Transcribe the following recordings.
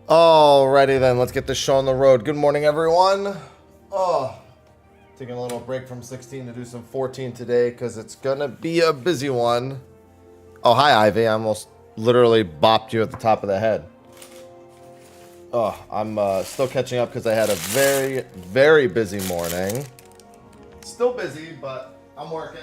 Alrighty then, let's get this show on the road. Good morning, everyone. Oh, taking a little break from 16 to do some 14 today because it's gonna be a busy one. Oh, hi, Ivy. I almost literally bopped you at the top of the head. Oh, I'm still catching up because I had a very, very busy morning. Still busy, but I'm working.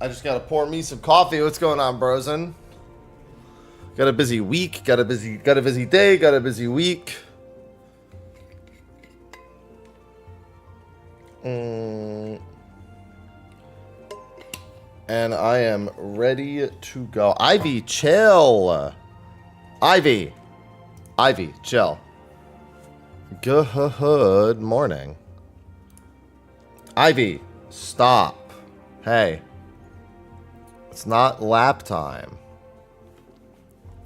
I just gotta pour me some coffee. What's going on, Brosen? Got a busy week. Got a busy day. Got a busy week. And I am ready to go. Ivy, chill. Ivy, chill. Good morning. Ivy, stop. Hey. It's not lap time.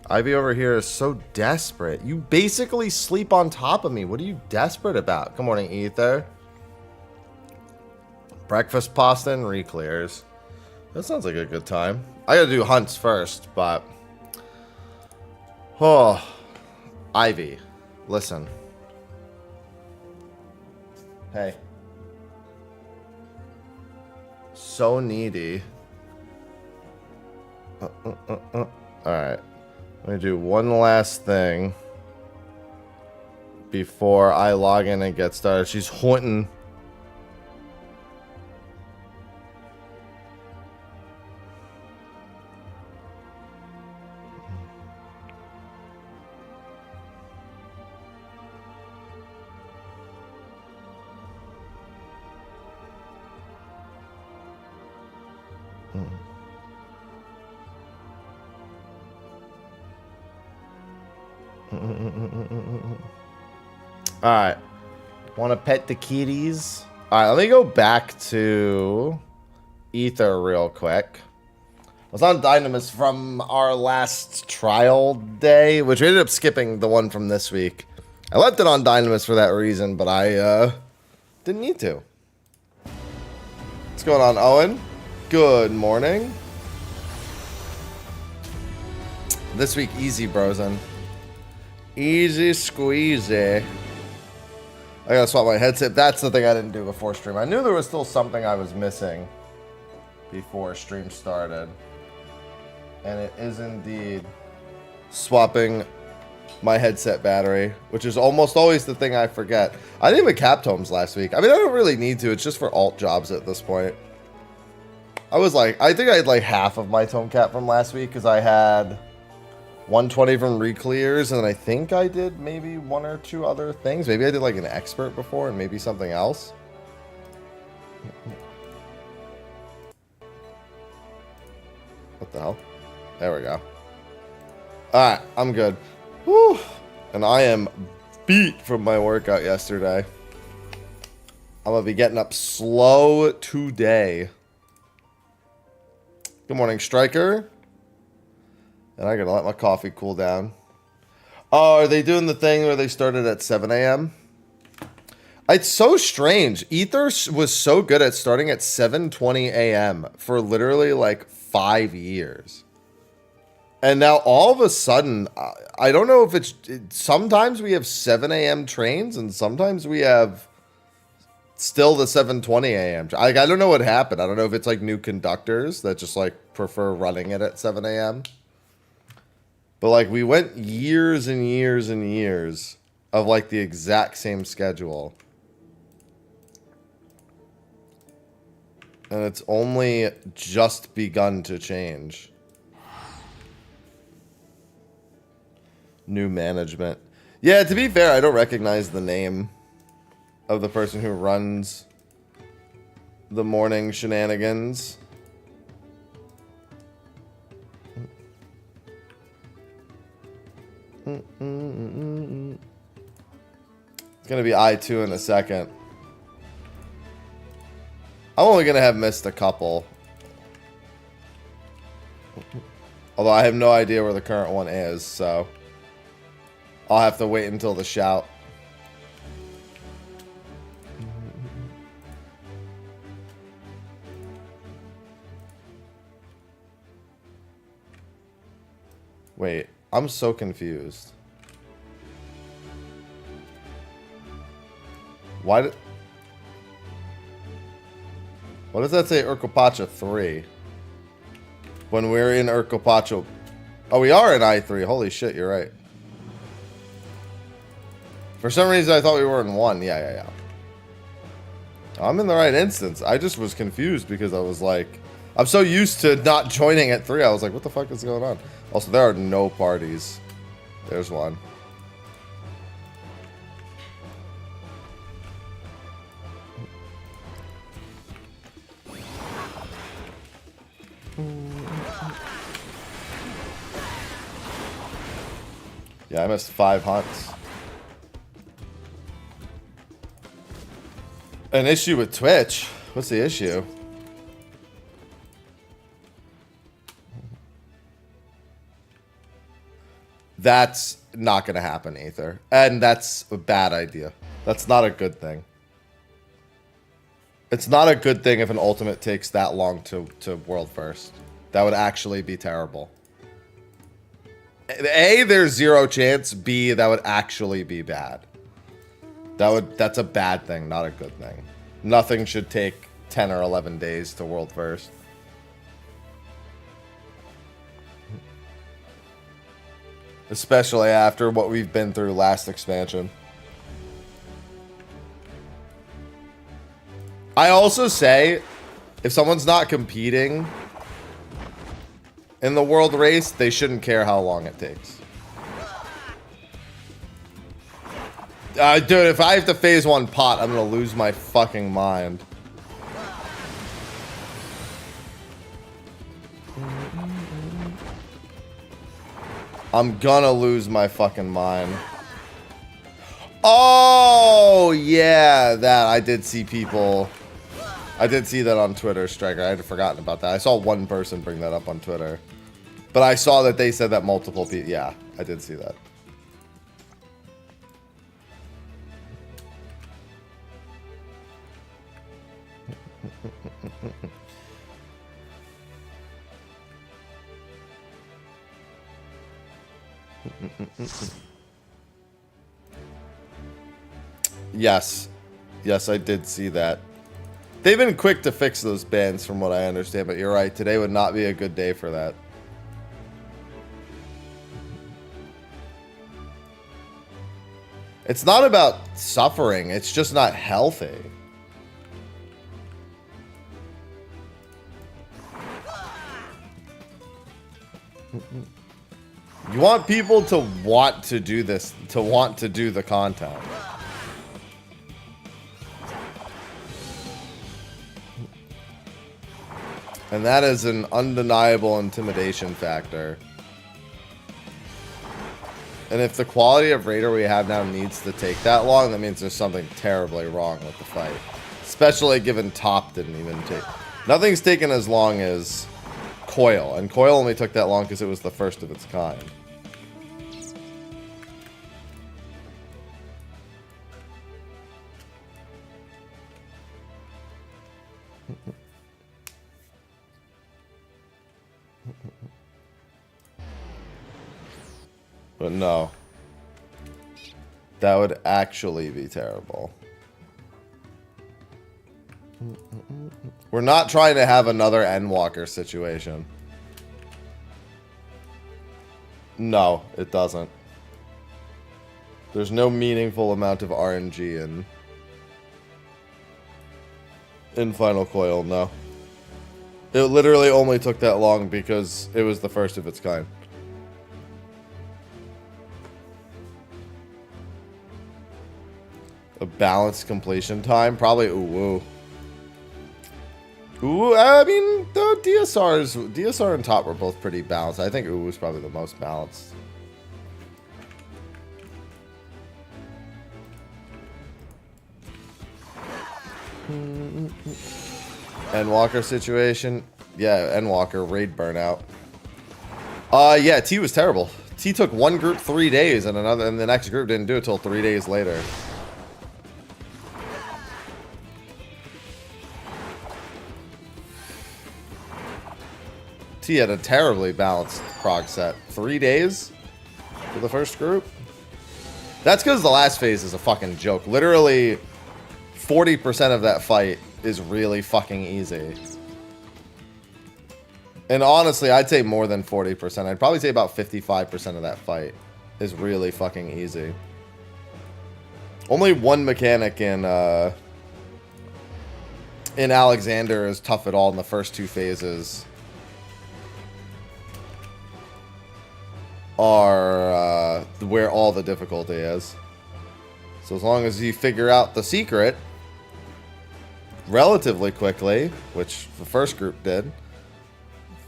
Ivy over here is so desperate. You basically sleep on top of me. What are you desperate about? Good morning, Ether. Breakfast pasta and re-clears. That sounds like a good time. I gotta do hunts first, but... Oh. Ivy, listen. Hey. So needy. Alright. I'm gonna do one last thing before I log in and get started. She's haunting. Alright. Want to pet the kitties? Alright, let me go back to Ether real quick. I was on Dynamis from our last trial day, which we ended up skipping the one from this week. I left it on Dynamis for that reason, but I didn't need to. What's going on, Owen? Good morning. This week, easy, brosen. Easy squeezy. I gotta swap my headset. That's the thing I didn't do before stream. I knew there was still something I was missing before stream started. And it is indeed swapping my headset battery, which is almost always the thing I forget. I didn't even cap tomes last week. I mean, I don't really need to. It's just for alt jobs at this point. I think I had like half of my tome cap from last week because I had 120 from re-clears, and I think I did maybe one or two other things. Maybe I did like an expert before and maybe something else. What the hell? There we go. Alright, I'm good. Whew. And I am beat from my workout yesterday. I'm gonna be getting up slow today. Good morning, Striker. And I gotta let my coffee cool down. Oh, are they doing the thing where they started at 7 a.m.? It's so strange. Ether was so good at starting at 7:20 a.m. for literally like 5 years. And now all of a sudden, I don't know if sometimes we have 7 a.m. trains and sometimes we have still the 7:20 a.m. I don't know what happened. I don't know if it's like new conductors that just like prefer running it at 7 a.m. But like we went years and years and years of like the exact same schedule. And it's only just begun to change. New management. Yeah, to be fair, I don't recognize the name of the person who runs the morning shenanigans. It's gonna be I2 in a second. I'm only gonna have missed a couple. Although I have no idea where the current one is, so I'll have to wait until the shout. Wait, I'm so confused. Why did... What does that say Urquepacha 3? When we're in Urquepacha... Oh, we are in I3. Holy shit, you're right. For some reason, I thought we were in 1. Yeah. I'm in the right instance. I just was confused because I was like... I'm so used to not joining at 3. I was like, what the fuck is going on? Also, there are no parties. There's one. Yeah, I missed 5 hunts. An issue with Twitch? What's the issue? That's not going to happen, Aether. And that's a bad idea. That's not a good thing. It's not a good thing if an ultimate takes that long to world first. That would actually be terrible. A, there's 0 chance. B, that would actually be bad. That's a bad thing, not a good thing. Nothing should take 10 or 11 days to world first. Especially after what we've been through last expansion. I also say, if someone's not competing in the world race, they shouldn't care how long it takes. Dude, if I have to phase 1 pot, I'm gonna lose my fucking mind. I'm gonna lose my fucking mind. Oh, yeah, that. I did see people. I did see that on Twitter, Striker. I had forgotten about that. I saw one person bring that up on Twitter. But I saw that they said that multiple people... Yeah, I did see that. Yes. Yes, I did see that. They've been quick to fix those bans from what I understand, but you're right. Today would not be a good day for that. It's not about suffering. It's just not healthy. You want people to want to do this, to want to do the content. And that is an undeniable intimidation factor. And if the quality of Raider we have now needs to take that long, that means there's something terribly wrong with the fight. Especially given top didn't even take... Nothing's taken as long as Coil. And Coil only took that long because it was the first of its kind. But no. That would actually be terrible. We're not trying to have another Endwalker situation. No, it doesn't. There's no meaningful amount of RNG in Final Coil, no. It literally only took that long because it was the first of its kind. A balanced completion time? Probably Uwu. Uwu, I mean, the DSR and top were both pretty balanced. I think Uwu's probably the most balanced. Endwalker situation? Yeah, Endwalker, raid burnout. Yeah, T was terrible. T took one group 3 days and the next group didn't do it till 3 days later. T had a terribly balanced prog set. 3 days for the first group. That's because the last phase is a fucking joke. Literally, 40% of that fight is really fucking easy. And honestly, I'd say more than 40%. I'd probably say about 55% of that fight is really fucking easy. Only one mechanic in Alexander is tough at all in the first 2 phases. Are where all the difficulty is. So as long as you figure out the secret relatively quickly, which the first group did,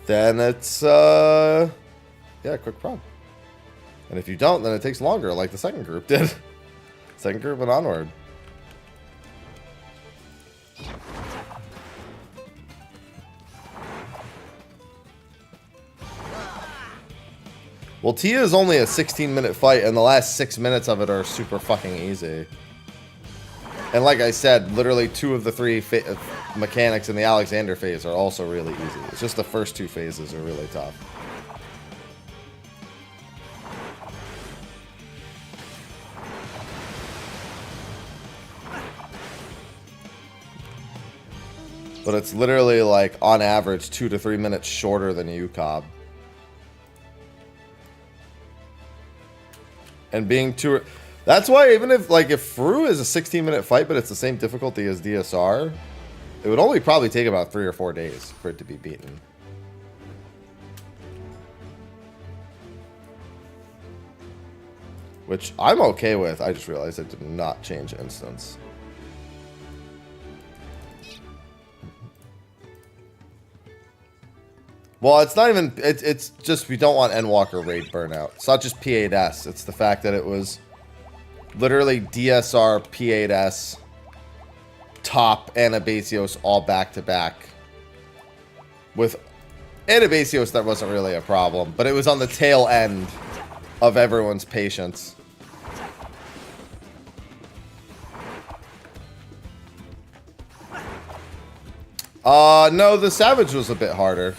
then it's yeah, quick prog. And if you don't, then it takes longer, like the second group did. Second group and onward. Well, Tia is only a 16-minute fight, and the last 6 minutes of it are super fucking easy. And like I said, literally 2 of the 3 mechanics in the Alexander phase are also really easy. It's just the first 2 phases are really tough. But it's literally like, on average, 2 to 3 minutes shorter than UCOB. And being too... That's why even if, like, if Fru is a 16-minute fight, but it's the same difficulty as DSR, it would only probably take about 3 or 4 days for it to be beaten. Which I'm okay with. I just realized I did not change instance. Well, it's not even... It's just we don't want Endwalker raid burnout. It's not just P8S. It's the fact that it was literally DSR, P8S, top, Anabasios all back-to-back. With Anabasios, that wasn't really a problem. But it was on the tail end of everyone's patience. No, the Savage was a bit harder.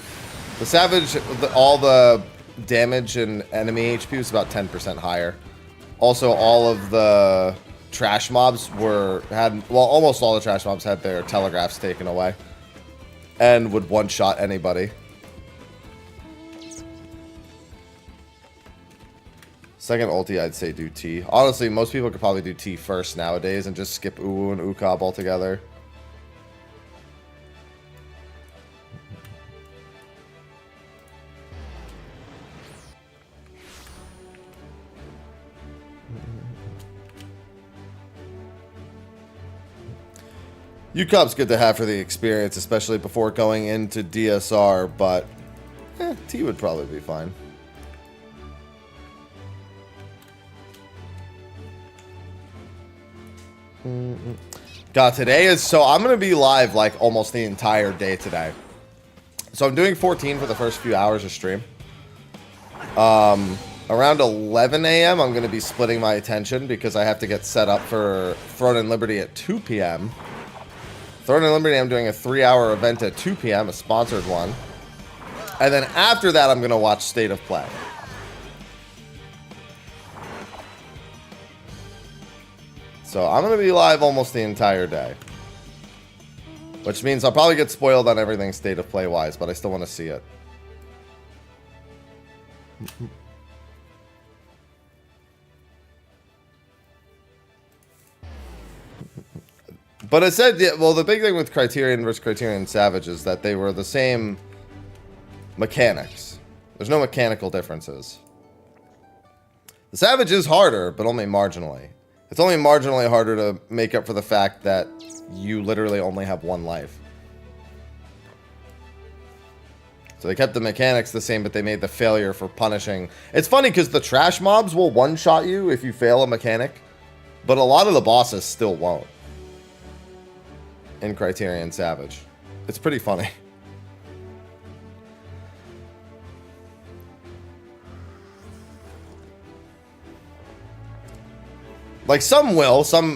The Savage, all the damage and enemy HP was about 10% higher. Also, all of the trash mobs well, almost all the trash mobs had their telegraphs taken away. And would one-shot anybody. Second ulti, I'd say do T. Honestly, most people could probably do T first nowadays and just skip Uwu and Ukab altogether. UCOB's good to have for the experience, especially before going into DSR, but T would probably be fine. God, today is... So I'm going to be live like almost the entire day today. So I'm doing 14 for the first few hours of stream. Around 11 a.m. I'm going to be splitting my attention because I have to get set up for Throne and Liberty at 2 p.m. Throne and Liberty, I'm doing a 3-hour event at 2 p.m., a sponsored one. And then after that, I'm going to watch State of Play. So I'm going to be live almost the entire day. Which means I'll probably get spoiled on everything State of Play-wise, but I still want to see it. But I said, yeah, well, the big thing with Criterion versus Criterion Savage is that they were the same mechanics. There's no mechanical differences. The Savage is harder, but only marginally. It's only marginally harder to make up for the fact that you literally only have one life. So they kept the mechanics the same, but they made the failure for punishing. It's funny because the trash mobs will one-shot you if you fail a mechanic, but a lot of the bosses still won't. In Criterion Savage. It's pretty funny. Like, some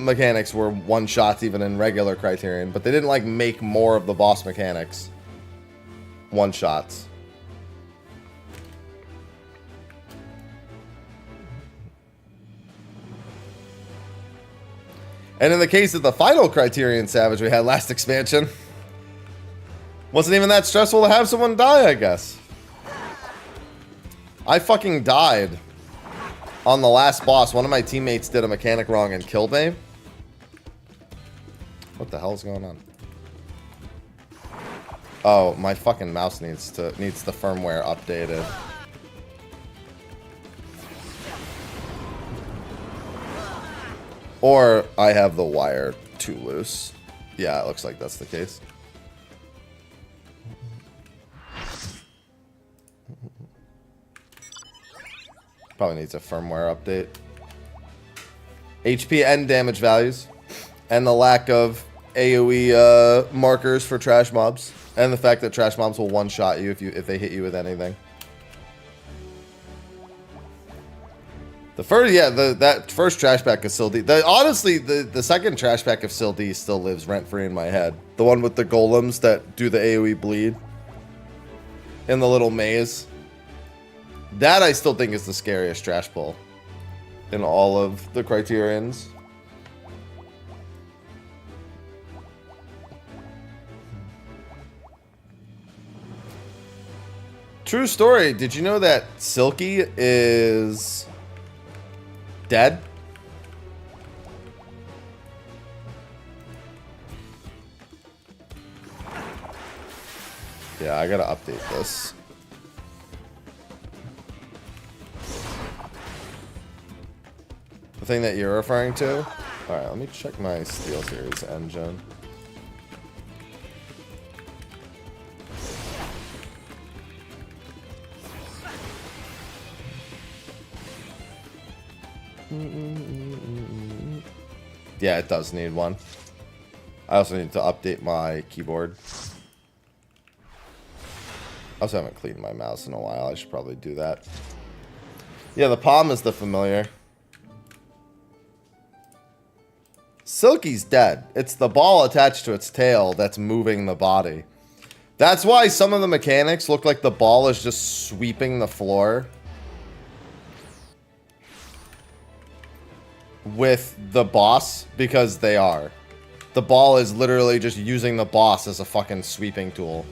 mechanics were one-shots even in regular Criterion, but they didn't, like, make more of the boss mechanics one-shots. And in the case of the final Criterion Savage we had last expansion, wasn't even that stressful to have someone die, I guess. I fucking died on the last boss. One of my teammates did a mechanic wrong and killed me. What the hell is going on? Oh, my fucking mouse needs the firmware updated. Or I have the wire too loose. Yeah, it looks like that's the case. Probably needs a firmware update. HP and damage values. And the lack of AoE markers for trash mobs. And the fact that trash mobs will one-shot you if they hit you with anything. The first, yeah, that first trash pack of Sil D. Honestly, the second trash pack of Sil D still lives rent-free in my head. The one with the golems that do the AoE bleed. In the little maze. That I still think is the scariest trash pull. In all of the Criterions. True story. Did you know that Silky is dead? Yeah, I gotta update this. The thing that you're referring to? Alright, let me check my SteelSeries engine. Yeah, it does need one. I also need to update my keyboard. I also haven't cleaned my mouse in a while. I should probably do that. Yeah, the palm is the familiar. Silky's dead. It's the ball attached to its tail that's moving the body. That's why some of the mechanics look like the ball is just sweeping the floor. With the boss, because they are. The ball is literally just using the boss as a fucking sweeping tool.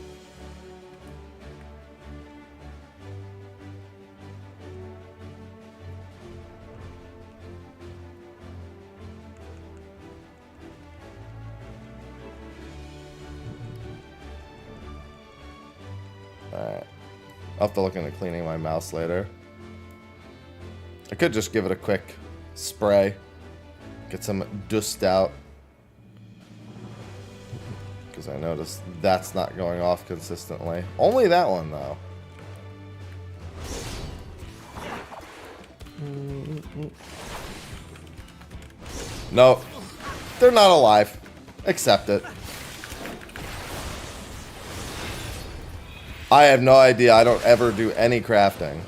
Alright. I'll have to look into cleaning my mouse later. I could just give it a quick spray. Get some dust out. Because I noticed that's not going off consistently. Only that one, though. No. They're not alive. Accept it. I have no idea. I don't ever do any crafting.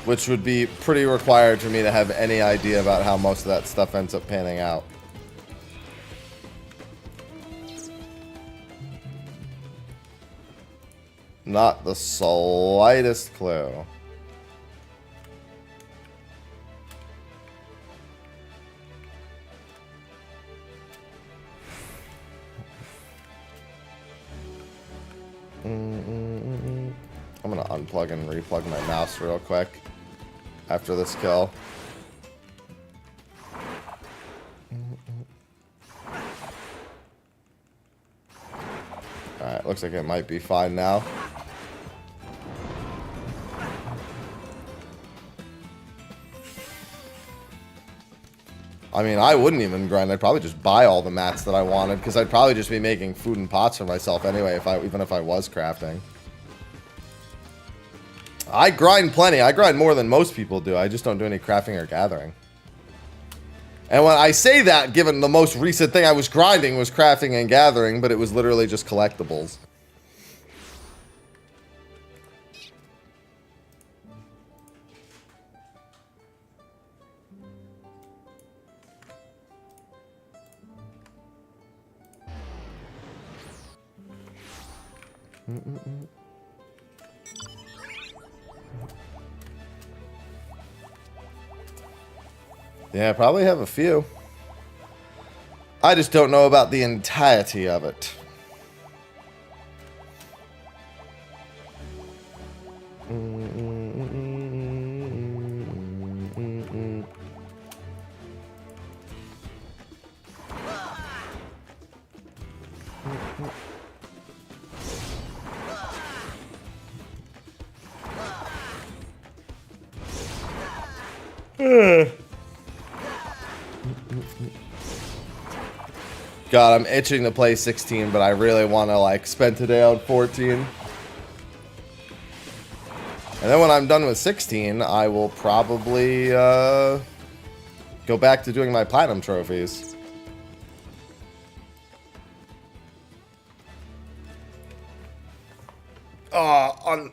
Which would be pretty required for me to have any idea about how most of that stuff ends up panning out. Not the slightest clue. I'm gonna unplug and replug my mouse real quick after this kill. Alright, looks like it might be fine now. I mean, I wouldn't even grind. I'd probably just buy all the mats that I wanted, because I'd probably just be making food and pots for myself anyway, even if I was crafting. I grind plenty. I grind more than most people do. I just don't do any crafting or gathering. And when I say that, given the most recent thing I was grinding was crafting and gathering, but it was literally just collectibles. Yeah, I probably have a few. I just don't know about the entirety of it. God, I'm itching to play 16, but I really want to, like, spend today on 14. And then when I'm done with 16, I will probably go back to doing my platinum trophies. On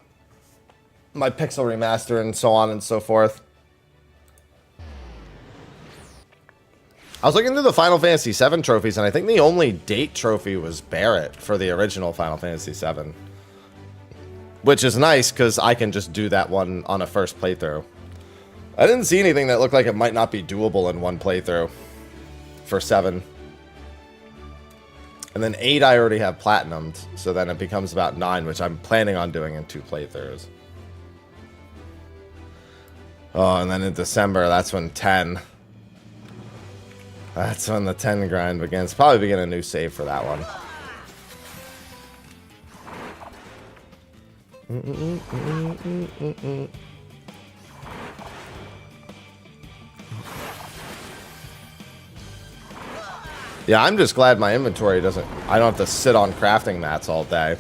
my Pixel Remaster and so on and so forth. I was looking through the Final Fantasy VII trophies, and I think the only date trophy was Barrett for the original Final Fantasy VII. Which is nice, because I can just do that one on a first playthrough. I didn't see anything that looked like it might not be doable in one playthrough for 7. And then 8 I already have platinumed, so then it becomes about 9, which I'm planning on doing in 2 playthroughs. Oh, and then in December, that's when 10... That's when the 10 grind begins. Probably begin a new save for that one. Yeah, I'm just glad my inventory doesn't... I don't have to sit on crafting mats all day.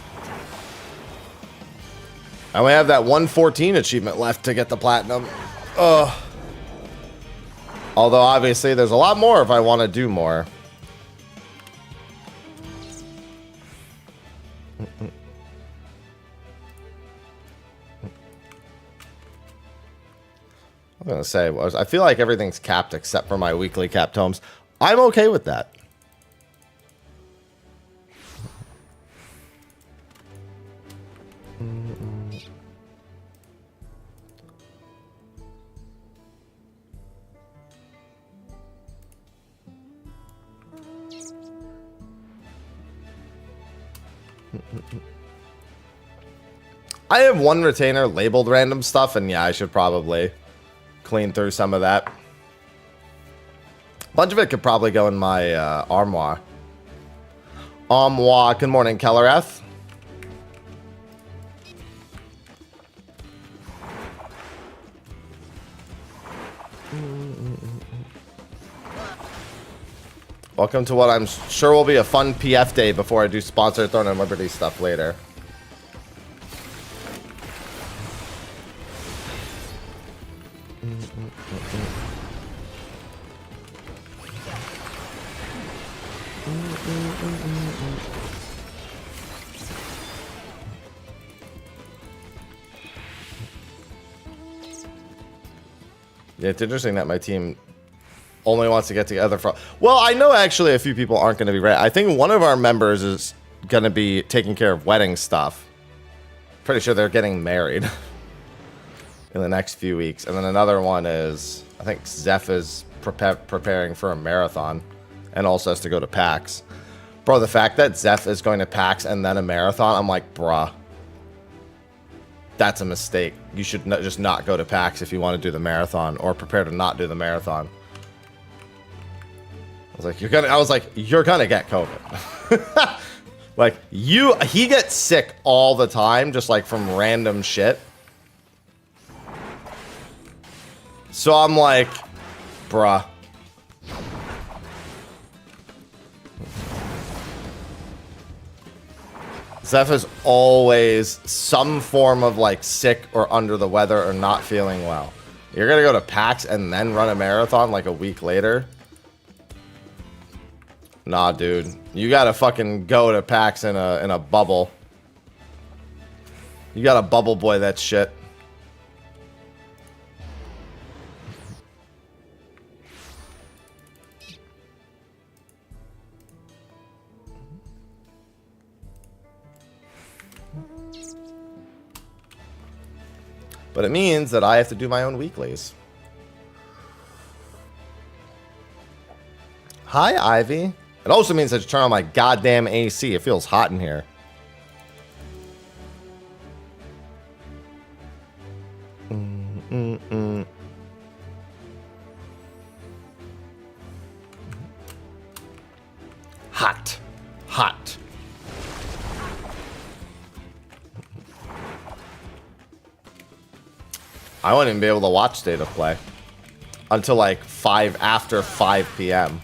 I only have that 114 achievement left to get the platinum. Ugh. Although, obviously, there's a lot more if I want to do more. I'm going to say, I feel like everything's capped except for my weekly capped homes. I'm okay with that. I have one retainer labeled random stuff, and yeah, I should probably clean through some of that. A bunch of it could probably go in my armoire. Armoire. Good morning, Kellereth. Welcome to what I'm sure will be a fun PF day before I do sponsored Throne and Liberty stuff later. Yeah, it's interesting that my team only wants to get together for... Well, I know actually a few people aren't going to be ready. I think one of our members is going to be taking care of wedding stuff. Pretty sure they're getting married in the next few weeks. And then another one is... I think Zeph is preparing for a marathon and also has to go to PAX. Bro, the fact that Zeph is going to PAX and then a marathon, I'm like, bruh. That's a mistake. You should just not go to PAX if you want to do the marathon, or prepare to not do the marathon. I was like, you're gonna get COVID. Like, he gets sick all the time, just like from random shit. So I'm like, bruh. Zeph is always some form of like sick or under the weather or not feeling well. You're gonna go to PAX and then run a marathon like a week later? Nah, dude. You gotta fucking go to PAX in a bubble. You gotta bubble boy that shit. But it means that I have to do my own weeklies. Hi, Ivy. It also means I should turn on my goddamn AC. It feels hot in here. Hot. Hot. I wouldn't even be able to watch State of Play until like after 5 p.m.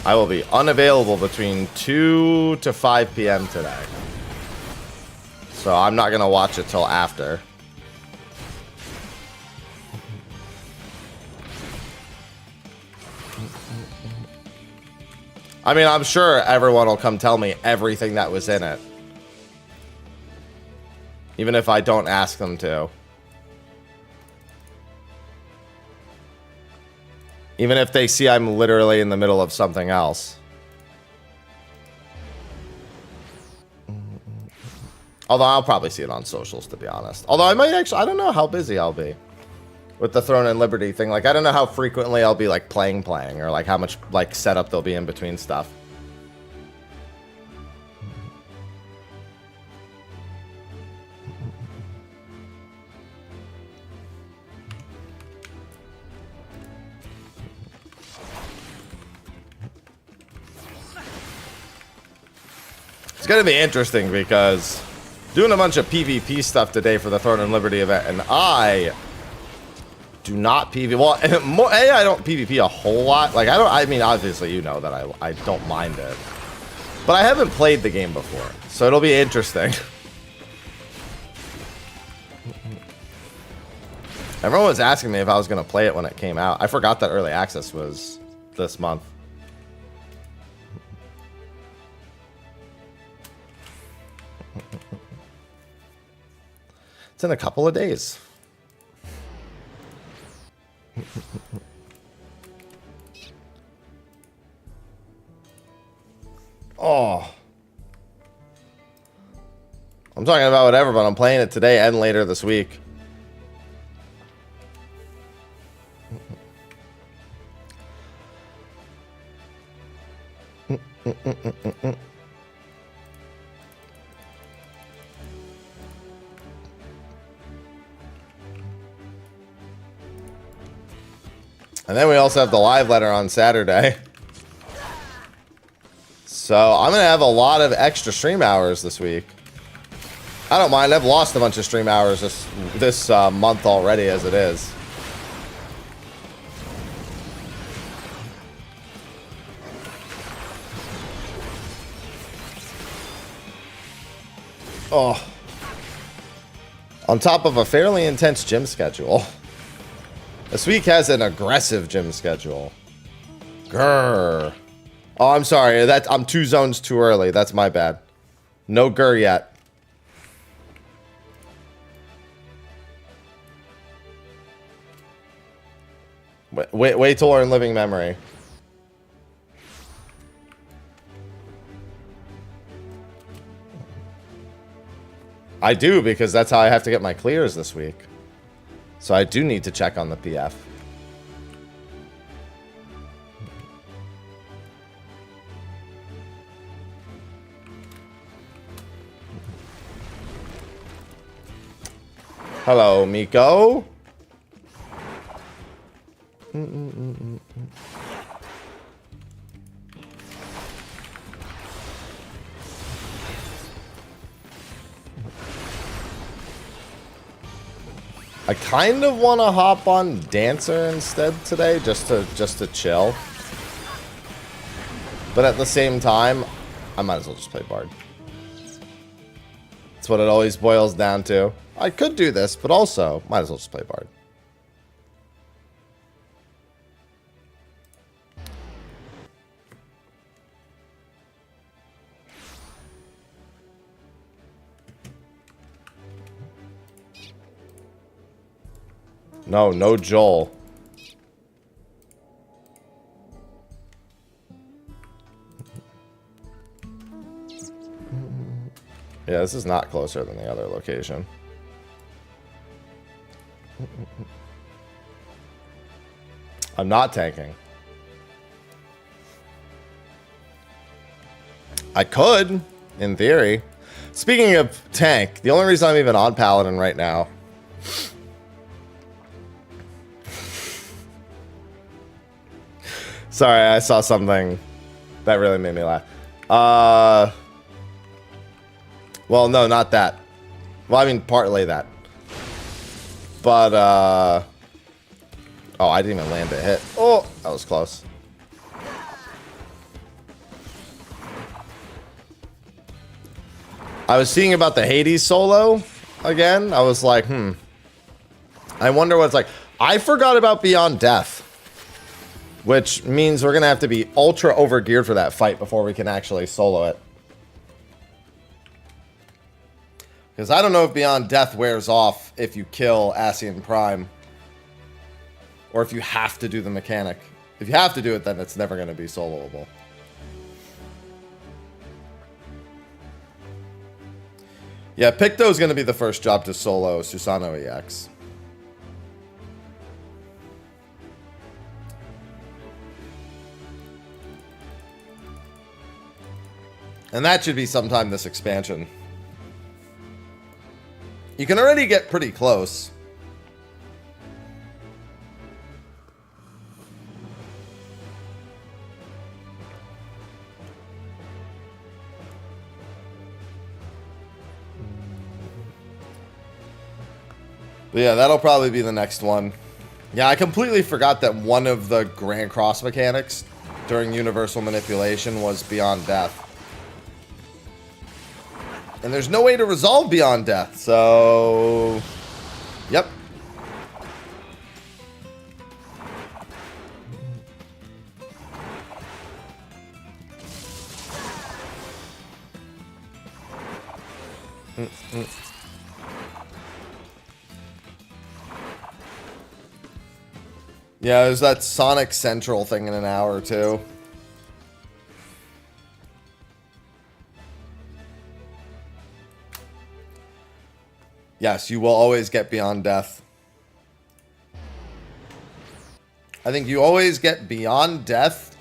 I will be unavailable between 2 to 5 p.m. today. So I'm not going to watch it till after. I mean, I'm sure everyone will come tell me everything that was in it. Even if I don't ask them to. Even if they see I'm literally in the middle of something else. Although I'll probably see it on socials, to be honest. Although I might actually, I don't know how busy I'll be with the Throne and Liberty thing. Like, I don't know how frequently I'll be like playing, or like how much like setup there'll be in between stuff. It's going to be interesting because doing a bunch of PvP stuff today for the Throne and Liberty event, and I do not PvP. Well, I don't PvP a whole lot. Like, I mean, obviously, you know that I don't mind it. But I haven't played the game before, so it'll be interesting. Everyone was asking me if I was going to play it when it came out. I forgot that early access was this month. It's in a couple of days. Oh. I'm talking about whatever, but I'm playing it today and later this week. And then we also have the live letter on Saturday. So I'm going to have a lot of extra stream hours this week. I don't mind. I've lost a bunch of stream hours this month already as it is. Oh. On top of a fairly intense gym schedule. This week has an aggressive gym schedule. Grr. Oh, I'm sorry. I'm 2 zones too early. That's my bad. No grr yet. Wait till learn living memory. I do, because that's how I have to get my clears this week. So I do need to check on the PF. Hello, Miko. I kind of want to hop on Dancer instead today, just to chill. But at the same time, I might as well just play Bard. That's what it always boils down to. I could do this, but also might as well just play Bard. No Joel. Yeah, this is not closer than the other location. I'm not tanking. I could, in theory. Speaking of tank, the only reason I'm even on Paladin right now. Sorry, I saw something that really made me laugh. Well, no, not that. Well, I mean, partly that. But, oh, I didn't even land a hit. Oh, that was close. I was seeing about the Hades solo again. I was like, I wonder what it's like. I forgot about Beyond Death, which means we're going to have to be ultra overgeared for that fight before we can actually solo it. Because I don't know if Beyond Death wears off if you kill Ascian Prime. Or if you have to do the mechanic. If you have to do it, then it's never going to be soloable. Yeah, Picto's going to be the first job to solo Susano EX. And that should be sometime this expansion. You can already get pretty close. But yeah, that'll probably be the next one. Yeah, I completely forgot that one of the Grand Cross mechanics during Universal Manipulation was Beyond Death. And there's no way to resolve Beyond Death, so... Yep. Yeah, there's that Sonic Central thing in an hour or two. Yes, you will always get Beyond Death. I think you always get Beyond Death,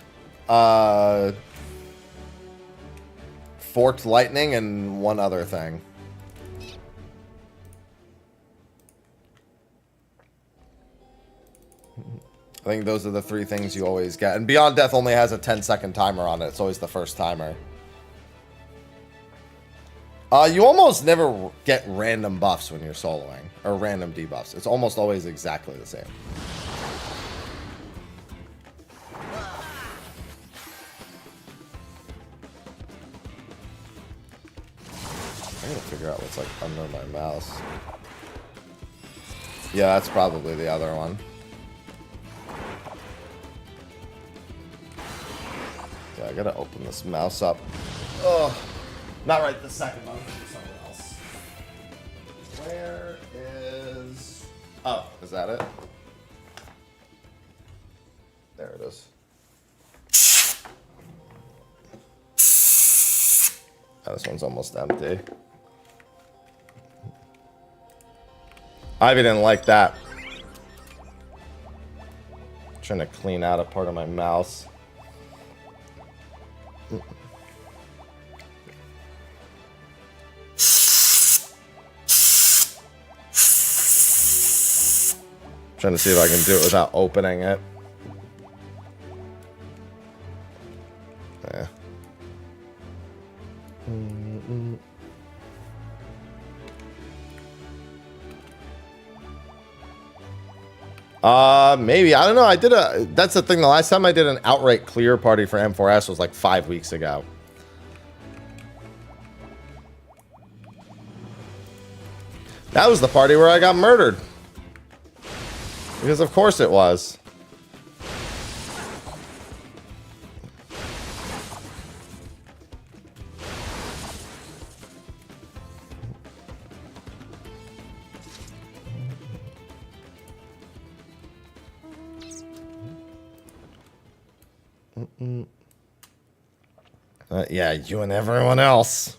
Forked Lightning, and one other thing. I think those are the three things you always get. And Beyond Death only has a 10-second timer on it. It's always the first timer. You almost never get random buffs when you're soloing. Or random debuffs. It's almost always exactly the same. I'm gonna figure out what's like under my mouse. Yeah, that's probably the other one. Yeah, I gotta open this mouse up. Ugh. Not right this second, I'm gonna do something else. Where is... Oh, is that it? There it is. Oh, this one's almost empty. Ivy didn't like that. I'm trying to clean out a part of my mouse. Trying to see if I can do it without opening it. Yeah. Maybe. I don't know. That's the thing. The last time I did an outright clear party for M4S was like 5 weeks ago. That was the party where I got murdered. Because of course it was. Yeah, you and everyone else.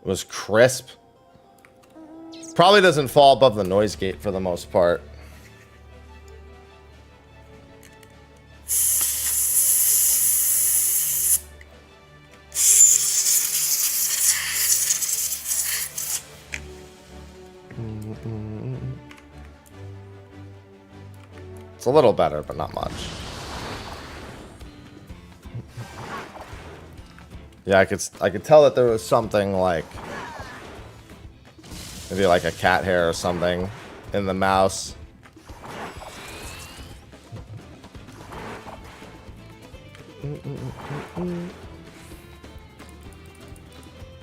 It was crisp. Probably doesn't fall above the noise gate for the most part. It's a little better, but not much. Yeah, I could tell that there was something like maybe like a cat hair or something in the mouse.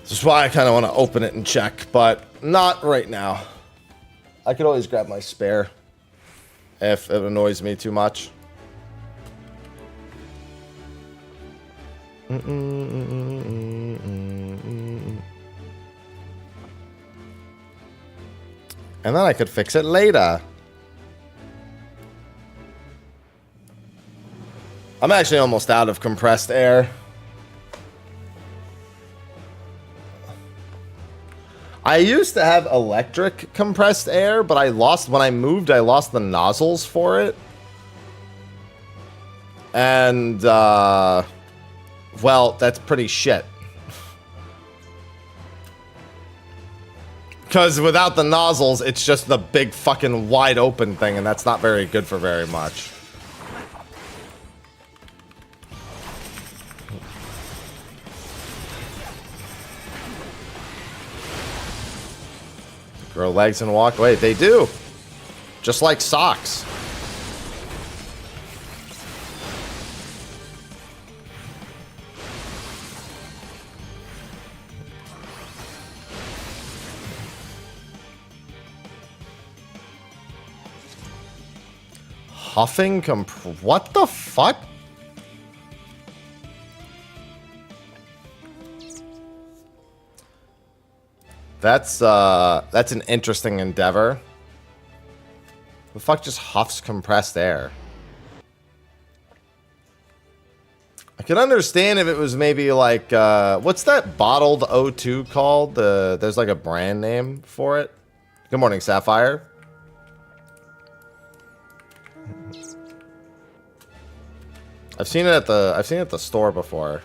This is why I kind of want to open it and check, but not right now. I could always grab my spare if it annoys me too much. And then I could fix it later. I'm actually almost out of compressed air. I used to have electric compressed air, but when I moved, I lost the nozzles for it. And, well, that's pretty shit. Because without the nozzles, it's just the big fucking wide open thing, and that's not very good for very much. Grow legs and walk away. They do. Just like socks. Huffing what the fuck? That's an interesting endeavor. The fuck just huffs compressed air? I could understand if it was maybe like, what's that bottled O2 called? There's like a brand name for it. Good morning, Sapphire. I've seen it at the store before.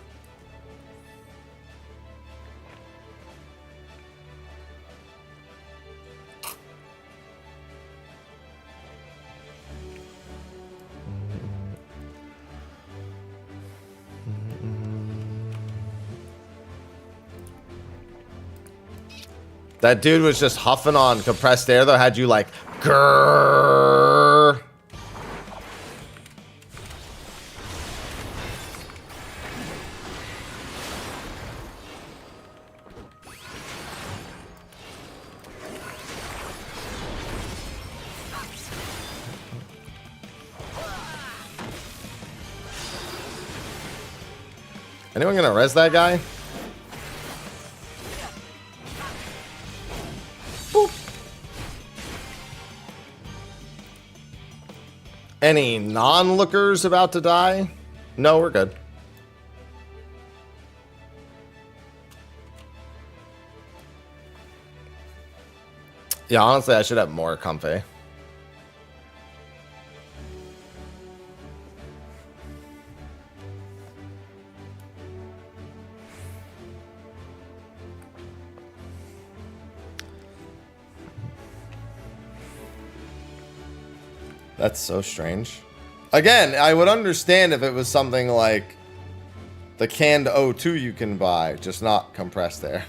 That dude was just huffing on compressed air though, had you like grrr. Anyone gonna res that guy? Boop. Any non-lookers about to die? No, we're good. Yeah, honestly, I should have more comfy. That's so strange. Again, I would understand if it was something like the canned O2 you can buy, just not compressed air.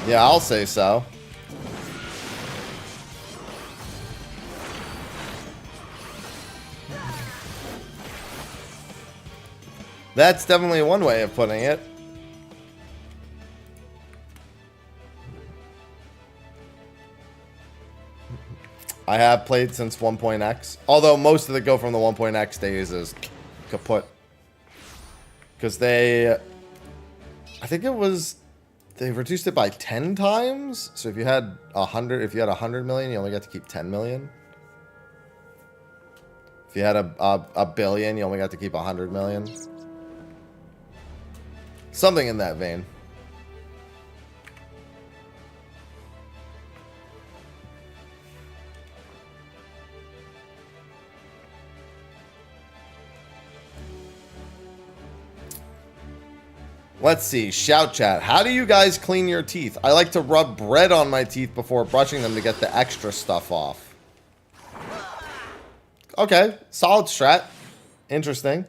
Yeah, I'll say so. That's definitely one way of putting it. I have played since 1.x. Although most of the go from the 1.x days is kaput. Because they... I think it was... They reduced it by 10 times? So if you had 100... If you had 100 million, you only got to keep 10 million. If you had a billion, you only got to keep 100 million. Something in that vein. Let's see. Shout chat. How do you guys clean your teeth? I like to rub bread on my teeth before brushing them to get the extra stuff off. Okay. Solid strat. Interesting.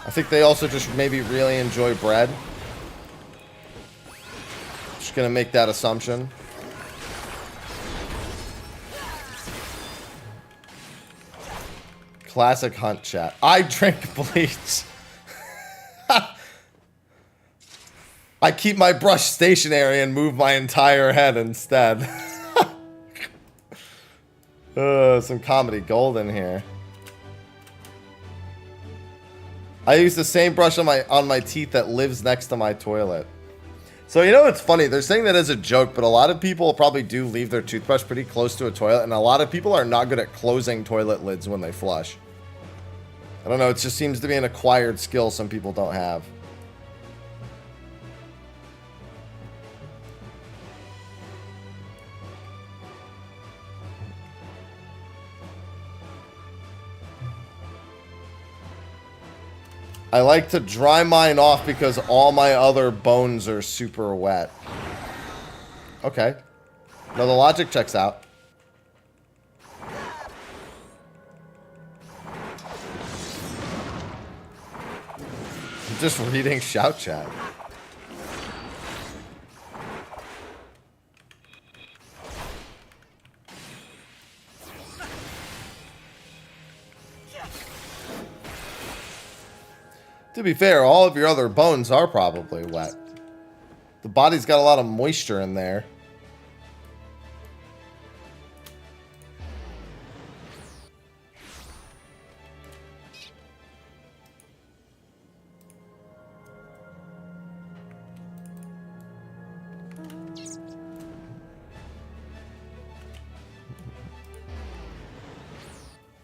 I think they also just maybe really enjoy bread. Just gonna make that assumption. Classic hunt chat. I drink bleach. I keep my brush stationary and move my entire head instead. Some comedy gold in here. I use the same brush on my teeth that lives next to my toilet. So you know what's funny? They're saying that as a joke, but a lot of people probably do leave their toothbrush pretty close to a toilet, and a lot of people are not good at closing toilet lids when they flush. I don't know, it just seems to be an acquired skill some people don't have. I like to dry mine off because all my other bones are super wet. Okay. No, the logic checks out. I'm just reading shout chat. To be fair, all of your other bones are probably wet. The body's got a lot of moisture in there.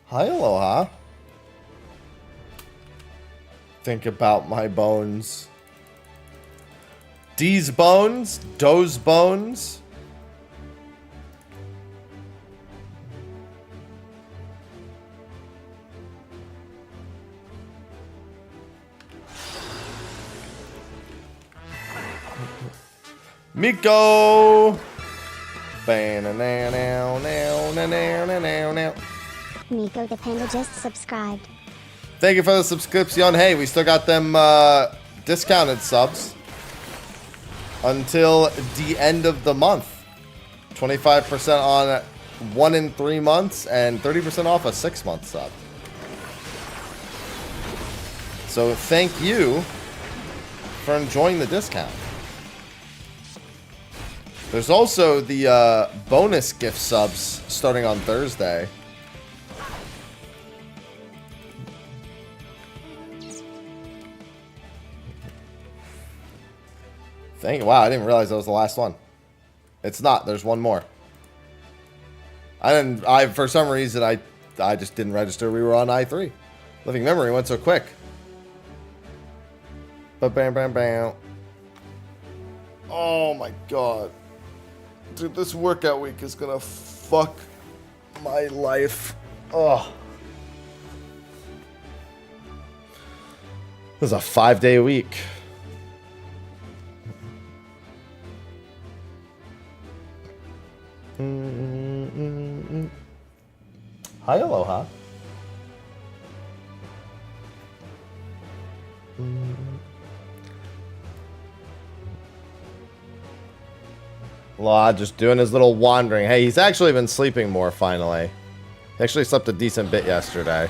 Hi, aloha. Think about my bones. D's bones? Doe's bones? Miko! Miko the Panda just subscribed. Thank you for the subscription. Hey, we still got them discounted subs until the end of the month. 25% on 1 in 3 months and 30% off a 6-month sub. So thank you for enjoying the discount. There's also the bonus gift subs starting on Thursday. Wow, I didn't realize that was the last one. It's not. There's one more. For some reason, I just didn't register we were on I3. Living memory went so quick. Bam, bam, bam. Oh my god. Dude, this workout week is gonna fuck my life. Oh. This is a 5-day week. Hi, aloha. Law just doing his little wandering. Hey, he's actually been sleeping more finally. He actually slept a decent bit yesterday.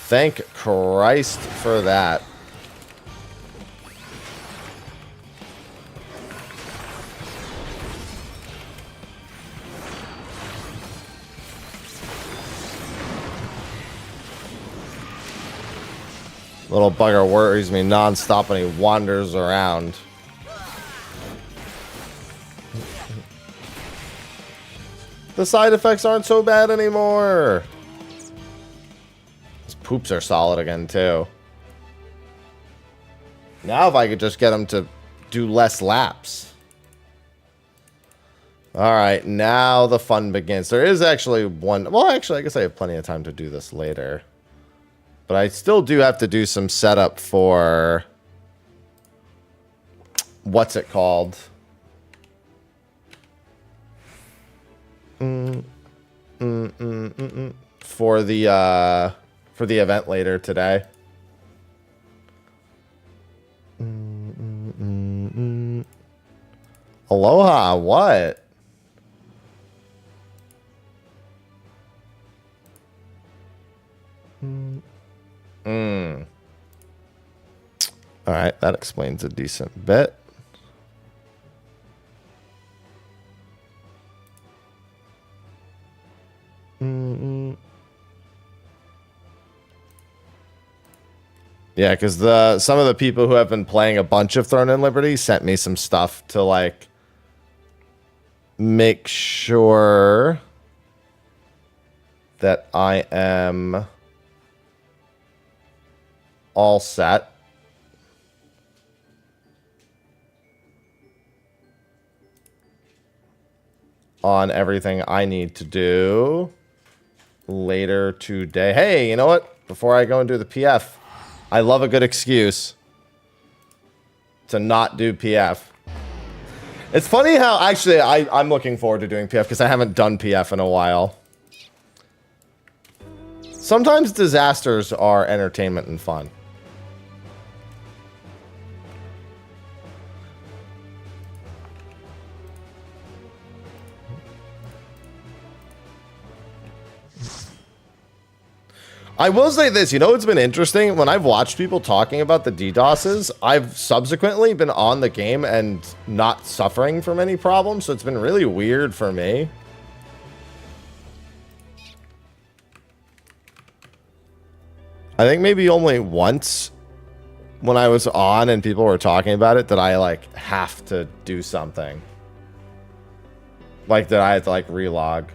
Thank Christ for that. Little bugger worries me non-stop when he wanders around. The side effects aren't so bad anymore. His poops are solid again, too. Now if I could just get him to do less laps. Alright, now the fun begins. There is actually one... Well, actually, I guess I have plenty of time to do this later. But I still do have to do some setup for... What's it called? For the event later today. Aloha, what? Alright, that explains a decent bit. Yeah, because some of the people who have been playing a bunch of Throne and Liberty sent me some stuff to, like, make sure that I am all set. On everything I need to do later today. Hey, you know what? Before I go and do the PF, I love a good excuse to not do PF. It's funny how, actually, I'm looking forward to doing PF because I haven't done PF in a while. Sometimes disasters are entertainment and fun. I will say this, you know what's been interesting? When I've watched people talking about the DDoSes, I've subsequently been on the game and not suffering from any problems, so it's been really weird for me. I think maybe only once when I was on and people were talking about it that I, like, have to do something. Like, that I had to, like, relog.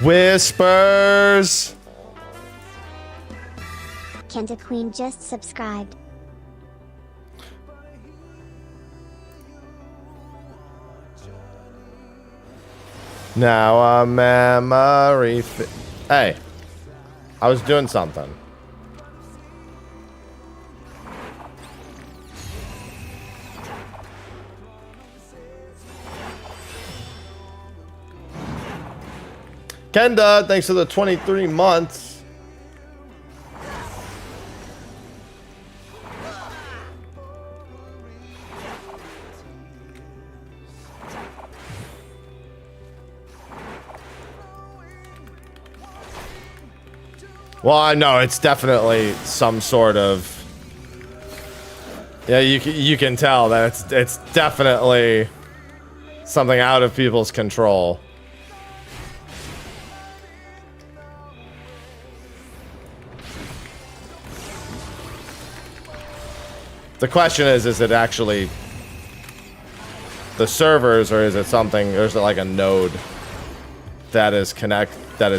Whispers! Kenta Queen just subscribed. Now a memory. Hey, I was doing something. Kenda, thanks for the 23 months. Well, I know it's definitely some sort of. Yeah, you can tell that it's definitely something out of people's control. The question is it actually the servers, or is it something, or is it like a node that is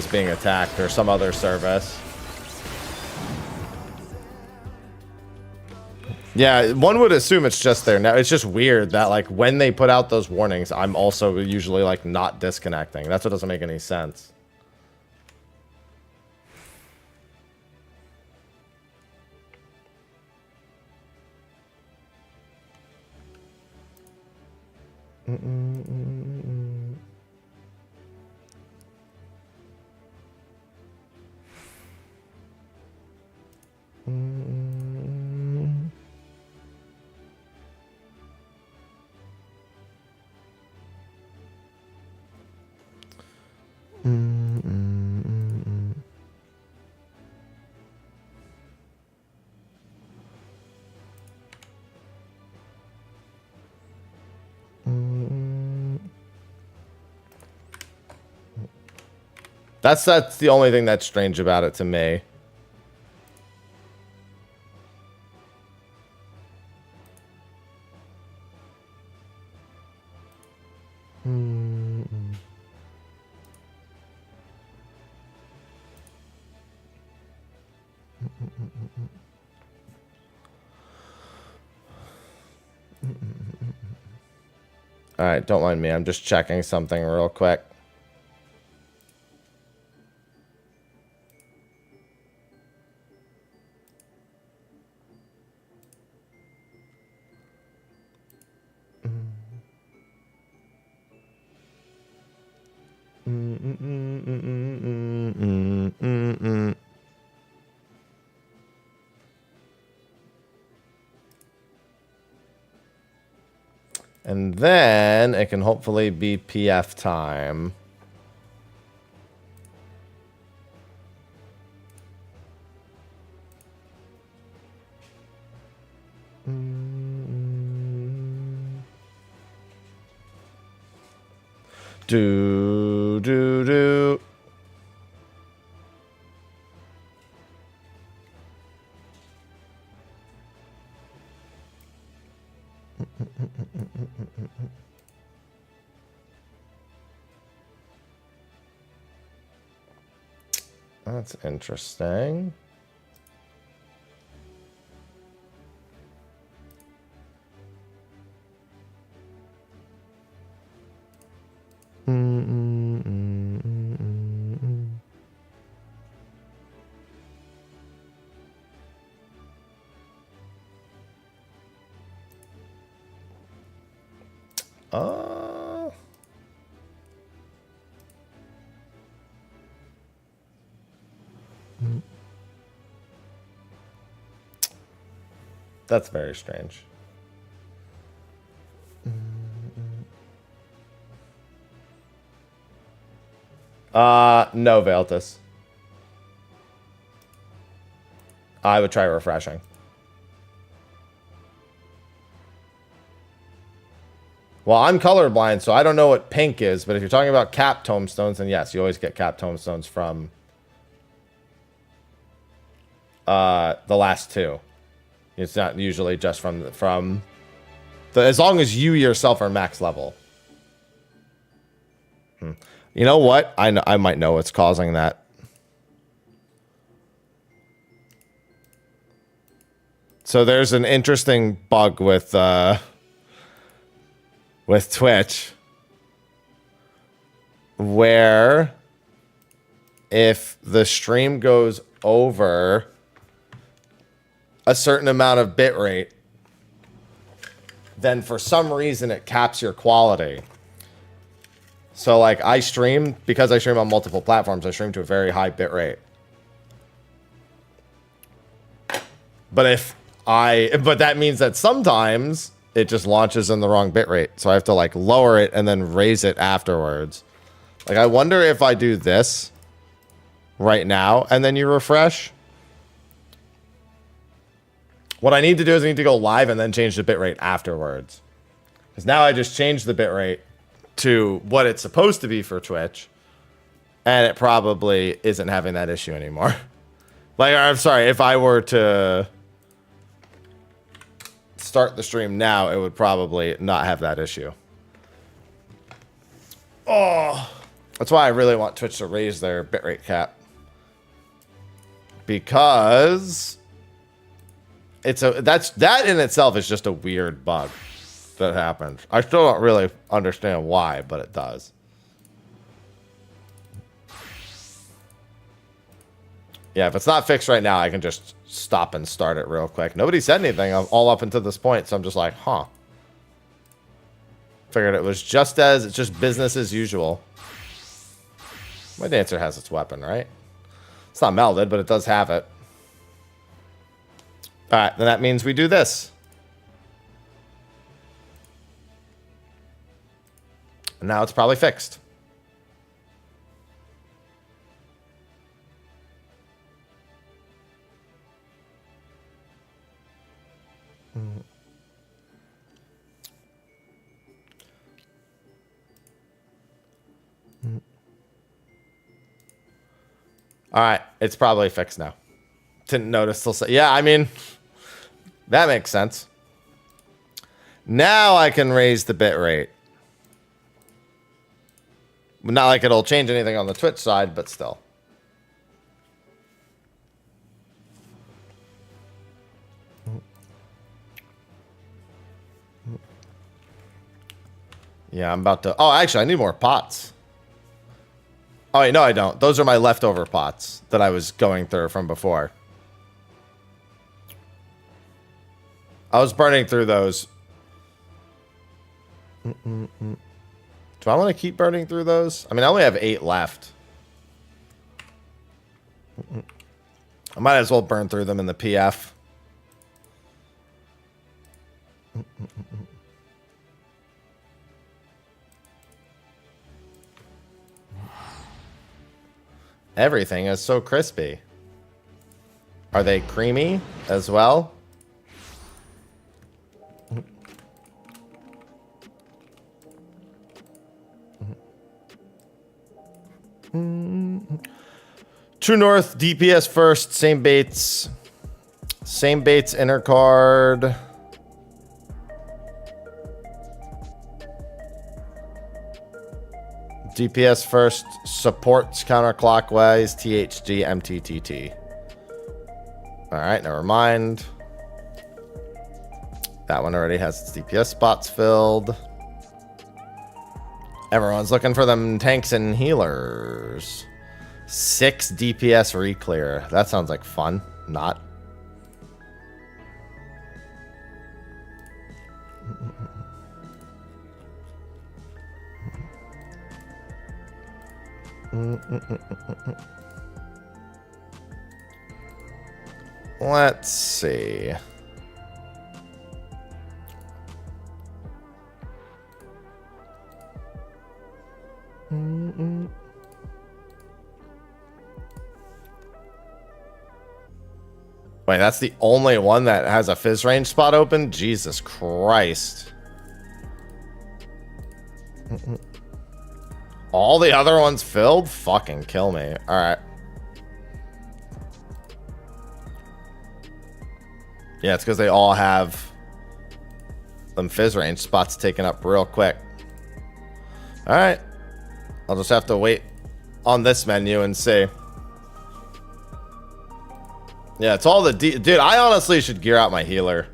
being attacked, or some other service? Yeah, one would assume it's just there now. It's just weird that, like, when they put out those warnings, I'm also usually, like, not disconnecting. That's what doesn't make any sense. That's the only thing that's strange about it to me. All right, don't mind me. I'm just checking something real quick. And then it can hopefully be PF time. Do. That's interesting. That's very strange. No, Veltus. I would try refreshing. Well, I'm colorblind, so I don't know what pink is, but if you're talking about cap tomestones, then yes, you always get cap tomestones from the last two. It's not usually just from the as long as you yourself are max level. You know what? I might know what's causing that. So there's an interesting bug with Twitch where if the stream goes over a certain amount of bitrate, then for some reason it caps your quality. So like because I stream on multiple platforms, I stream to a very high bitrate. But that means that sometimes it just launches in the wrong bitrate. So I have to like lower it and then raise it afterwards. Like I wonder if I do this right now and then you refresh. What I need to do is I need to go live and then change the bitrate afterwards. Because now I just changed the bitrate to what it's supposed to be for Twitch. And it probably isn't having that issue anymore. Like, I'm sorry, if I were to start the stream now, it would probably not have that issue. Oh, that's why I really want Twitch to raise their bitrate cap. Because that in itself is just a weird bug that happened. I still don't really understand why, but it does. Yeah, if it's not fixed right now, I can just stop and start it real quick. Nobody said anything all up until this point, so I'm just like, huh. Figured it was just business as usual. My dancer has its weapon, right? It's not melded, but it does have it. All right, then that means we do this. And now it's probably fixed. All right, it's probably fixed now. Didn't notice till yeah, I mean, that makes sense. Now I can raise the bit rate. Not like it'll change anything on the Twitch side, but still. Yeah, I'm about to... Oh, actually, I need more pots. Oh, wait, no, I don't. Those are my leftover pots that I was going through from before. I was burning through those. Do I want to keep burning through those? I mean, I only have 8 left. I might as well burn through them in the PF. Everything is so crispy. Are they creamy as well? True North, DPS first, same baits. Same baits, inner card. DPS first, supports counterclockwise, THG, MTTT. Alright, never mind. That one already has its DPS spots filled. Everyone's looking for them tanks and healers. 6 DPS reclear. That sounds like fun. Not. Let's see. Wait, that's the only one that has a fizz range spot open? Jesus Christ. All the other ones filled? Fucking kill me. Alright. Yeah, it's because they all have them fizz range spots taken up real quick. Alright. I'll just have to wait on this menu and see. Yeah, it's all the dude, I honestly should gear out my healer.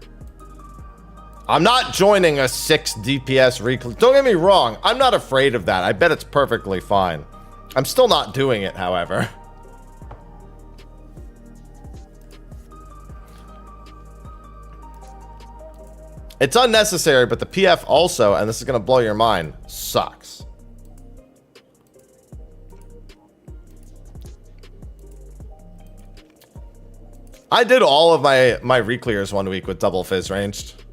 I'm not joining a 6 DPS reclaim. Don't get me wrong, I'm not afraid of that. I bet it's perfectly fine. I'm still not doing it, however. It's unnecessary, but the PF also, and this is going to blow your mind, sucks. I did all of my reclears 1 week with double fizz ranged.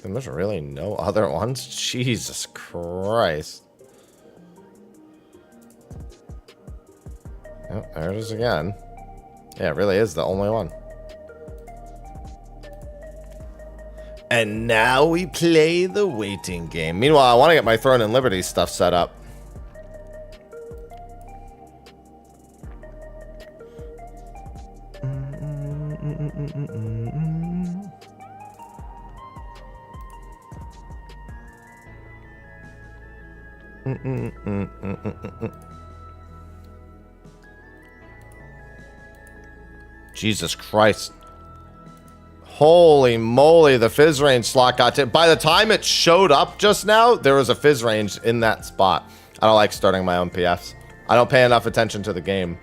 And there's really no other ones? Jesus Christ. Oh, there it is again. Yeah, it really is the only one. And now we play the waiting game. Meanwhile, I want to get my Throne and Liberty stuff set up. Jesus Christ. Holy moly, the fizz range slot got to... By the time it showed up just now, there was a fizz range in that spot. I don't like starting my own PFs. I don't pay enough attention to the game.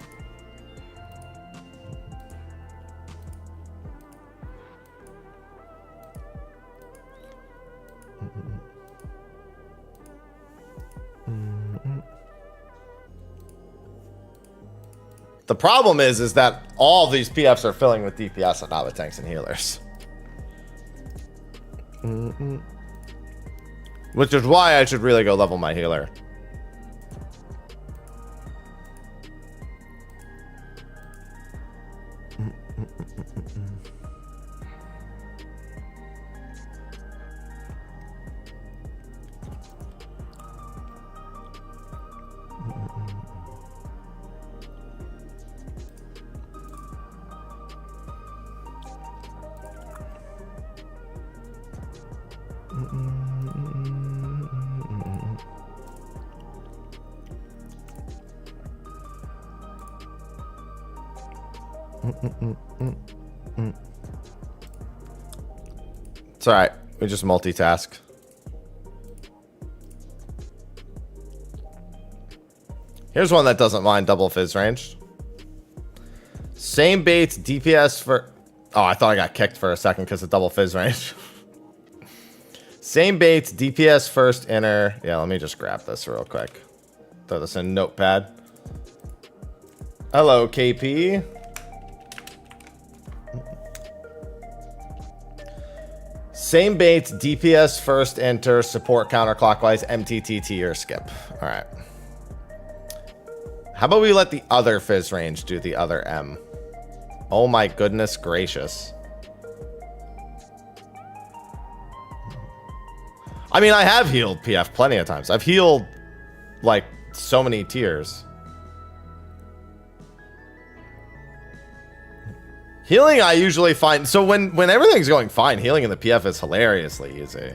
The problem is that all these PFs are filling with DPS and not with tanks and healers. Which is why I should really go level my healer. It's alright. We just multitask. Here's one that doesn't mind double fizz range. Same baits, DPS for... Oh, I thought I got kicked for a second because of double fizz range. Same baits, DPS first inner. Yeah, let me just grab this real quick. Throw this in Notepad. Hello, KP. Same baits, DPS first enter, support counterclockwise, MTTT or skip. All right. How about we let the other fizz range do the other M? Oh my goodness gracious. I mean, I have healed PF plenty of times. I've healed, like, so many tiers. Healing, I usually find... So when everything's going fine, healing in the PF is hilariously easy.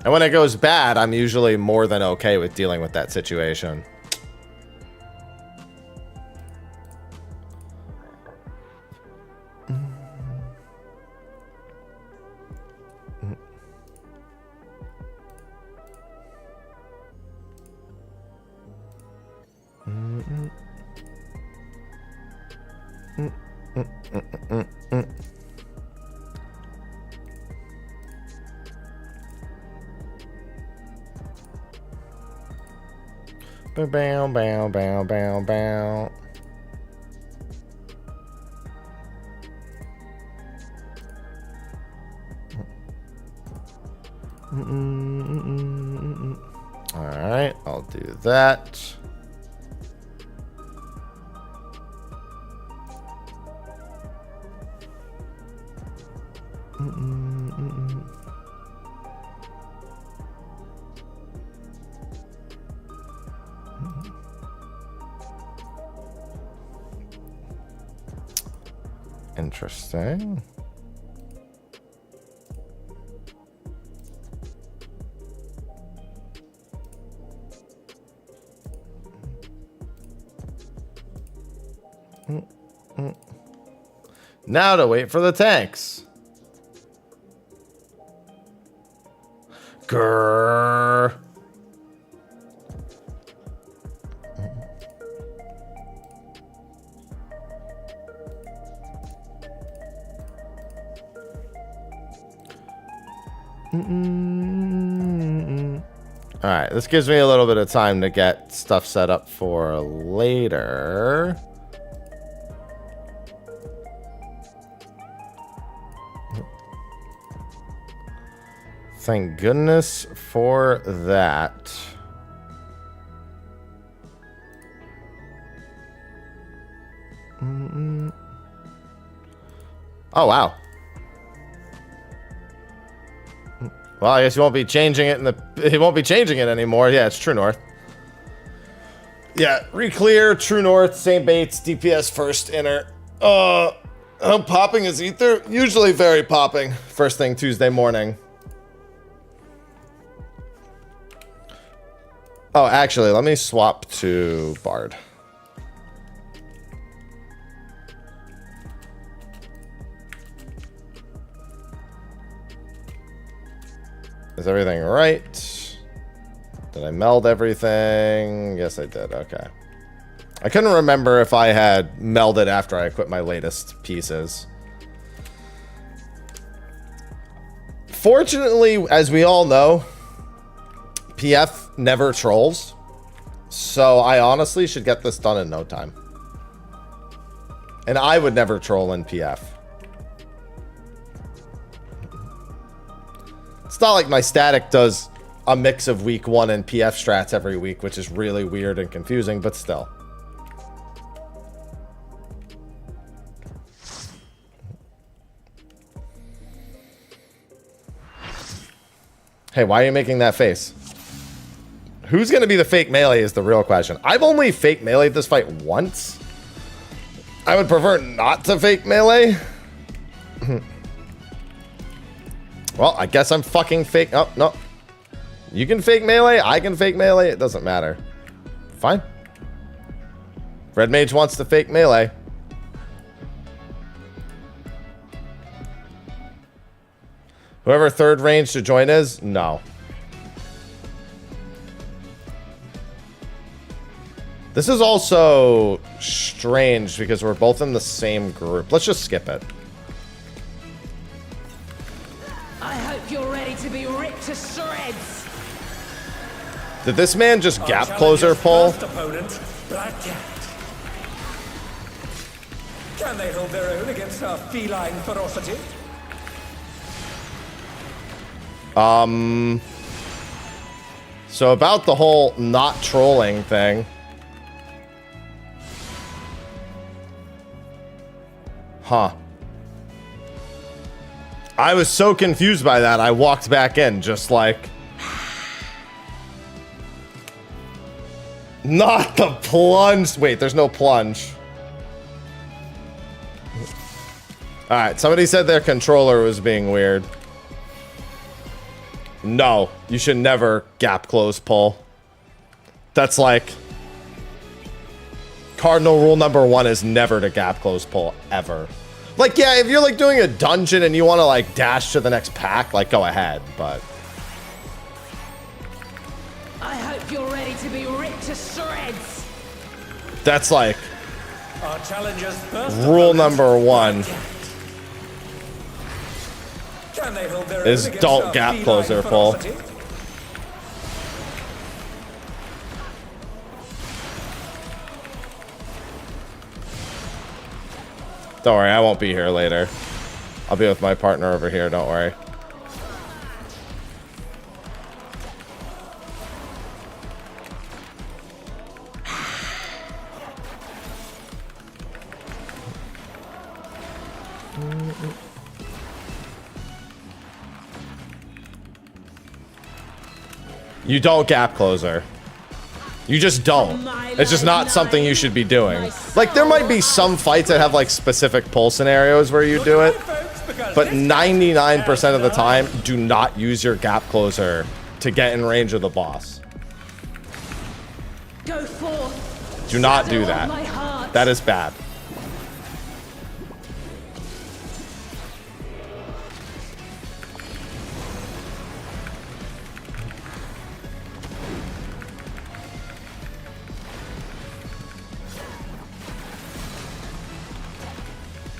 And when it goes bad, I'm usually more than okay with dealing with that situation. Bow, bow, bow, bow, bow. All right, I'll do that. Interesting. Now to wait for the tanks. Grrr. All right, this gives me a little bit of time to get stuff set up for later. Thank goodness for that. Oh, wow. Well, I guess you won't be changing it he won't be changing it anymore. Yeah, it's True North. Yeah, re-clear, True North, same baits, DPS first, inner. How popping is Ether? Usually very popping. First thing Tuesday morning. Oh, actually, let me swap to Bard. Is everything right? Did I meld everything? Yes, I did. Okay. I couldn't remember if I had melded after I equipped my latest pieces. Fortunately, as we all know, PF never trolls. So I honestly should get this done in no time. And I would never troll in PF. It's not like my static does a mix of week 1 and PF strats every week, which is really weird and confusing, but still. Hey, why are you making that face? Who's going to be the fake melee is the real question. I've only fake meleeed this fight once. I would prefer not to fake melee. Well, I guess I'm fucking fake. Oh, no. You can fake melee. I can fake melee. It doesn't matter. Fine. Red mage wants to fake melee. Whoever third range to join is? No. This is also strange because we're both in the same group. Let's just skip it. I hope you're ready to be ripped to shreds. Did this man just gap closer pull? Opponent, Black Cat. Can they hold their own against our feline ferocity? So about the whole not trolling thing. Huh. I was so confused by that, I walked back in, just like... Not the plunge! Wait, there's no plunge. Alright, somebody said their controller was being weird. No, you should never gap close pull. That's like... Cardinal rule number 1 is never to gap close pull, ever. Like, yeah, if you're like doing a dungeon and you want to like dash to the next pack, like go ahead, but... I hope you're ready to be ripped to shreds. That's like... Our challenger's first Rule opponent, number 1 Black Cat. Can they hold their is own against don't our gap feline closer pull. ferocity? Don't worry, I won't be here later. I'll be with my partner over here, don't worry. You don't gap closer. You just don't. It's just not something you should be doing. Like, there might be some fights that have, like, specific pull scenarios where you do it. But 99% of the time, do not use your gap closer to get in range of the boss. Go forth. Do not do Settle that. my heart. That is bad.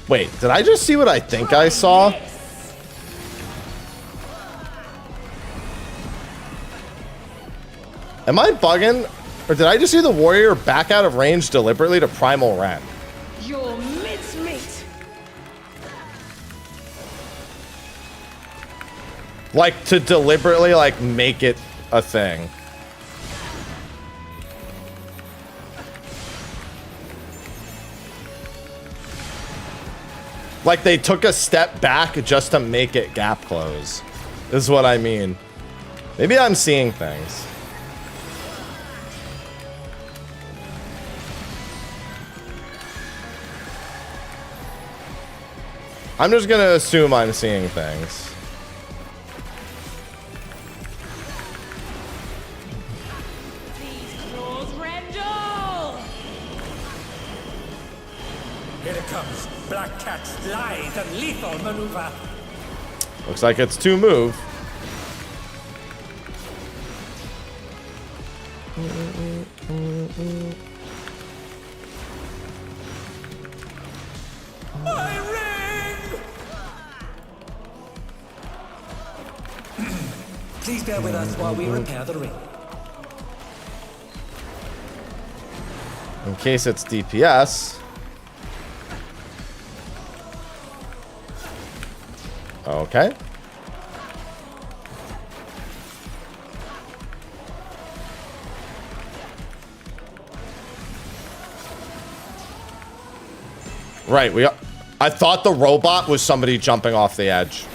Wait, did I just see what I think I saw? Am I bugging? Or did I just see the warrior back out of range deliberately to primal rend? Your mincemeat. Like, to deliberately, like, make it a thing. Like, they took a step back just to make it gap close. Is what I mean. Maybe I'm seeing things. I'm just gonna assume I'm seeing things. These claws rendle. Here it comes. Black Cat's lithe and lethal maneuver. Looks like it's 2 move. My ring! Please bear with us while we repair the ring. In case it's DPS. Okay. Right, I thought the robot was somebody jumping off the edge.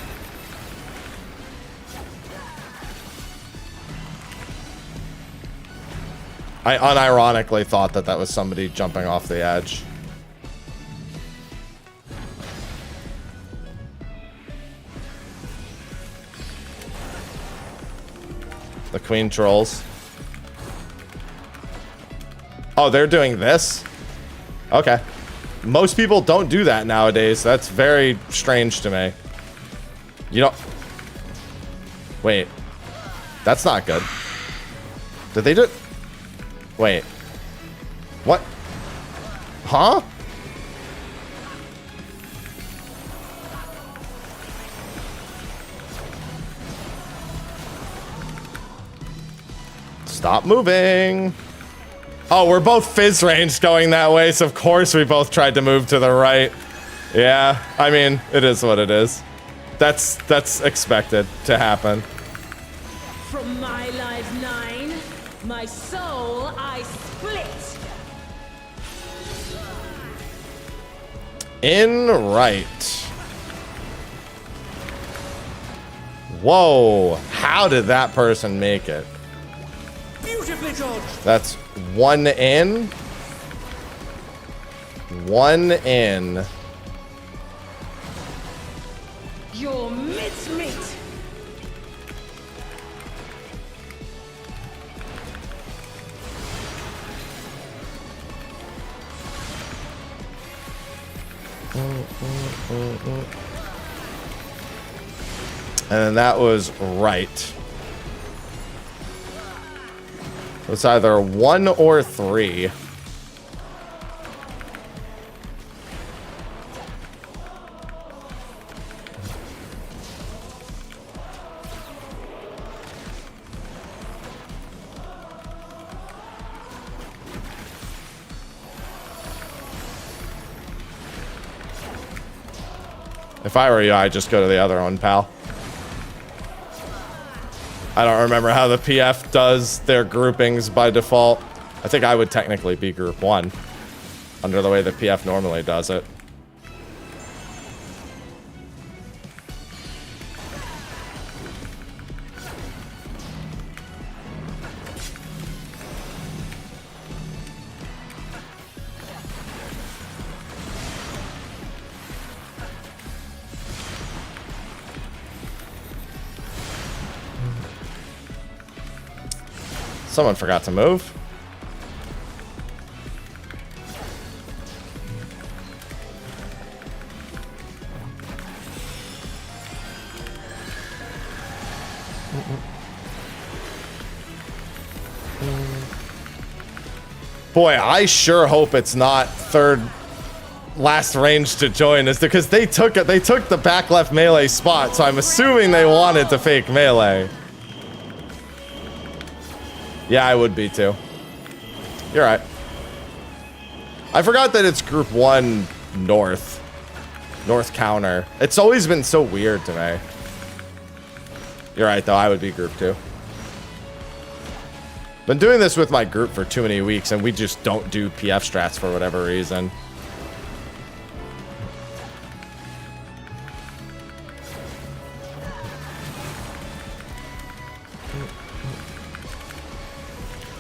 I unironically thought that that was somebody jumping off the edge. The queen trolls. Oh, they're doing this? Okay. Most people don't do that nowadays. That's very strange to me. You know... Wait. That's not good. Did they do... Wait. What? Huh? Stop moving. Oh, we're both fizz range going that way, so of course we both tried to move to the right. Yeah, I mean, it is what it is. That's expected to happen. From my life 9, my soul I split. In right. Whoa, how did that person make it? Beautifully, George. That's one in. One in. Your mincemeat. And then that was right. It's either 1 or 3. If I were you, I'd just go to the other one, pal. I don't remember how the PF does their groupings by default. I think I would technically be group 1 under the way the PF normally does it. Someone forgot to move. Boy, I sure hope it's not third last range to join, is because they took it. They took the back left melee spot, so I'm assuming they wanted to fake melee. Yeah, I would be too. You're right. I forgot that it's group 1 north. North counter. It's always been so weird to me. You're right though, I would be group 2. Been doing this with my group for too many weeks and we just don't do PF strats for whatever reason.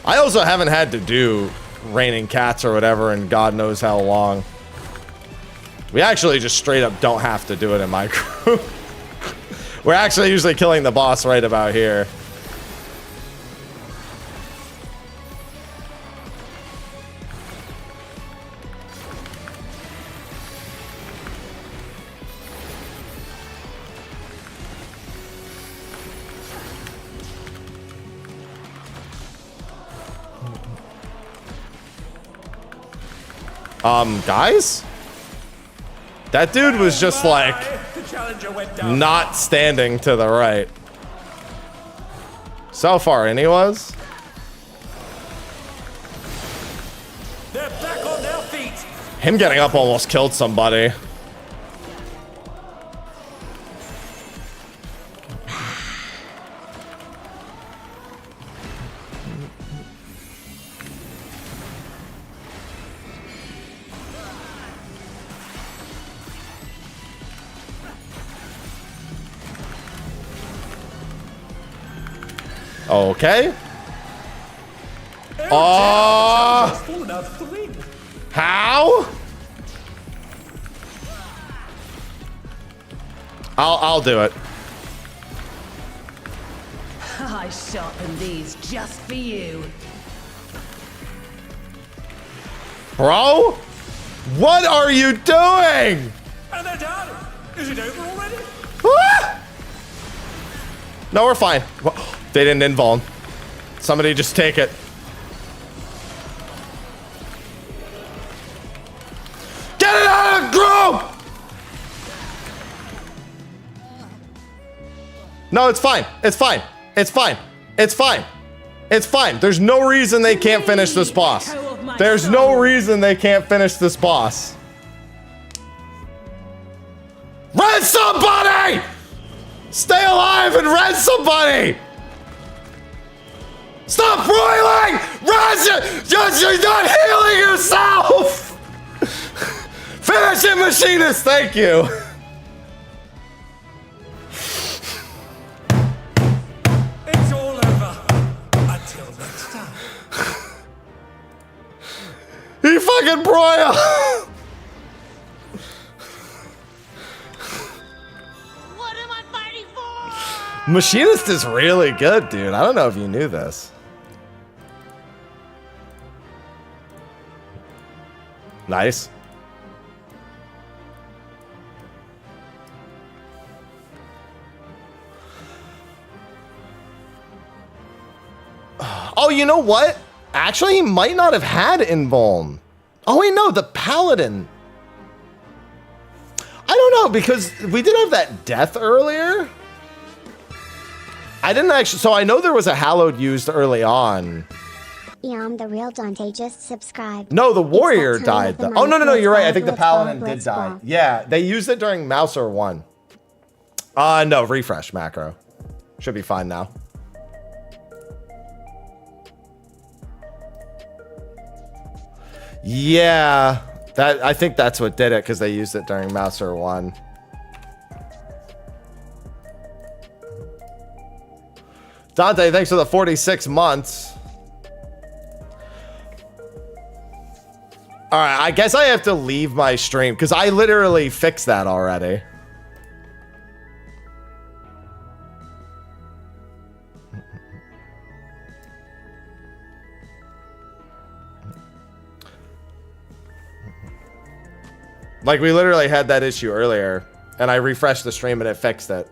I also haven't had to do raining cats or whatever in God knows how long. We actually just straight up don't have to do it in my group. We're actually usually killing the boss right about here. Guys? That dude was just like not standing to the right. So far in he was. They're back on their feet. Him getting up almost killed somebody. Okay. How? I'll do it. I sharpened these just for you. Bro? What are you doing? And they're done. Is it over already? Ah! No, we're fine. They didn't invuln. Somebody just take it. Get it out of the group! No, it's fine. It's fine. It's fine. It's fine. It's fine. There's no reason they can't finish this boss. There's no reason they can't finish this boss. Res somebody! Stay alive and res somebody! Stop broiling! Res it! You're not healing yourself! Finish it, machinist! Thank you. It's all over. Until next time. He fucking broiled! What am I fighting for? Machinist is really good, dude. I don't know if you knew this. Nice. Oh, you know what? Actually, he might not have had invuln. Oh, wait, no, the paladin. I don't know, because we did have that death earlier. I didn't actually, so I know there was a hallowed used early on. The real Dante just subscribed. No, the warrior It's that died turn though. of the Oh, no, you're right. I think the Blitz paladin ball, did Blitz die. ball. Yeah, they used it during Mouser 1. No, refresh macro. Should be fine now. Yeah, I think that's what did it, because they used it during Mouser 1. Dante, thanks for the 46 months. All right, I guess I have to leave my stream because I literally fixed that already. Like, we literally had that issue earlier, and I refreshed the stream and it fixed it.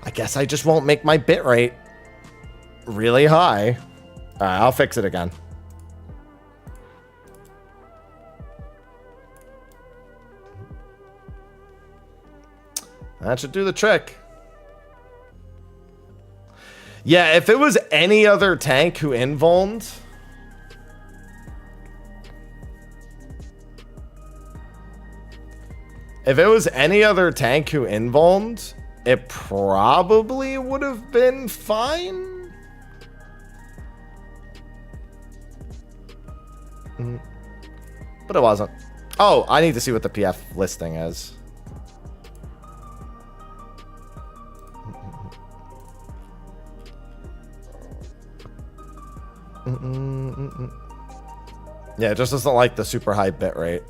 I guess I just won't make my bitrate really high. All right, I'll fix it again. That should do the trick. Yeah, if it was any other tank who invulned, if it was any other tank who invulned, it probably would have been fine. But it wasn't. Oh, I need to see what the PF listing is. Yeah, it just doesn't like the super high bit rate.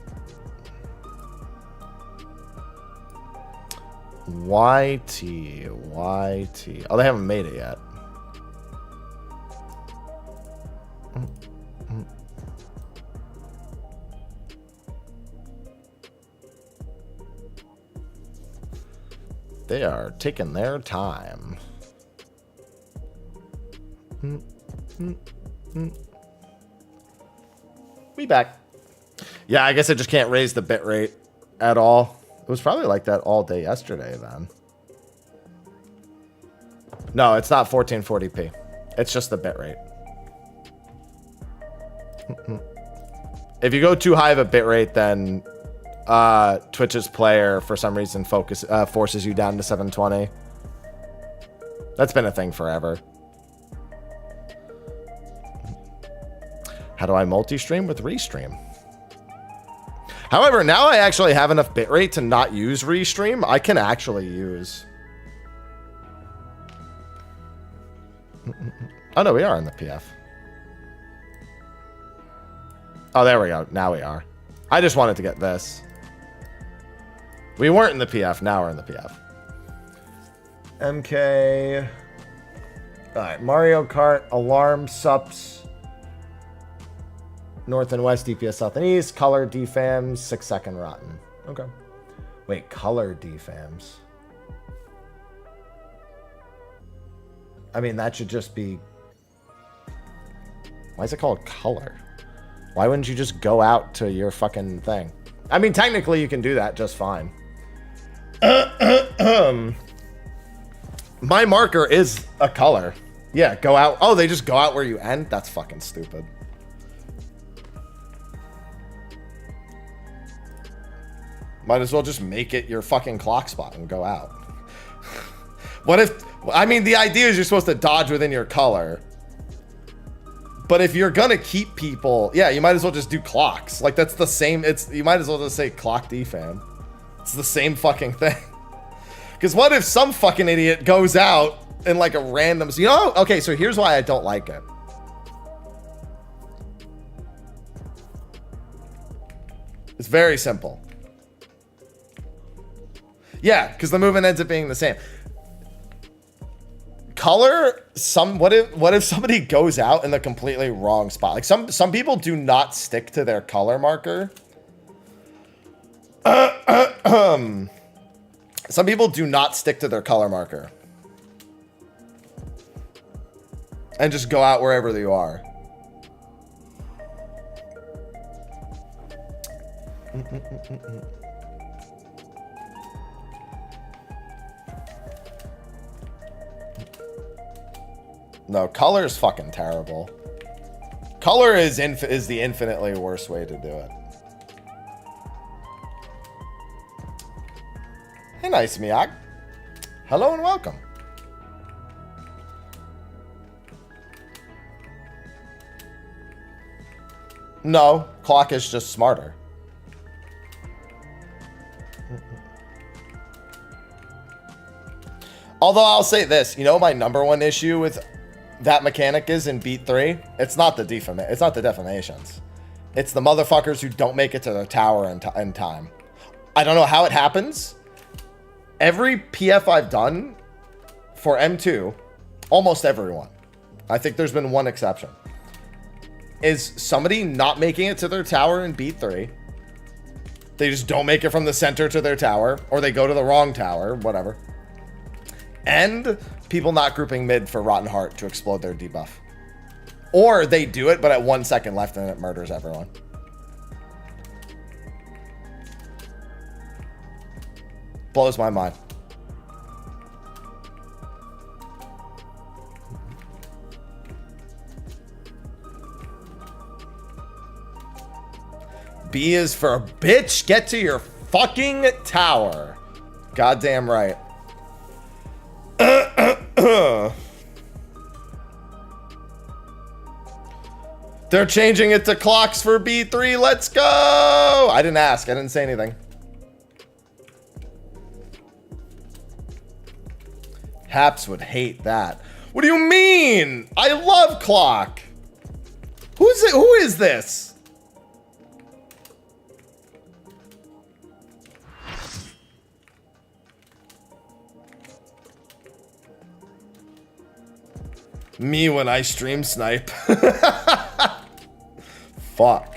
YT. Oh, they haven't made it yet. They are taking their time. We back. Yeah, I guess I just can't raise the bit rate at all. It was probably like that all day yesterday then. No, it's not 1440p. It's just the bit rate. If you go too high of a bit rate, then Twitch's player for some reason forces you down to 720. That's been a thing forever. How do I multi-stream with Restream? However, now I actually have enough bitrate to not use Restream. I can actually use... Oh no, we are in the PF. Oh, there we go. Now we are. I just wanted to get this. We weren't in the PF. Now we're in the PF. MK. All right. Mario Kart. Alarm. Sups. North and west, DPS south and east. Color defams, 6-second rotten. Okay. Wait, color defams. I mean, that should just be... Why is it called color? Why wouldn't you just go out to your fucking thing? I mean, technically you can do that just fine. My marker is a color. Yeah, go out. Oh, they just go out where you end? That's fucking stupid. Might as well just make it your fucking clock spot and go out. What if... I mean, the idea is you're supposed to dodge within your color. But if you're gonna keep people... Yeah, you might as well just do clocks. Like, that's the same... You might as well just say clock defam. It's the same fucking thing. Because what if some fucking idiot goes out in like a random... You know? Okay, so here's why I don't like it. It's very simple. Yeah, because the movement ends up being the same. Color, what if somebody goes out in the completely wrong spot? Like some people do not stick to their color marker. Some people do not stick to their color marker. And just go out wherever you are. No, color is fucking terrible. Color is the infinitely worst way to do it. Hey, nice Miak. Hello and welcome. No, clock is just smarter. Although I'll say this, you know, my number one issue with that mechanic is in Beat 3, it's not the defamations. It's the motherfuckers who don't make it to their tower in time. I don't know how it happens. Every PF I've done for M2, almost everyone, I think there's been one exception, is somebody not making it to their tower in Beat 3. They just don't make it from the center to their tower, or they go to the wrong tower, whatever. And people not grouping mid for Rotten Heart to explode their debuff. Or they do it, but at 1 second left and it murders everyone. Blows my mind. B is for bitch. Get to your fucking tower. Goddamn right. They're changing it to clocks for B3. Let's go. I didn't ask. I didn't say anything. Haps would hate that. What do you mean? I love clock. Who's it? Who is this? Me when I stream snipe. Fuck.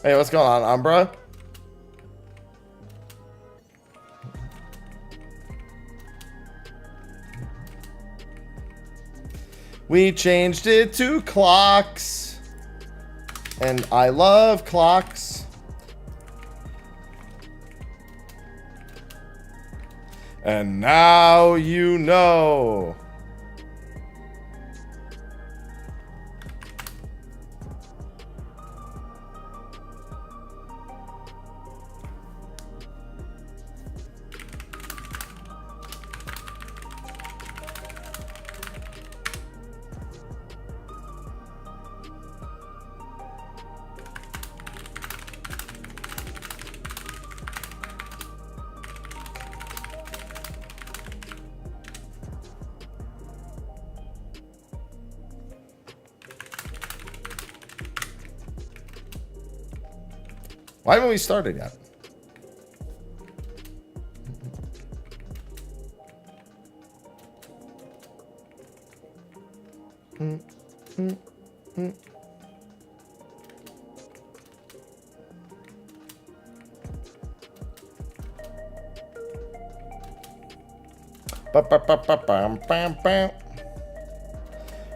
Hey, what's going on, Umbra? We changed it to clocks. And I love clocks. And now you know. Why haven't we started yet?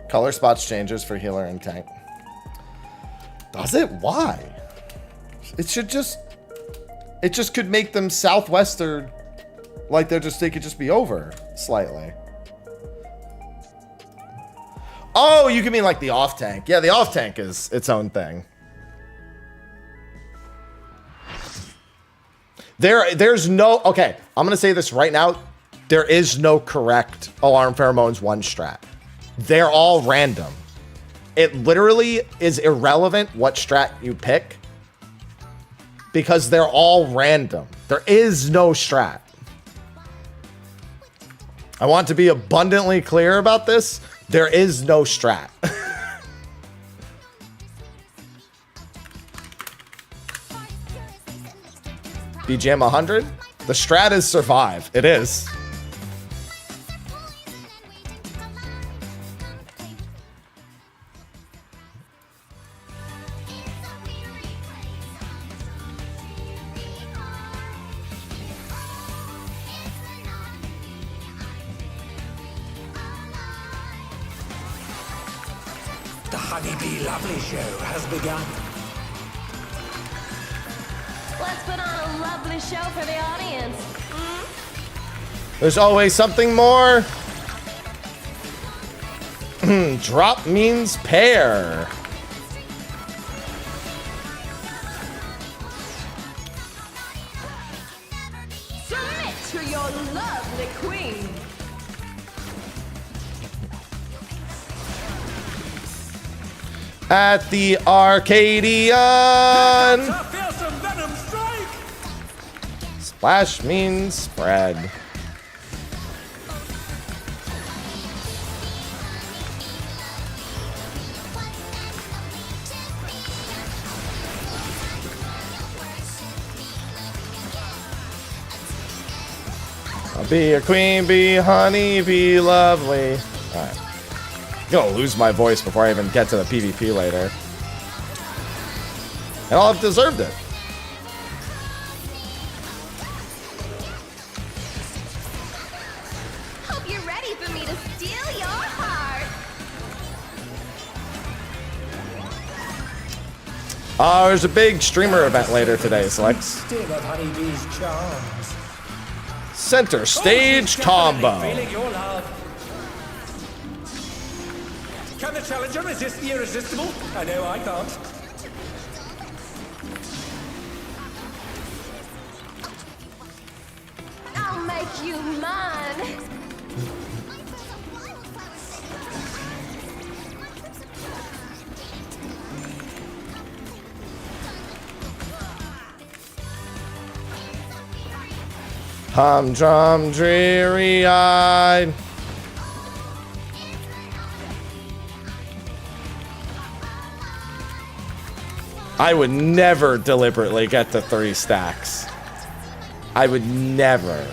Color spots changes for healer and tank. Does it? Why? It just could make them southwestern, like they could just be over slightly. Oh, you can mean like the off tank. Yeah, the off tank is its own thing. There's no, okay, I'm gonna say this right now. There is no correct alarm pheromones 1 strat. They're all random. It literally is irrelevant what strat you pick, because they're all random. There is no strat. I want to be abundantly clear about this. There is no strat. BGM 100? The strat is survive. It is. The Honeybee Lovely Show has begun. Let's put on a lovely show for the audience. There's always something more. Drop means pair. Submit to your lovely queen. At the Arcadian. A fearsome venom strike! Splash means spread. I'll be a queen, be honey, be lovely. All right. I'm gonna lose my voice before I even get to the PvP later. And I'll have deserved it. Hope you're ready for me to steal your heart. Oh, there's a big streamer event later today, Slex. Still of Honeybee's charms. Center stage combo. Feeling your love. Can the challenger resist the irresistible? I know I can't. I'll make you mine. Humdrum, dreary-eyed. I would never deliberately get to 3 stacks. I would never.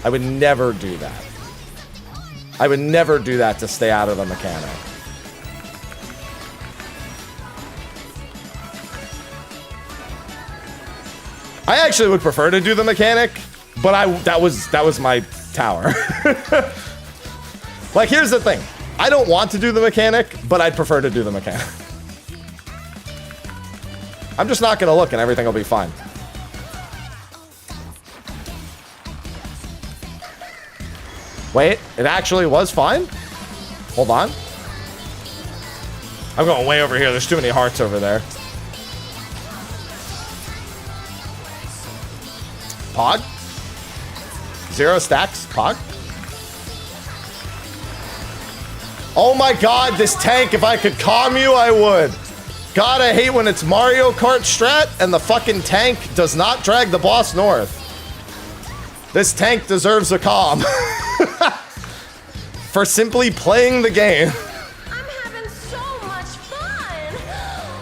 I would never do that. I would never do that to stay out of the mechanic. I actually would prefer to do the mechanic, but that was my tower. Like, here's the thing. I don't want to do the mechanic, but I'd prefer to do the mechanic. I'm just not going to look and everything will be fine. Wait, it actually was fine? Hold on. I'm going way over here. There's too many hearts over there. Pog? 0 stacks? Pog? Oh my god, this tank, if I could calm you, I would. God, I hate when it's Mario Kart strat and the fucking tank does not drag the boss north. This tank deserves a calm. For simply playing the game. I'm having so much fun,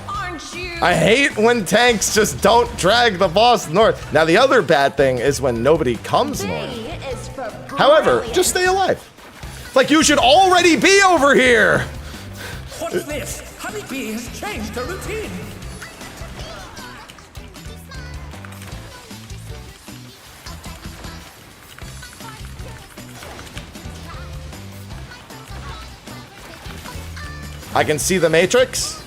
aren't you? I hate when tanks just don't drag the boss north. Now, the other bad thing is when nobody comes north. Is for However, brilliant. just stay alive. Like, you should already be over here. What's this? Honeybee has changed the routine. I can see the Matrix.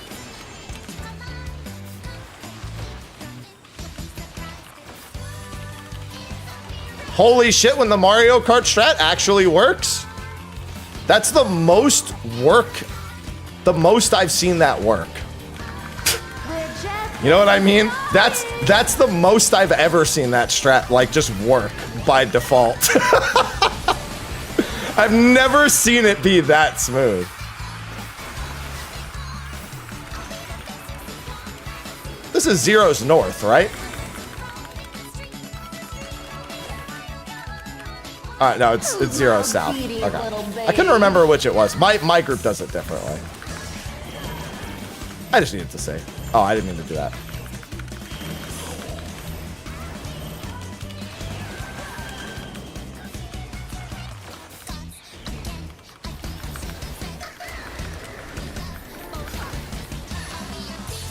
Holy shit, when the Mario Kart strat actually works. That's the most I've seen that work. You know what I mean? That's the most I've ever seen that strat like just work by default. I've never seen it be that smooth. This is Zero's north, right? Alright, no, it's Zero south. Okay. I couldn't remember which it was. My group does it differently. I just needed to say. Oh, I didn't mean to do that.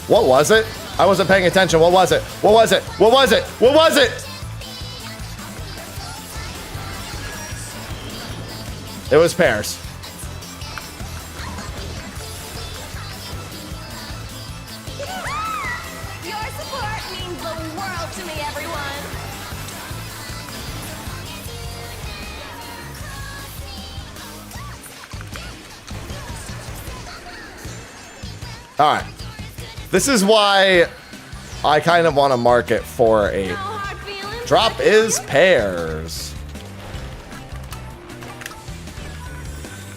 What was it? I wasn't paying attention. What was it? What was it? What was it? What was it? It was pears. Your support means the world to me, everyone. All right. This is why I kind of want to market for a No hard feelings. drop is pears.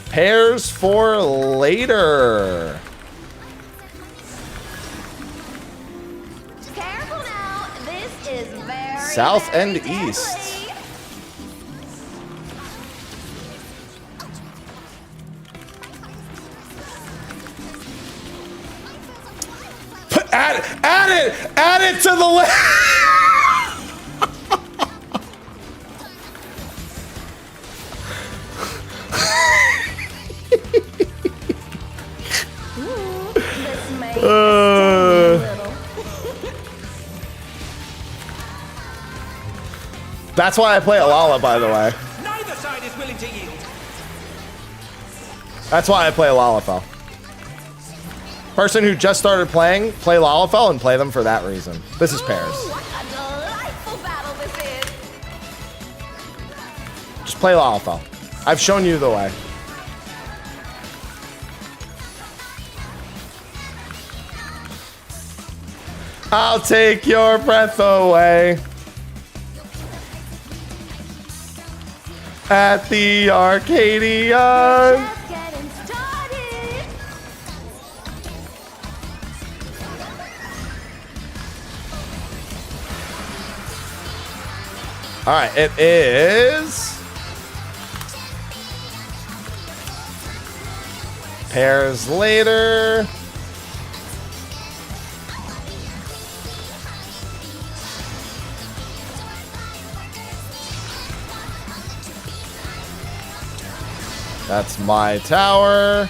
Pears for later. Careful now. This is very South very and east. deadly. Add it to the list. This may sting a little. That's why I play Alala, by the way. Neither side is willing to yield. That's why I play Lalafell. Person who just started playing, play Lalafell and play them for that reason. This is pears. What a delightful battle this is. Just play Lalafell. I've shown you the way. I'll take your breath away. At the Arcadia. Just getting started. All right, it is pears later. That's my tower.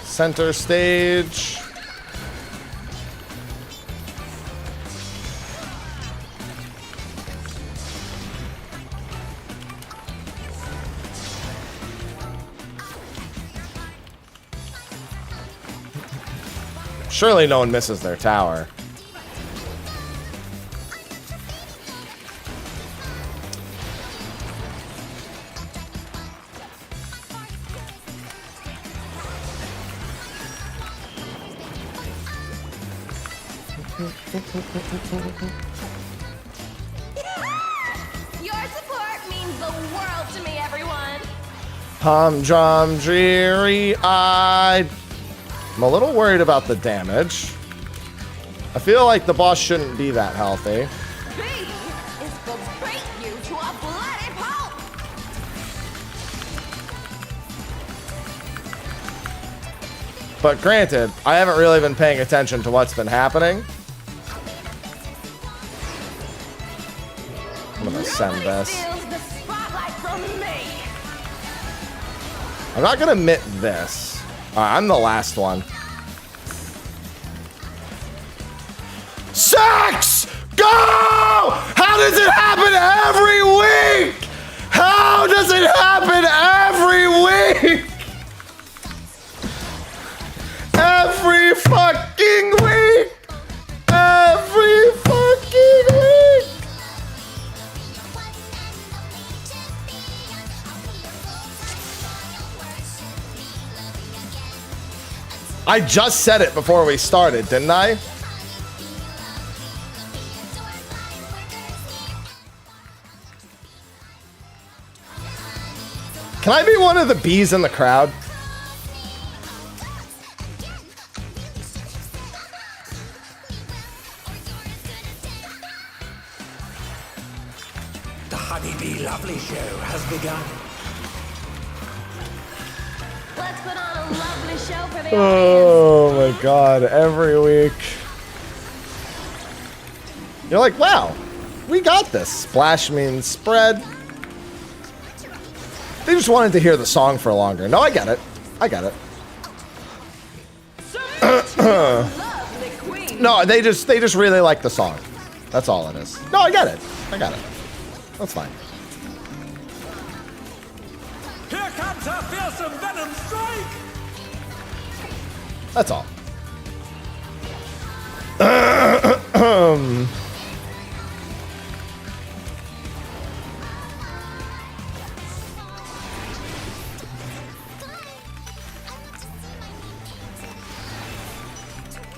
Center stage. Surely no one misses their tower. Your support means the world to me, everyone. Humdrum, dreary-eyed. I'm a little worried about the damage. I feel like the boss shouldn't be that healthy. B is to beat you to a bloody pulp. But granted, I haven't really been paying attention to what's been happening. I'm gonna send Nobody this. steals the spotlight from me. I'm not gonna admit this. I'm the last one. Sex! Go! How does it happen every week? How does it happen every week? Every fucking week! Every fucking week! I just said it before we started, didn't I? Can I be one of the bees in the crowd? The Honeybee Lovely Show has begun. Let's put on a lovely show for the audience. Oh my god, every week. You're like, wow, we got this. Splash means spread. They just wanted to hear the song for longer. No, I get it. I get it. Lovely queen. No, they just really like the song. That's all it is. No, I get it. I got it. That's fine. Here comes our fearsome venom strike! That's all.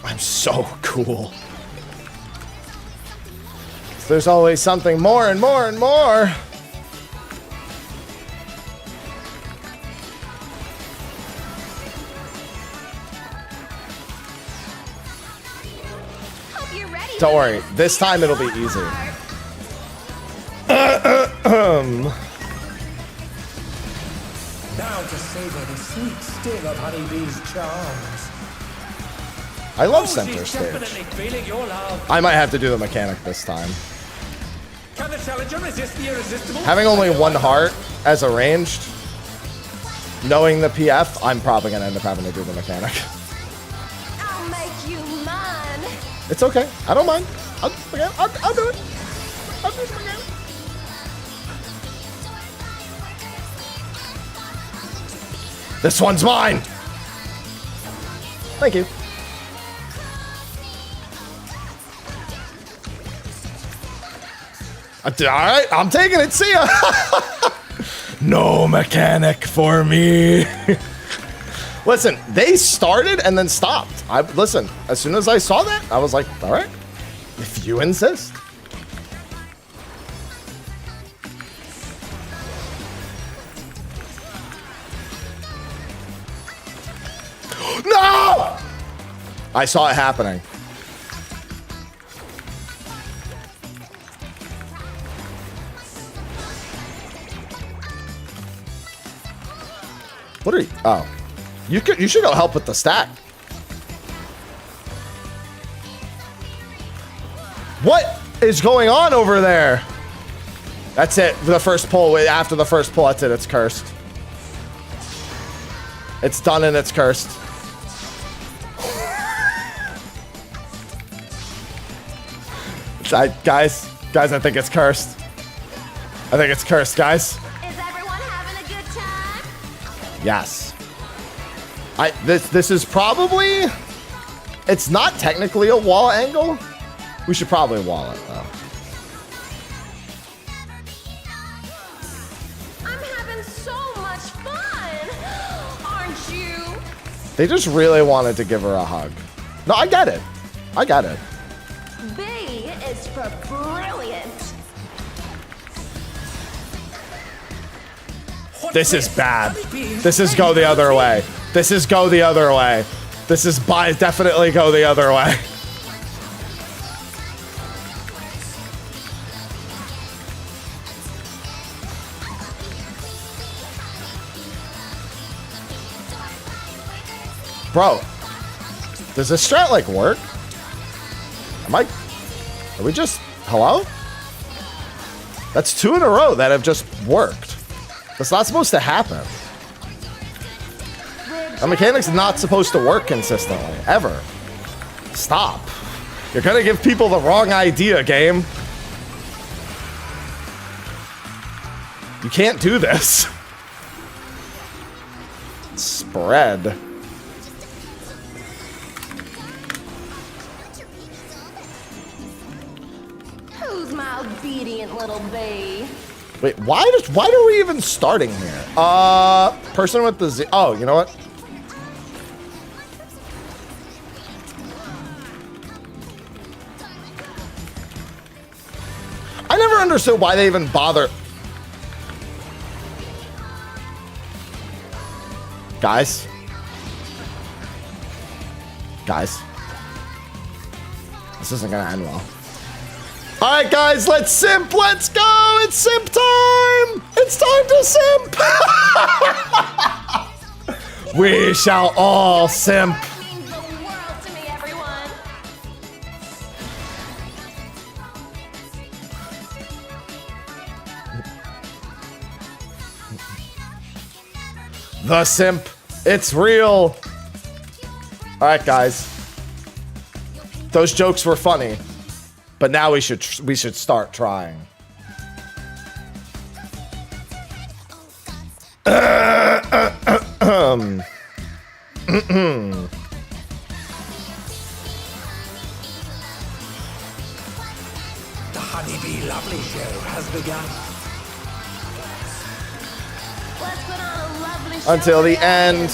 I'm so cool. There's always something more and more and more. Hope you're ready. Don't worry, this time it'll be easy. Now to savor the sweet sting of Honeybee's charms. I love Oh, center she's stage. definitely feeling your love. I might have to do the mechanic this time. Can the challenger resist the irresistible? Having only one heart as a ranged, knowing the PF, I'm probably gonna end up having to do the mechanic. I'll make you mine. It's okay. I don't mind. I'll do it. I'll do it. I'll do the mechanic. This one's mine. Thank you. All right, I'm taking it. See ya. No mechanic for me. Listen, they started and then stopped. Listen, as soon as I saw that, I was like, all right, if you insist. No! I saw it happening. What are you? Oh, you should go help with the stack. What is going on over there? That's it. The first pull. After the first pull, that's it. It's cursed. It's done and it's cursed. Guys, I think it's cursed. I think it's cursed, guys. Is everyone having a good time? Yes. This is probably, it's not technically a wall angle. We should probably wall it though. I'm having so much fun. Aren't you? They just really wanted to give her a hug. No, I get it. I get it. B is for brilliant. This is bad. This is go the other way. This is go the other way. This is definitely go the other way. Bro, does this strat like work? Are we just, hello? That's 2 in a row that have just worked. That's not supposed to happen. A mechanic's not supposed to work consistently, ever. Stop. You're gonna give people the wrong idea, game. You can't do this. Spread. Who's my obedient little bee? Wait, why are we even starting here? Person with the Z. Oh, you know what? I never understood why they even bother. Guys. This isn't gonna end well. Alright guys, let's simp, let's go! It's simp time! It's time to simp! We shall all simp. That means the world to me, everyone. The simp, it's real. Alright guys. Those jokes were funny. But now we should start trying. The Honeybee Lovely Show has begun. Let's put on a lovely show. Until the end.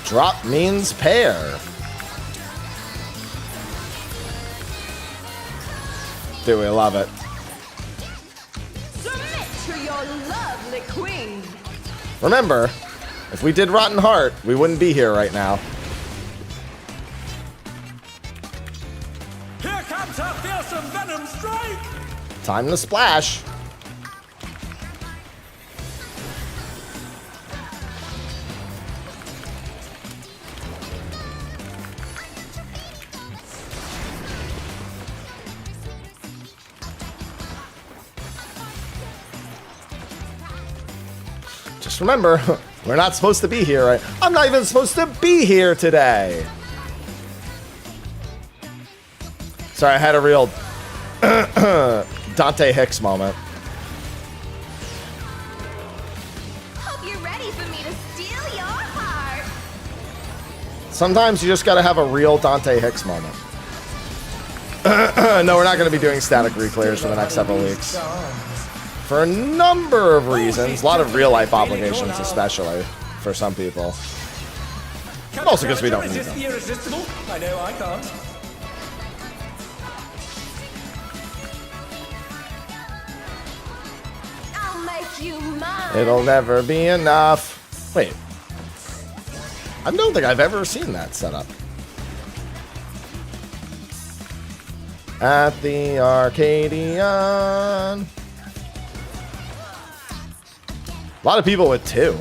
Drop means pair. Do we love it? Submit to your lovely queen. Remember, if we did Rotten Heart, we wouldn't be here right now. Here comes her fearsome venom strike! Time to splash. Just remember, we're not supposed to be here, right? I'm not even supposed to be here today. Sorry, I had a real Dante Hicks moment. Hope you're ready for me to steal your heart. Sometimes you just gotta have a real Dante Hicks moment. No, we're not gonna be doing static reclears for the next several weeks. For a number of reasons. A lot of real life obligations, especially for some people. Also because we don't need them. Irresistible? I know I can't. I'll make you mine. It'll never be enough. Wait. I don't think I've ever seen that setup. At the Arcadian. A lot of people with 2.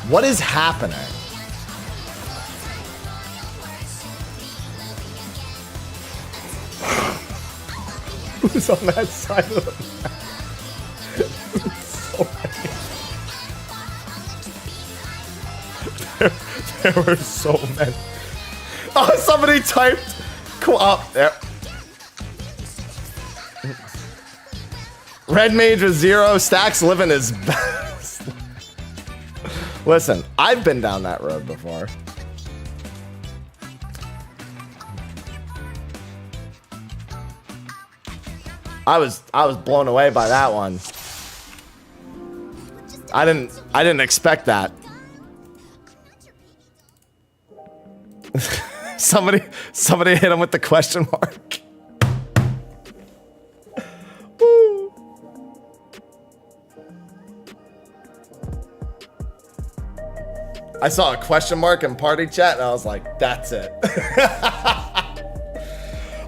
What is happening? Who's on that side of the map? There were so many. Oh, somebody typed. Cool. Up there. Red Mage with 0 stacks living his best. Listen, I've been down that road before. I was blown away by that one. I didn't expect that. somebody hit him with the question mark. Woo. I saw a question mark in party chat and I was like, that's it.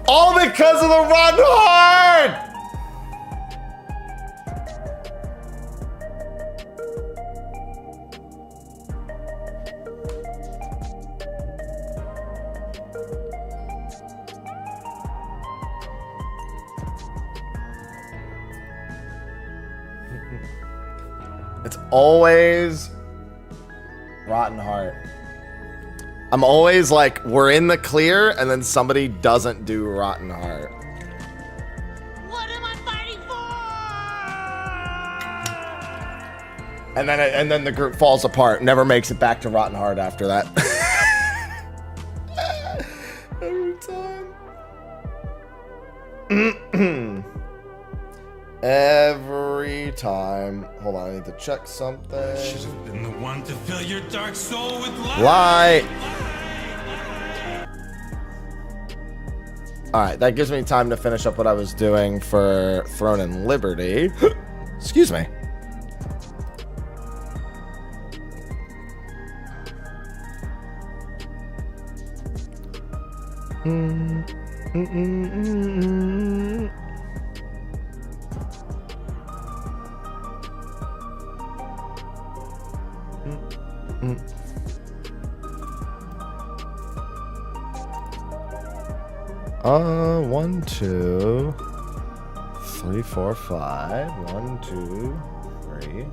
All because of the run hard! 'It's always rotten heart. I'm always like, we're in the clear, and then somebody doesn't do rotten heart. What am I fighting for? And then the group falls apart, never makes it back to rotten heart after that. Every time. Every time. Hold on, I need to check something. Should have been the one to fill your dark soul with Light. Alright, that gives me time to finish up what I was doing for Throne and Liberty. Excuse me. One, 2, 3, 4, 5. 1, 2, 3,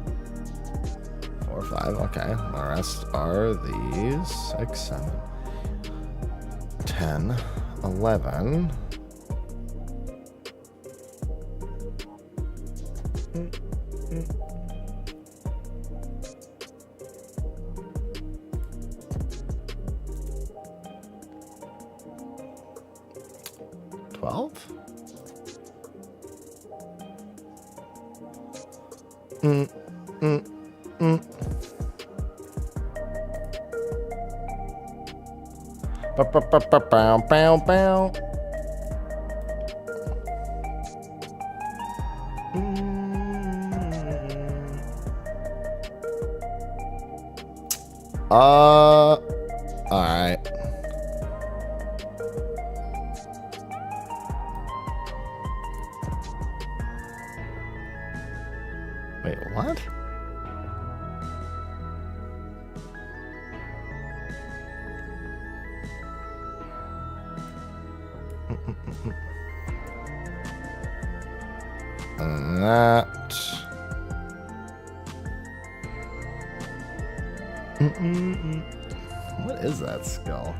4, 5. Okay, the rest are these 6, 7, 10, 11. Bow. Alright. Wait, what? And that. What is that skill?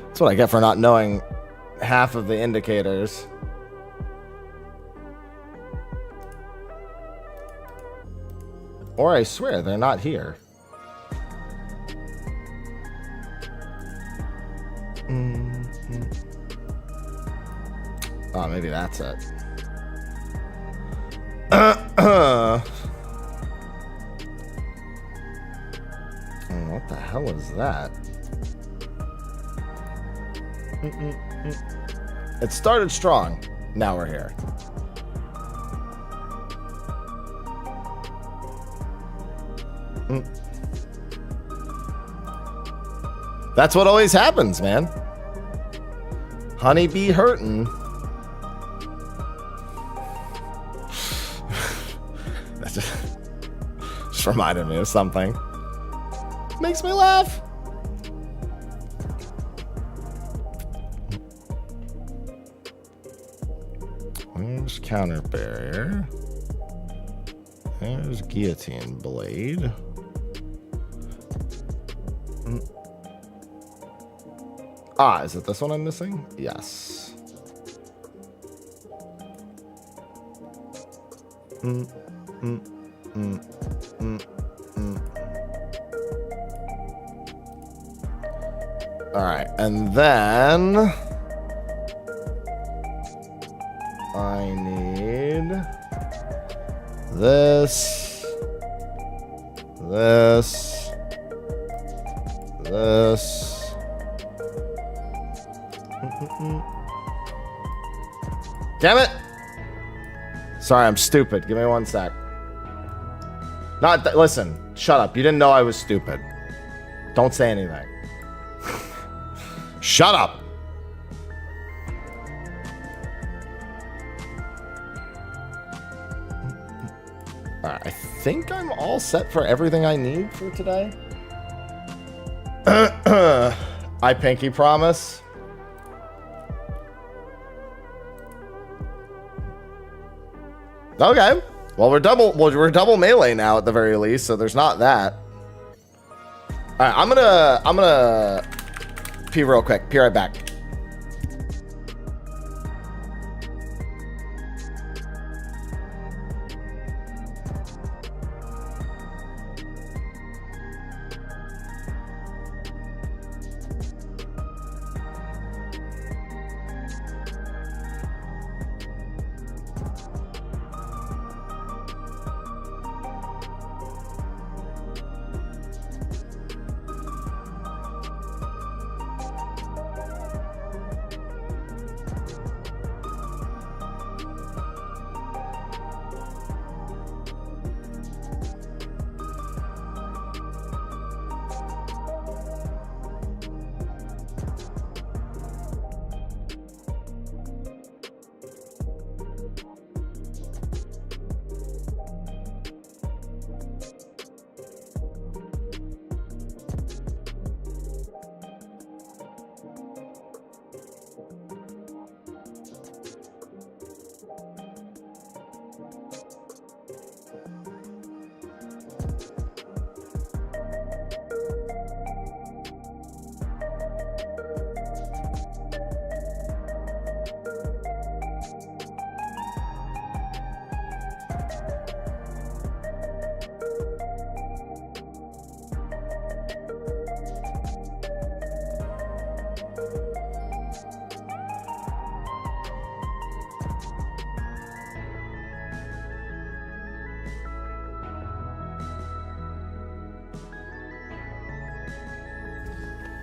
That's what I get for not knowing half of the indicators. Or I swear they're not here. Oh, maybe that's it. What the hell is that? It started strong. Now we're here. That's what always happens, man. Honeybee hurting. That just reminded me of something. Makes me laugh. There's counter barrier. There's guillotine blade. Ah, is it this one I'm missing? Yes. All right, and then I need this, this, this. Damn it! Sorry, I'm stupid. Give me 1 sec. Listen, shut up. You didn't know I was stupid. Don't say anything. Shut up! Alright, I think I'm all set for everything I need for today. I pinky promise. Okay. Well, we're double melee now at the very least, so there's not that. All right, I'm gonna pee real quick. Pee right back.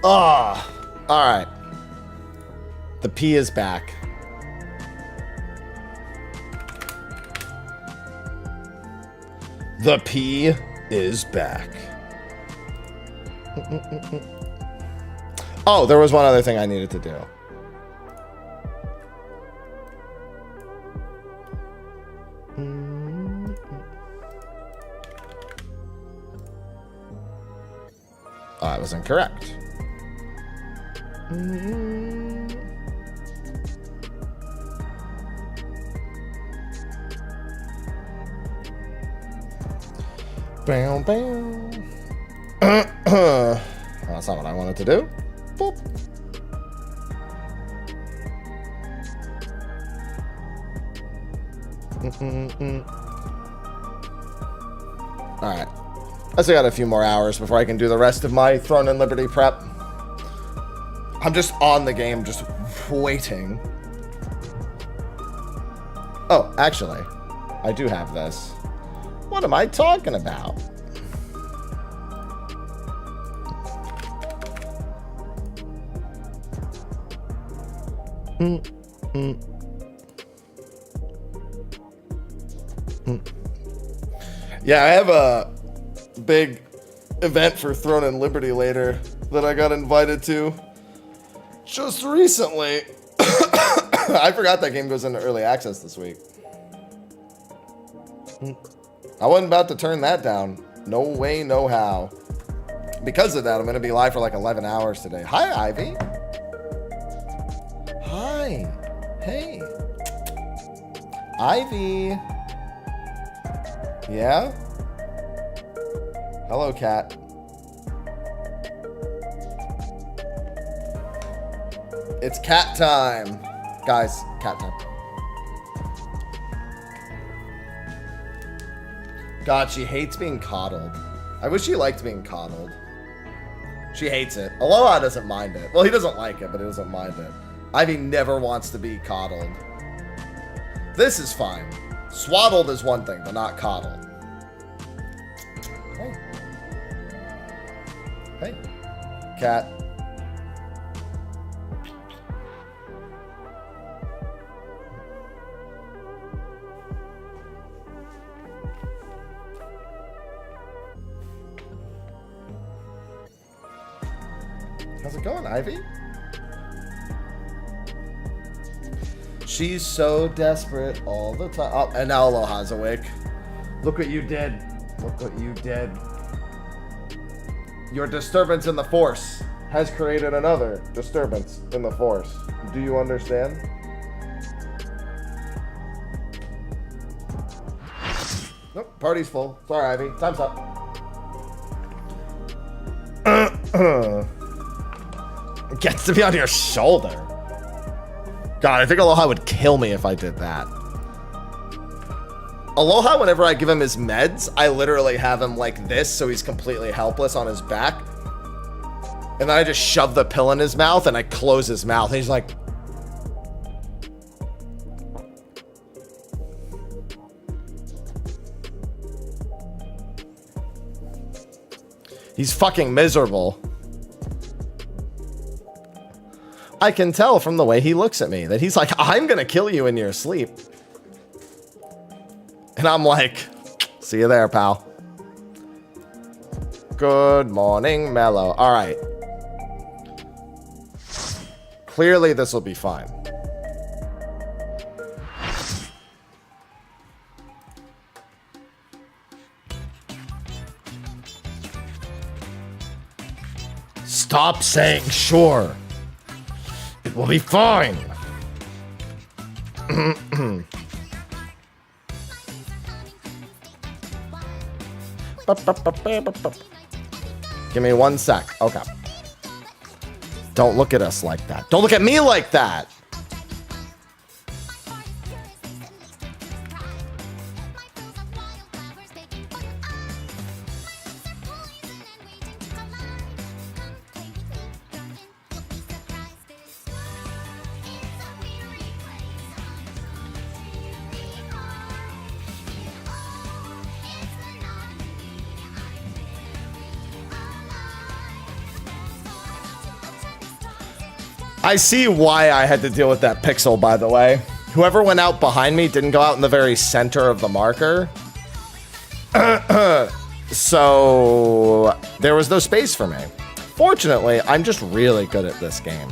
Oh, all right. The P is back. The P is back. Oh, there was one other thing I needed to do. Oh, I was incorrect. Bam, bam. That's not what I wanted to do. Boop. All right. I still got a few more hours before I can do the rest of my Throne and Liberty prep. I'm just on the game, just waiting. Oh, actually, I do have this. What am I talking about? Yeah, I have a big event for Throne and Liberty later that I got invited to just recently. I forgot that game goes into early access this week. I wasn't about to turn that down. No way, no how. Because of that, I'm going to be live for like 11 hours today. Hi, Ivy. Hi. Hey. Ivy. Yeah? Hello, cat. It's cat time. Guys, cat time. God, she hates being coddled. I wish she liked being coddled. She hates it. Aloha doesn't mind it. Well, he doesn't like it, but he doesn't mind it. Ivy never wants to be coddled. This is fine. Swaddled is one thing, but not coddled. Hey. Hey. Cat. How's it going, Ivy? She's so desperate all the time. Oh, and now Aloha's awake. Look what you did. Look what you did. Your disturbance in the Force has created another disturbance in the Force. Do you understand? Nope, party's full. Sorry, Ivy. Time's up. It gets to be on your shoulder. God, I think Aloha would kill me if I did that. Aloha, whenever I give him his meds, I literally have him like this so he's completely helpless on his back. And then I just shove the pill in his mouth and I close his mouth. And he's like... He's fucking miserable. I can tell from the way he looks at me that he's like, I'm gonna kill you in your sleep. And I'm like, see you there, pal. Good morning, Mellow. All right. Clearly, this will be fine. Stop saying sure. It will be fine. Give me 1 sec. Okay. Don't look at us like that. Don't look at me like that. I see why I had to deal with that pixel, by the way. Whoever went out behind me didn't go out in the very center of the marker. So there was no space for me. Fortunately, I'm just really good at this game.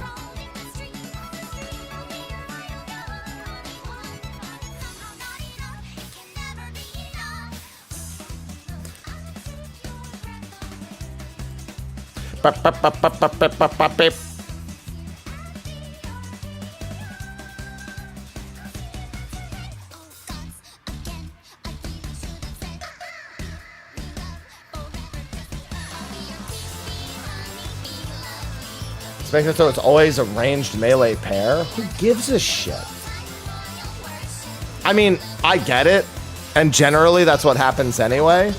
Make it so it's always a ranged melee pair. Who gives a shit? I mean, I get it. And generally, that's what happens anyway.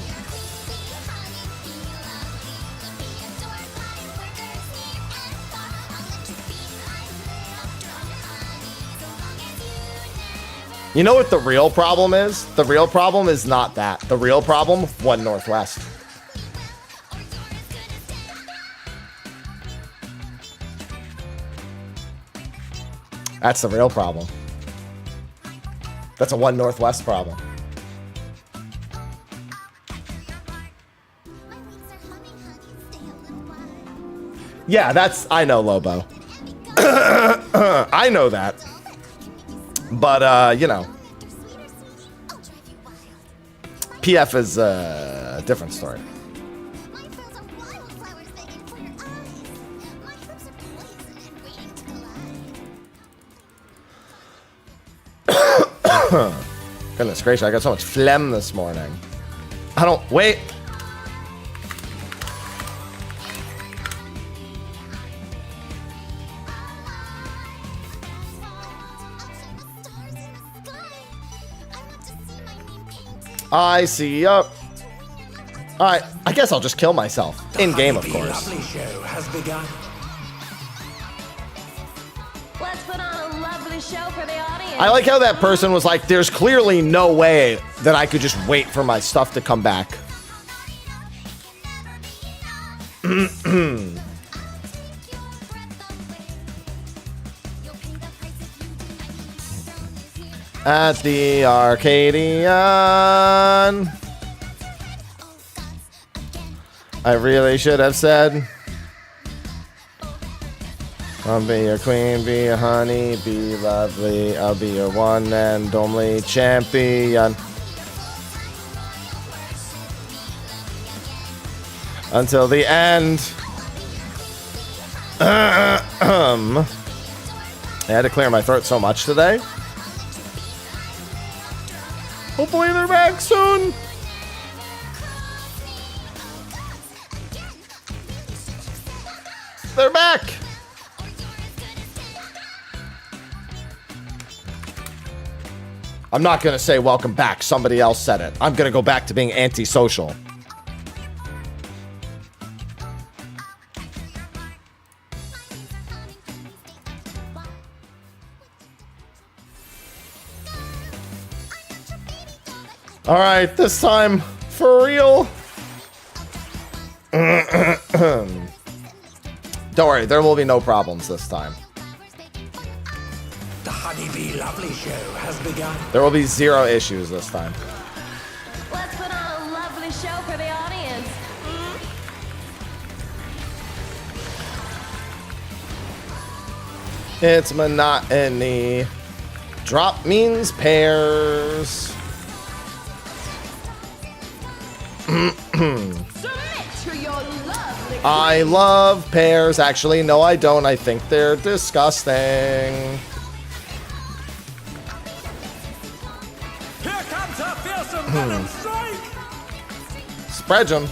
You know what the real problem is? The real problem is not that. The real problem, 1 Northwest. That's the real problem. That's a 1 Northwest problem. Yeah, that's... I know, Lobo. I know that. But, you know. PF is a different story. Goodness gracious, I got so much phlegm this morning. I don't... Wait. I see ya. Alright, I guess I'll just kill myself. In game, of course. The lovely show has begun. Let's put on a lovely show for the audience. I like how that person was like, there's clearly no way that I could just wait for my stuff to come back. At the Arcadian. I really should have said, I'll be your queen, be your honey, be lovely. I'll be your one and only champion. Until the end. I had to clear my throat so much today. Hopefully they're back soon. They're back. I'm not going to say welcome back. Somebody else said it. I'm going to go back to being antisocial. All right, this time for real. Don't worry, there will be no problems this time. The Honeybee Lovely Show has begun. There will be 0 issues this time. Let's put on a lovely show for the audience. It's monotony. Drop means pairs. Submit to your lovely. I love pears. Actually, no, I don't. I think they're disgusting. Here comes a fearsome venom strike. Spread them.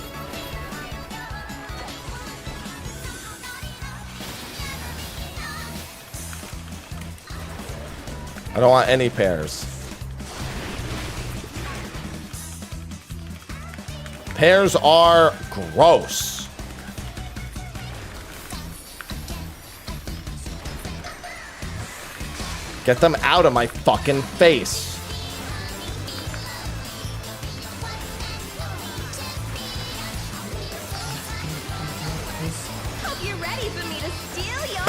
I don't want any pears. Pears are gross. Get them out of my fucking face. Hope you're ready for me to steal your.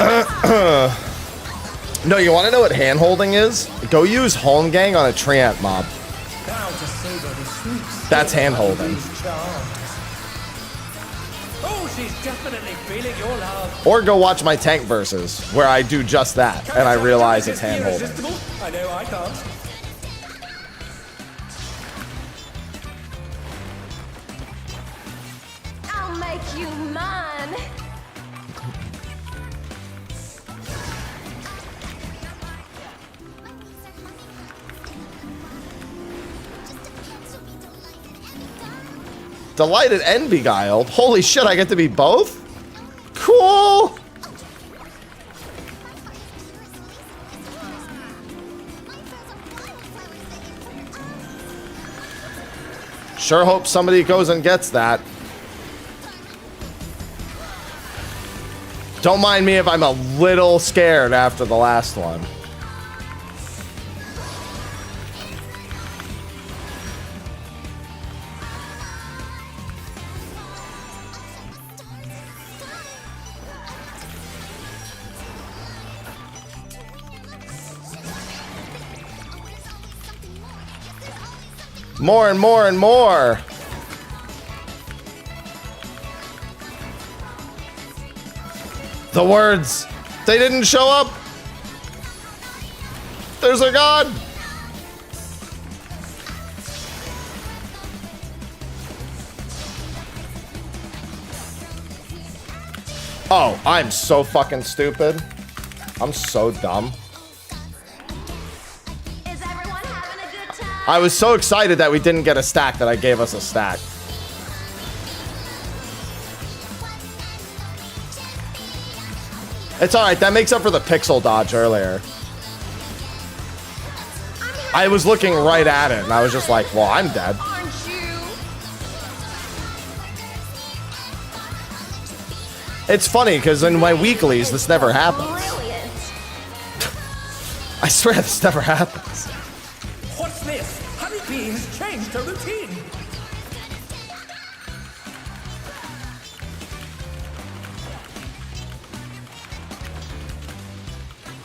No, you want to know what hand-holding is? Go use Home Gang on a Treant mob. Now to savor the sweets. That's hand-holding. Oh, she's definitely feeling your love. Or go watch my tank versus, where I do just that, and I realize it's hand-holding. Irresistible? I know I can't. I'll make you mine. Delighted and beguiled. Holy shit, I get to be both? Cool! Sure hope somebody goes and gets that. Don't mind me if I'm a little scared after the last one. More and more and more. The words, they didn't show up. There's a god. Oh, I'm so fucking stupid. I'm so dumb. Is everyone having a good time? I was so excited that we didn't get a stack that I gave us a stack. It's alright, that makes up for the pixel dodge earlier. I was looking right at it and I was just like, well, I'm dead. Aren't you? It's funny because in my weeklies, this never happens. Brilliant. I swear this never happens. What's this? Honeybee has changed her routine.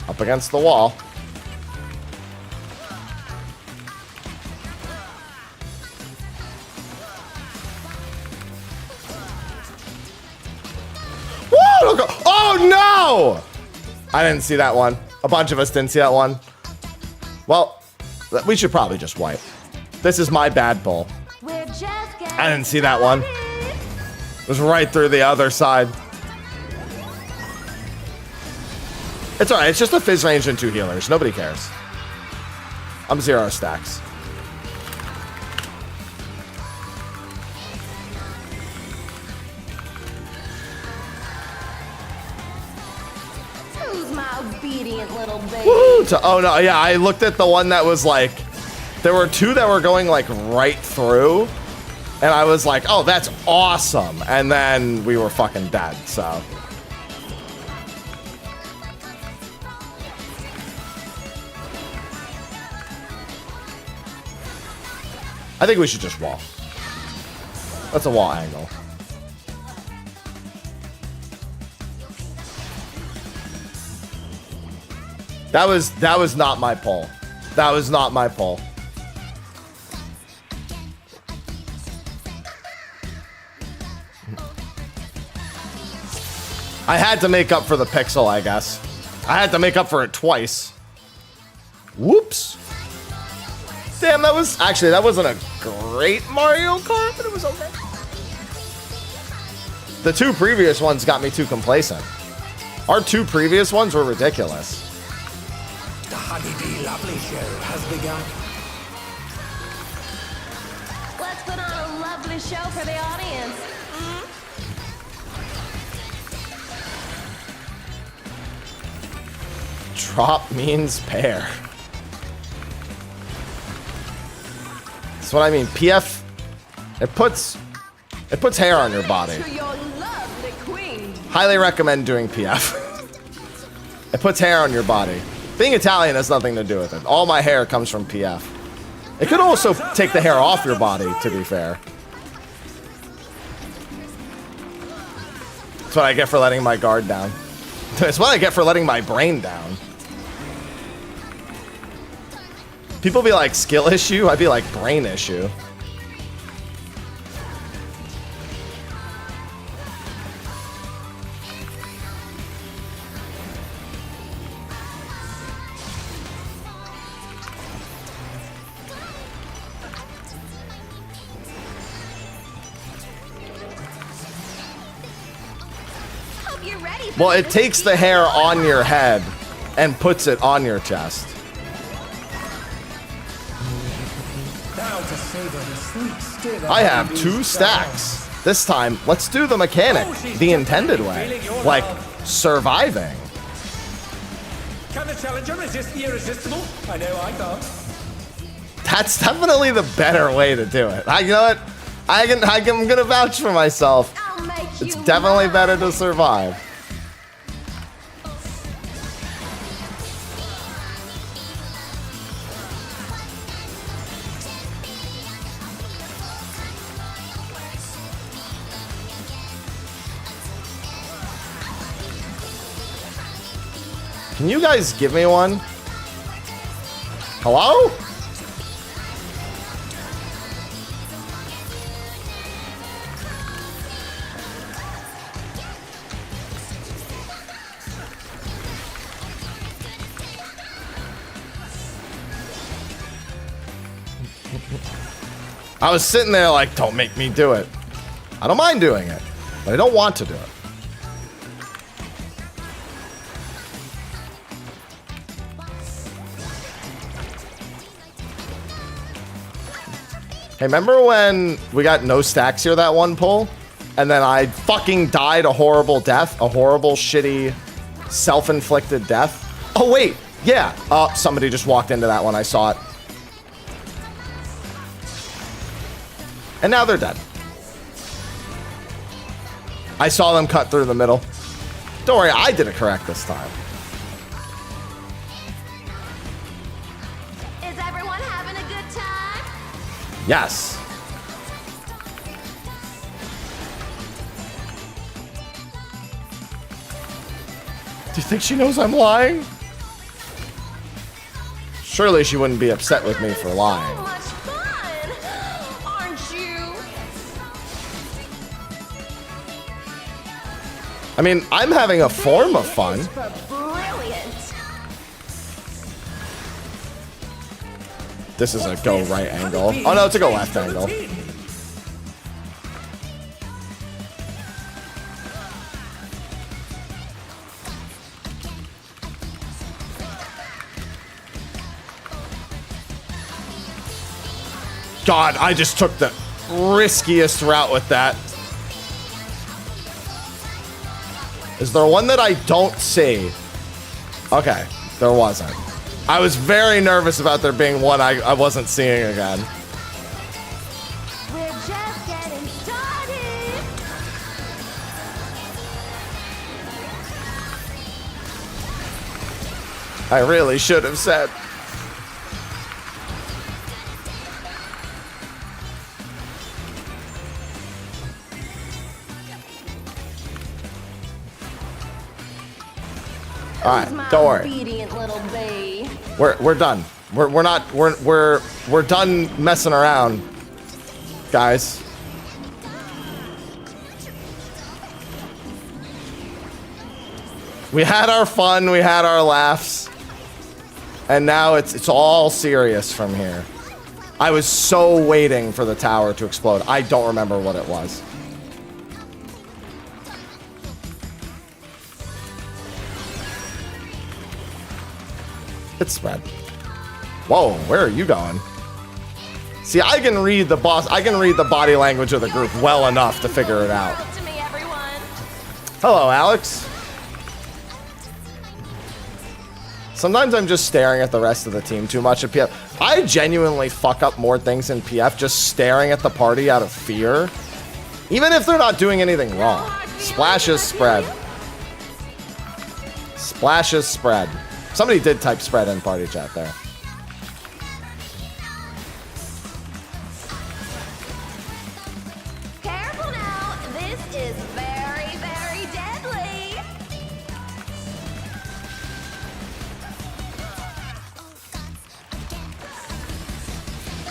Up against the wall. Woo! Don't go. Oh no! I didn't see that one. A bunch of us didn't see that one. Well, we should probably just wipe. This is my bad pull. We're just I didn't see that one. It was right through the other side. It's alright, it's just a fizz range and 2 healers. Nobody cares. I'm 0 stacks. Who's my obedient little baby? Woo! Oh no, yeah, I looked at the one that was like, there were 2 that were going like right through, and I was like, oh, that's awesome. And then we were fucking dead, so. I think we should just wall. That's a wall angle. That was not my pull. That was not my pull. I had to make up for the pixel, I guess. I had to make up for it twice. Whoops. Damn, that wasn't a great Mario Kart, but it was okay. The 2 previous ones got me too complacent. Our 2 previous ones were ridiculous. The Honeybee Lovely Show has begun. Let's put on a lovely show for the audience. Drop means pair. That's what I mean. PF, it puts hair on your body. To your lovely queen. Highly recommend doing PF. It puts hair on your body. Being Italian has nothing to do with it. All my hair comes from PF. It could also take the hair off your body, to be fair. That's what I get for letting my guard down. That's what I get for letting my brain down. People be like, skill issue? I'd be like, brain issue. Hope you're ready for Well, it takes the hair on your head and puts it on your chest. Now to savor the sweet still of I have Honeybee's 2 stacks. This time, let's do the mechanic, the intended way. Like, surviving. Can the challenger resist the irresistible? I know I can't. That's definitely the better way to do it. You know what? I'm gonna vouch for myself. I'll make It's you definitely mine. better to survive. Can you guys give me one? Hello? I was sitting there like, don't make me do it. I don't mind doing it, but I don't want to do it. Hey, remember when we got no stacks here that one pull? And then I fucking died a horrible death? A horrible, shitty, self-inflicted death? Oh, wait. Yeah. Somebody just walked into that one. I saw it. And now they're dead. I saw them cut through the middle. Don't worry, I did it correct this time. Yes. Do you think she knows I'm lying? Surely she wouldn't be upset with me for So lying. much fun, aren't you? I mean, I'm having a form of fun. This is for brilliant. This is a go right angle. Oh no, it's a go left angle. God, I just took the riskiest route with that. Is there one that I don't see? Okay, there wasn't. I was very nervous about there being one I wasn't seeing again. We're just getting started. I really should have said. All right, My don't worry. obedient little bee. We're done. We're done messing around, guys. We had our fun, we had our laughs, and now it's all serious from here. I was so waiting for the tower to explode. I don't remember what it was. It's spread. Whoa, where are you going? See, I can read the body language of the group well enough to figure it out. To me, everyone. Hello, Alex. Sometimes I'm just staring at the rest of the team too much at PF. I genuinely fuck up more things in PF just staring at the party out of fear. Even if they're not doing anything wrong. Splashes spread. Splashes spread. Somebody did type spread in party chat there. Careful now. This is very, very deadly.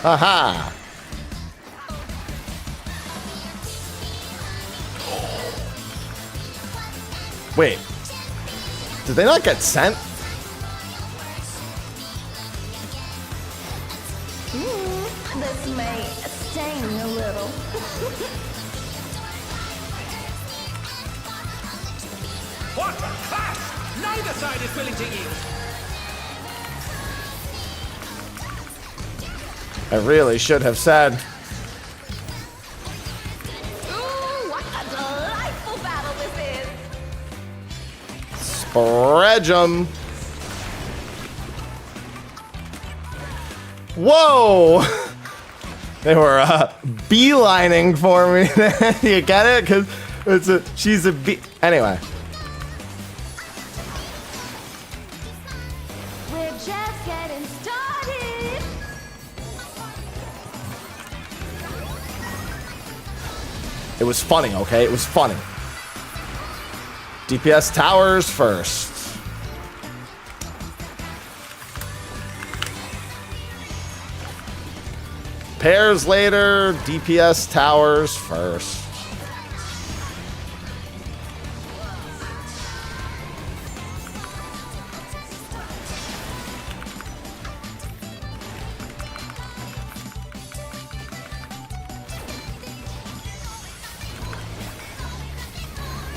Aha! Wait. Did they not get sent? This may sting a little. What a clash! Neither side is willing to yield. I really should have said. Ooh, what a delightful battle this is. Spread 'em. Whoa! They were beelining for me. You get it? Because she's a bee. Anyway. We're just getting started. It was funny, okay? It was funny. DPS towers first. Pairs later, DPS towers first.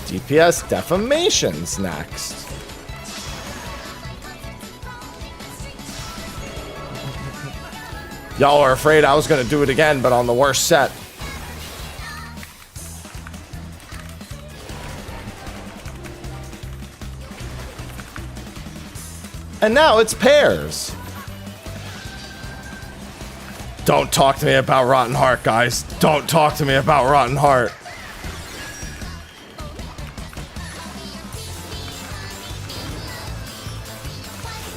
DPS defamation's next. Y'all are afraid I was gonna do it again, but on the worst set. And now it's pairs. Don't talk to me about Rotten Heart, guys. Don't talk to me about Rotten Heart.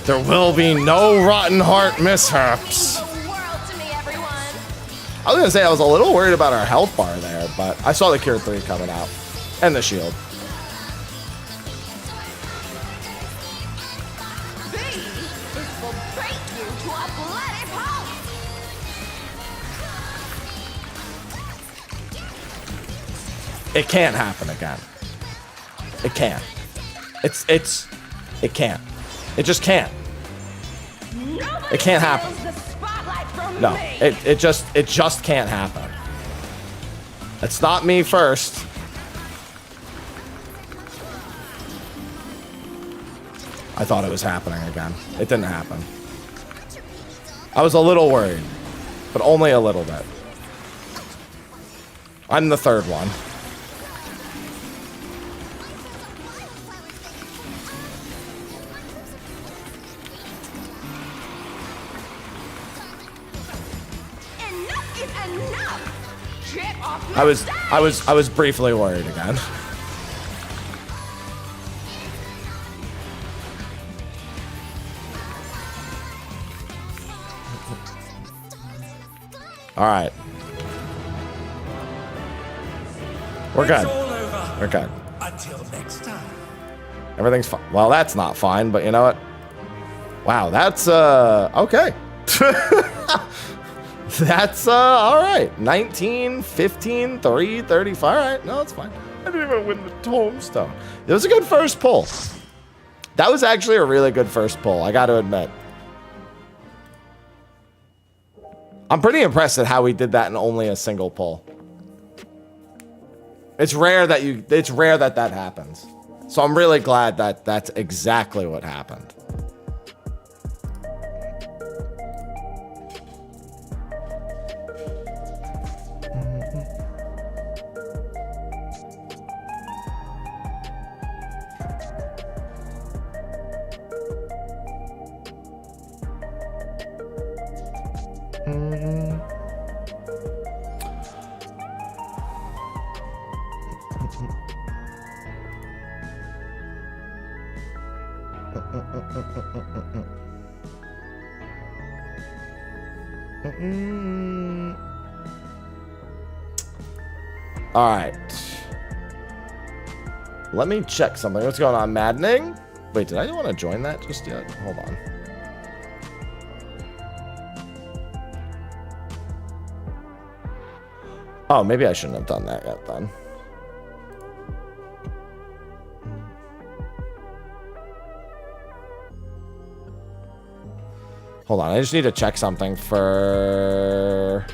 There will be no Rotten Heart mishaps. The world to me, everyone. I was gonna say I was a little worried about our health bar there, but I saw the Cure 3 coming out. And the shield. This will bake you to a bloody pulp. It can't happen again. It can't. It can't. It just can't. It can't happen. No, it just can't happen. It's not me first. I thought it was happening again. It didn't happen. I was a little worried, but only a little bit. I'm the third one. Enough is enough. Get off my I was briefly worried again. All right. We're good. It's all over. We're good. Until next time. Everything's fine. Well, that's not fine, but you know what? Wow, that's okay. That's all right. 19, 15, 3, 35. All right, no, it's fine. I didn't even win the tombstone. It was a good first pull. That was actually a really good first pull, I got to admit. I'm pretty impressed at how we did that in only a single pull. It's rare that that happens. So I'm really glad that that's exactly what happened. All right. Let me check something. What's going on? Maddening? Wait, did I want to join that just yet? Hold on. Oh, maybe I shouldn't have done that yet then. Hold on, I just need to check something for...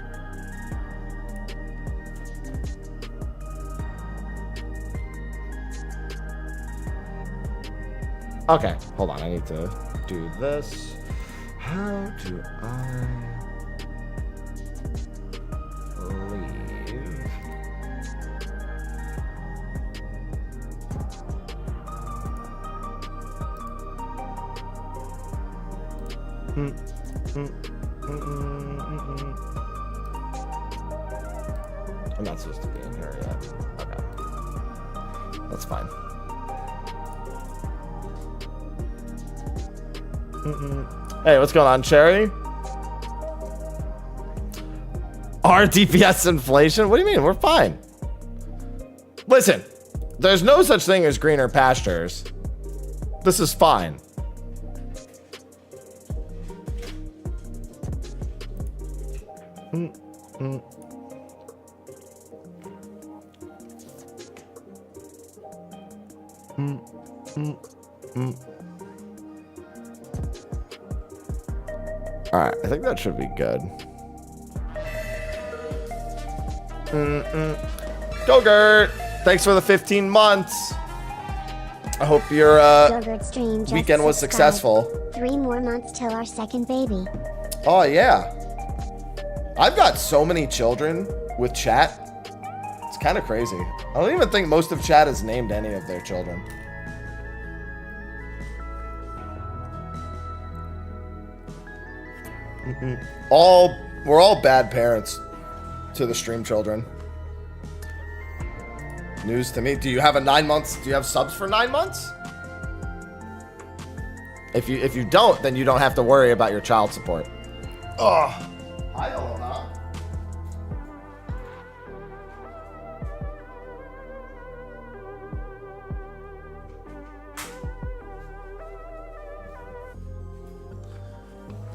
Okay, hold on, I need to do this. How do I leave? I'm not supposed to be in here yet. Okay. That's fine. Hey, what's going on, Cherry? Our DPS inflation? What do you mean? We're fine. Listen, there's no such thing as greener pastures. This is fine. All right, I think that should be good. Go, Gert. Thanks for the 15 months. I hope your weekend was successful. 3 more months till our second baby. Oh, yeah. I've got so many children with chat. It's kind of crazy. I don't even think most of chat has named any of their children. We're all bad parents to the stream children. News to me. Do you have a 9 months? Do you have subs for 9 months? If you don't, then you don't have to worry about your child support. Oh, hi, Alana.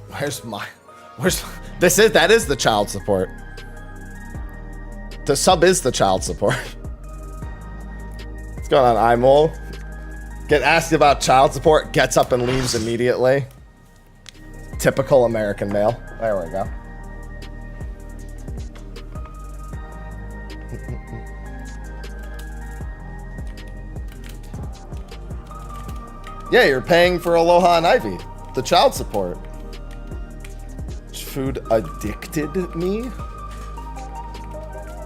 That is the child support. The sub is the child support. What's going on, iMole? Get asked about child support, gets up and leaves immediately. Typical American male. There we go. Yeah, you're paying for Aloha and Ivy. The child support. Food addicted me?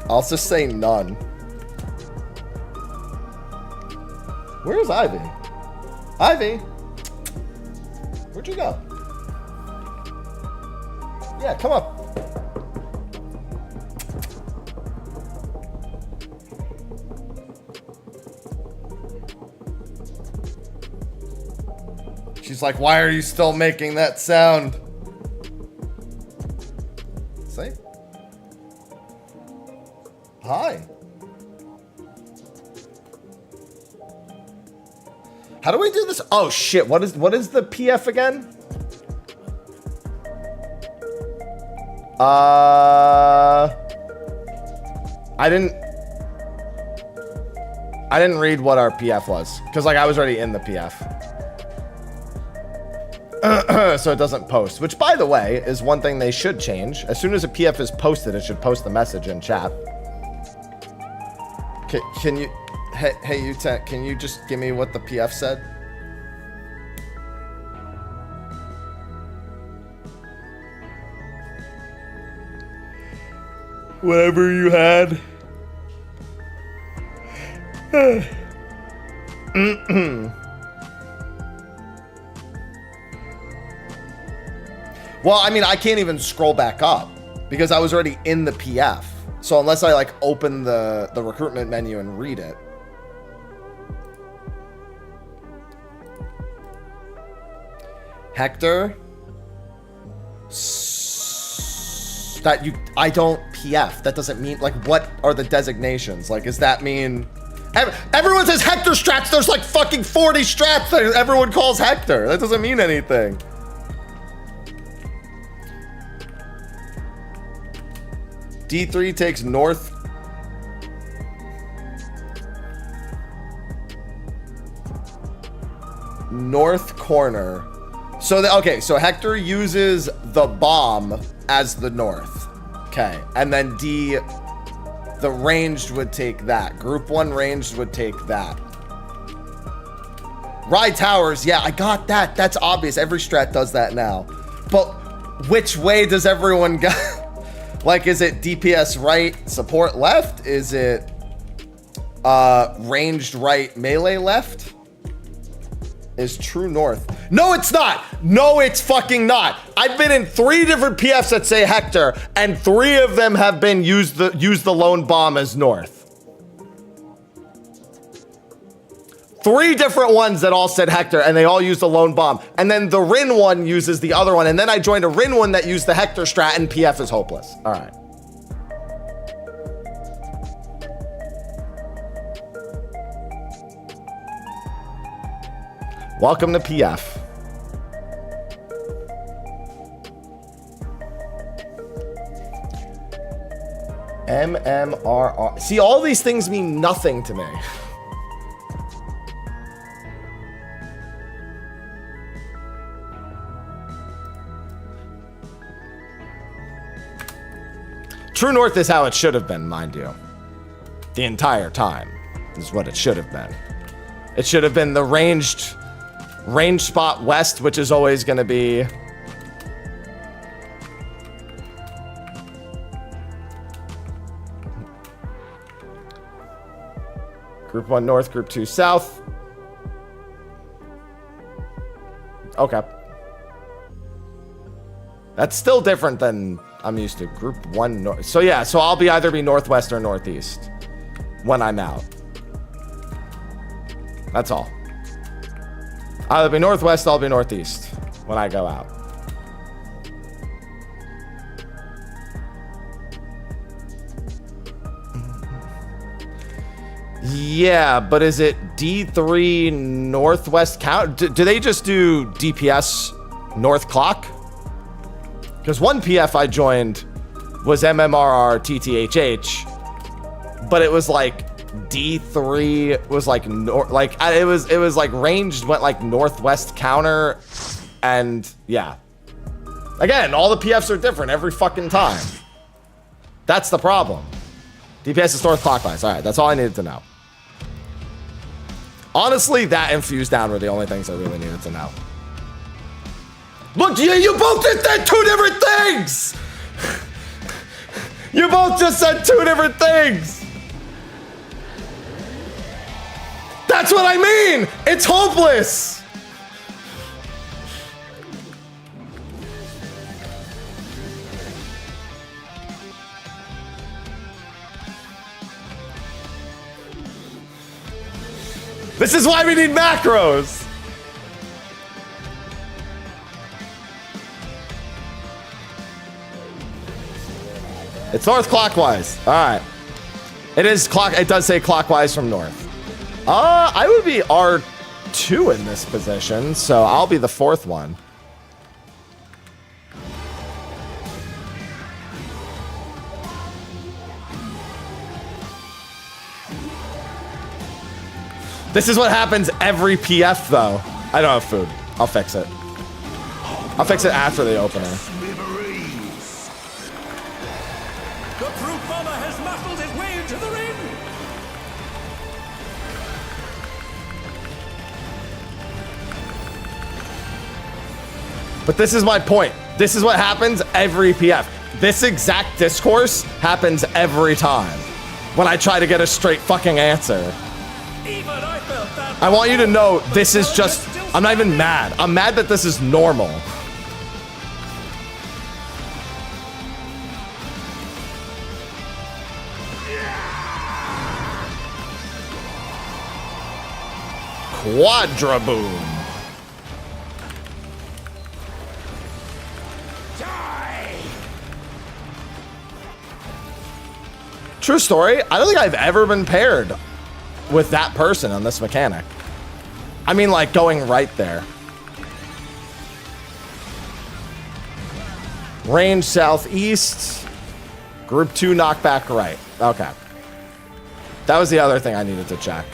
I'll just say none. Where's Ivy? Ivy? Where'd you go? Yeah, come up. She's like, why are you still making that sound? See? Hi. How do we do this? Oh shit, what is the PF again? I didn't read what our PF was because like I was already in the PF. So it doesn't post, which by the way is one thing they should change. As soon as a PF is posted, it should post the message in chat. Can you, hey you tech, can you just give me what the PF said? Whatever you had. Well, I mean, I can't even scroll back up because I was already in the PF. So unless I like open the recruitment menu and read it. Hector. I don't PF. That doesn't mean, like, what are the designations? Like, does that mean... Everyone says Hector strats. There's like fucking 40 strats that everyone calls Hector. That doesn't mean anything. D3 takes north. North corner. So, okay, so Hector uses the bomb as the north. Okay, and then D, the ranged would take that. Group 1 ranged would take that. Ride towers, yeah, I got that. That's obvious. Every strat does that now. But which way does everyone go? Like, is it DPS right, support left? Is it ranged right, melee left? Is true north? No, it's not. No, it's fucking not. I've been in 3 different PFs that say Hector, and 3 of them have been use the lone bomb as north. 3 different ones that all said Hector, and they all used the lone bomb. And then the Rin one uses the other one, and then I joined a Rin one that used the Hector strat, and PF is hopeless. All right. Welcome to PF. MMRR. See, all these things mean nothing to me. True North is how it should have been, mind you. The entire time is what it should have been. It should have been the ranged spot west, which is always going to be Group 1 north, Group 2 south. Okay. That's still different than I'm used to. Group 1 north. So yeah, so I'll either be northwest or northeast when I'm out. That's all. I'll be northwest, I'll be northeast when I go out. Yeah, but is it D3 northwest count? Do they just do DPS north clock? Because one PF I joined was MMRR TTHH, but it was like D3 was like it was like ranged went like northwest counter, and yeah. Again, all the PFs are different every fucking time. That's the problem. DPS is north clockwise. All right, that's all I needed to know. Honestly, that and fuse down were the only things I really needed to know. Look, you both just said two different things! You both just said two different things! That's what I mean! It's hopeless! This is why we need macros! It's north clockwise. All right. It does say clockwise from north. I would be R2 in this position, so I'll be the fourth one. This is what happens every PF, though. I don't have food. I'll fix it. I'll fix it after the opener. The fruit bomber has muscled his way into the ring. But this is my point. This is what happens every PF. This exact discourse happens every time when I try to get a straight fucking answer. Even I felt that. I want you to know this is just, I'm not even mad. I'm mad that this is normal. Quadra boom. True story. I don't think I've ever been paired with that person on this mechanic. I mean, like going right there. Range southeast. Group 2 knockback right. Okay. That was the other thing I needed to check.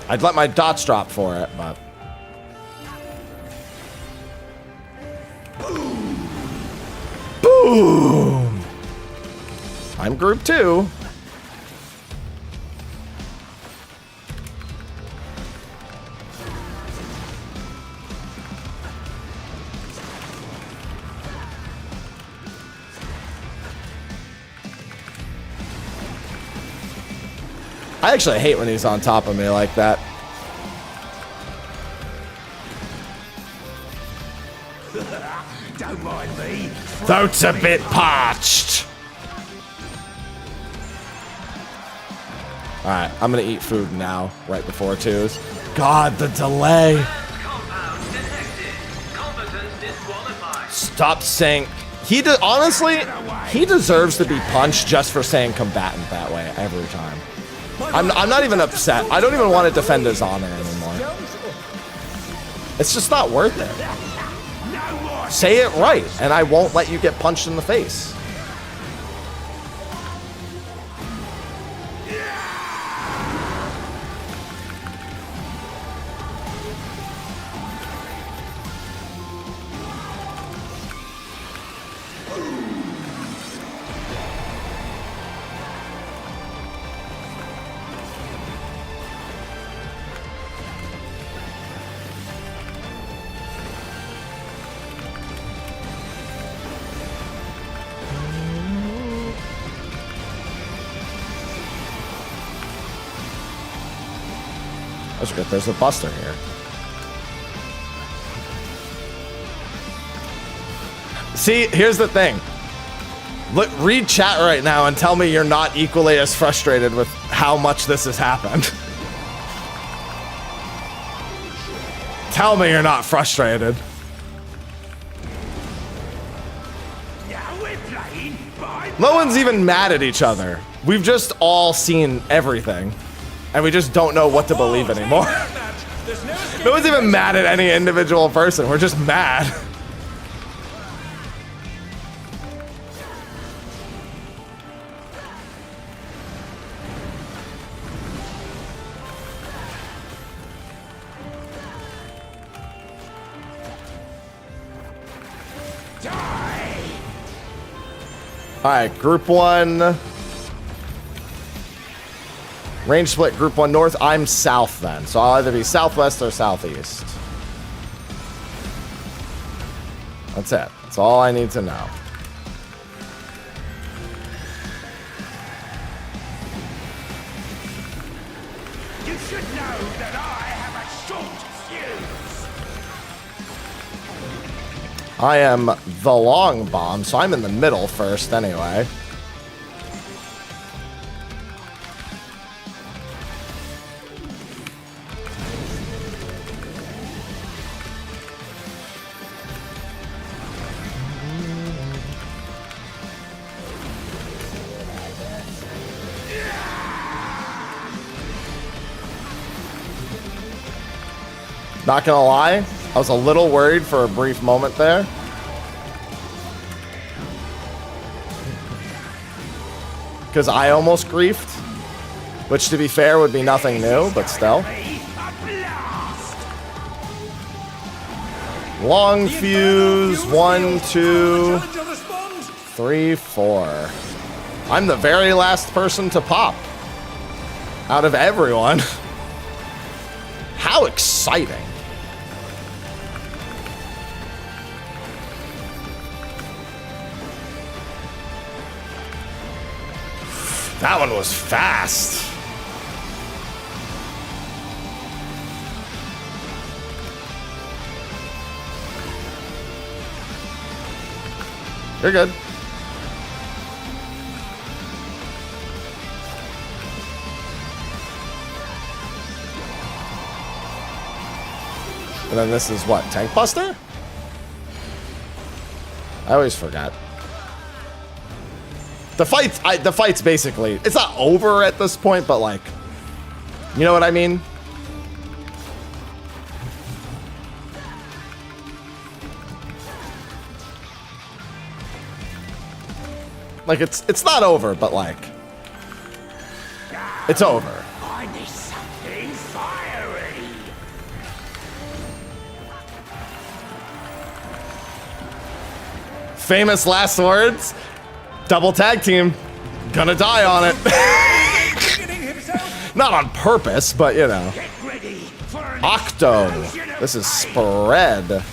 I'd let my dots drop for it, but... Boom! I'm group 2. I actually hate when he's on top of me like that. Don't mind me. Throat's a bit parched. Alright, I'm gonna eat food now, right before 2s. God, the delay. Stop saying... honestly, he deserves to be punched just for saying combatant that way every time. I'm not even upset. I don't even want to defend his honor anymore. It's just not worth it. Say it right, and I won't let you get punched in the face. That's good. There's a buster here. See, here's the thing. Look, read chat right now and tell me you're not equally as frustrated with how much this has happened. Tell me you're not frustrated. No one's even mad at each other. We've just all seen everything. And we just don't know what to believe anymore. No one's even mad at any individual person. We're just mad. Alright, group 1. Range split, group 1 north. I'm south then. So I'll either be southwest or southeast. That's it. That's all I need to know. You should know that I have a short fuse. I am the long bomb, so I'm in the middle first anyway. Not gonna lie, I was a little worried for a brief moment there. Because I almost griefed, which to be fair would be nothing new, but still. Long fuse, 1, 2, 3, 4. I'm the very last person to pop out of everyone. How exciting. That one was fast. You're good. And then this is what? Tank Buster? I always forget. The fight's basically, it's not over at this point, but like, you know what I mean? Like it's not over, but like, it's over. I need something fiery. Famous last words. Double tag team. Gonna die on it. Not on purpose, but you know. Get ready for an Octo. explosion of This is fire. spread.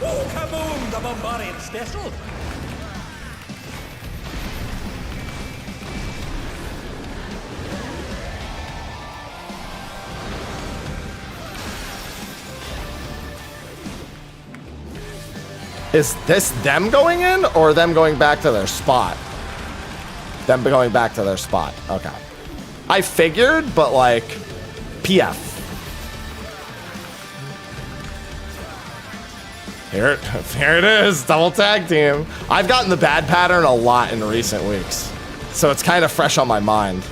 Oh, kaboom! The Bombarian special. Is this them going in or them going back to their spot? Them going back to their spot. Okay. I figured, but like, PF. Here it is, double tag team. I've gotten the bad pattern a lot in recent weeks, so it's kind of fresh on my mind.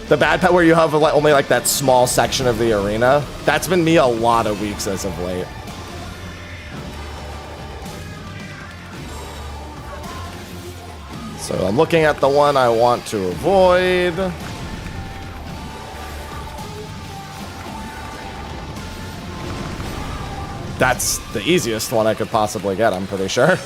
The bad pattern where you have like, only like that small section of the arena, that's been me a lot of weeks as of late. So I'm looking at the one I want to avoid. That's the easiest one I could possibly get, I'm pretty sure.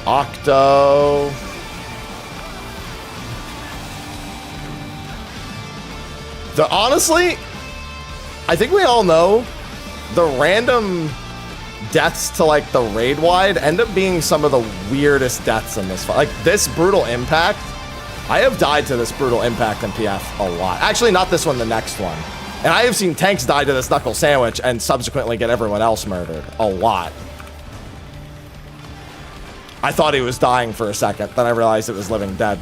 Octo. Honestly, I think we all know the random deaths to like the raid wide end up being some of the weirdest deaths in this fight. Like this brutal impact, I have died to this brutal impact in PF a lot. Actually, not this one, the next one. And I have seen tanks die to this knuckle sandwich and subsequently get everyone else murdered a lot. I thought he was dying for a second, then I realized it was living dead.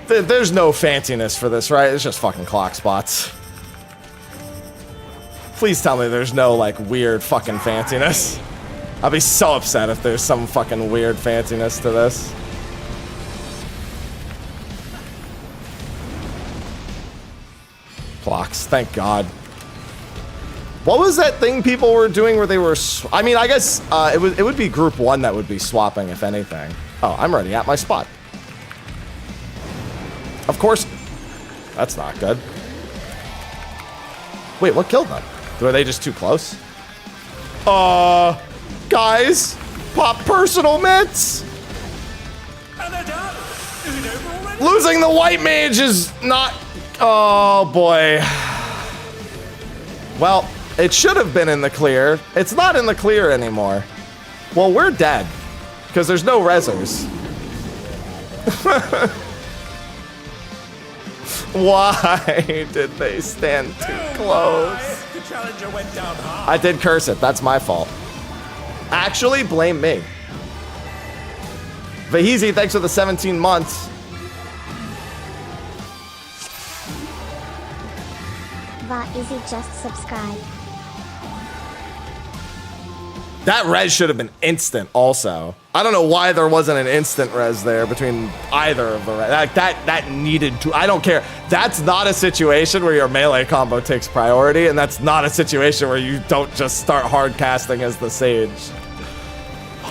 There's no fanciness for this, right? It's just fucking clock spots. Please tell me there's no, like, weird fucking fanciness. I'll be so upset if there's some fucking weird fanciness to this. Blocks, thank God. What was that thing people were doing where they were... I mean, I guess it would be group 1 that would be swapping, if anything. Oh, I'm already at my spot. Of course. That's not good. Wait, what killed them? Were they just too close? Guys, pop personal mitts. And they're done. Is it over already? Losing the white mage is not... Oh, boy. Well, it should have been in the clear. It's not in the clear anymore. Well, we're dead. Because there's no resers. Why did they stand too close? The challenger went down hard. I did curse it. That's my fault. Actually, blame me. Vahizi, thanks for the 17 months. Easy just subscribe. That res should have been instant also. I don't know why there wasn't an instant res there between either of the res. Like that needed to, I don't care. That's not a situation where your melee combo takes priority, and that's not a situation where you don't just start hard casting as the Sage.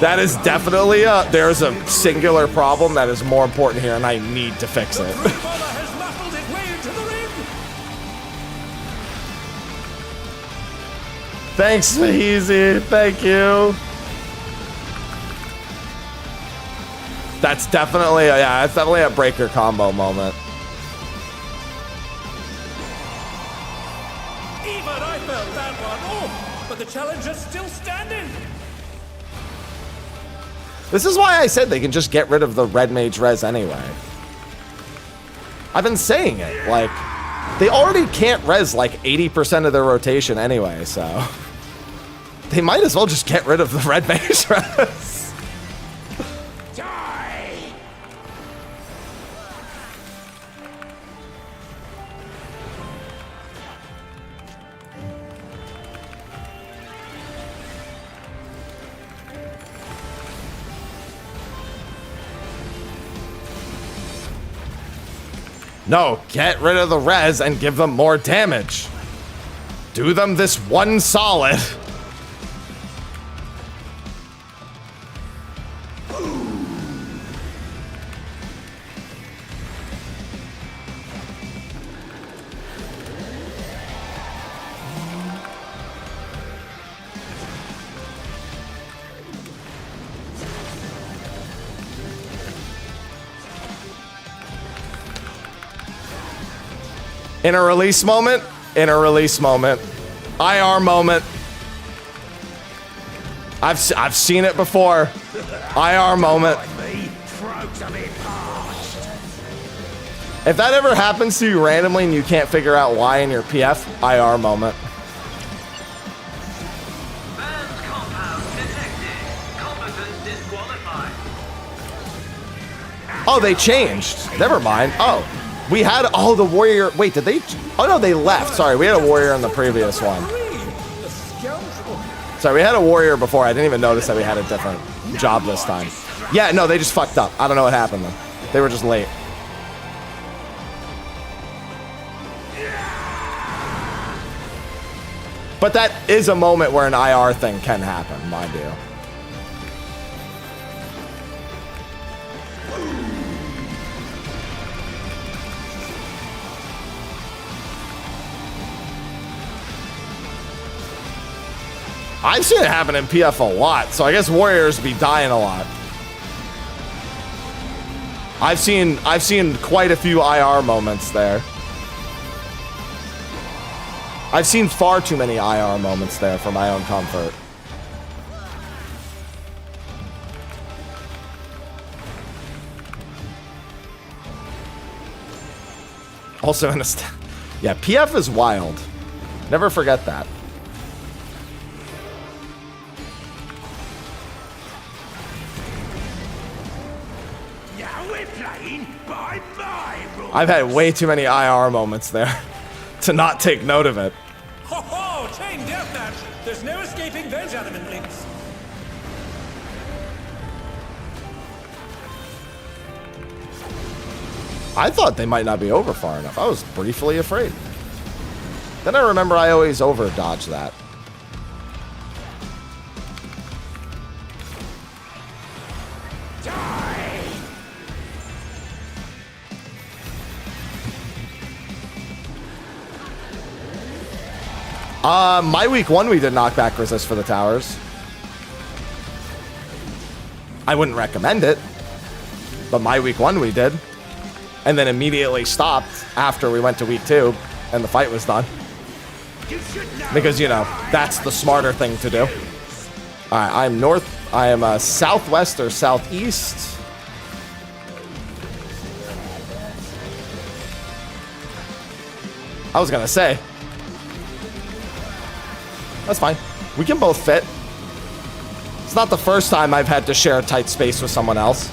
That is definitely there's a singular problem that is more important here, and I need to fix it. Has muffled its way into the ring. Thanks, Vahizi. Thank you. That's definitely, yeah, that's definitely a breaker combo moment. Even I felt that one. Oh, but the challenger's still standing. This is why I said they can just get rid of the red mage res anyway. I've been saying it, like, they already can't res like 80% of their rotation anyway, so they might as well just get rid of the red mage res. Die. No, get rid of the res and give them more damage. Do them this one solid. In a release moment, in a release moment, IR moment. I've seen it before. IR moment. If that ever happens to you randomly and you can't figure out why in your PF, IR moment. Oh, they changed. Never mind. Oh. We had, oh, the warrior, wait, did they, oh no, they left. Sorry, we had a warrior in the previous one. Sorry, we had a warrior before. I didn't even notice that we had a different job this time. Yeah, no, they just fucked up. I don't know what happened then. They were just late. But that is a moment where an IR thing can happen, mind you. I've seen it happen in PF a lot, so I guess warriors be dying a lot. I've seen quite a few IR moments there. I've seen far too many IR moments there for my own comfort. Also in a yeah, PF is wild. Never forget that. I've had way too many IR moments there to not take note of it. Ho ho! chain deathmatch. There's no escaping those adamant links. I thought they might not be over far enough. I was briefly afraid. Then I remember I always over dodge that. My week 1 we did knockback resist for the towers. I wouldn't recommend it, but my week 1 we did. And then immediately stopped after we went to week 2 and the fight was done. Because, you know, that's the smarter thing to do. Alright, I'm north. I am southwest or southeast. I was gonna say. That's fine. We can both fit. It's not the first time I've had to share a tight space with someone else.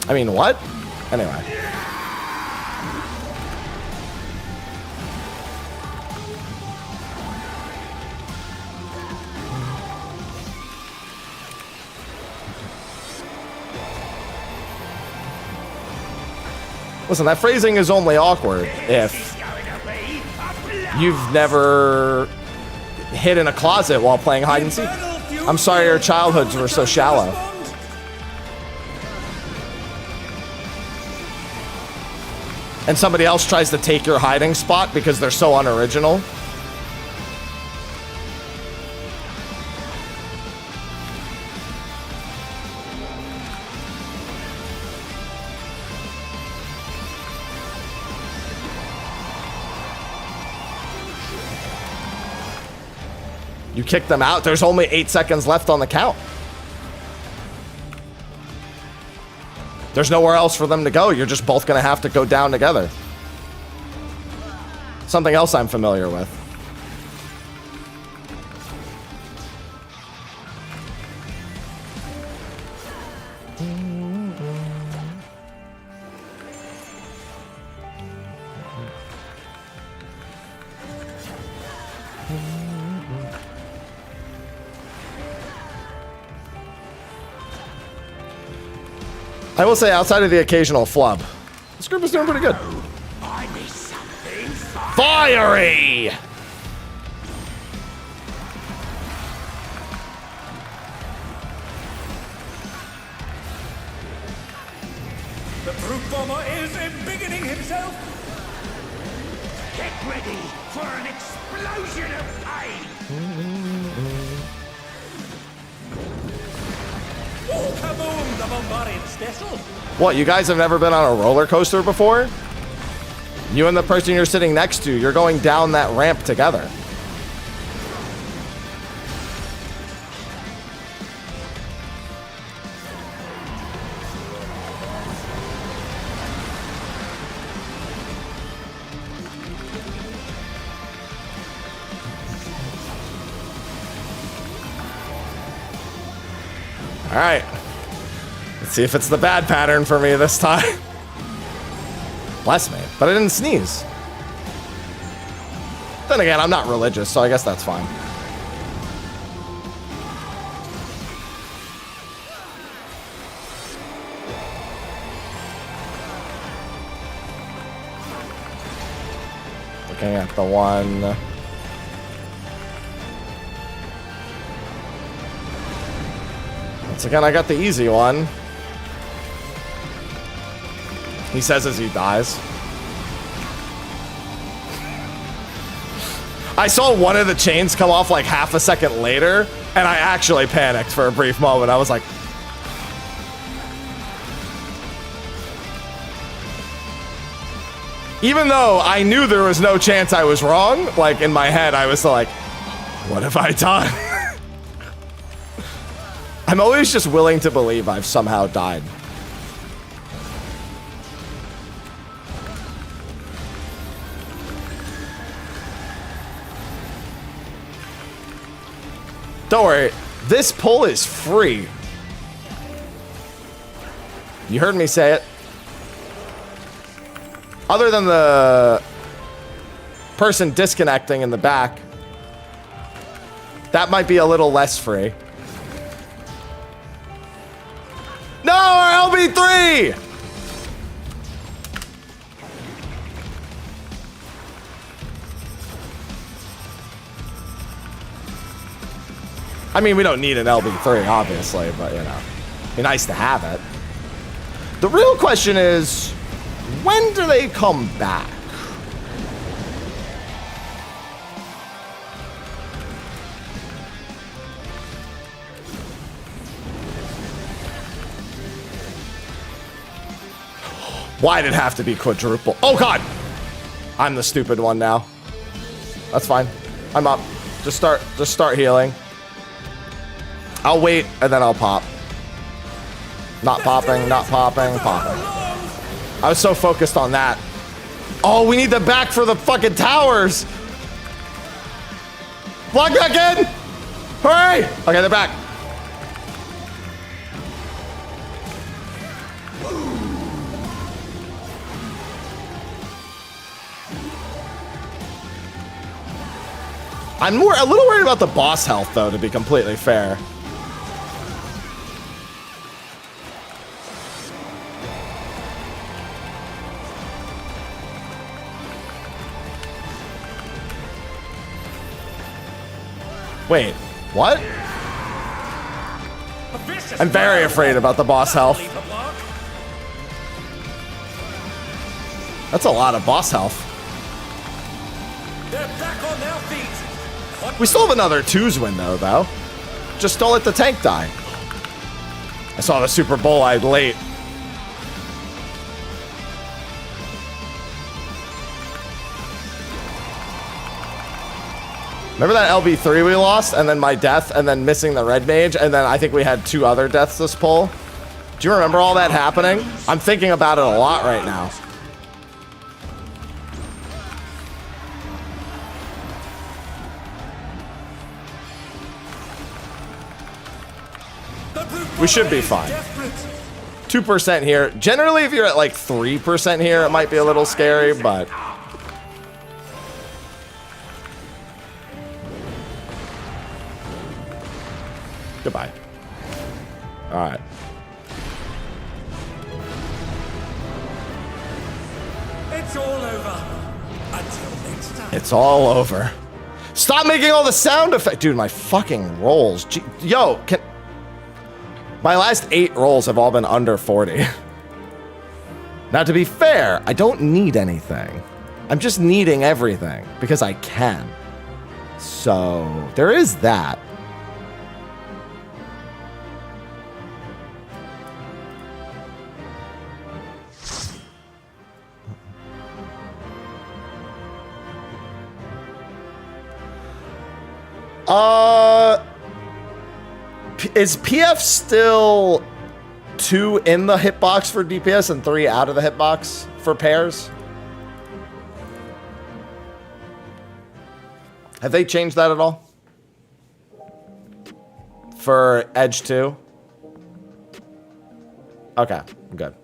I mean, what? Anyway. Listen, that phrasing is only awkward if you've never hid in a closet while playing hide and seek. I'm sorry your childhoods were so shallow. And somebody else tries to take your hiding spot because they're so unoriginal. You kick them out. There's only 8 seconds left on the count. There's nowhere else for them to go. You're just both going to have to go down together. Something else I'm familiar with. I will say, outside of the occasional flub, this group is doing pretty good. Fiery! The brute bomber is embiggening himself. Get ready for an explosion of pain! Oh, kaboom! The bombardment special. What, you guys have never been on a roller coaster before? You and the person you're sitting next to, you're going down that ramp together. All right. Let's see if it's the bad pattern for me this time. Bless me, but I didn't sneeze. Then again, I'm not religious, so I guess that's fine. Looking at the one. Once again, I got the easy one. He says as he dies. I saw one of the chains come off like half a second later, and I actually panicked for a brief moment. I was like, even though I knew there was no chance I was wrong, like in my head, I was like, what have I done? I'm always just willing to believe I've somehow died. Don't worry, this pull is free. You heard me say it. Other than the person disconnecting in the back. That might be a little less free. No, our LB3! I mean, we don't need an LB3, obviously, but, you know, it'd be nice to have it. The real question is, when do they come back? Why'd it have to be quadruple? Oh, God! I'm the stupid one now. That's fine. I'm up. Just start healing. I'll wait, and then I'll pop. Not popping, not popping, popping. I was so focused on that. Oh, we need them back for the fucking towers! Log back in! Hurry! Okay, they're back. I'm a little worried about the boss health, though, to be completely fair. Wait, what? I'm very afraid about the boss health. That's a lot of boss health. They're back on their feet. We still have another 2's window, though. Just don't let the tank die. I saw the Super Bowl eyed late. Remember that LB3 we lost, and then my death, and then missing the red mage, and then I think we had 2 other deaths this pull? Do you remember all that happening? I'm thinking about it a lot right now. We should be fine. 2% here. Generally, if you're at like 3% here, it might be a little scary, but... Goodbye. All right. It's all over. Until next time. It's all over. Stop making all the sound effects. Dude, my fucking rolls. Yo, my last 8 rolls have all been under 40. Now, to be fair, I don't need anything. I'm just needing everything because I can. So, there is that. Is PF still 2 in the hitbox for DPS and 3 out of the hitbox for pairs? Have they changed that at all? For Edge 2? Okay, good.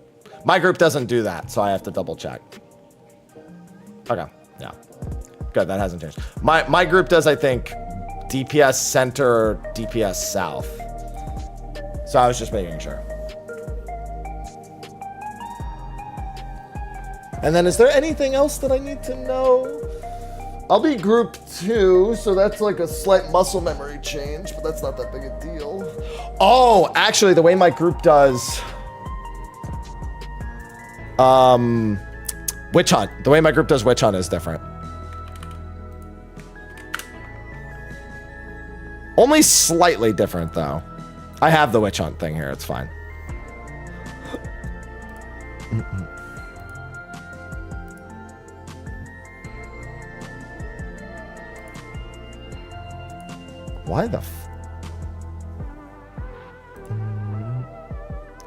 My group doesn't do that, so I have to double check. Okay, yeah. Good, that hasn't changed. My group does, I think, DPS center, DPS south. So I was just making sure. And then is there anything else that I need to know? I'll be group 2, so that's like a slight muscle memory change, but that's not that big a deal. Oh, actually, the way my group does... Witch Hunt. The way my group does Witch Hunt is different. Only slightly different, though. I have the Witch Hunt thing here. It's fine. Why the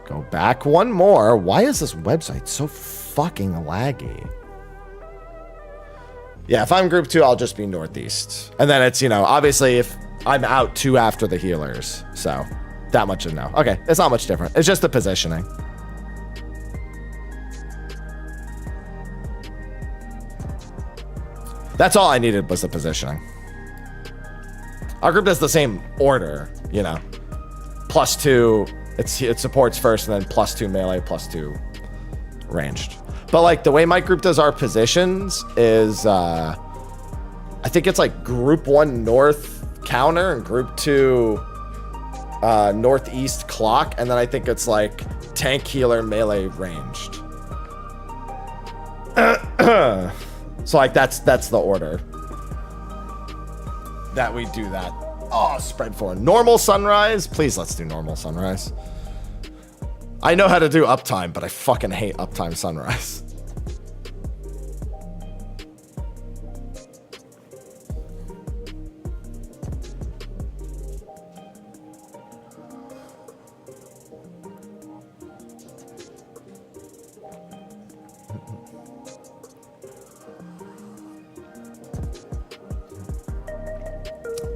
Go back one more. Why is this website so fucking laggy? Yeah, if I'm group 2, I'll just be northeast. And then it's, you know, obviously if I'm out 2 after the healers. So that much to know. Okay, it's not much different. It's just the positioning. That's all I needed was the positioning. Our group does the same order, you know. +2, it supports first, and then +2 melee, +2 ranged. But like the way my group does our positions is, I think it's like group 1 north counter and group 2 northeast clock, and then I think it's like tank, healer, melee, ranged. So like that's the order that we do that. Oh, spread 4. Normal sunrise? Please, let's do normal sunrise. I know how to do uptime, but I fucking hate uptime sunrise.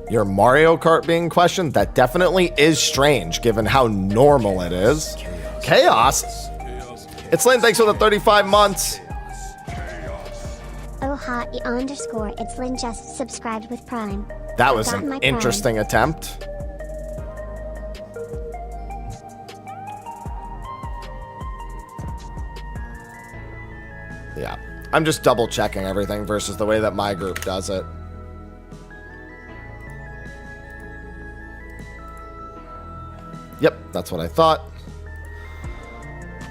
Your Mario Kart being questioned? That definitely is strange, given how normal it is. Chaos? It's Lynn, thanks for the 35 months. Oh ha _, it's Lynn just subscribed with Prime. That was Got my an Prime. interesting attempt. Yeah, I'm just double checking everything versus the way that my group does it. Yep, that's what I thought.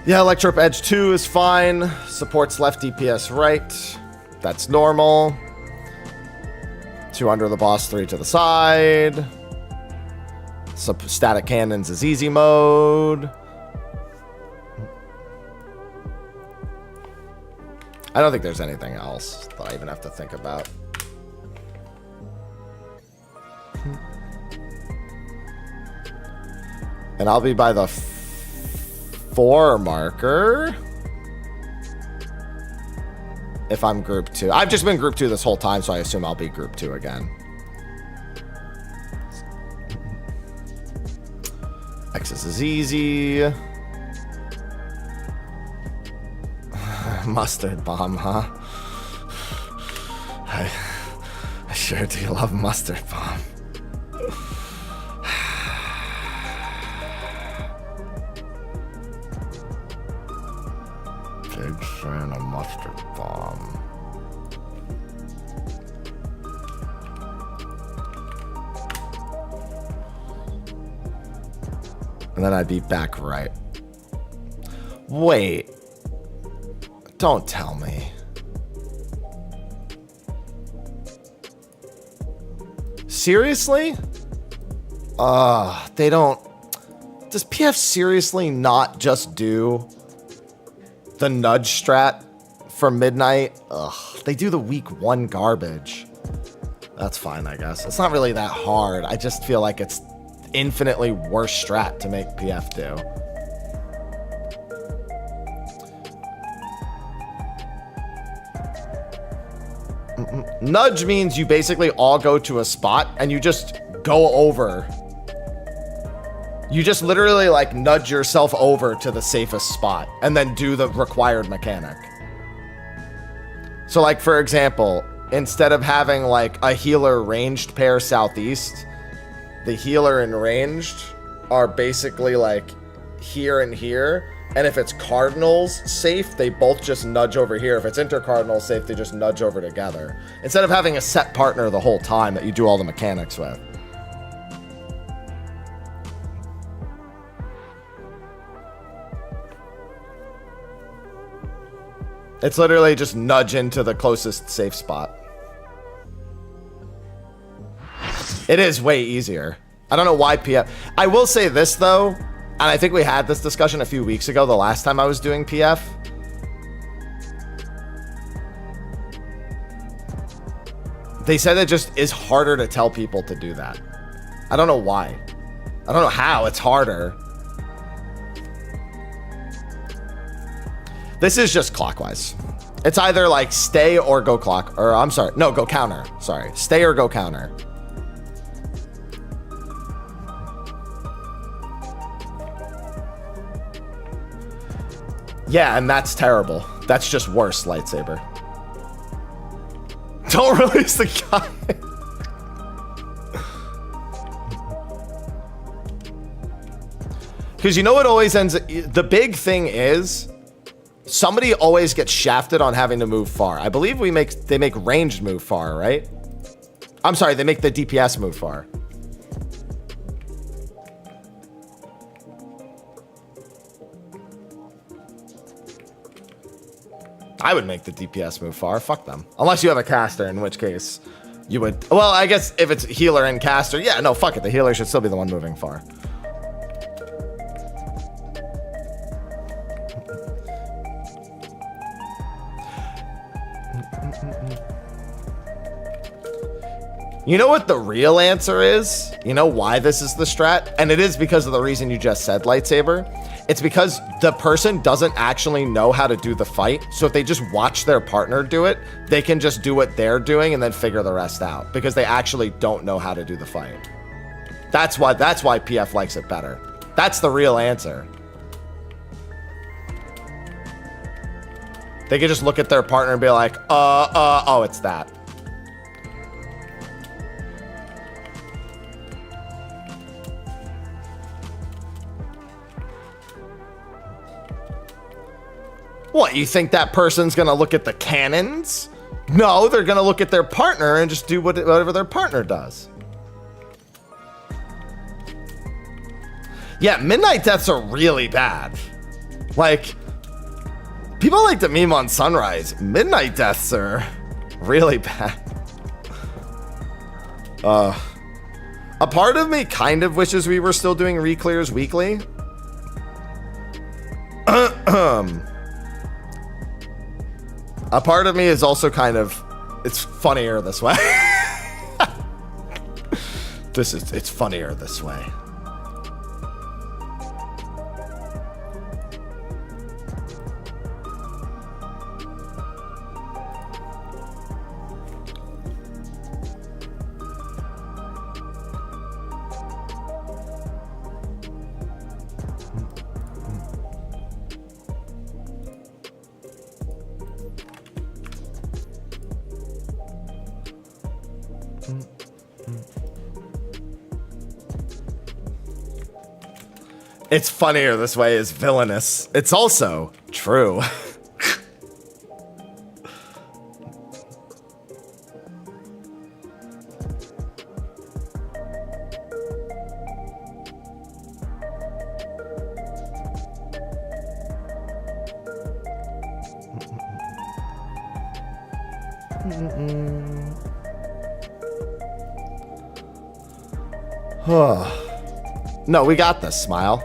Yeah, Electrop Edge 2 is fine. Supports left DPS right. That's normal. 2 under the boss, 3 to the side. Static cannons is easy mode. I don't think there's anything else that I even have to think about. And I'll be by the 4 marker. If I'm group 2. I've just been group 2 this whole time, so I assume I'll be group 2 again. X's is easy. Mustard bomb, huh? I sure do love mustard bomb. Big fan of mustard bomb. And then I'd be back right. Wait. Don't tell me. Seriously? They don't... Does PF seriously not just do the nudge strat for midnight? Ugh, they do the week 1 garbage. That's fine, I guess. It's not really that hard. I just feel like it's infinitely worse strat to make PF do. Nudge means you basically all go to a spot and you just go over. You just literally like nudge yourself over to the safest spot and then do the required mechanic. So like, for example, instead of having like a healer ranged pair southeast, the healer and ranged are basically like here and here. And if it's cardinals safe, they both just nudge over here. If it's intercardinal safe, they just nudge over together. Instead of having a set partner the whole time that you do all the mechanics with. It's literally just nudge into the closest safe spot. It is way easier. I don't know why PF... I will say this though, and I think we had this discussion a few weeks ago, the last time I was doing PF. They said it just is harder to tell people to do that. I don't know why. I don't know how, it's harder. This is just clockwise. It's either like stay or go clock, or I'm sorry, no, go counter. Sorry, stay or go counter. Yeah, and that's terrible. That's just worse, lightsaber. Don't release the guy. Because you know what always ends... The big thing is... Somebody always gets shafted on having to move far. I believe they make ranged move far, right? I'm sorry, they make the DPS move far. I would make the DPS move far. Fuck them. Unless you have a caster, in which case you would... Well, I guess if it's healer and caster, yeah, no, fuck it. The healer should still be the one moving far. You know what the real answer is? You know why this is the strat? And it is because of the reason you just said, Lightsaber. It's because the person doesn't actually know how to do the fight. So if they just watch their partner do it, they can just do what they're doing and then figure the rest out. Because they actually don't know how to do the fight. That's why PF likes it better. That's the real answer. They can just look at their partner and be like, oh, it's that. What, you think that person's gonna look at the cannons? No, they're gonna look at their partner and just do whatever their partner does. Yeah, midnight deaths are really bad. Like, people like to meme on Sunrise. Midnight deaths are really bad. A part of me kind of wishes we were still doing reclears weekly. A part of me is also kind of, it's funnier this way. It's funnier this way. It's funnier this way is villainous. It's also true. No, we got this, Smile.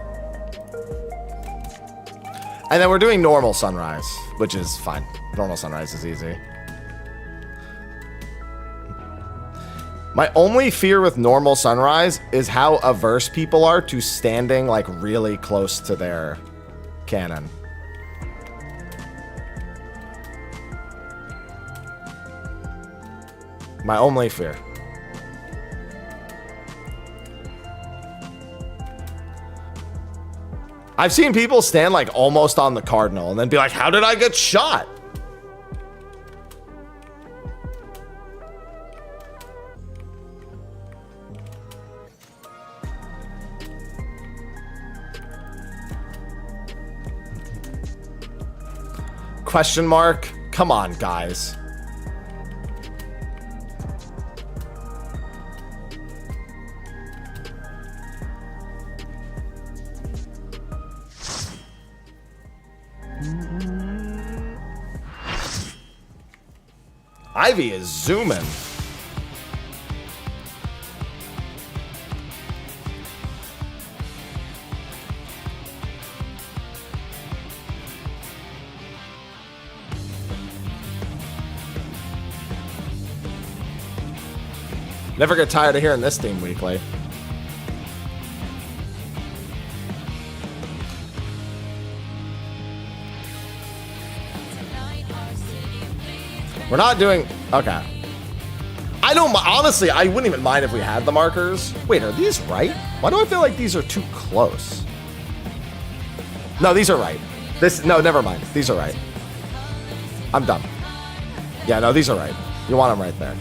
And then we're doing normal sunrise, which is fine. Normal sunrise is easy. My only fear with normal sunrise is how averse people are to standing like really close to their cannon. My only fear. I've seen people stand like almost on the cardinal and then be like, how did I get shot? Question mark? Come on, guys. Ivy is zooming. Never get tired of hearing this theme weekly. We're not doing... Okay. I don't... Honestly, I wouldn't even mind if we had the markers. Wait, are these right? Why do I feel like these are too close? No, these are right. No, never mind. These are right. I'm dumb. Yeah, no, these are right. You want him right there.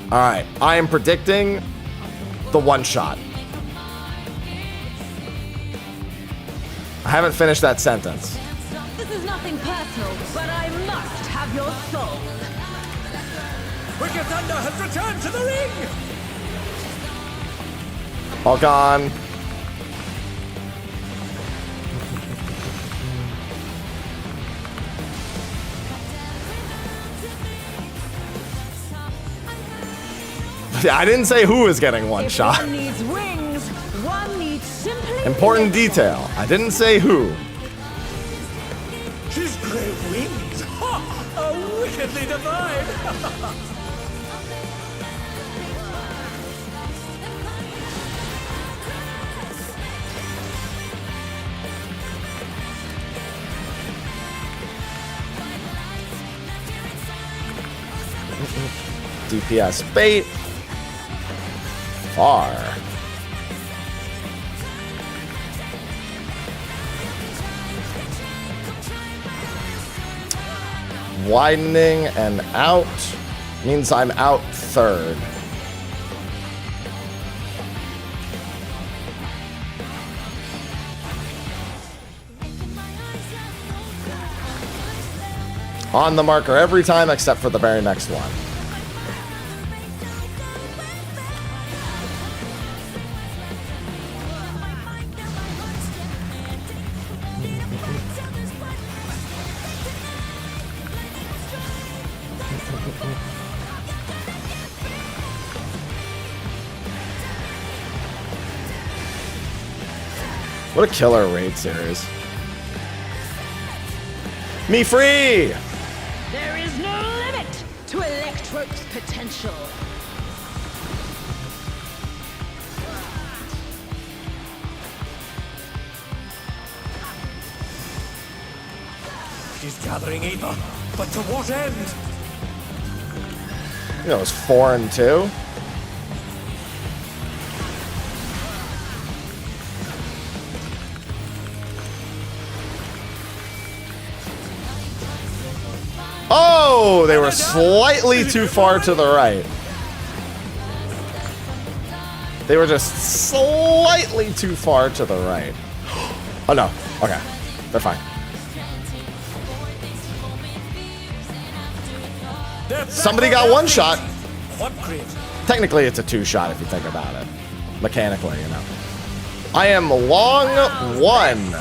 All right, I am predicting the one shot. I haven't finished that sentence. This is nothing personal, but I must have your soul. Wicked Thunder has returned to the ring! All gone. I didn't say who was getting one shot. One needs wings, one needs simply Important detail. I didn't say who. She's great wings! Ha! A wickedly divine! DPS bait. Far. Widening and out means I'm out third. On the marker every time except for the very next one. What a killer raid series. Me free! There is no limit to Electrope's potential. She's gathering ether, but to what end? You know, it was 4 and 2. Oh, they were slightly too far to the right. They were just slightly too far to the right. Oh no, okay, they're fine. Somebody got one shot. What great? Technically, it's a 2-shot if you think about it. Mechanically, you know. I am long 1.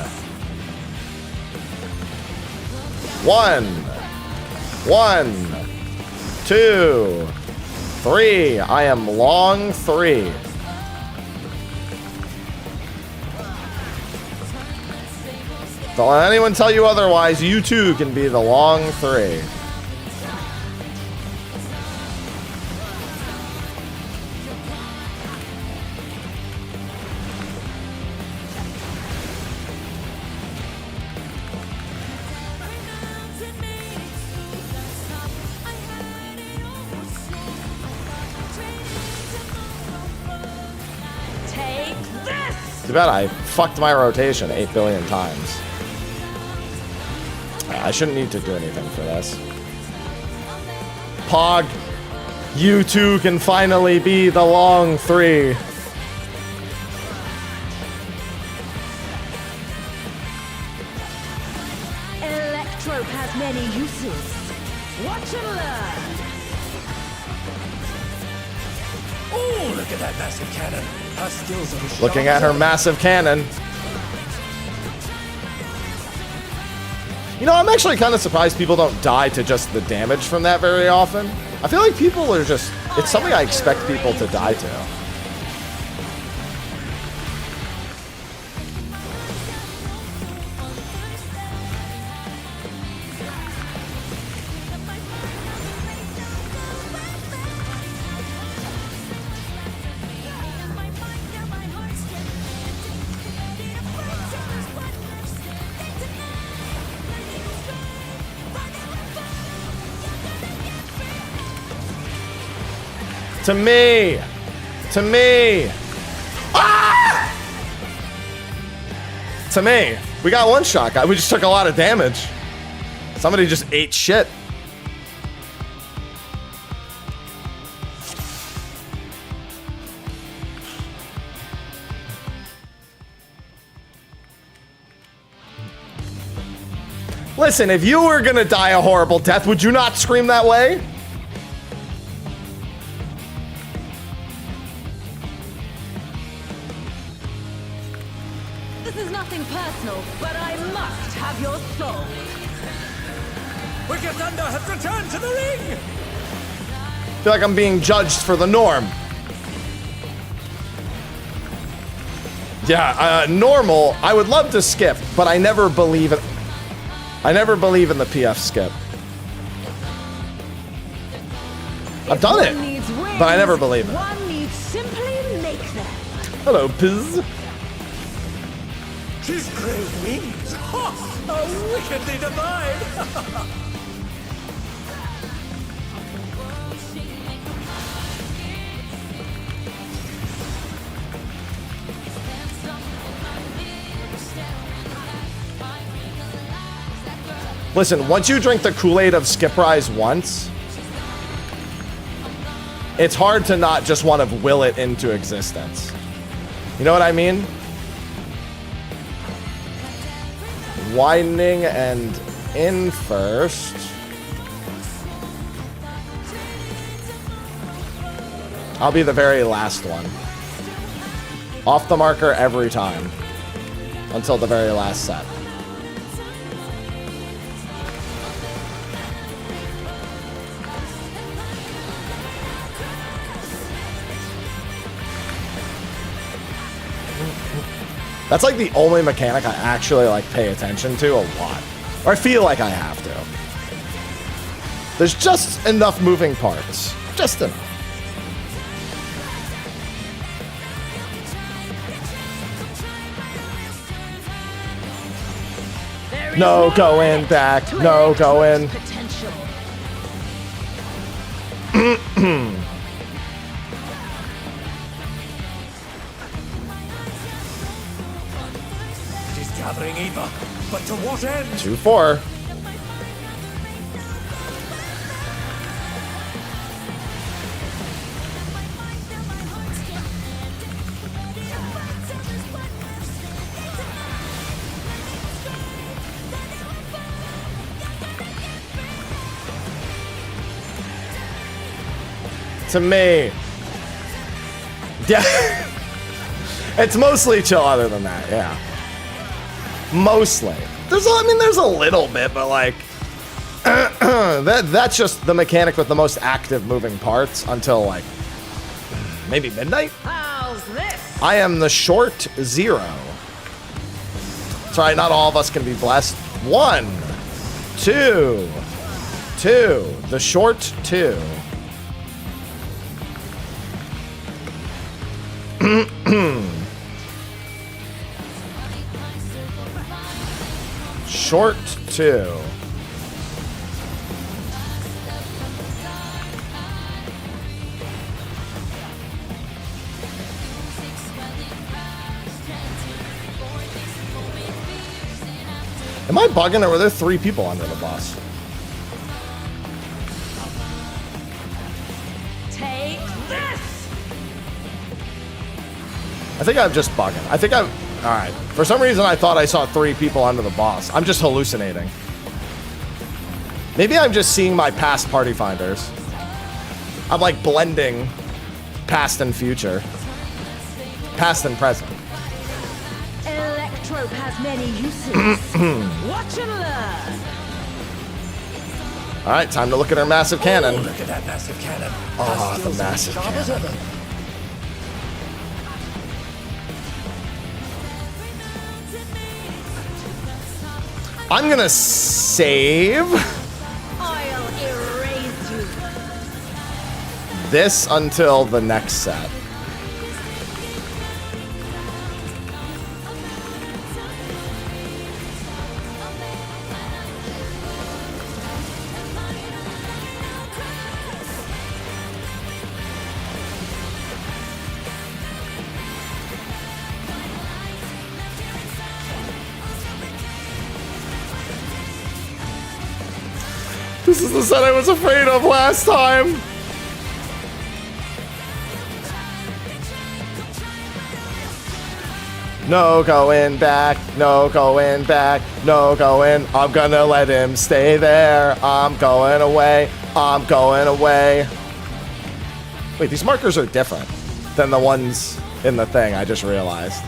1, 2, 3. I am long 3. Don't let anyone tell you otherwise. You too can be the long 3. Take this! Too bad I fucked my rotation 8 billion times. I shouldn't need to do anything for this. Pog, you two can finally be the long 3. Electrope has many uses. Watch and learn. Oh, look at that massive cannon. Her skills are as Looking sharp at her as massive cannon. You know, I'm actually kind of surprised people don't die to just the damage from that very often. I feel like people are just... It's something I expect people to die to. To me. To me. Ah! To me. We got one shot, guy. We just took a lot of damage. Somebody just ate shit. Listen, if you were gonna die a horrible death, would you not scream that way? This is nothing personal, but I must have your soul. Wicked Thunder has returned to the ring! I feel like I'm being judged for the norm. Yeah, normal. I would love to skip, but I never believe it. I never believe in the PF skip. I've done it, but I never believe it. One needs simply make them. Hello, Piz. She's great wings! Ha! How wickedly divine! Listen, once you drink the Kool-Aid of Skip Rise once, it's hard to not just want to will it into existence. You know what I mean? Widening and in first. I'll be the very last one. Off the marker every time. Until the very last set. That's like the only mechanic I actually like pay attention to a lot. Or I feel like I have to. There's just enough moving parts. Just enough. No going back. No going. Potential. She's gathering Eva, but to what end? 2-4. To me. Yeah. It's mostly chill other than that, yeah. Mostly. There's a little bit, but like that's just the mechanic with the most active moving parts until like maybe midnight. How's this? I am the short 0. That's right, not all of us can be blessed. 1, 2, 2. The short 2. Short 2. Am I bugging or were there 3 people under the bus? Take this. I think I'm just bugging. I think I'm... Alright. For some reason, I thought I saw 3 people under the boss. I'm just hallucinating. Maybe I'm just seeing my past party finders. I'm like blending past and future. Past and present. Electrope has many uses. Watch and learn. Alright, time to look at our massive cannon. Oh, look at that massive cannon. Oh, That the skill's massive as sharp as cannon. ever. I'm gonna save I'll erase you. this until the next set. This is the set I was afraid of last time. No going back, no going back, no going. I'm gonna let him stay there. I'm going away, I'm going away. Wait, these markers are different than the ones in the thing, I just realized.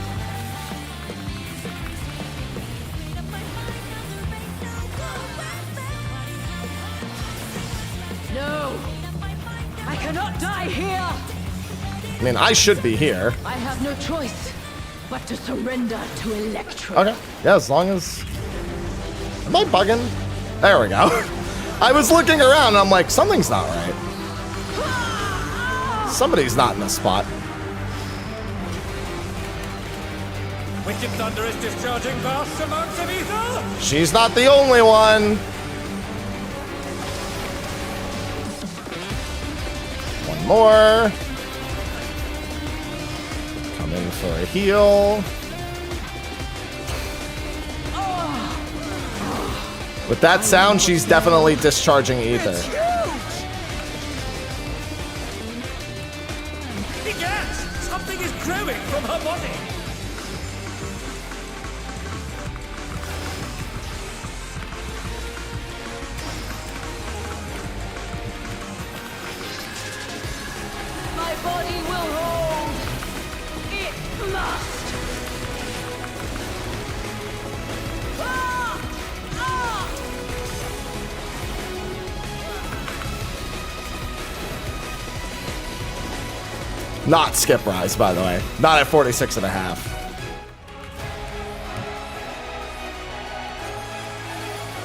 No! I cannot die here! I mean, I should be here. I have no choice but to surrender to Electro. Okay. Yeah, as long as... Am I bugging? There we go. I was looking around and I'm like, something's not right. Somebody's not in the spot. Wicked Thunder is discharging vast amounts of ether! She's not the only one. One more. Come in for a heal. With that sound, she's definitely discharging ether. Egad! Something is growing from her body! My body will hold. It must. Ah! Ah! Not skip rise, by the way. Not at 46 and a half.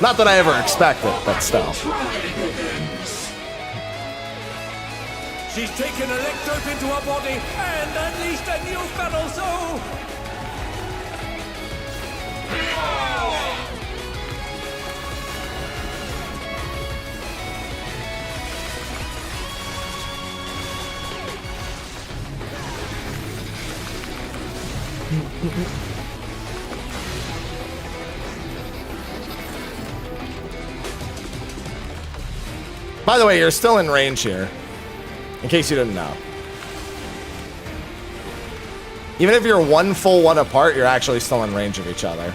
Not that I ever expect it, but still. She's taken Electrope into her body and unleashed a new feral soul! By the way, you're still in range here. In case you didn't know. Even if you're one full one apart, you're actually still in range of each other.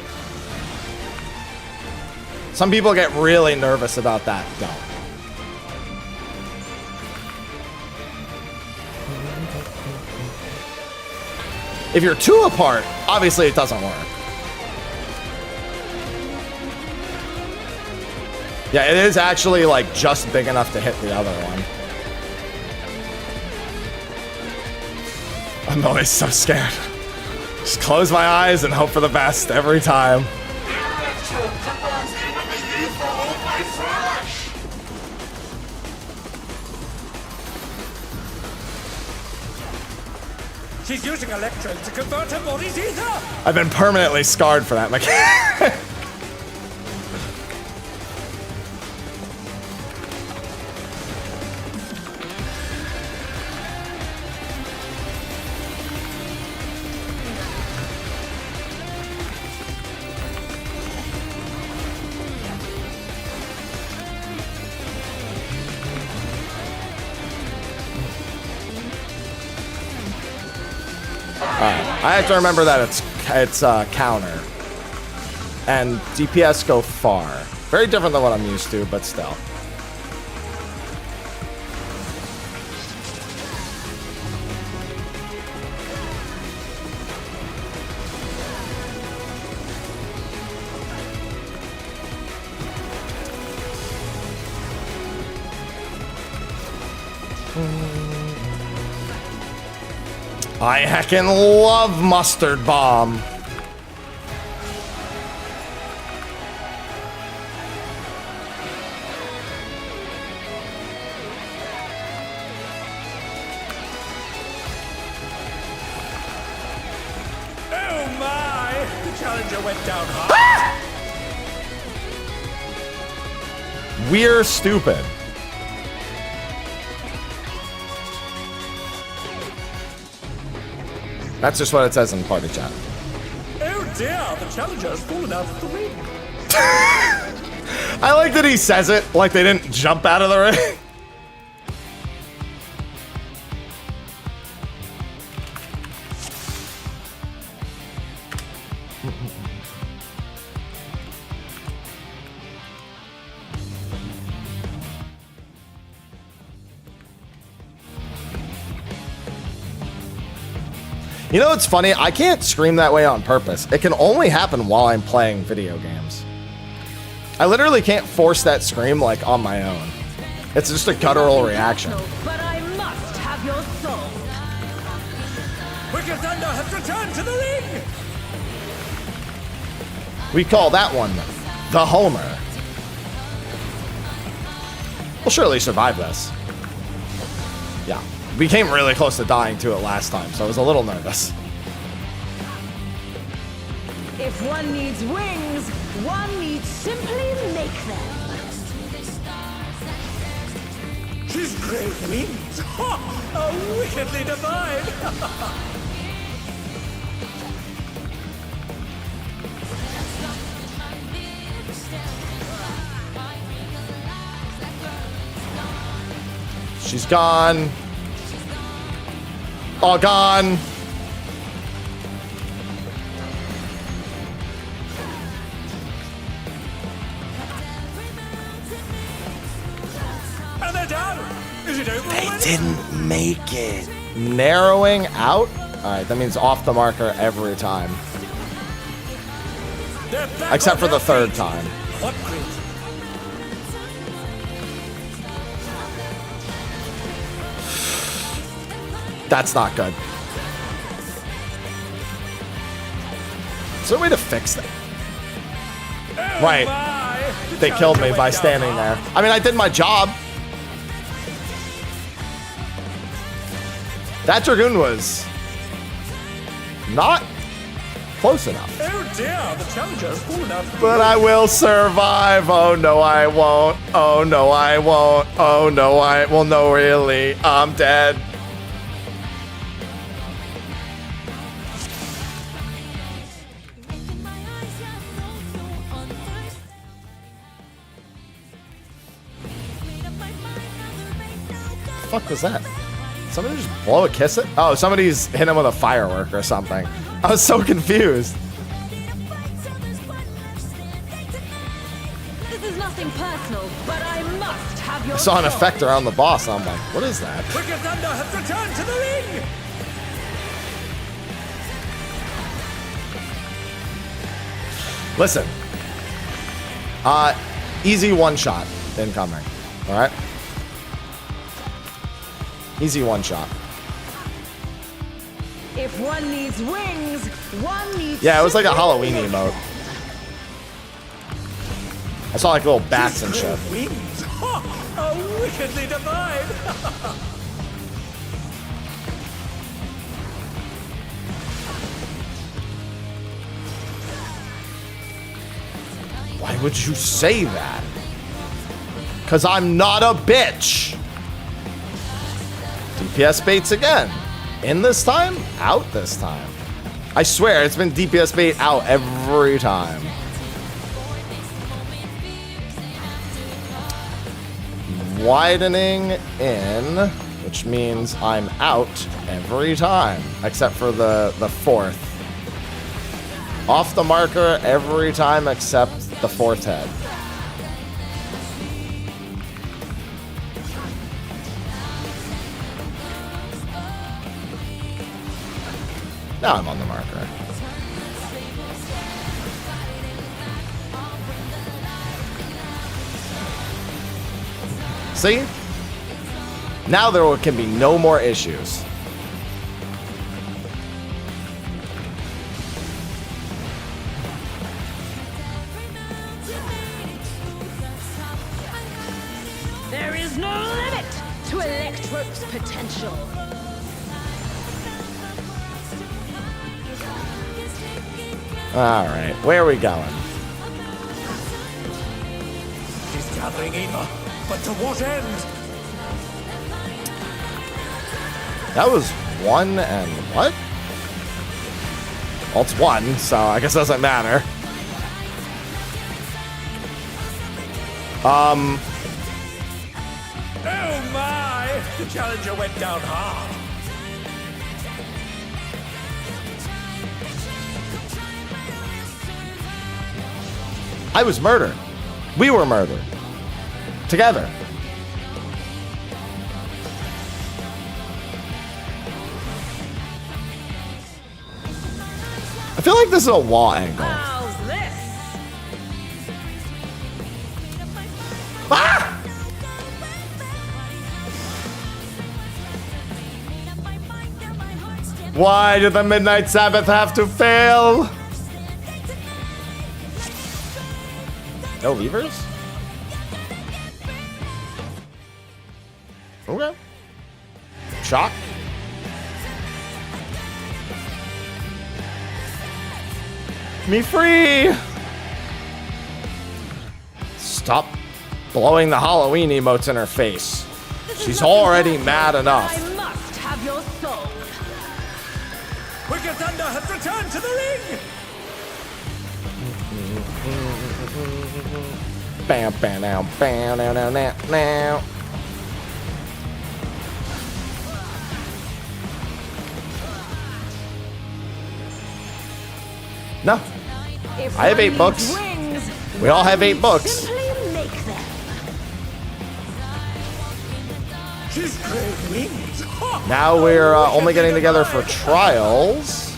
Some people get really nervous about that. Don't. If you're two apart, obviously it doesn't work. Yeah, it is actually like just big enough to hit the other one. I'm always so scared. Just close my eyes and hope for the best every time. She's using Electrope to convert her body's ether! I've been permanently scarred for that mechanic. I have to remember that it's counter. And DPS go far. Very different than what I'm used to, but still. I heckin' love Mustard Bomb. Oh my! The challenger went down hard. We're stupid. That's just what it says in party chat. Oh dear, the challenger has fallen out of the ring. I like that he says it like they didn't jump out of the ring. You know what's funny? I can't scream that way on purpose. It can only happen while I'm playing video games. I literally can't force that scream like on my own. It's just a guttural reaction. But I must have your soul. Wicked Thunder has returned to the ring! We call that one the Homer. We'll surely survive this. Yeah. We came really close to dying to it last time, so I was a little nervous. If one needs wings, one needs simply make them. She's great wings! Ha! Oh, wickedly divine! She's gone. All gone. And they're down! Is it over already? Didn't make it. Narrowing out? Alright, that means off the marker every time. They're back Except on for the their third feet. time. What great! That's not good. Is there a way to fix that? Oh Right. my. They killed me by standing there. I mean, I did my job. That Dragoon was not close enough. Oh dear, the challenger's fallen out. But I will survive. Oh no, I won't. Oh no, I won't. Oh no, I well, no, really, I'm dead. What the fuck was that? Somebody just blow a kiss it? Oh, somebody's hit him with a firework or something. I was so confused. This is nothing personal, but I must have your I saw an soul. effect around the boss, and I'm like, what is that? Wicked Thunder has returned to the ring! Listen. Easy one shot incoming. Alright? Easy one shot. If one needs wings, one needs. Yeah, it was like a simply Halloween make emote. them. I saw like little bats and shit. Wings! Ha! Oh, wickedly divine! Why would you say that? Cause I'm not a bitch. DPS baits again. In this time, out this time. I swear, it's been DPS bait out every time. Widening in, which means I'm out every time, except for the fourth. Off the marker every time except the fourth head. Now I'm on the marker. See? Now there can be no more issues. There is no limit to Electrope's potential. Alright, where are we going? He's gathering Eva, but to what end? That was one and what? Well, it's one, so I guess it doesn't matter. Oh my! The challenger went down hard. I was murdered. We were murdered. Together. I feel like this is a wall angle. How's this? Ah! Why did the Midnight Sabbath have to fail? No levers? Okay. Shock. Me free! Stop blowing the Halloween emotes in her face. She's already mad enough. I must have your soul. Wicked Thunder has returned to the ring. Bam, bam, now, bam, now, now, now, now. No. If I have one 8 books. needs wings, We all have one 8 needs books. Simply make them. She's great wings. Now we're only getting together for trials.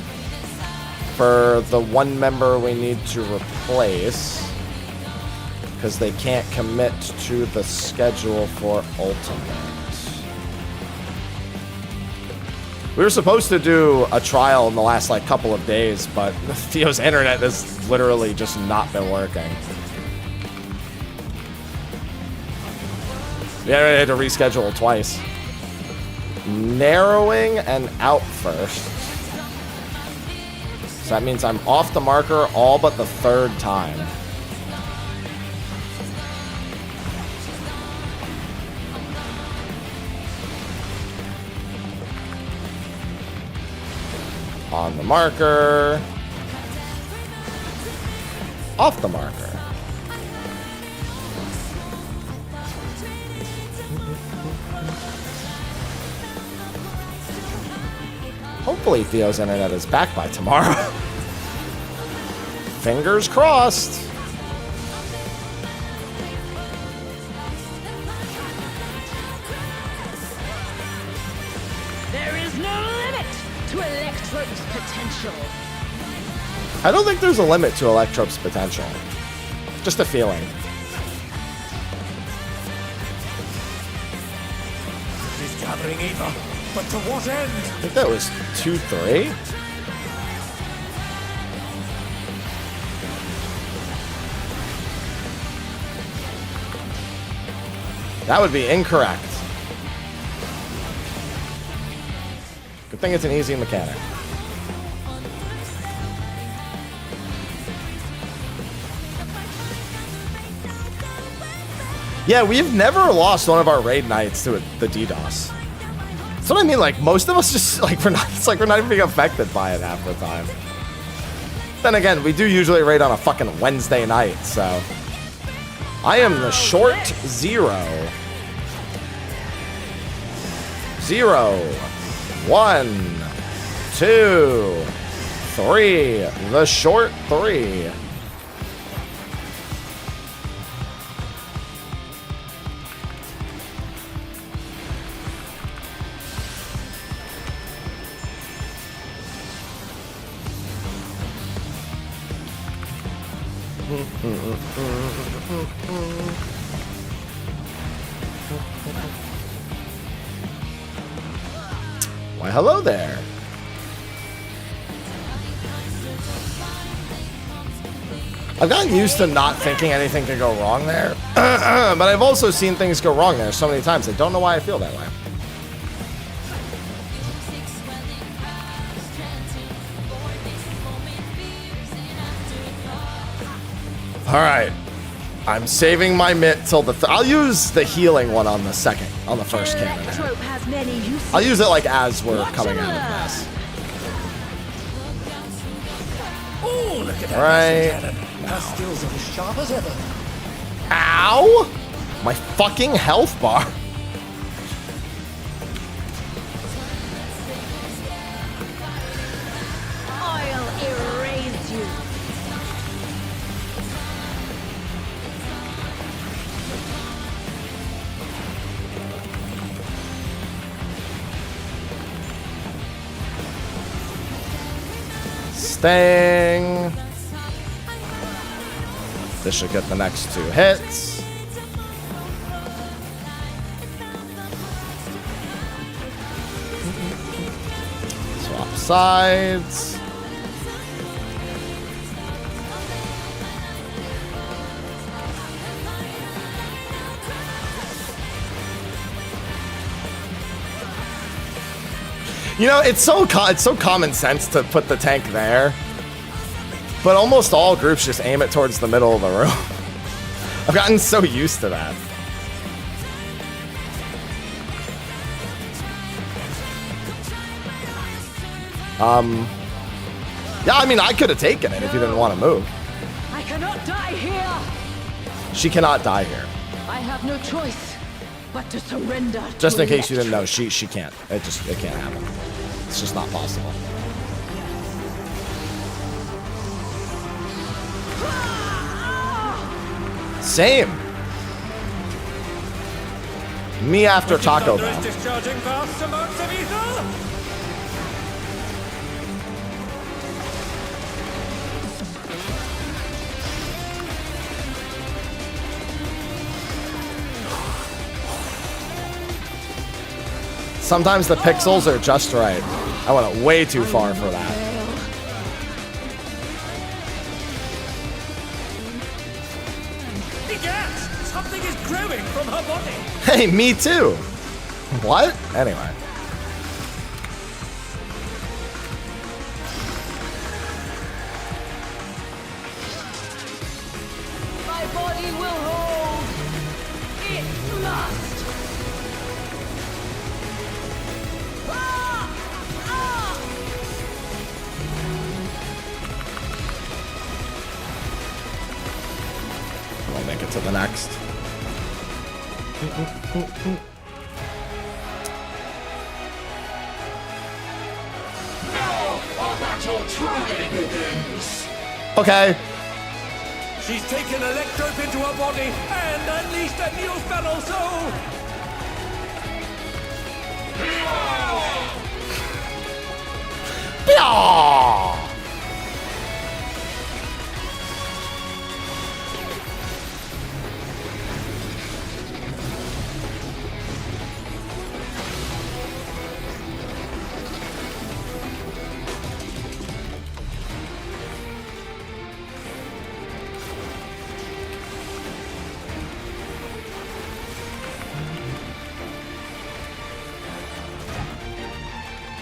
For the one member we need to replace. Because they can't commit to the schedule for Ultimate. We were supposed to do a trial in the last like couple of days, but Theo's internet has literally just not been working. Yeah, we had to reschedule twice. Narrowing and out first. So that means I'm off the marker all but the 3rd time. On the marker. Off the marker. Hopefully Theo's internet is back by tomorrow. Fingers crossed. There is no limit to Electrode's potential. I don't think there's a limit to Electrope's potential. Just a feeling. She's gathering ether, but to what end? I think that was 2-3. That would be incorrect. Good thing it's an easy mechanic. Yeah, we've never lost one of our raid nights to the DDoS. That's what I mean. Like most of us just like we're not. It's like we're not even being affected by it half the time. Then again, we do usually raid on a fucking Wednesday night, so I am the short 0. 0, 1, 2, 3. The short 3. Why, hello there. I've gotten used to not thinking anything could go wrong there, but I've also seen things go wrong there so many times. I don't know why I feel that way. All right, I'm saving my mitt till the. I'll use the healing one on the first cannon. Electrope has many uses. I'll use it like as we're coming out of this. Oh, look at All right. Her skills are as sharp as ever. Ow! My fucking health bar. I'll erase you. Sting. This should get the next 2 hits. Swap sides. You know, it's so common sense to put the tank there, but almost all groups just aim it towards the middle of the room. I've gotten so used to that. Yeah, I mean, I could have taken it if you didn't want to move. I cannot die here. She cannot die here. I have no choice but to surrender. Just to in case you didn't know, electric. she can't. It can't happen. It's just not possible. Same. Me after Taco Thunder is Bell. discharging vast amounts of ether. Sometimes the pixels are just right. I went way too far for that. Egad! Something is growing from her body. Hey, me too. What? Anyway. My body will hold. It must. I'll make it to the next. Okay. She's taken Electrope into her body and unleashed a new feral soul. Yeah.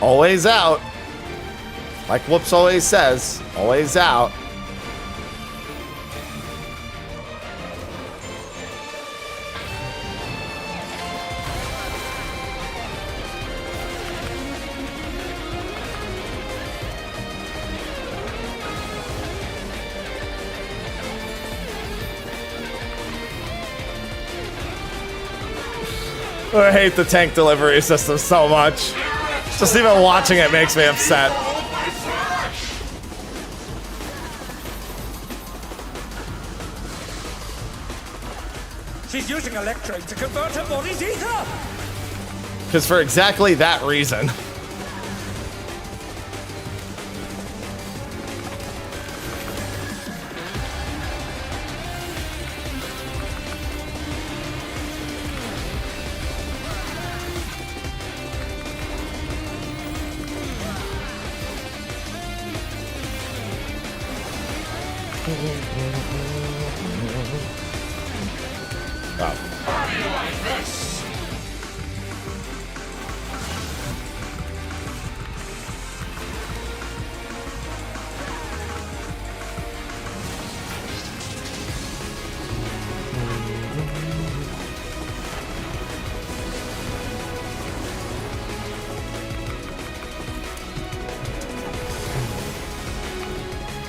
Always out. Like Whoops always says, always out. I hate the tank delivery system so much. Just even watching it makes me upset. She's using Electrope to convert her body's ether. Because for exactly that reason.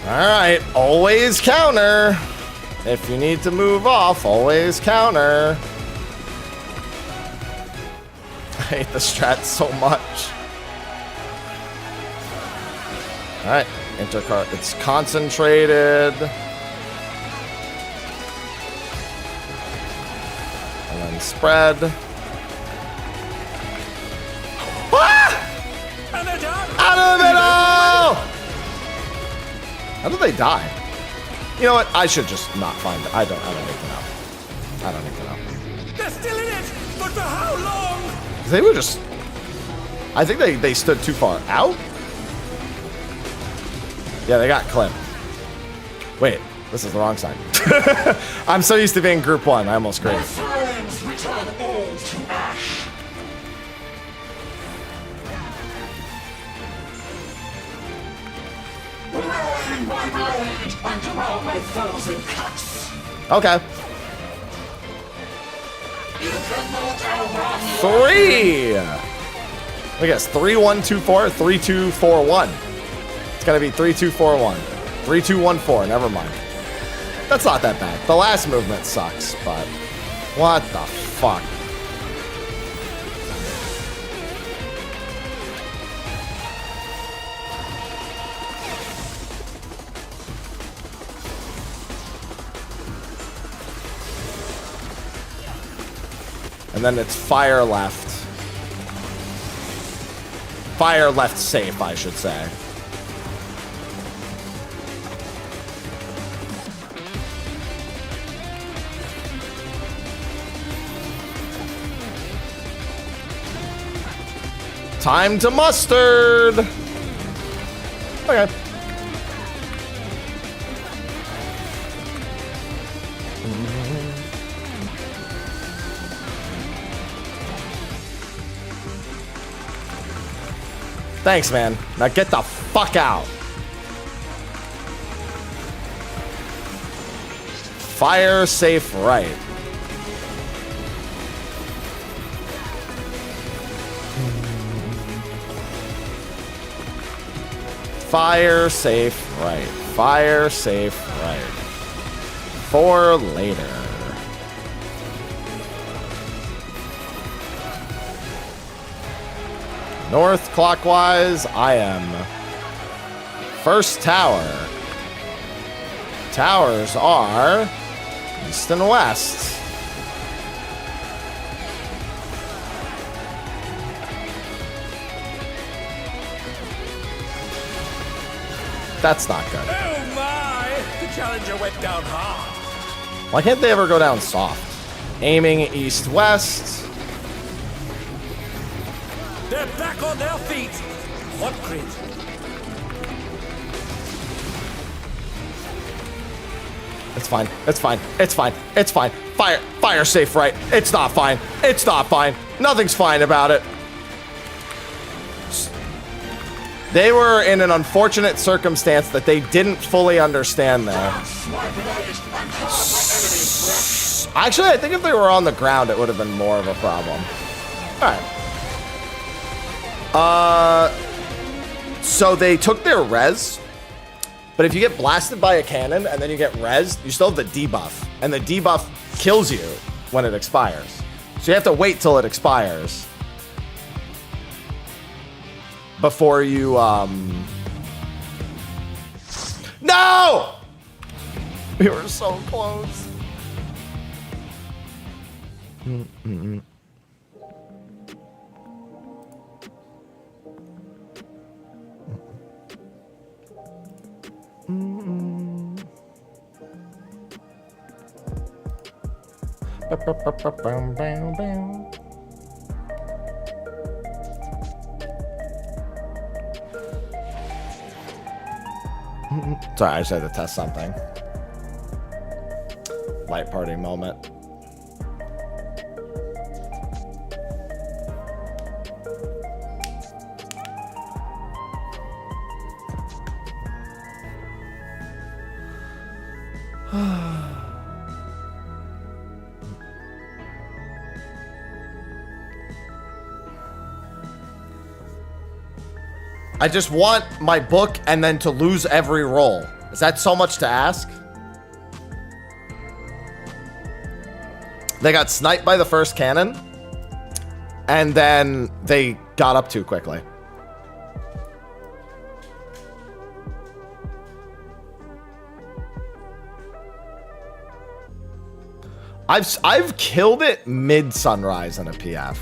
Alright, always counter. If you need to move off, always counter. I hate the strat so much. Alright, intercard. It's concentrated. And then spread. Ah! And they're done. Out of the middle! How did they die? You know what? I should just not find it. I don't need to know. I don't need to know. They're still in it, but for how long? They were just... I think they stood too far out. Yeah, they got clipped. Wait, this is the wrong side. I'm so used to being group 1. I almost crazy. Friends, return all to ash. Blowing my blade and draw my 1,000 cuts. Okay. You cannot outrun 3! I guess 3, 1, 2, 4, 3, 2, 4, 1. It's gonna be 3, 2, 4, 1. 3, 2, 1, 4. Never mind. That's not that bad. The last movement sucks, but what the fuck? And then it's fire left. Fire left safe, I should say. Time to mustard. Okay. Thanks, man. Now get the fuck out. Fire safe right. Fire safe right. Fire safe right. For later. North clockwise, I am first tower. Towers are east and west. That's not good. Oh my! The challenger went down hard. Why can't they ever go down soft? Aiming east-west. They're back on their feet. What crit? It's fine. It's fine. It's fine. It's fine. Fire safe right. It's not fine. It's not fine. Nothing's fine about it. They were in an unfortunate circumstance that they didn't fully understand there. Actually, I think if they were on the ground, it would have been more of a problem. All right. So they took their res, but if you get blasted by a cannon and then you get res, you still have the debuff, and the debuff kills you when it expires. So you have to wait till it expires before you, No! We were so close. Sorry, I just had to test something. Light party moment. I just want my book and then to lose every roll. Is that so much to ask? They got sniped by the first cannon, and then they got up too quickly. I've killed it mid sunrise in a PF.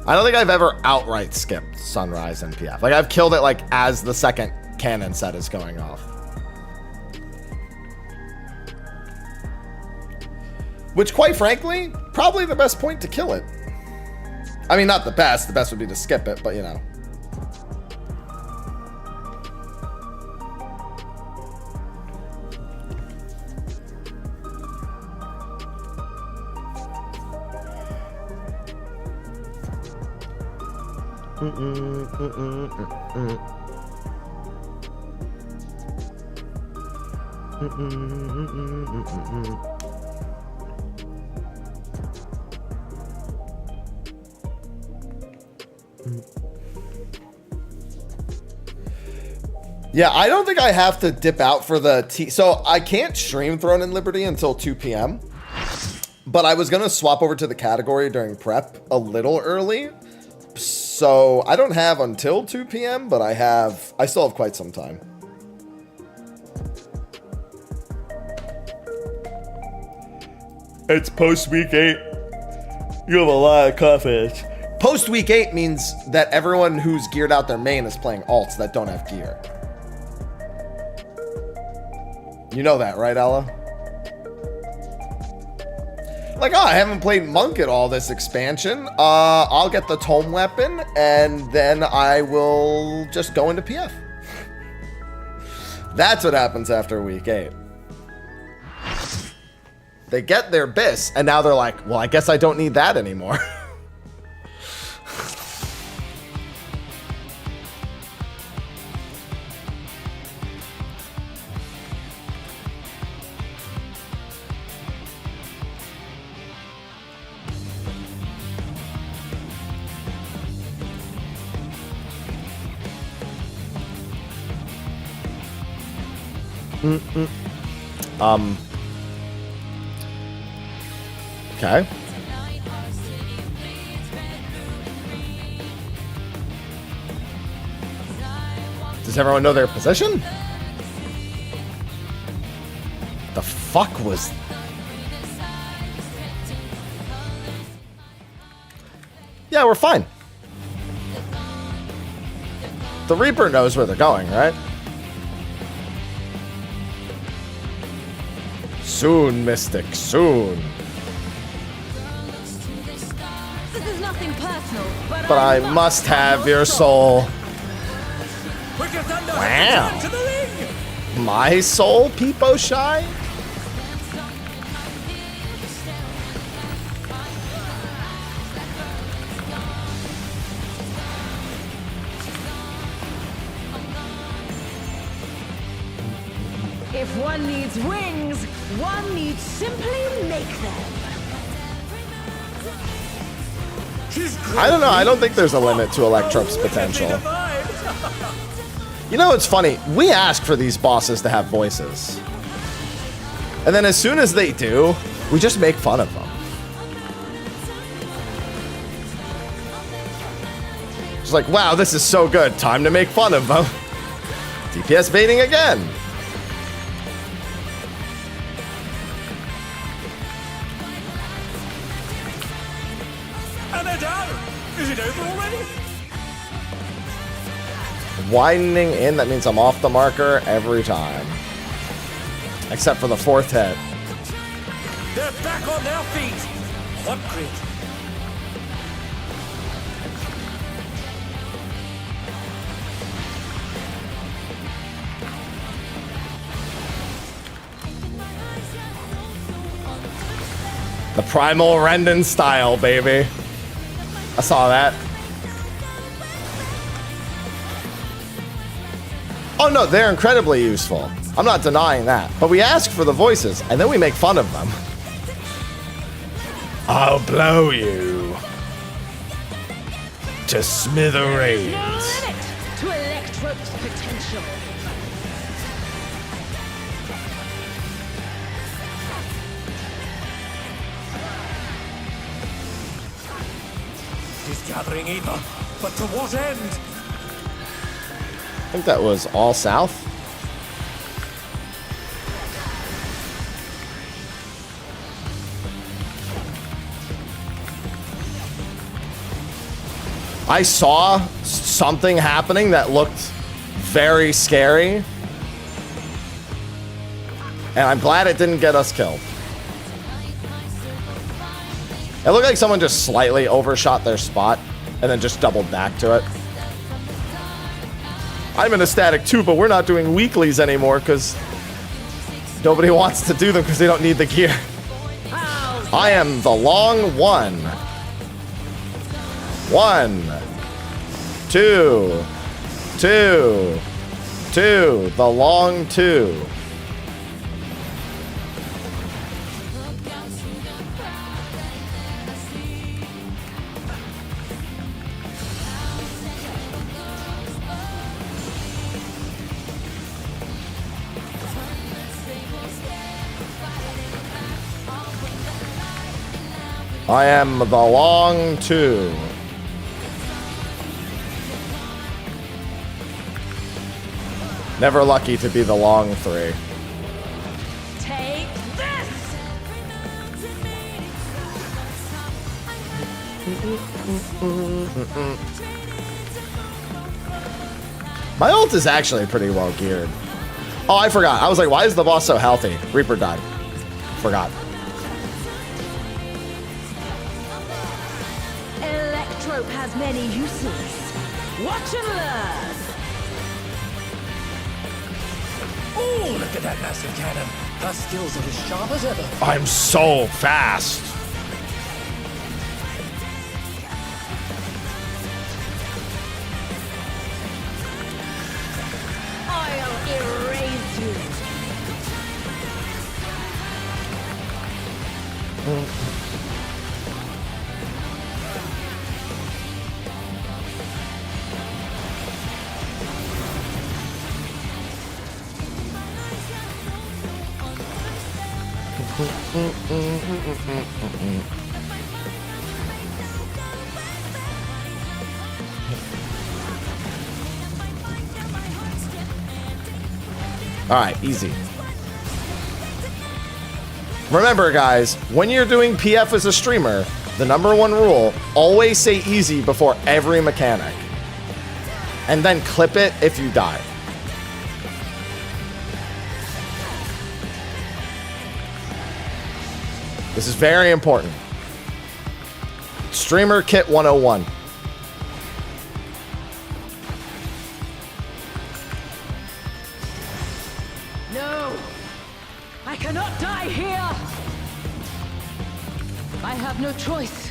I don't think I've ever outright skipped sunrise in PF. Like I've killed it like as the second cannon set is going off. Which quite frankly, probably the best point to kill it. I mean, not the best. The best would be to skip it, but you know. Yeah, I don't think I have to dip out for the so I can't stream Throne and Liberty until 2 p.m. But I was going to swap over to the category during prep a little early. So I don't have until 2 p.m., but I still have quite some time. It's post week 8. You have a lot of confidence. Post week 8 means that everyone who's geared out their main is playing alts that don't have gear. You know that, right, Ella? Like, oh, I haven't played Monk at all this expansion. I'll get the Tome Weapon, and then I will just go into PF. That's what happens after week 8. They get their bis, and now they're like, well, I guess I don't need that anymore. Okay. Does everyone know their position? The fuck was... Yeah, we're fine. The Reaper knows where they're going, right? Soon, Mystic, soon. This is nothing personal, But I must have your soul. Wow. My soul, Peepo Shy? If one needs wings, one needs simply make them. I don't know. I don't think there's a limit to Electrop's potential. You know, it's funny. We ask for these bosses to have voices. And then as soon as they do, we just make fun of them. It's like, wow, this is so good. Time to make fun of them. DPS baiting again. And they're down. Is it over already? Widening in, that means I'm off the marker every time. Except for the fourth hit. They're back on their feet. What crit? The Primal Rendon style, baby. I saw that. Oh no, they're incredibly useful. I'm not denying that. But we ask for the voices, and then we make fun of them. I'll blow you to smithereens. No limit to Electro's potential. gathering ether, but to what end? I think that was all south. I saw something happening that looked very scary. And I'm glad it didn't get us killed. It looked like someone just slightly overshot their spot and then just doubled back to it. I'm in a static too, but we're not doing weeklies anymore because nobody wants to do them because they don't need the gear. I am the long one. 1, 2, 2, 2, the long 2. I am the long 2. Never lucky to be the long 3. Take this! My ult is actually pretty well geared. Oh, I forgot. I was like, why is the boss so healthy? Reaper died. Forgot. Electrope has many uses. Watch and learn. Oh, look at that massive cannon. Her skills are as sharp as ever. I'm so fast. I'll erase you. All right, easy. Remember, guys, when you're doing PF as a streamer, the #1 rule, always say easy before every mechanic. And then clip it if you die. This is very important. Streamer Kit 101. No! I cannot die here! I have no choice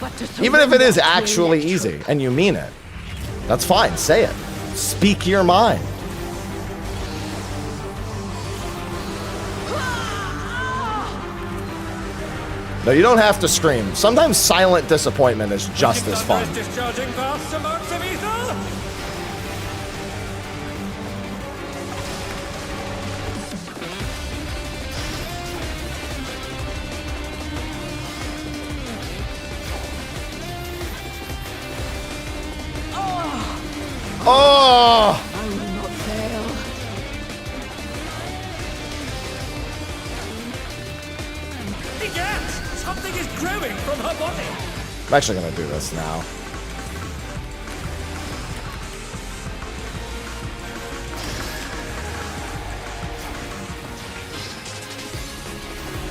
but to Even if it is surrender to actually Electro. easy and you mean it, that's fine. Say it. Speak your mind. No, you don't have to scream. Sometimes silent disappointment is just as fun. Is discharging vast amounts of ether. Oh! I will not fail. Egad! Something is growing from her body. I'm actually going to do this now.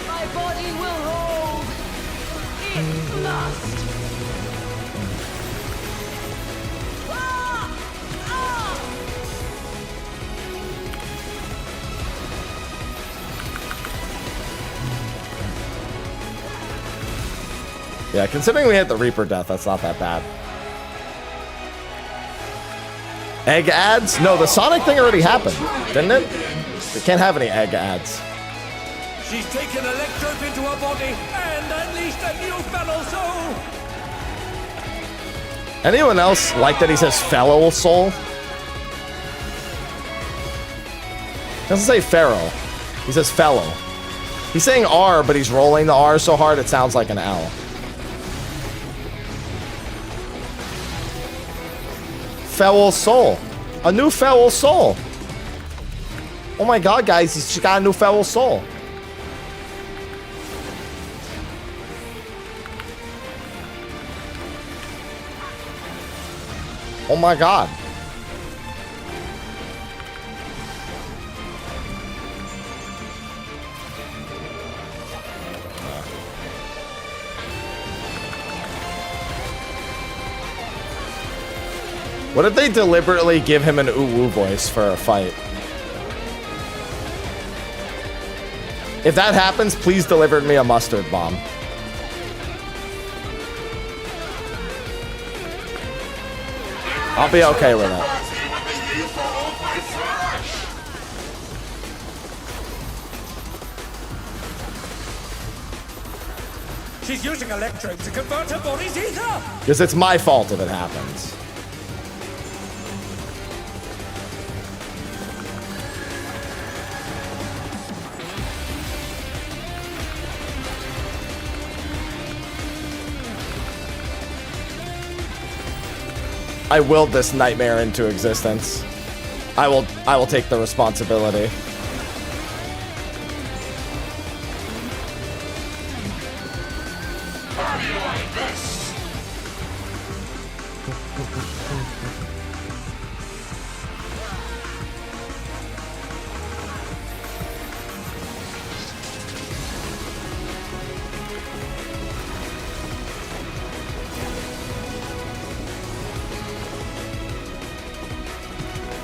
My body will hold. It must. Yeah, considering we hit the Reaper death, that's not that bad. Egg ads? No, the Sonic thing already happened, didn't it? We can't have any egg ads. She's taken Electrope into her body and unleashed a new fellow soul. Anyone else like that he says fellow soul? Doesn't say feral. He says fellow. He's saying R, but he's rolling the R so hard it sounds like an L. foul soul. A new foul soul. Oh my god, guys, she's got a new foul soul. Oh my god. What if they deliberately give him an ooh-woo voice for a fight? If that happens, please deliver me a mustard bomb. I'll be okay with that. She's using electric to convert her body's ether. Because it's my fault if it happens. I willed this nightmare into existence. I will take the responsibility.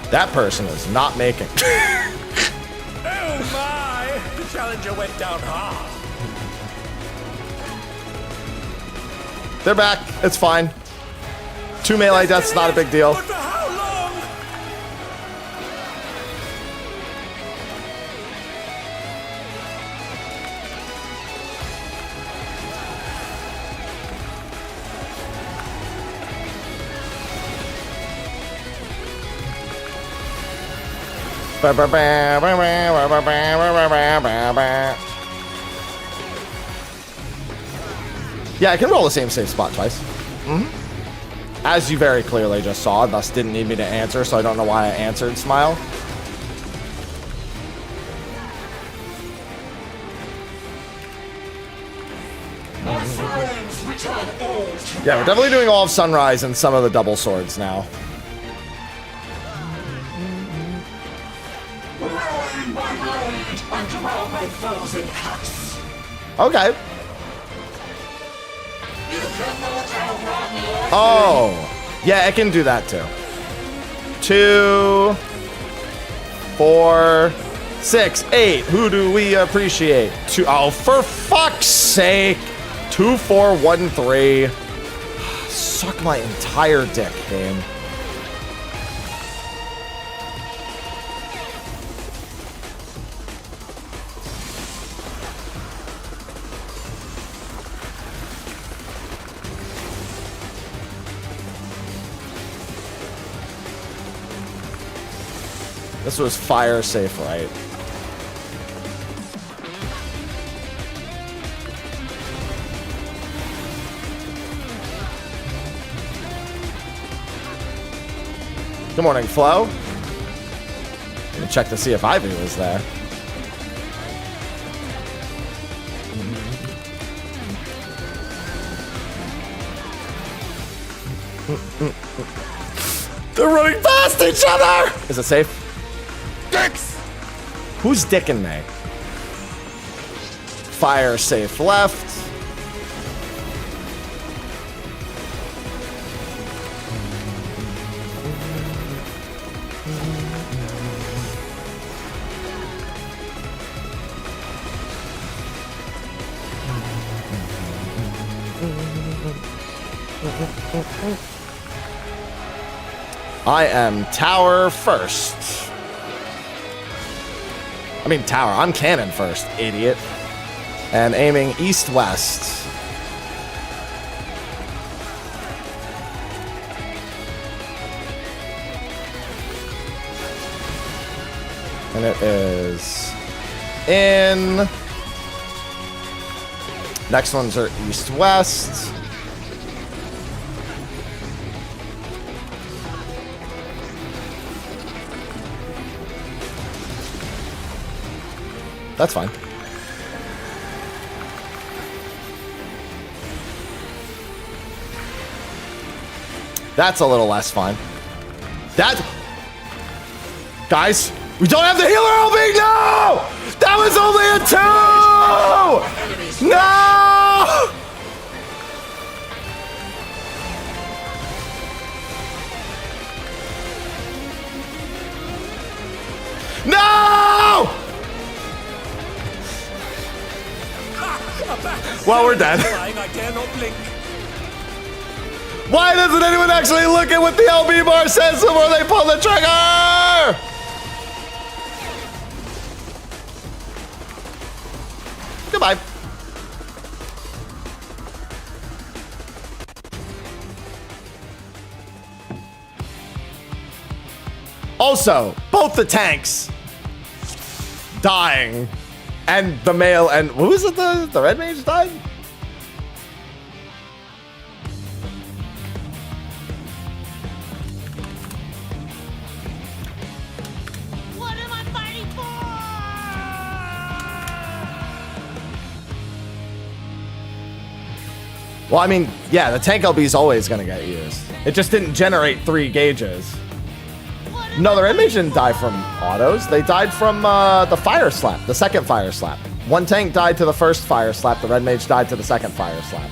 That person is not making. Oh my! The challenger went down hard. They're back. It's fine. 2 melee deaths, not a big deal. But for how long? Yeah, I can roll the same safe spot twice. As you very clearly just saw, thus didn't need me to answer, so I don't know why I answered, Smile. Yeah, we're definitely doing all of Sunrise and some of the double swords now. Okay. Oh, yeah, I can do that too. 2, 4, 6, 8. Who do we appreciate? 2. Oh, for fuck's sake. 2, 4, 1, 3. Suck my entire dick, game. This was fire safe, right? Good morning, Flo. Let me check to see if Ivy was there. They're running past each other! Is it safe? Dicks! Who's dicking me? Fire safe left. I am tower first. I mean tower, I'm cannon first, idiot. And aiming east-west. And it is in. Next ones are east-west. That's fine. That's a little less fine. That... Guys, we don't have the healer LB! No! That was only a 2! No! No! Well, we're dead. I dare not blink. Why doesn't anyone actually look at what the LB bar says before they pull the trigger? Goodbye. Also, both the tanks dying and the male and who was it? The red mage died? What am I fighting for? Well, I mean, yeah, the tank LB is always going to get used. It just didn't generate 3 gauges. No, the red mage didn't die from autos. They died from the fire slap, the second fire slap. One tank died to the first fire slap. The red mage died to the second fire slap.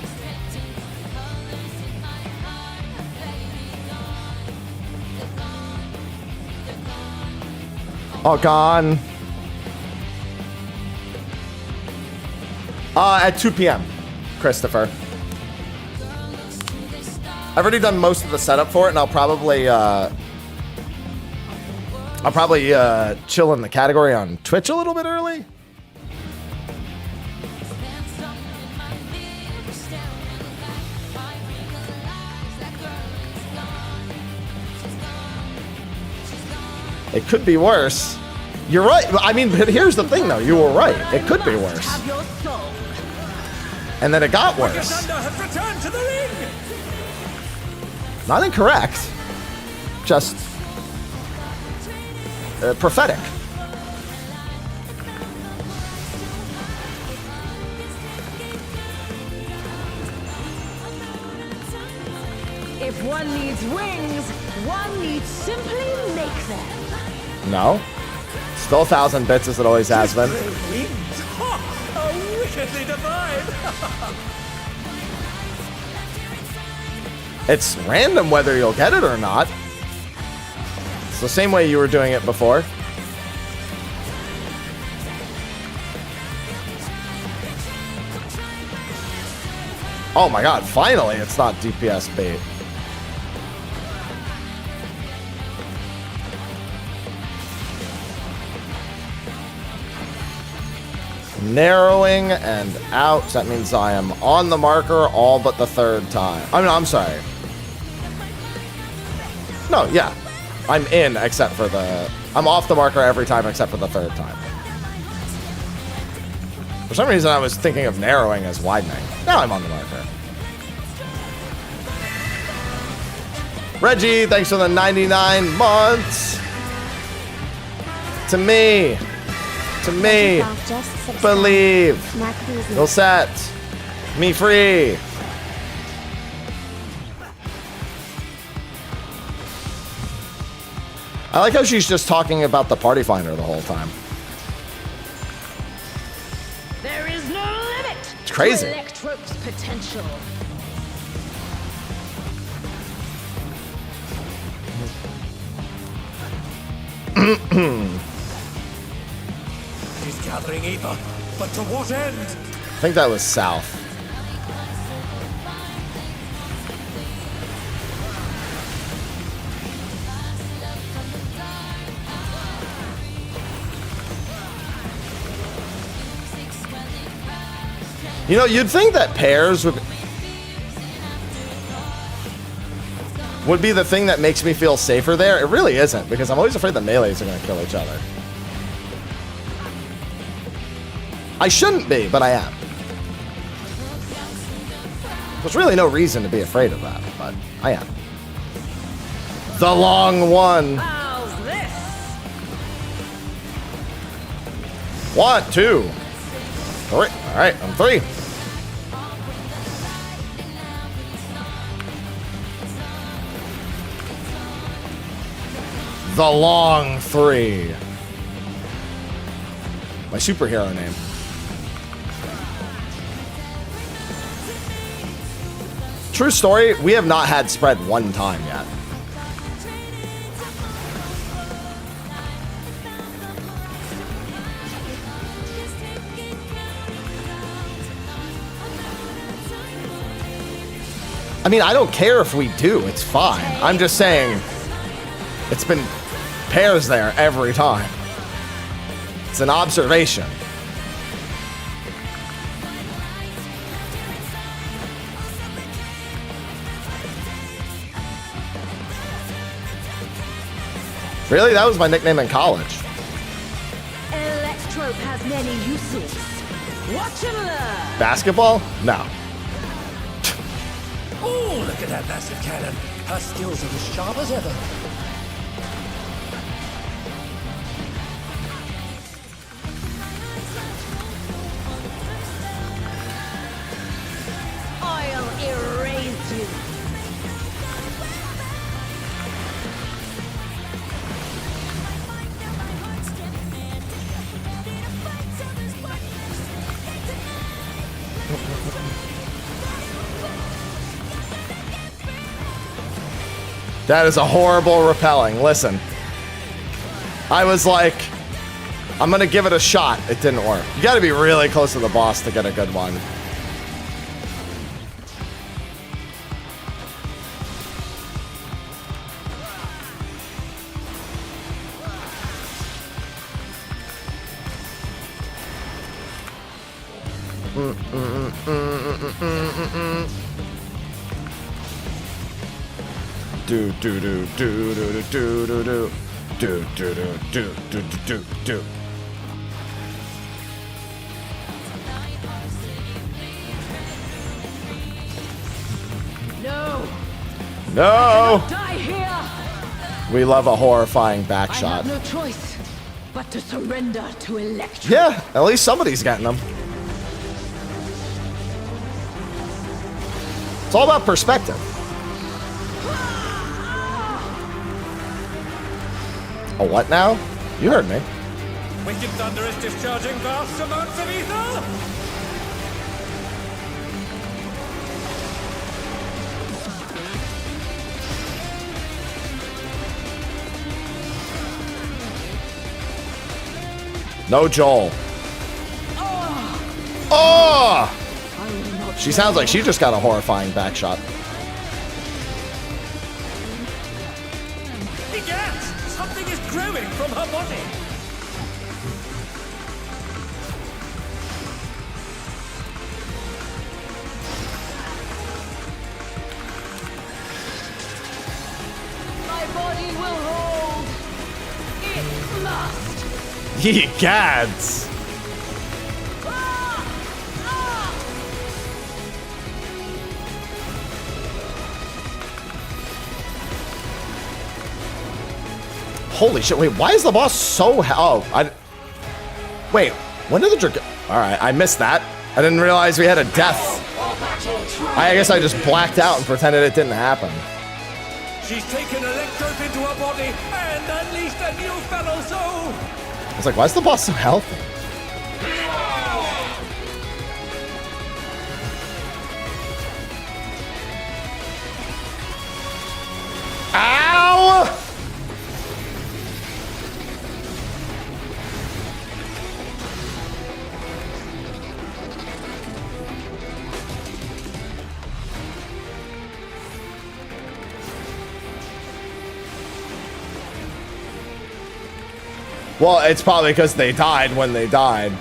Oh, gone. At 2 p.m., Christopher. I've already done most of the setup for it, and I'll probably chill in the category on Twitch a little bit early. It could be worse. You're right. I mean, here's the thing, though. You were right. It could be worse. Have your soul. And then it got worse. Thunder has returned to the ring. Not incorrect. Just prophetic. If one needs wings, one needs simply make them. No. Still 1,000 bits as it always has been. Wings. Ha! How wickedly divine. It's random whether you'll get it or not. It's the same way you were doing it before. Oh my god, finally it's not DPS bait. Narrowing and out. That means I am on the marker all but the 3rd time. I mean, I'm sorry. No, yeah. I'm in except for the... I'm off the marker every time except for the 3rd time. For some reason, I was thinking of narrowing as widening. Now I'm on the marker. Reggie, thanks for the 99 months. To me. To me. Believe. You'll set me free. I like how she's just talking about the party finder the whole time. There is no limit. It's crazy. To Electrope's potential. He's gathering ether, but to what end? I think that was south. You know, you'd think that pairs would be the thing that makes me feel safer there. It really isn't, because I'm always afraid the melees are going to kill each other. I shouldn't be, but I am. There's really no reason to be afraid of that, but I am. The long one. How's this? 1, 2, 3. All right, I'm 3. The long 3. My superhero name. True story, we have not had spread one time yet. I mean, I don't care if we do, it's fine. I'm just saying, it's been pairs there every time. It's an observation. Really? That was my nickname in college. Electrope has many uses. Watch and learn. Basketball? No. Oh, look at that massive cannon. Her skills are as sharp as ever. I'll erase you. That is a horrible repelling. Listen. I was like, I'm gonna give it a shot. It didn't work. You gotta be really close to the boss to get a good one. Do do do do do do do do do do do do do do do. No. No! Die here. We love a horrifying back I shot. have no choice but to surrender to Electro. Yeah, at least somebody's getting them. It's all about perspective. A what now? You heard me. Wicked Thunder is discharging vast amounts of ether! No Joel. Oh! She sounds like she just got a horrifying back shot. Begats! Something is growing from her body! My body will hold. It must. Ye gads! Holy shit, wait, why is the boss so wait, when did the drink... Alright, I missed that. I didn't realize we had a death. I guess I just blacked out and pretended it didn't happen. She's taken Electrope into her body and unleashed a new fellow soul! I was like, why is the boss so healthy? Ow! Well, it's probably because they died when they died.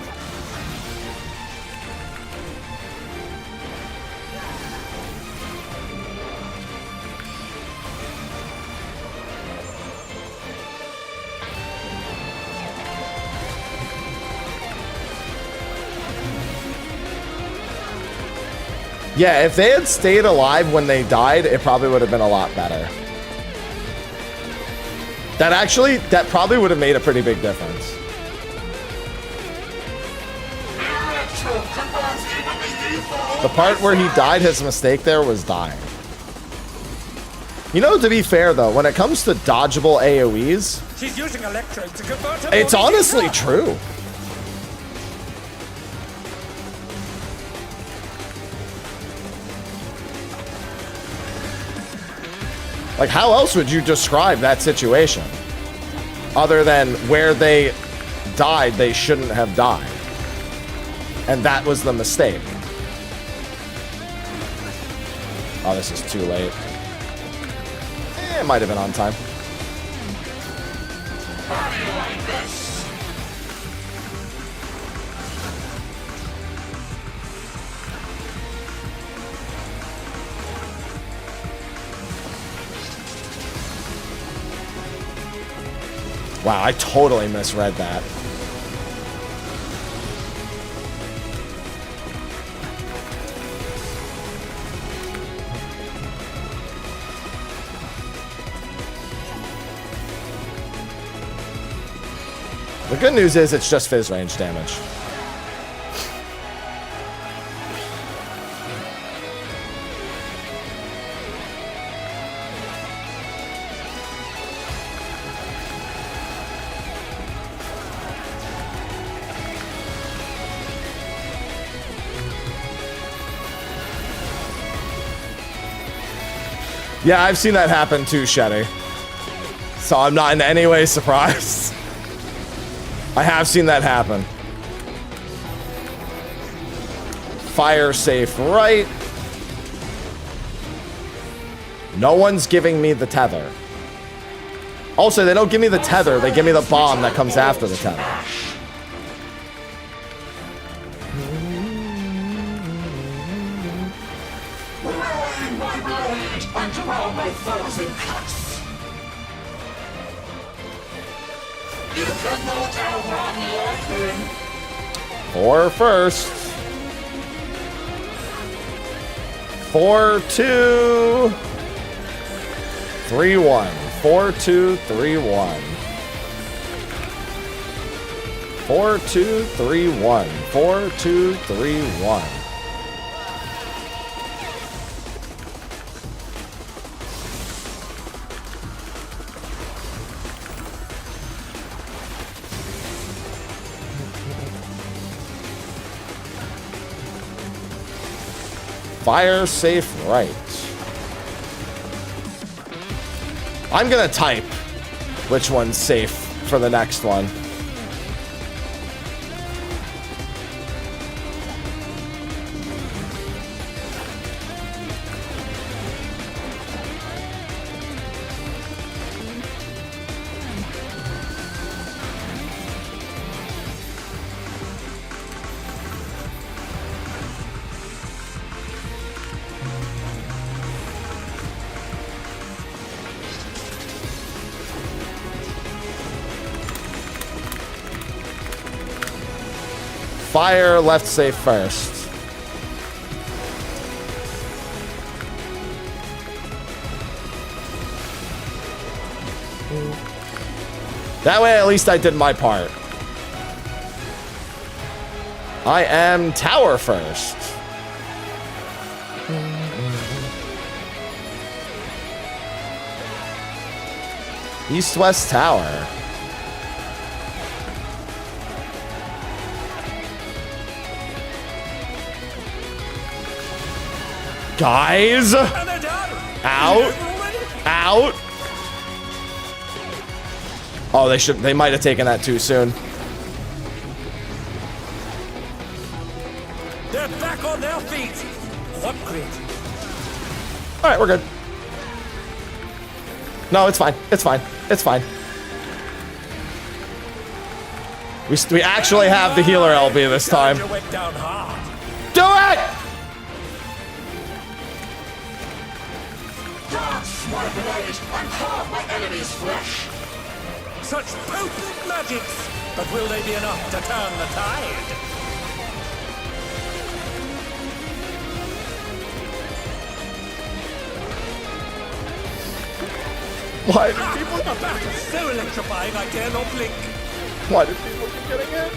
Yeah, if they had stayed alive when they died, it probably would have been a lot better. That probably would have made a pretty big difference. The part where he died, his mistake there was dying. You know, to be fair though, when it comes to dodgeable AoEs, She's using electrodes to convert her it's body honestly into- true. Like, how else would you describe that situation? Other than where they died, they shouldn't have died. And that was the mistake. Oh, this is too late. It might have been on time. Wow, I totally misread that. The good news is it's just fizz range damage. Yeah, I've seen that happen too, Shetty. So I'm not in any way surprised. I have seen that happen. Fire safe right. No one's giving me the tether. Also, they don't give me the tether, they give me the bomb that comes after the tether. Four first. 4, 2, 3, 1. 4, 2, 3, 1. 4, 2, 3, 1. 4, 2, 3, 1. Fire safe right. I'm gonna type which one's safe for the next one. Fire left safe first. That way at least I did my part. I am tower first. East-west tower. Guys! Out! Out! Oh, they might have taken that too soon. They're back on their feet. What great. Alright, we're good. No, it's fine. It's fine. It's fine. We actually have the healer LB this time. You went down hard. Do it! Dance, my blade, and carve my enemy's flesh. Such potent magics, but will they be enough to turn the tide? Why do people A battle so electrifying I dare not blink. Why do people keep getting hit?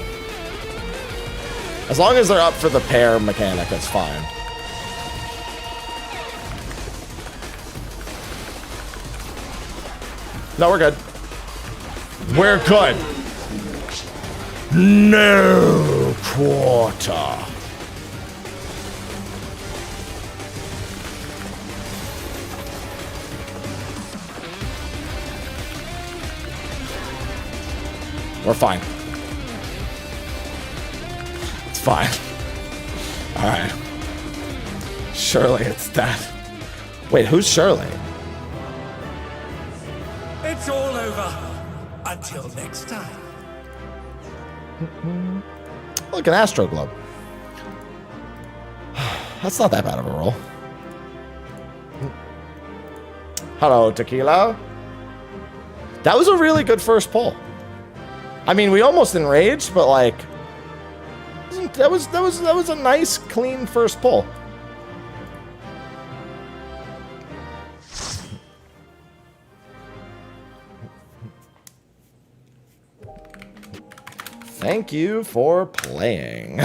As long as they're up for the pair mechanic, that's fine. No, we're good. We're good. No quarter. We're fine. It's fine. All right. Surely it's that. Wait, who's Shirley? It's all over. Until next time. Look, an Astro Globe. That's not that bad of a roll. Hello, Tequila. That was a really good first pull. I mean, we almost enraged, but like, that was a nice, clean first pull. Thank you for playing.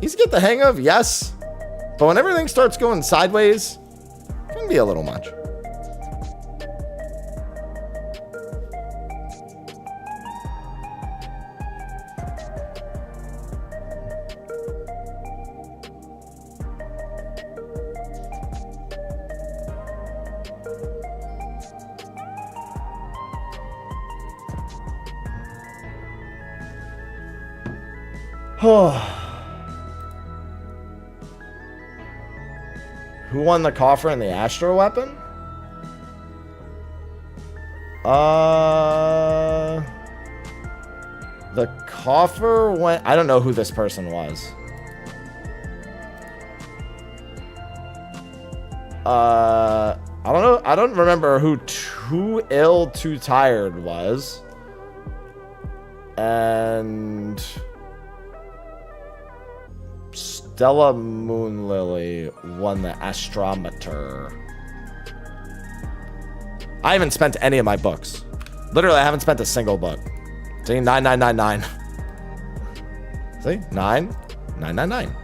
Easy to get the hang of, yes. But when everything starts going sideways, it can be a little much. Who won the coffer and the Astro weapon? The coffer went... I don't know who this person was. I don't know. I don't remember who Too Ill, Too Tired was. And... Stella Moonlily won the Astrometer. I haven't spent any of my books. Literally, I haven't spent a single book. See, 9999. See, 9999.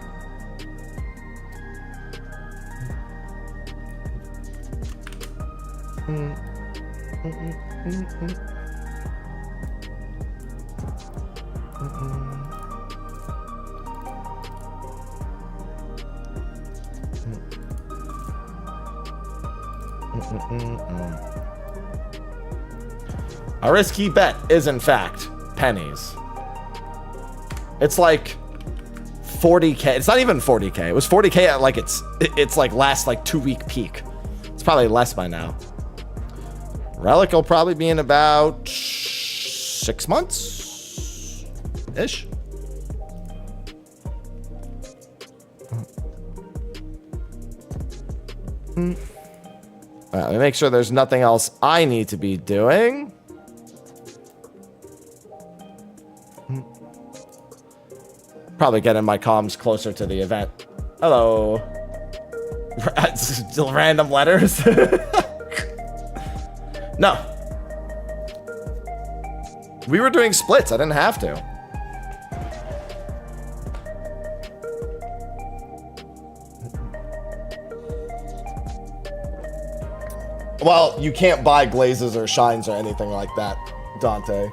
A risky bet is, in fact, pennies. It's like 40K. It's not even 40K. It was 40K at like it's like last like 2-week peak. It's probably less by now. Relic will probably be in about 6 months ish. All right, let me make sure there's nothing else I need to be doing. Probably getting my comms closer to the event. Hello. Random letters. No. We were doing splits. I didn't have to. Well, you can't buy glazes or shines or anything like that, Dante.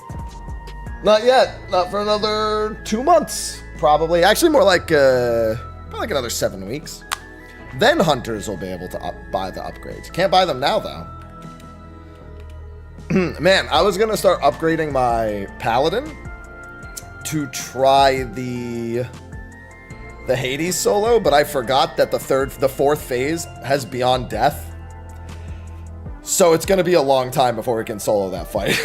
Not yet. Not for another 2 months, probably. Actually, more like probably like another 7 weeks. Then hunters will be able to buy the upgrades. Can't buy them now, though. Man, I was gonna start upgrading my paladin to try the Hades solo, but I forgot that the fourth phase has Beyond Death. So it's going to be a long time before we can solo that fight.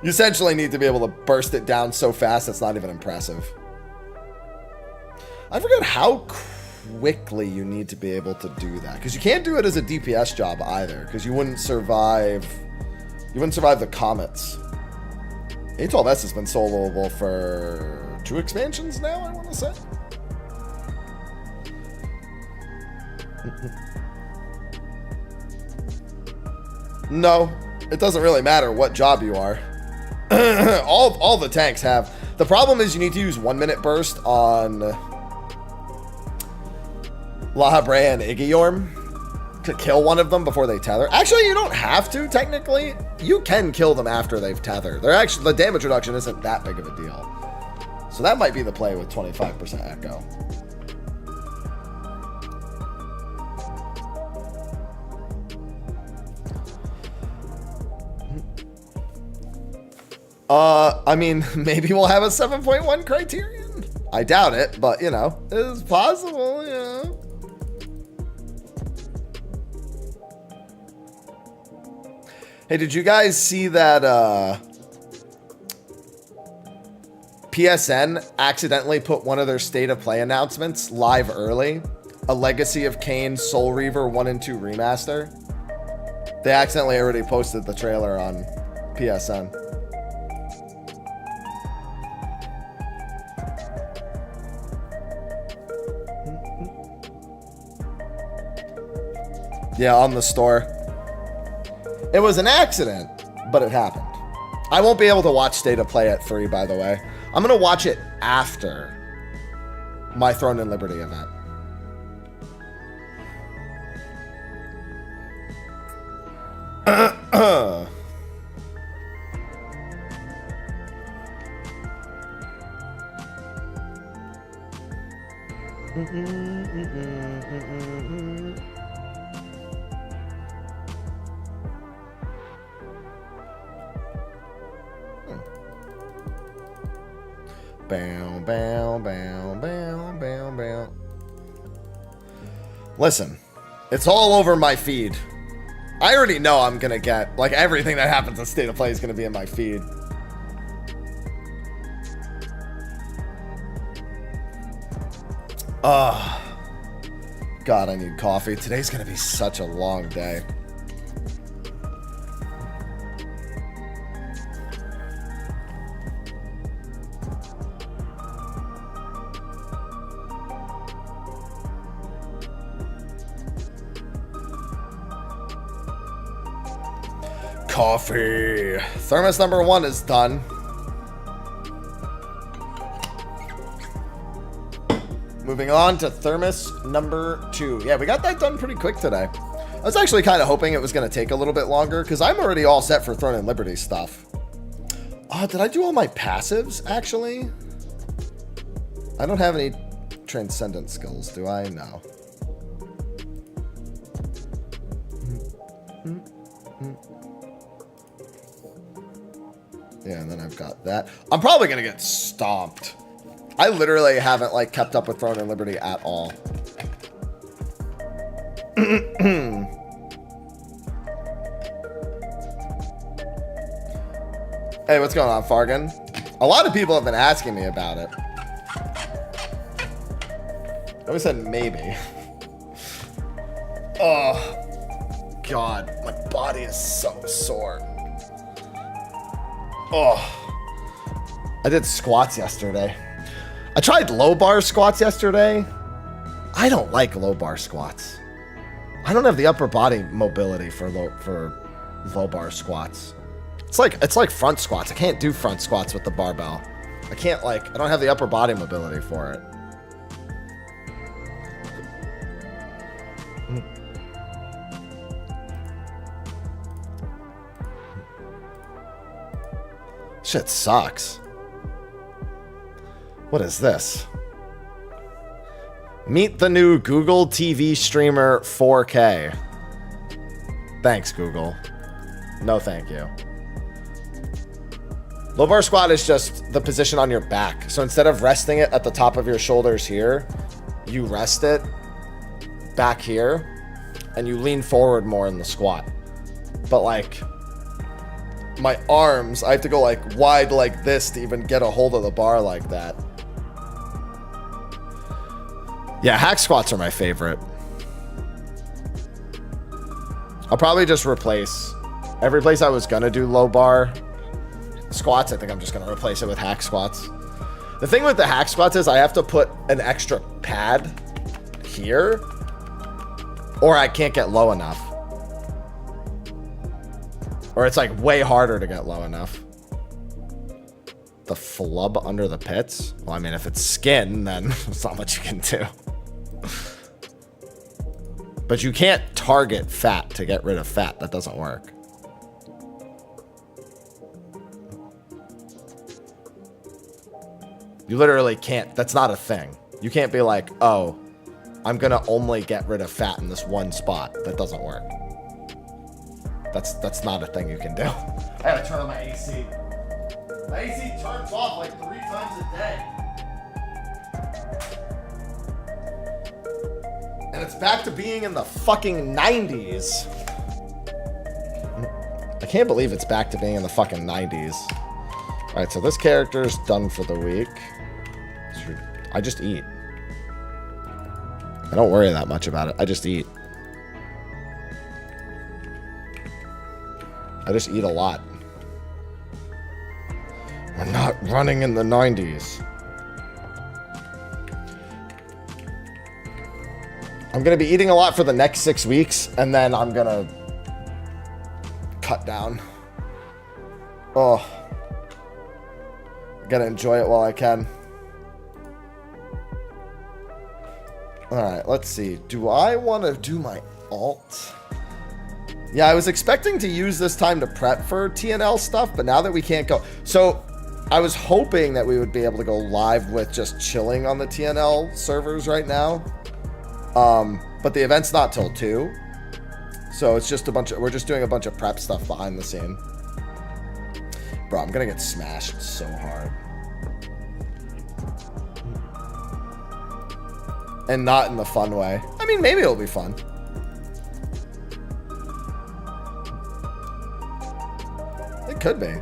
You essentially need to be able to burst it down so fast it's not even impressive. I forget how quickly you need to be able to do that, because you can't do it as a DPS job either, because you wouldn't survive the comets. A12S has been soloable for 2 expansions now, I want to say. No, It doesn't really matter what job you are. all the tanks have. The problem is you need to use 1 minute burst on La Habrea and Igiorm to kill one of them before they tether. Actually, you don't have to, technically. You can kill them after they've tethered. They're actually, the damage reduction isn't that big of a deal. So that might be the play with 25% echo. I mean, maybe we'll have a 7.1 criterion. I doubt it, but you know, it's possible, you know. Hey, did you guys see that PSN accidentally put one of their state of play announcements live early? A Legacy of Kain Soul Reaver 1 and 2 remaster. They accidentally already posted the trailer on PSN. Yeah, on the store. It was an accident, but it happened. I won't be able to watch State of Play at 3, by the way. I'm going to watch it after my Throne and Liberty event. Bow, bow, bow, bow, bow, bow. Listen, it's all over my feed. I already know I'm gonna get, like, everything that happens in State of Play is gonna be in my feed. God, I need coffee. Today's gonna be such a long day. Coffee. Thermos number 1 is done. Moving on to thermos number 2. Yeah, we got that done pretty quick today. I was actually kind of hoping it was going to take a little bit longer because I'm already all set for Throne and Liberty stuff. Did I do all my passives, actually? I don't have any transcendent skills, do I? No. Yeah, and then I've got that. I'm probably going to get stomped. I literally haven't, like, kept up with Throne and Liberty at all. Hey, what's going on, Fargan? A lot of people have been asking me about it. I always said maybe. Oh, God. My body is so sore. Oh. I did squats yesterday. I tried low bar squats yesterday. I don't like low bar squats. I don't have the upper body mobility for low bar squats. It's like front squats. I can't do front squats with the barbell. I don't have the upper body mobility for it. Shit sucks. What is this? Meet the new Google TV streamer 4K. Thanks, Google. No, thank you. Low bar squat is just the position on your back. So instead of resting it at the top of your shoulders here, you rest it back here and you lean forward more in the squat. But like my arms, I have to go like wide like this to even get a hold of the bar like that. Yeah, hack squats are my favorite. I'll probably just replace every place I was gonna do low bar squats. I think I'm just gonna replace it with hack squats. The thing with the hack squats is I have to put an extra pad here or I can't get low enough. Or it's like way harder to get low enough. The flub under the pits? Well, I mean, if it's skin, then there's not much you can do. But you can't target fat to get rid of fat. That doesn't work. You literally can't. That's not a thing. You can't be like, oh, I'm going to only get rid of fat in this one spot. That doesn't work. That's not a thing you can do. I gotta turn on my AC. My AC turns off like 3 times a day. And it's back to being in the fucking 90s. I can't believe it's back to being in the fucking 90s. Alright, so this character's done for the week. I just eat. I don't worry that much about it. I just eat. I just eat a lot. We're not running in the 90s. I'm going to be eating a lot for the next 6 weeks, and then I'm going to cut down. Oh. I got to enjoy it while I can. Alright, let's see. Do I want to do my alt? Yeah, I was expecting to use this time to prep for TNL stuff, but now that we can't go... So, I was hoping that we would be able to go live with just chilling on the TNL servers right now. But the event's not till 2. So it's just a bunch of... We're just doing a bunch of prep stuff behind the scene. Bro, I'm gonna get smashed so hard. And not in the fun way. I mean, maybe it'll be fun. It could be.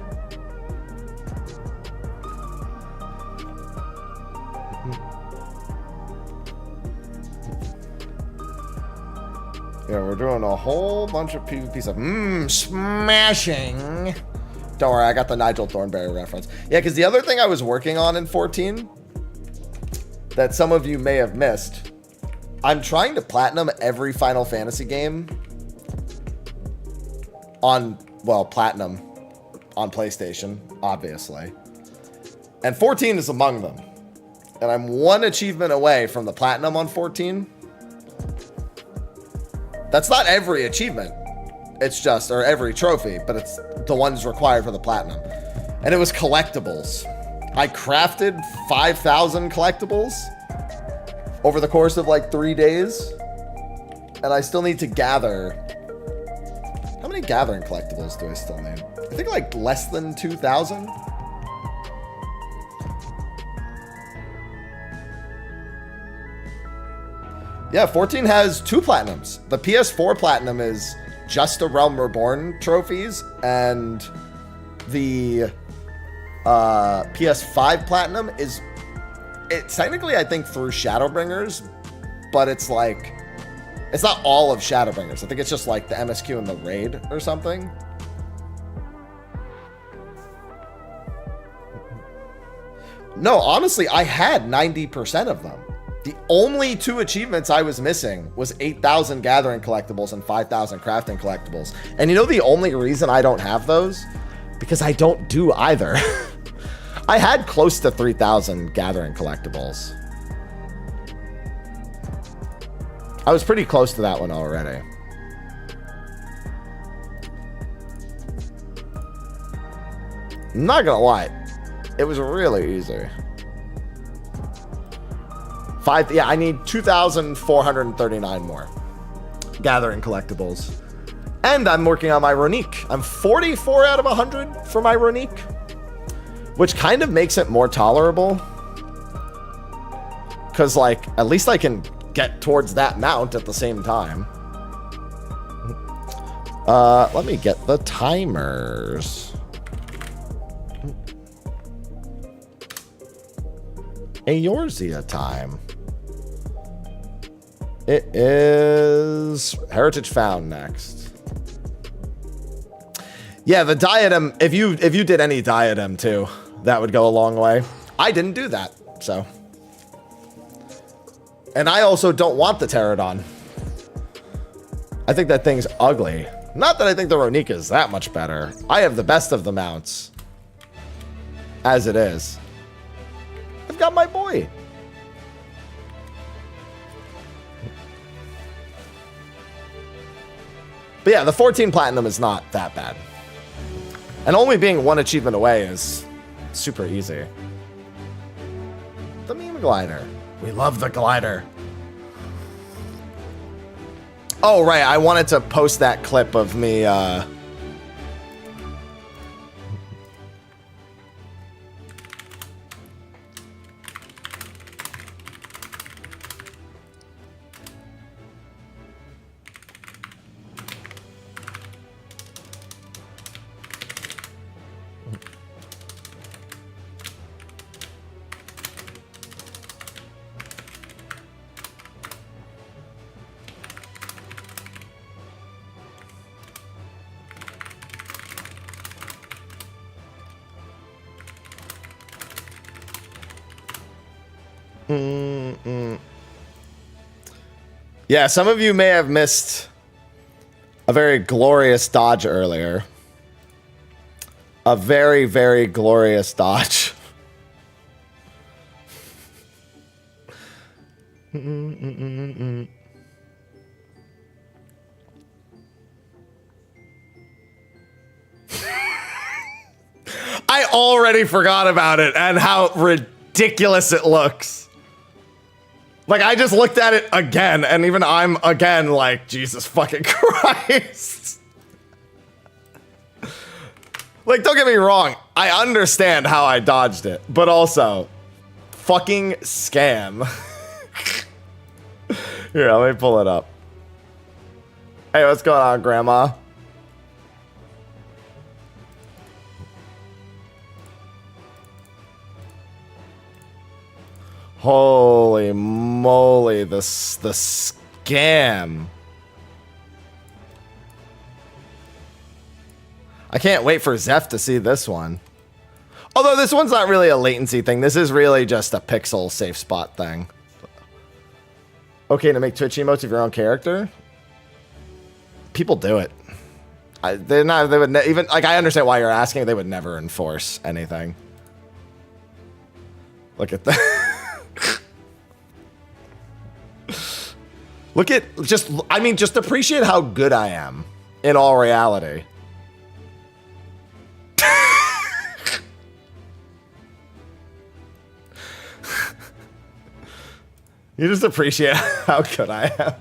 Yeah, we're doing a whole bunch of PvP stuff. Smashing. Don't worry, I got the Nigel Thornberry reference. Yeah, because the other thing I was working on in 14 that some of you may have missed, I'm trying to platinum every Final Fantasy game on, well, platinum on PlayStation, obviously. And 14 is among them. And I'm one achievement away from the platinum on 14. That's not every achievement. It's just, or every trophy, but it's the ones required for the platinum. And it was collectibles. I crafted 5,000 collectibles over the course of like 3 days. And I still need to gather. How many gathering collectibles do I still need? I think like less than 2,000. Yeah, 14 has 2 platinums. The PS4 platinum is just the Realm Reborn trophies, and the PS5 platinum is, it's technically, I think, through Shadowbringers, but it's like, it's not all of Shadowbringers. I think it's just like the MSQ and the Raid or something. No, honestly, I had 90% of them. The only 2 achievements I was missing was 8,000 gathering collectibles and 5,000 crafting collectibles. And you know the only reason I don't have those? Because I don't do either. I had close to 3,000 gathering collectibles. I was pretty close to that one already. I'm not gonna lie, it was really easy. Yeah, I need 2,439 more gathering collectibles. And I'm working on my Ronique. I'm 44 out of 100 for my Ronique, which kind of makes it more tolerable. Because, like, at least I can get towards that mount at the same time. Let me get the timers. A Eorzea time. It is Heritage Found next. Yeah, the diadem, if you did any diadem too, that would go a long way. I didn't do that, so. And I also don't want the Pterodon. I think that thing's ugly. Not that I think the Ronika is that much better. I have the best of the mounts. As it is. I've got my boy. But yeah, the 14 platinum is not that bad. And only being one achievement away is super easy. The meme glider. We love the glider. Oh, right. I wanted to post that clip of me, Yeah, some of you may have missed a very glorious dodge earlier. A very, very glorious dodge. I already forgot about it and how ridiculous it looks. Like, I just looked at it again, and even I'm again like, Jesus fucking Christ. Like, don't get me wrong. I understand how I dodged it, but also, fucking scam. Here, let me pull it up. Hey, what's going on, Grandma? Holy moly, the scam. I can't wait for Zeph to see this one. Although this one's not really a latency thing. This is really just a pixel safe spot thing. Okay to make Twitch emotes of your own character? People do it. They would even, like, I understand why you're asking. They would never enforce anything. Look at that. Look at, just appreciate how good I am in all reality. You just appreciate how good I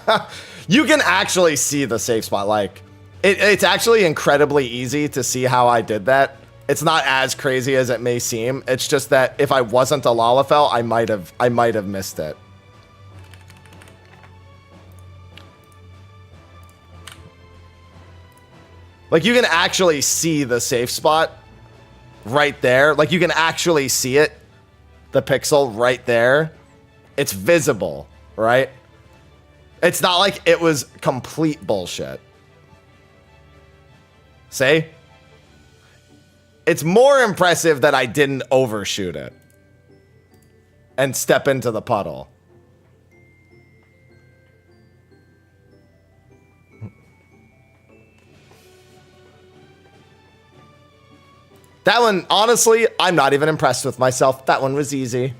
am. You can actually see the safe spot. Like, it's actually incredibly easy to see how I did that. It's not as crazy as it may seem. It's just that if I wasn't a Lalafell, I might have missed it. Like, you can actually see the safe spot right there. Like, you can actually see it. The pixel right there. It's visible, right? It's not like it was complete bullshit. See? It's more impressive that I didn't overshoot it and step into the puddle. That one, honestly, I'm not even impressed with myself. That one was easy.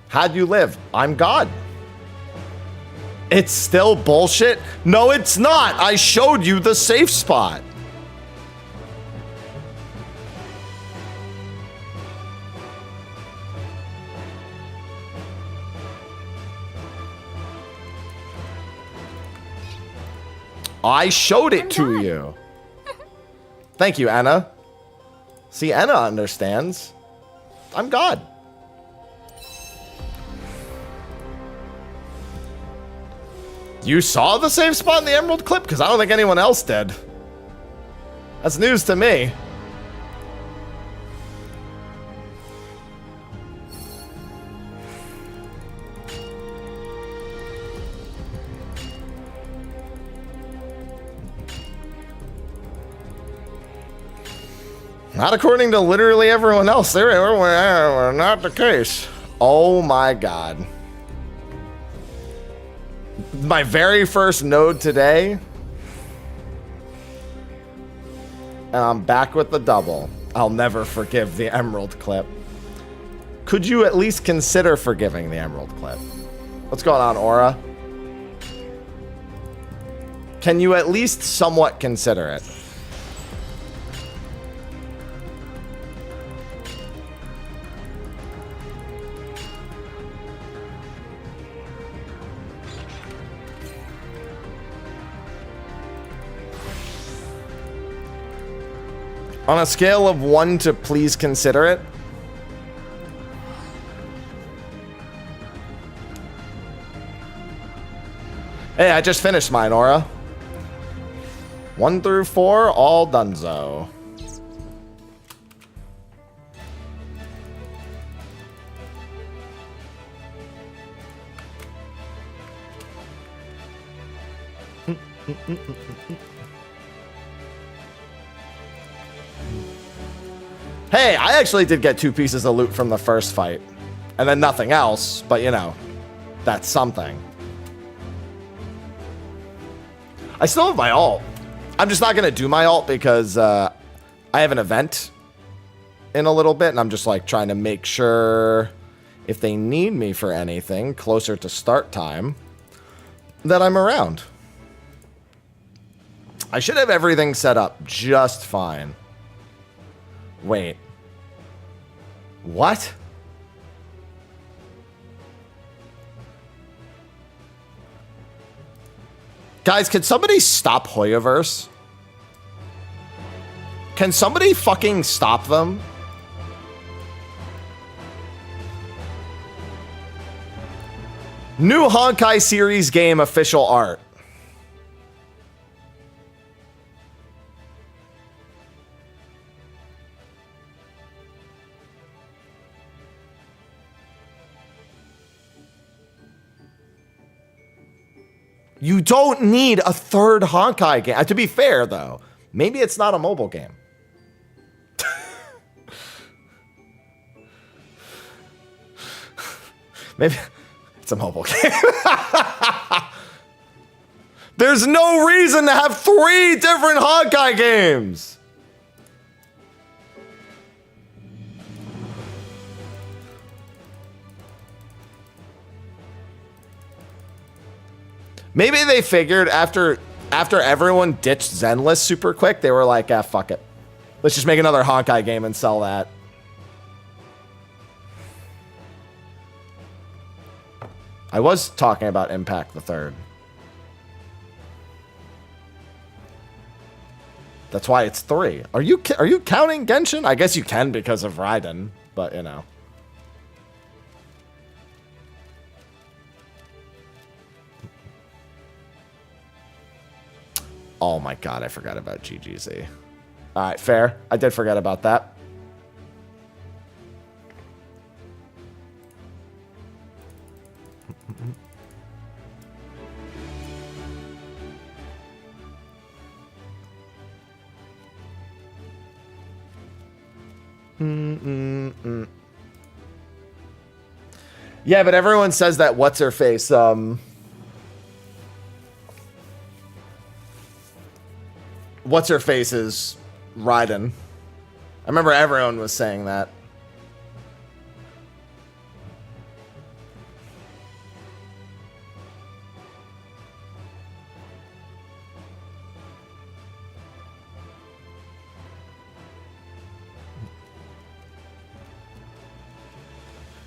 How'd you live? I'm God. It's still bullshit? No, it's not. I showed you the safe spot. I showed it to you. Thank you, Anna. See, Anna understands. I'm God. You saw the safe spot in the Emerald clip? Because I don't think anyone else did. That's news to me. Not according to literally everyone else. They're not the case. Oh my god. My very first node today. And I'm back with the double. I'll never forgive the emerald clip. Could you at least consider forgiving the emerald clip? What's going on, Aura? Can you at least somewhat consider it? On a scale of 1 to please consider it. Hey, I just finished mine, Aura. 1 through 4, all donezo. Hey, I actually did get 2 pieces of loot from the first fight. And then nothing else, but you know, that's something. I still have my ult. I'm just not going to do my ult because I have an event in a little bit, and I'm just like trying to make sure if they need me for anything closer to start time that I'm around. I should have everything set up just fine. Wait. What? Guys, can somebody stop Hoyoverse? Can somebody fucking stop them? New Honkai series game official art. You don't need a third Honkai game. To be fair, though, maybe it's not a mobile game. Maybe it's a mobile game. There's no reason to have 3 different Honkai games. Maybe they figured after everyone ditched Zenless super quick, they were like, ah, fuck it. Let's just make another Honkai game and sell that. I was talking about Impact the Third. That's why it's 3. Are you counting Genshin? I guess you can because of Raiden, but you know. Oh my god, I forgot about GGZ. Alright, fair. I did forget about that. Yeah, but everyone says that what's her face, what's her face is Raiden. I remember everyone was saying that.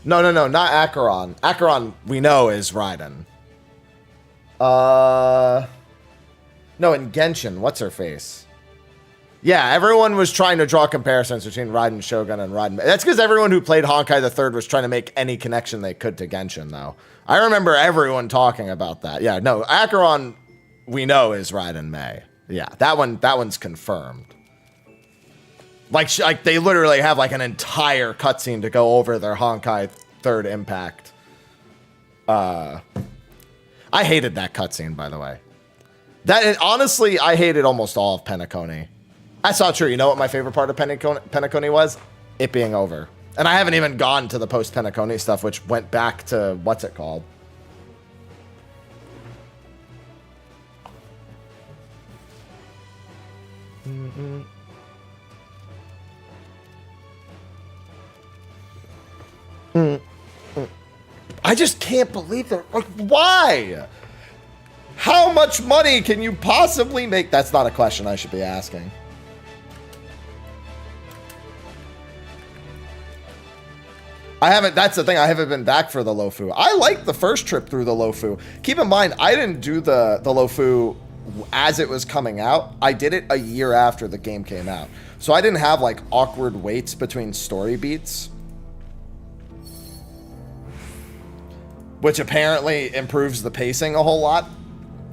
No, not Acheron. Acheron, we know, is Raiden. No, in Genshin, what's her face? Yeah, everyone was trying to draw comparisons between Raiden Shogun and Raiden. That's because everyone who played Honkai the Third was trying to make any connection they could to Genshin, though. I remember everyone talking about that. Yeah, no, Acheron, we know, is Raiden Mei. Yeah, that one's confirmed. Like they literally have like an entire cutscene to go over their Honkai Third Impact. I hated that cutscene, by the way. Honestly, I hated almost all of Penacony. That's not true. You know what my favorite part of Penacony was? It being over. And I haven't even gone to the post-Penacony stuff, which went back to, what's it called? I just can't believe that. Like, why? How much money can you possibly make? That's not a question I should be asking. I haven't, that's the thing, I haven't been back for the Lofu. I liked the first trip through the Lofu. Keep in mind, I didn't do the Lofu as it was coming out. I did it a year after the game came out. So I didn't have like awkward waits between story beats. Which apparently improves the pacing a whole lot.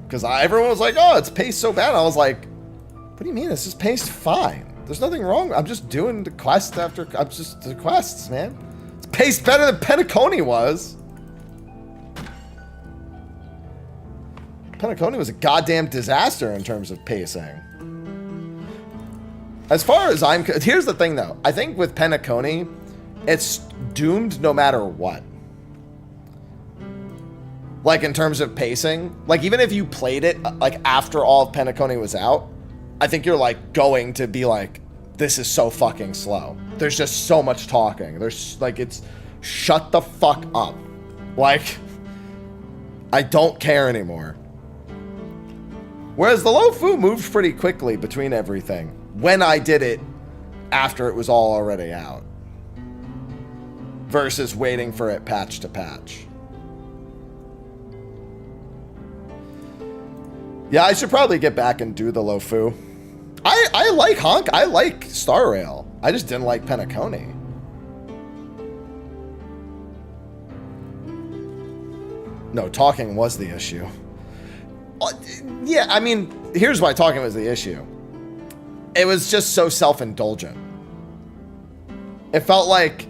Because everyone was like, oh, it's paced so bad. I was like, what do you mean? This is paced fine. There's nothing wrong. I'm just doing the quest after, I'm just the quests, man. It's paced better than Penacony was. Penacony was a goddamn disaster in terms of pacing. As far as here's the thing though. I think with Penacony, it's doomed no matter what. Like in terms of pacing, like even if you played it like after all of Penacony was out, I think you're like going to be like, this is so fucking slow. There's just so much talking. There's like, it's shut the fuck up. Like, I don't care anymore. Whereas the Lofu moved pretty quickly between everything when I did it after it was all already out versus waiting for it patch to patch. Yeah, I should probably get back and do the Lofu. I like Honk. I like Star Rail. I just didn't like Penacony. No, talking was the issue. Yeah, I mean, here's why talking was the issue. It was just so self-indulgent. It felt like,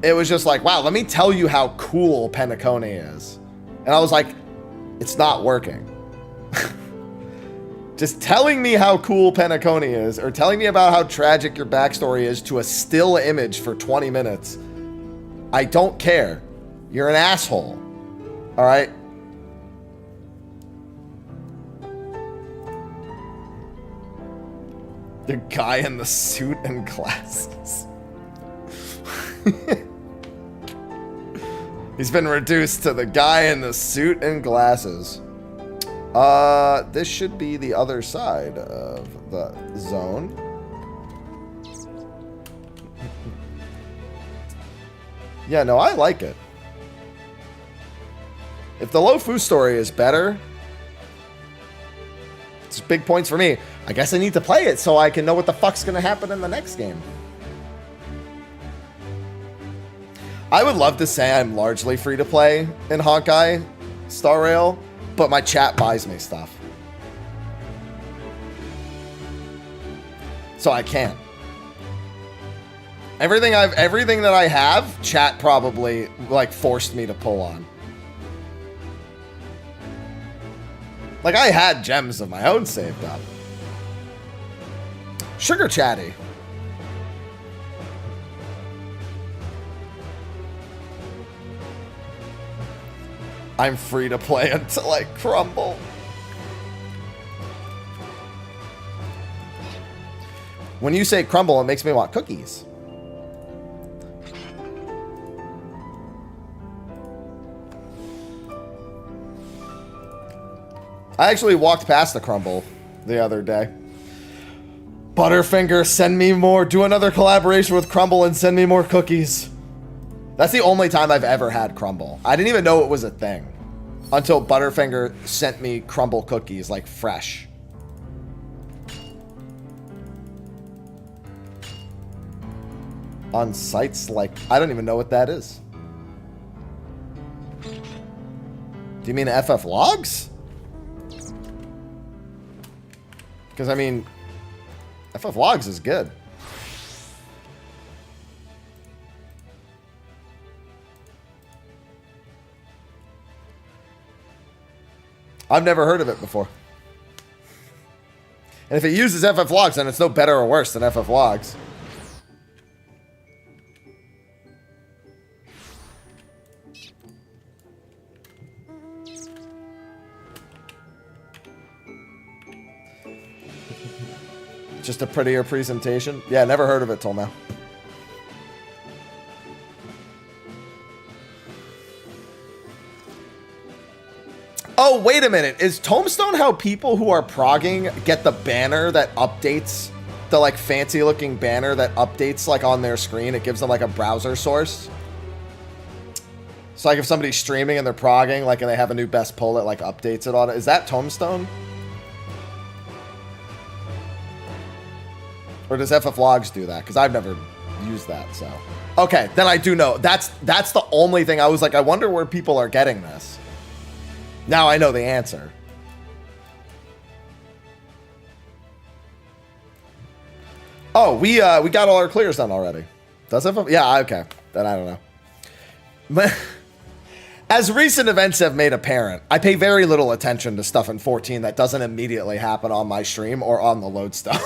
it was just like, wow, let me tell you how cool Penacony is. And I was like, it's not working. Just telling me how cool Penacony is, or telling me about how tragic your backstory is to a still image for 20 minutes. I don't care. You're an asshole. All right? The guy in the suit and glasses. He's been reduced to the guy in the suit and glasses. This should be the other side of the zone. Yeah, no, I like it. If the Lofu story is better, it's big points for me. I guess I need to play it so I can know what the fuck's gonna happen in the next game. I would love to say I'm largely free to play in Honkai Star Rail, but my chat buys me stuff. So I can't. Everything that I have, chat probably like forced me to pull on. Like I had gems of my own saved up. Sugar Chatty. I'm free to play until I crumble. When you say crumble, it makes me want cookies. I actually walked past the crumble the other day. Butterfinger, send me more. Do another collaboration with Crumble and send me more cookies. That's the only time I've ever had Crumble. I didn't even know it was a thing until Butterfinger sent me Crumble cookies, like fresh. On sites like, I don't even know what that is. Do you mean FF Logs? Because I mean, FF Logs is good. I've never heard of it before. And if it uses FF logs, then it's no better or worse than FF logs. Just a prettier presentation? Yeah, never heard of it till now. Oh, wait a minute. Is Tombstone how people who are progging get the banner that updates, the like fancy looking banner that updates like on their screen? It gives them like a browser source. So like if somebody's streaming and they're progging, like, and they have a new best pull, it like updates it on it. Is that Tombstone? Or does FF Logs do that? Because I've never used that, so. Okay, then I do know. That's the only thing I was like, I wonder where people are getting this. Now I know the answer. Oh, we got all our clears done already. Does FF? Yeah, okay. Then I don't know. But as recent events have made apparent, I pay very little attention to stuff in 14 that doesn't immediately happen on my stream or on the load stuff.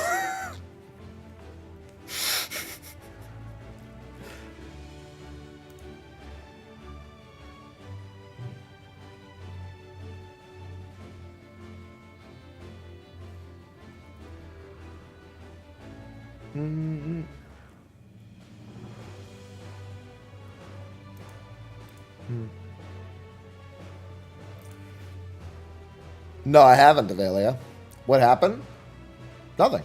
No, I haven't, Avelia. What happened? Nothing.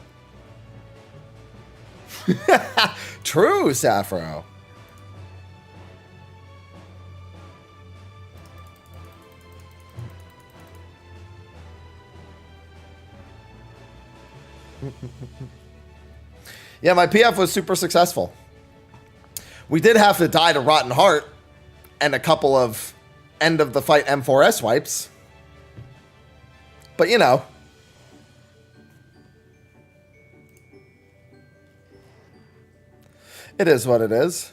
True, Sappho. Yeah, my PF was super successful. We did have to die to Rotten Heart and a couple of end of the fight M4S wipes. But you know. It is what it is.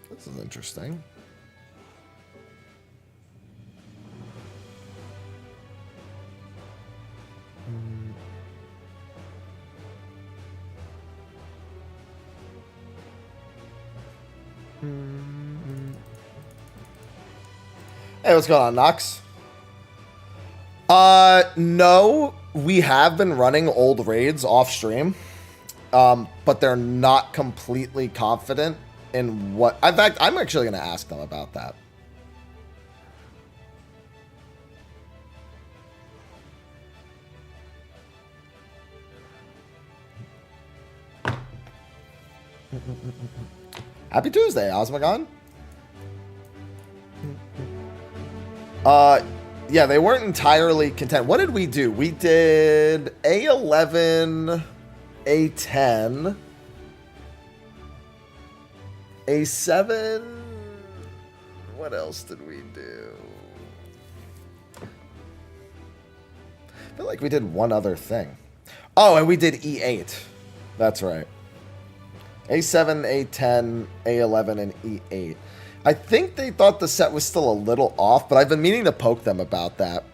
This is interesting. Hey, what's going on, Nox? No, we have been running old raids off stream. But they're not completely confident in what... In fact, I'm actually going to ask them about that. Happy Tuesday, Osmogon. Yeah, they weren't entirely content. What did we do? We did A11... A10, A7, what else did we do? I feel like we did one other thing. Oh, and we did E8. That's right. A7, A10, A11, and E8. I think they thought the set was still a little off, but I've been meaning to poke them about that.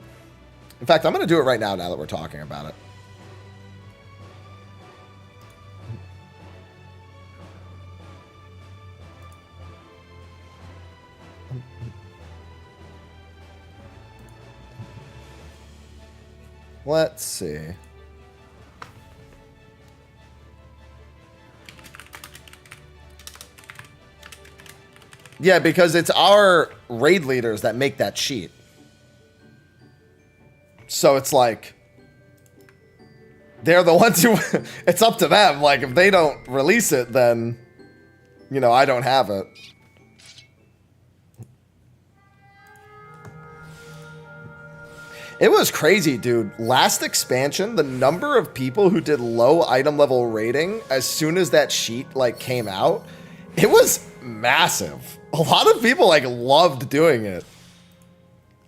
In fact, I'm going to do it right now that we're talking about it. Let's see. Yeah, because it's our raid leaders that make that sheet. So it's like, they're the ones who, it's up to them. Like, if they don't release it, then, you know, I don't have it. It was crazy, dude. Last expansion, the number of people who did low item level rating as soon as that sheet like came out, it was massive. A lot of people like loved doing it.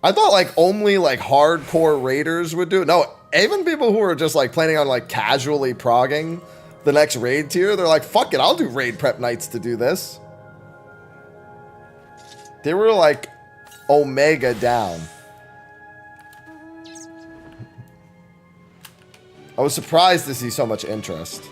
I thought like only like hardcore raiders would do it. No, even people who are just like planning on like casually progging the next raid tier, they're like, fuck it, I'll do raid prep nights to do this. They were like Omega down. I was surprised to see so much interest.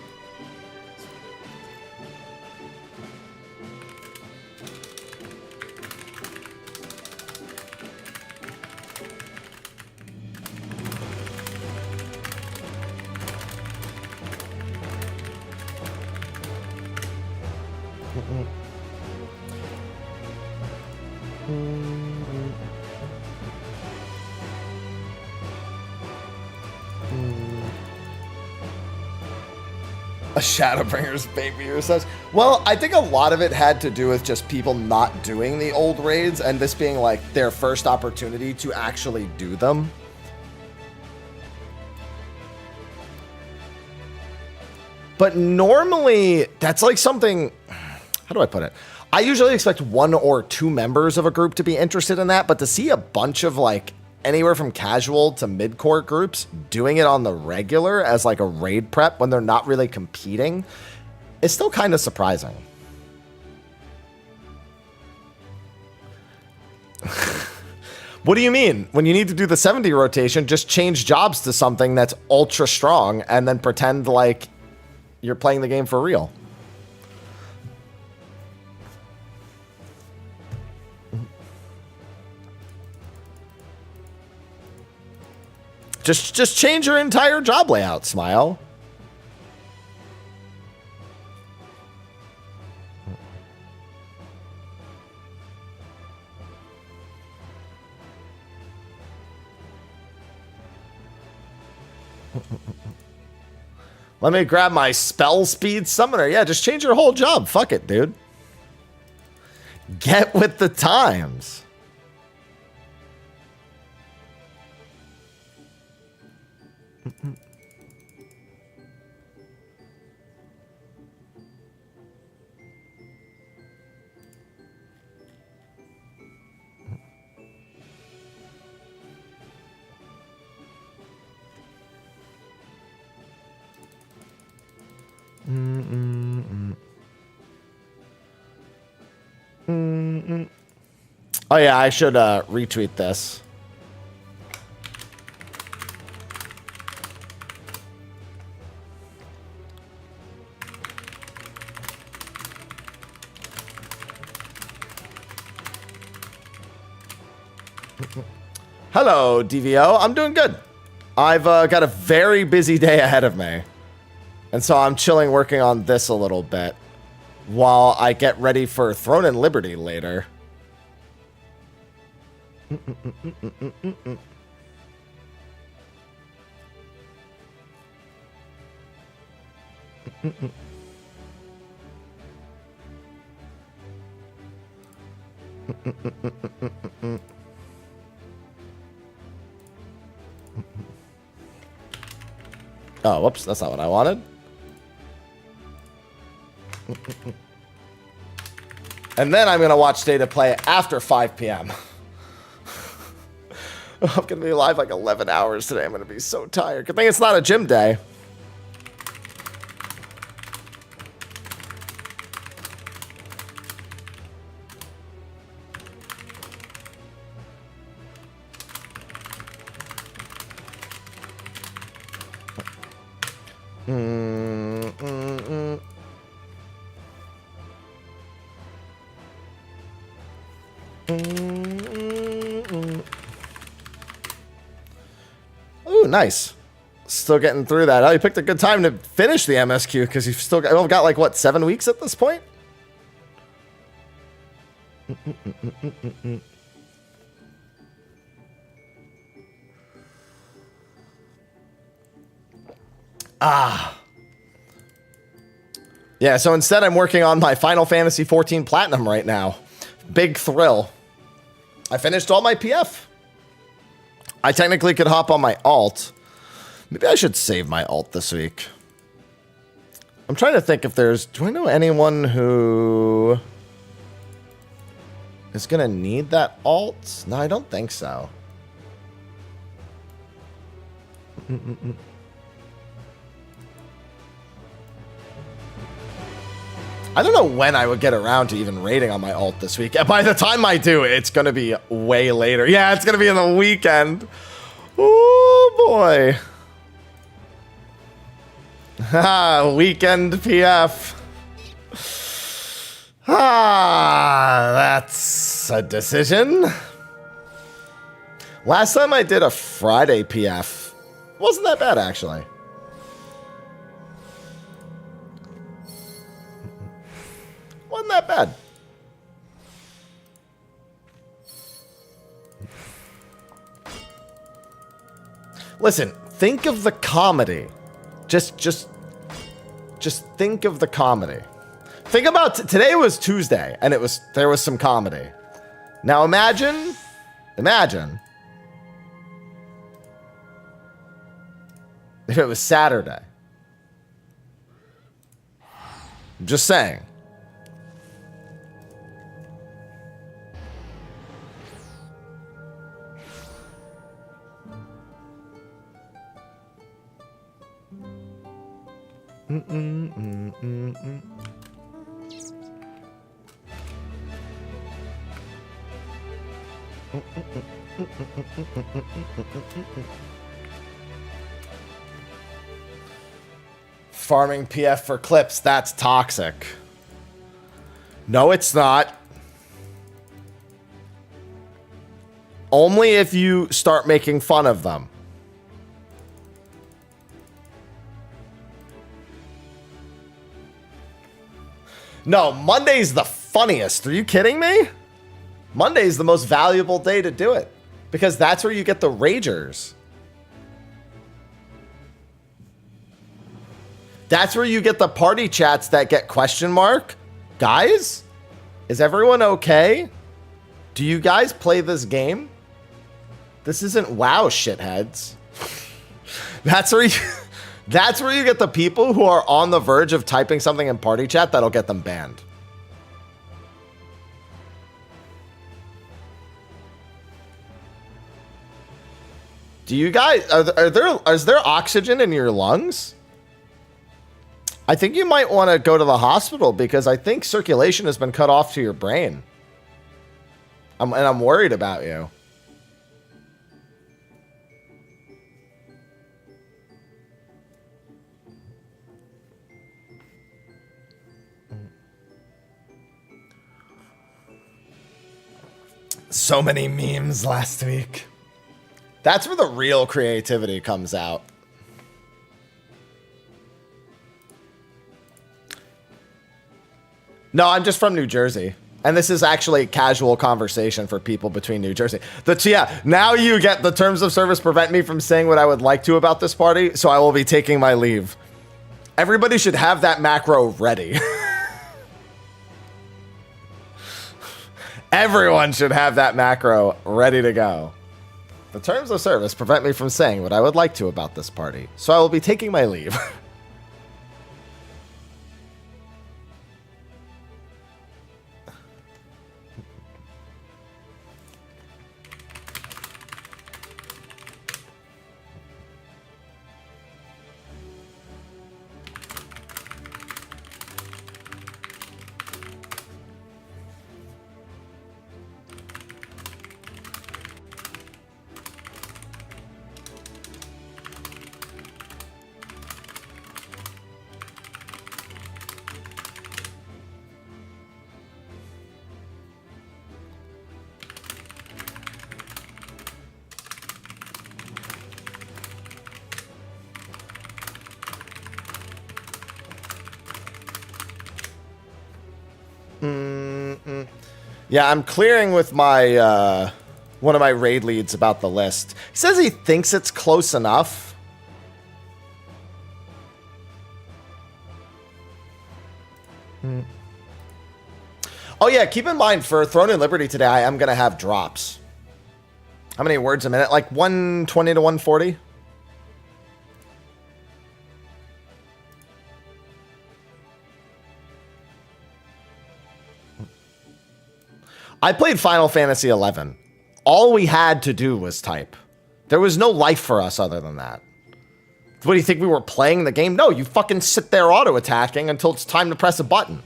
A Shadowbringer's baby or such. Well, I think a lot of it had to do with just people not doing the old raids and this being like their first opportunity to actually do them. But normally, that's like something... How do I put it? I usually expect 1 or 2 members of a group to be interested in that, but to see a bunch of like anywhere from casual to mid-core groups doing it on the regular as like a raid prep when they're not really competing is still kind of surprising. What do you mean? When you need to do the 70 rotation, just change jobs to something that's ultra strong and then pretend like you're playing the game for real. Just change your entire job layout, Smile. Let me grab my spell speed summoner. Yeah, just change your whole job. Fuck it, dude. Get with the times. Oh yeah, I should retweet this. Hello, DVO. I'm doing good. I've got a very busy day ahead of me. And so I'm chilling working on this a little bit while I get ready for Throne and Liberty later. Oh, whoops, that's not what I wanted. And then I'm going to watch State of Play after 5 p.m. I'm going to be live like 11 hours today. I'm going to be so tired. Good thing it's not a gym day. Ooh, nice. Still getting through that. Oh, you picked a good time to finish the MSQ because you've still got like, what, 7 weeks at this point? Yeah, so instead I'm working on my Final Fantasy XIV Platinum right now. Big thrill. I finished all my PF. I technically could hop on my alt. Maybe I should save my alt this week. I'm trying to think if there's... Do I know anyone who is going to need that alt? No, I don't think so. I don't know when I would get around to even raiding on my alt this week. By the time I do, it's going to be way later. Yeah, it's going to be in the weekend. Oh, boy. Weekend PF. That's a decision. Last time I did a Friday PF, wasn't that bad, actually. Wasn't that bad. Listen, think of the comedy. Just think of the comedy. Think about today was Tuesday, and there was some comedy. Now imagine if it was Saturday. I'm just saying. Farming PF for clips, that's toxic. No, it's not. Only if you start making fun of them. No, Monday's the funniest. Are you kidding me? Monday's the most valuable day to do it because that's where you get the ragers. That's where you get the party chats that get question mark. Guys, is everyone okay? Do you guys play this game? This isn't WoW, shitheads. That's where you get the people who are on the verge of typing something in party chat that'll get them banned. Do you guys, is there oxygen in your lungs? I think you might want to go to the hospital because I think circulation has been cut off to your brain. And I'm worried about you. So many memes last week. That's where the real creativity comes out. No, I'm just from New Jersey. And this is actually casual conversation for people between New Jersey. Yeah, now you get the terms of service prevent me from saying what I would like to about this party, so I will be taking my leave. Everybody should have that macro ready. Everyone should have that macro ready to go. The terms of service prevent me from saying what I would like to about this party, so I will be taking my leave. Yeah, I'm clearing with my one of my raid leads about the list. He says he thinks it's close enough. Oh yeah, keep in mind for Throne and Liberty today, I am gonna have drops. How many words a minute? Like 120 to 140? I played Final Fantasy XI. All we had to do was type. There was no life for us other than that. What do you think, we were playing the game? No, you fucking sit there auto-attacking until it's time to press a button.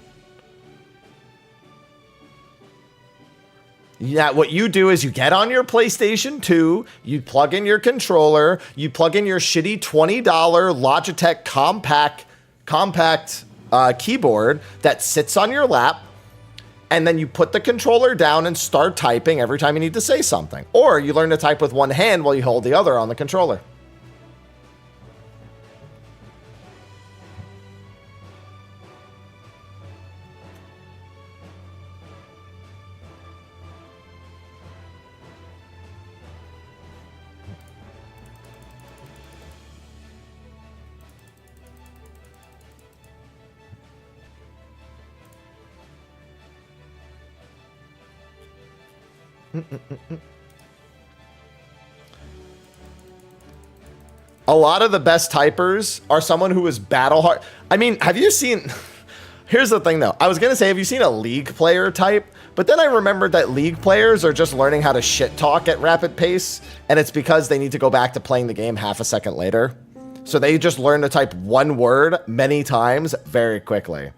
Yeah, what you do is you get on your PlayStation 2, you plug in your controller, you plug in your shitty $20 Logitech compact keyboard that sits on your lap, and then you put the controller down and start typing every time you need to say something. Or you learn to type with one hand while you hold the other on the controller. A lot of the best typers are someone who is battle hard. I mean, have you seen... Here's the thing, though. I was going to say, have you seen a League player type? But then I remembered that League players are just learning how to shit talk at rapid pace, and it's because they need to go back to playing the game half a second later. So they just learn to type one word many times very quickly.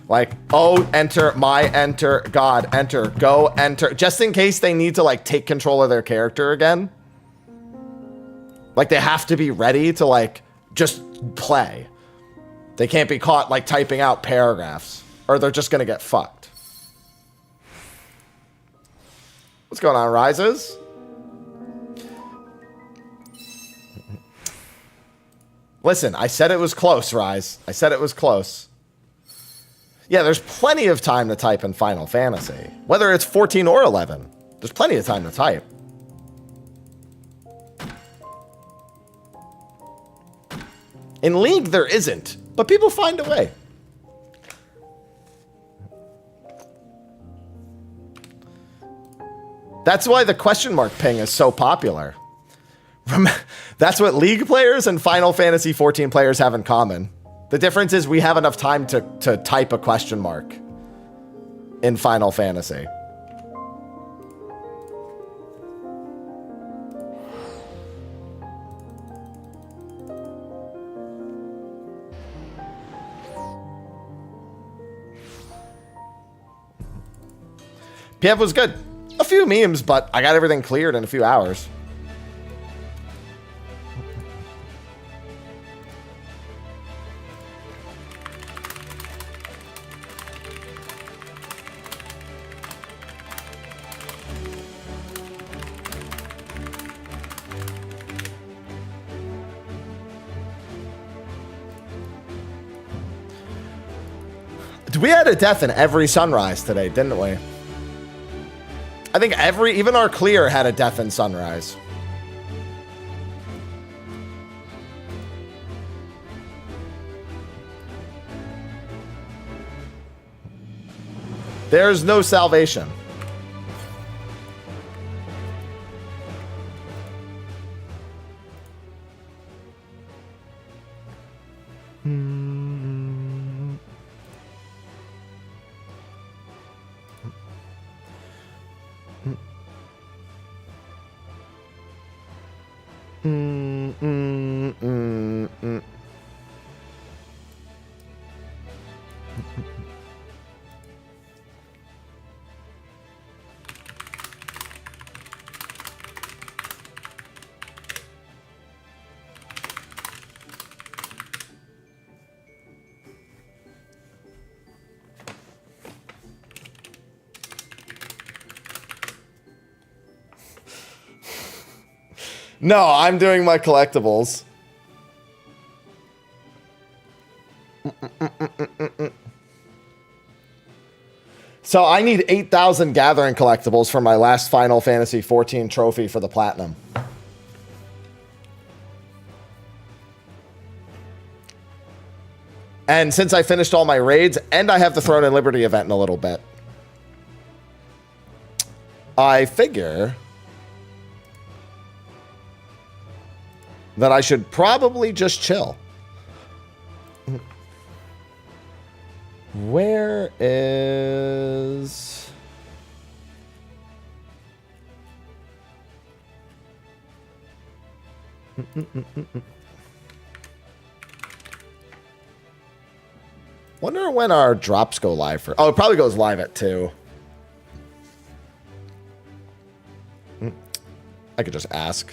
Like, oh, enter, my, enter, God, enter, go, enter. Just in case they need to, like, take control of their character again. Like, they have to be ready to, like, just play. They can't be caught, like, typing out paragraphs. Or they're just gonna get fucked. What's going on, Rises? Listen, I said it was close, Rise. I said it was close. Yeah, there's plenty of time to type in Final Fantasy. Whether it's 14 or 11, there's plenty of time to type. In League, there isn't, but people find a way. That's why the question mark ping is so popular. That's what League players and Final Fantasy 14 players have in common. The difference is we have enough time to type a question mark in Final Fantasy. PF was good. A few memes, but I got everything cleared in a few hours. We had a death in every sunrise today, didn't we? I think even our clear had a death in sunrise. There's no salvation. No, I'm doing my collectibles. So I need 8,000 gathering collectibles for my last Final Fantasy 14 trophy for the platinum. And since I finished all my raids, and I have the Throne and Liberty event in a little bit, I figure that I should probably just chill. Where is... Wonder when our drops go live for. Oh, it probably goes live at 2. I could just ask.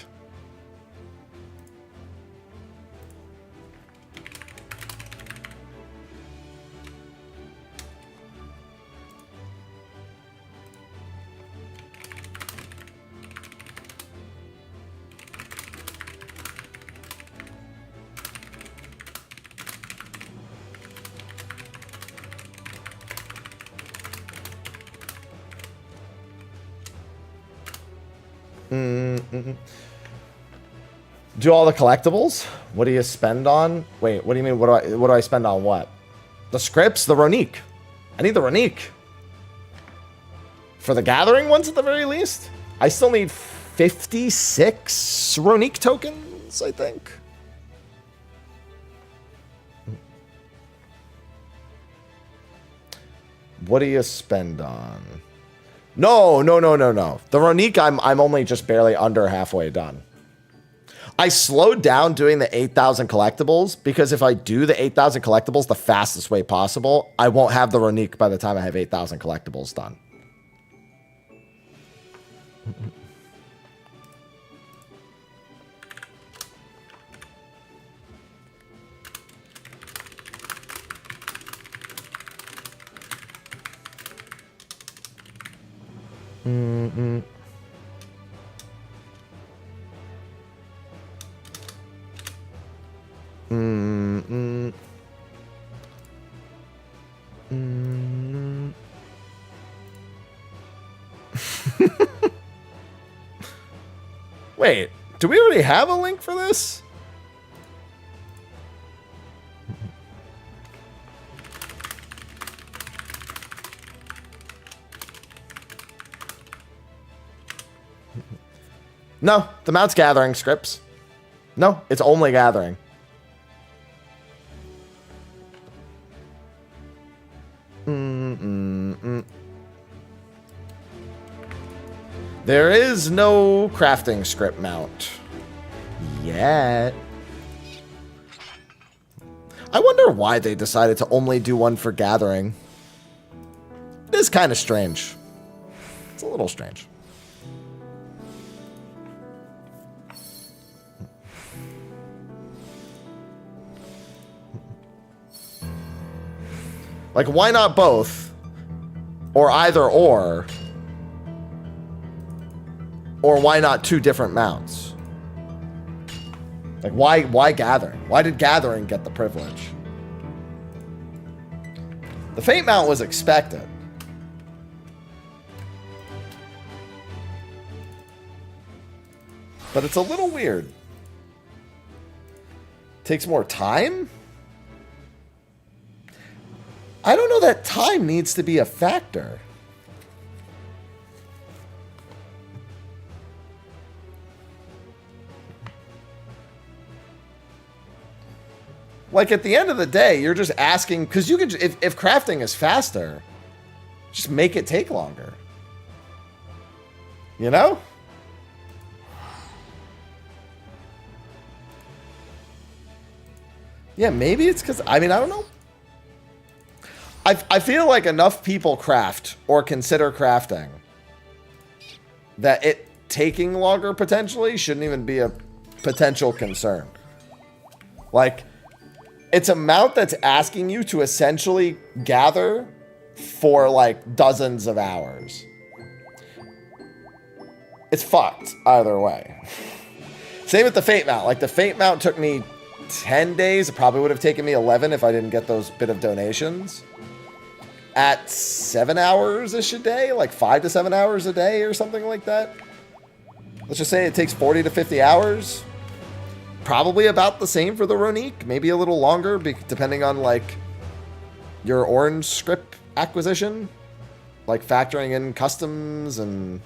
Do all the collectibles? What do you spend on? Wait, what do you mean? What do I spend on what? The scripts? The Ronique. I need the Ronique. For the gathering ones at the very least? I still need 56 Ronique tokens, I think. What do you spend on? No. The Ronique, I'm only just barely under halfway done. I slowed down doing the 8,000 collectibles because if I do the 8,000 collectibles the fastest way possible, I won't have the Ronique by the time I have 8,000 collectibles done. Wait, do we already have a link for this? No, the mount's gathering scripts. No, it's only gathering. There is no crafting script mount yet. I wonder why they decided to only do one for gathering. It is kind of strange. It's a little strange. Like, why not both? Or either or? Or why not 2 different mounts? Like, why gathering? Why did gathering get the privilege? The Fate mount was expected. But it's a little weird. Takes more time? I don't know that time needs to be a factor. Like, at the end of the day, you're just asking, because you can, if crafting is faster, just make it take longer. You know? Yeah, maybe it's because, I mean, I don't know. I feel like enough people craft or consider crafting that it taking longer potentially shouldn't even be a potential concern. Like, it's a mount that's asking you to essentially gather for like dozens of hours. It's fucked either way. Same with the Fate mount. Like, the Fate mount took me 10 days. It probably would have taken me 11 if I didn't get those bit of donations. At 7 hours-ish a day, like 5 to 7 hours a day or something like that. Let's just say it takes 40 to 50 hours. Probably about the same for the Ronique, maybe a little longer, depending on like your orange script acquisition, like factoring in customs and.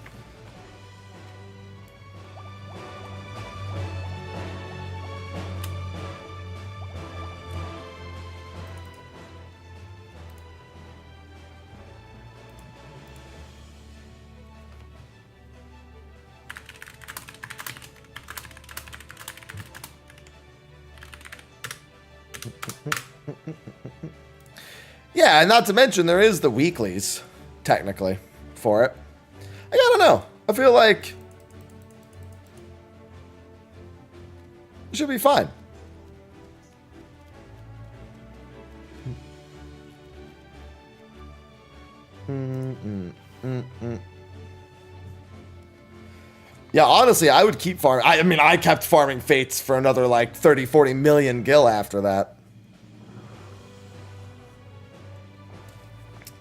Yeah, and not to mention there is the weeklies, technically, for it. I don't know. I feel like it should be fine. Yeah, honestly, I would keep farming. I mean, I kept farming Fates for another like 30, 40 million gil after that.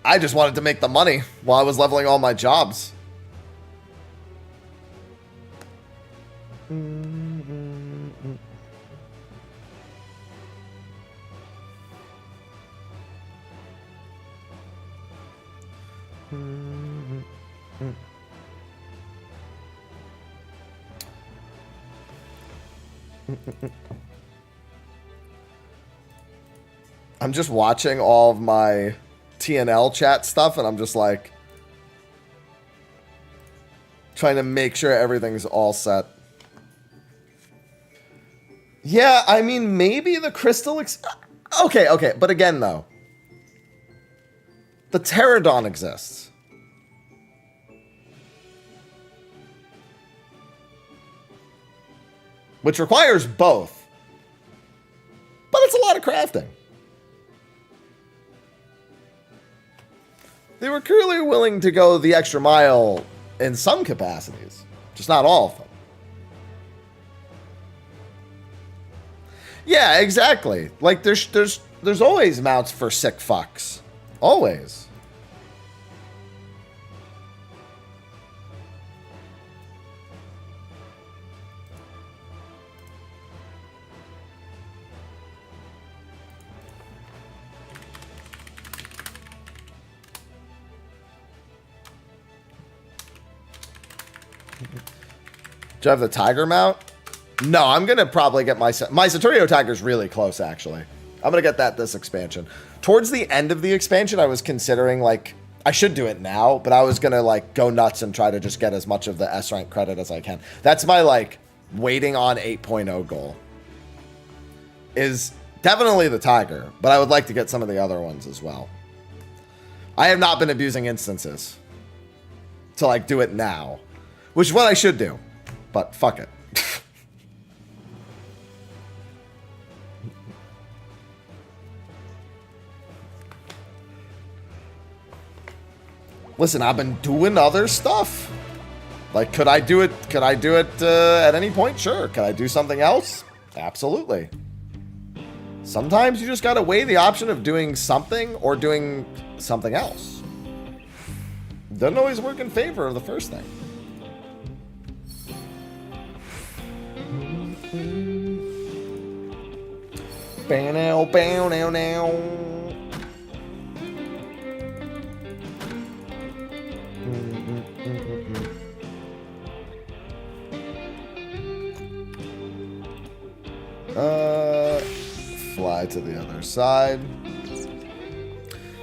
I just wanted to make the money while I was leveling all my jobs. I'm just watching all of my TNL chat stuff, and I'm just like trying to make sure everything's all set. Yeah, I mean, maybe the crystal... Okay, but again, though. The Pterodon exists. Which requires both. But it's a lot of crafting. They were clearly willing to go the extra mile in some capacities. Just not all of them. Yeah, exactly. Like, there's always mounts for sick fucks. Always. Do you have the tiger mount? No, I'm going to probably get my Saturio Tiger's really close, actually. I'm going to get that this expansion. Towards the end of the expansion, I was considering, like, I should do it now, but I was going to, like, go nuts and try to just get as much of the S rank credit as I can. That's my, like, waiting on 8.0 goal. Is definitely the Tiger, but I would like to get some of the other ones as well. I have not been abusing instances to, like, do it now, which is what I should do. But fuck it. Listen, I've been doing other stuff. Like, could I do it? Could I do it at any point? Sure. Could I do something else? Absolutely. Sometimes you just gotta weigh the option of doing something or doing something else. Doesn't always work in favor of the first thing. Bow now, bow now, now. Fly to the other side.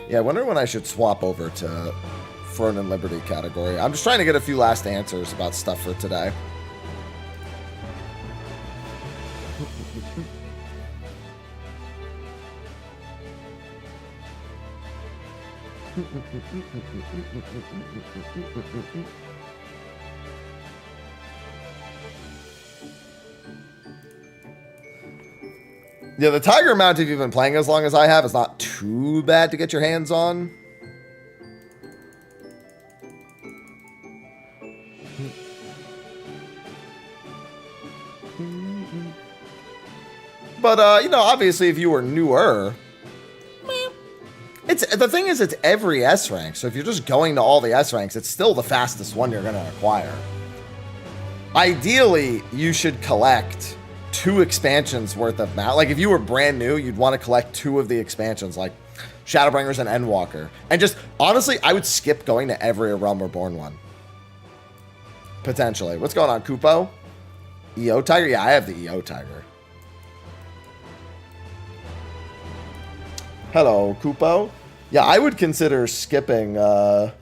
Yeah, I wonder when I should swap over to Throne and Liberty category. I'm just trying to get a few last answers about stuff for today. Yeah, the Tiger mount, if you've been playing as long as I have, is not too bad to get your hands on. But, you know, obviously if you were newer, the thing is, it's every S rank. So if you're just going to all the S ranks, it's still the fastest one you're going to acquire. Ideally, you should collect 2 expansions worth of mount. Like, if you were brand new, you'd want to collect 2 of the expansions, like Shadowbringers and Endwalker. And just, honestly, I would skip going to every Realm Reborn one. Potentially. What's going on, Kupo? EO Tiger? Yeah, I have the EO Tiger. Hello, Kupo. Yeah, I would consider skipping a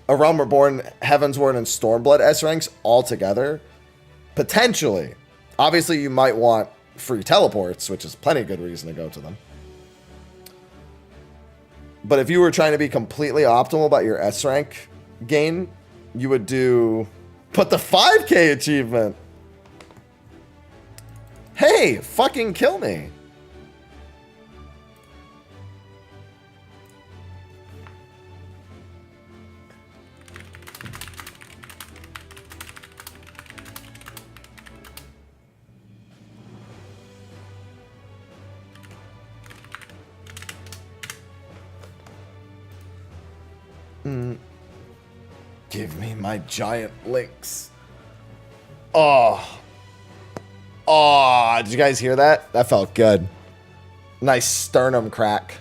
Realm Reborn, Heavensward, and Stormblood S ranks altogether. Potentially. Obviously, you might want free teleports, which is plenty of good reason to go to them. But if you were trying to be completely optimal about your S rank gain, you would do... Put the 5K achievement! Hey, fucking kill me. Give me my giant links. Oh. Oh, did you guys hear that? That felt good. Nice sternum crack.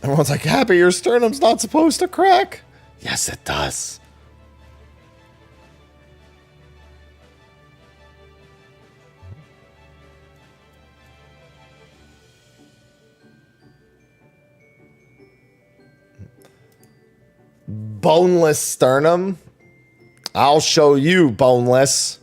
Everyone's like, Happy, your sternum's not supposed to crack. Yes, it does. Boneless sternum. I'll show you, boneless.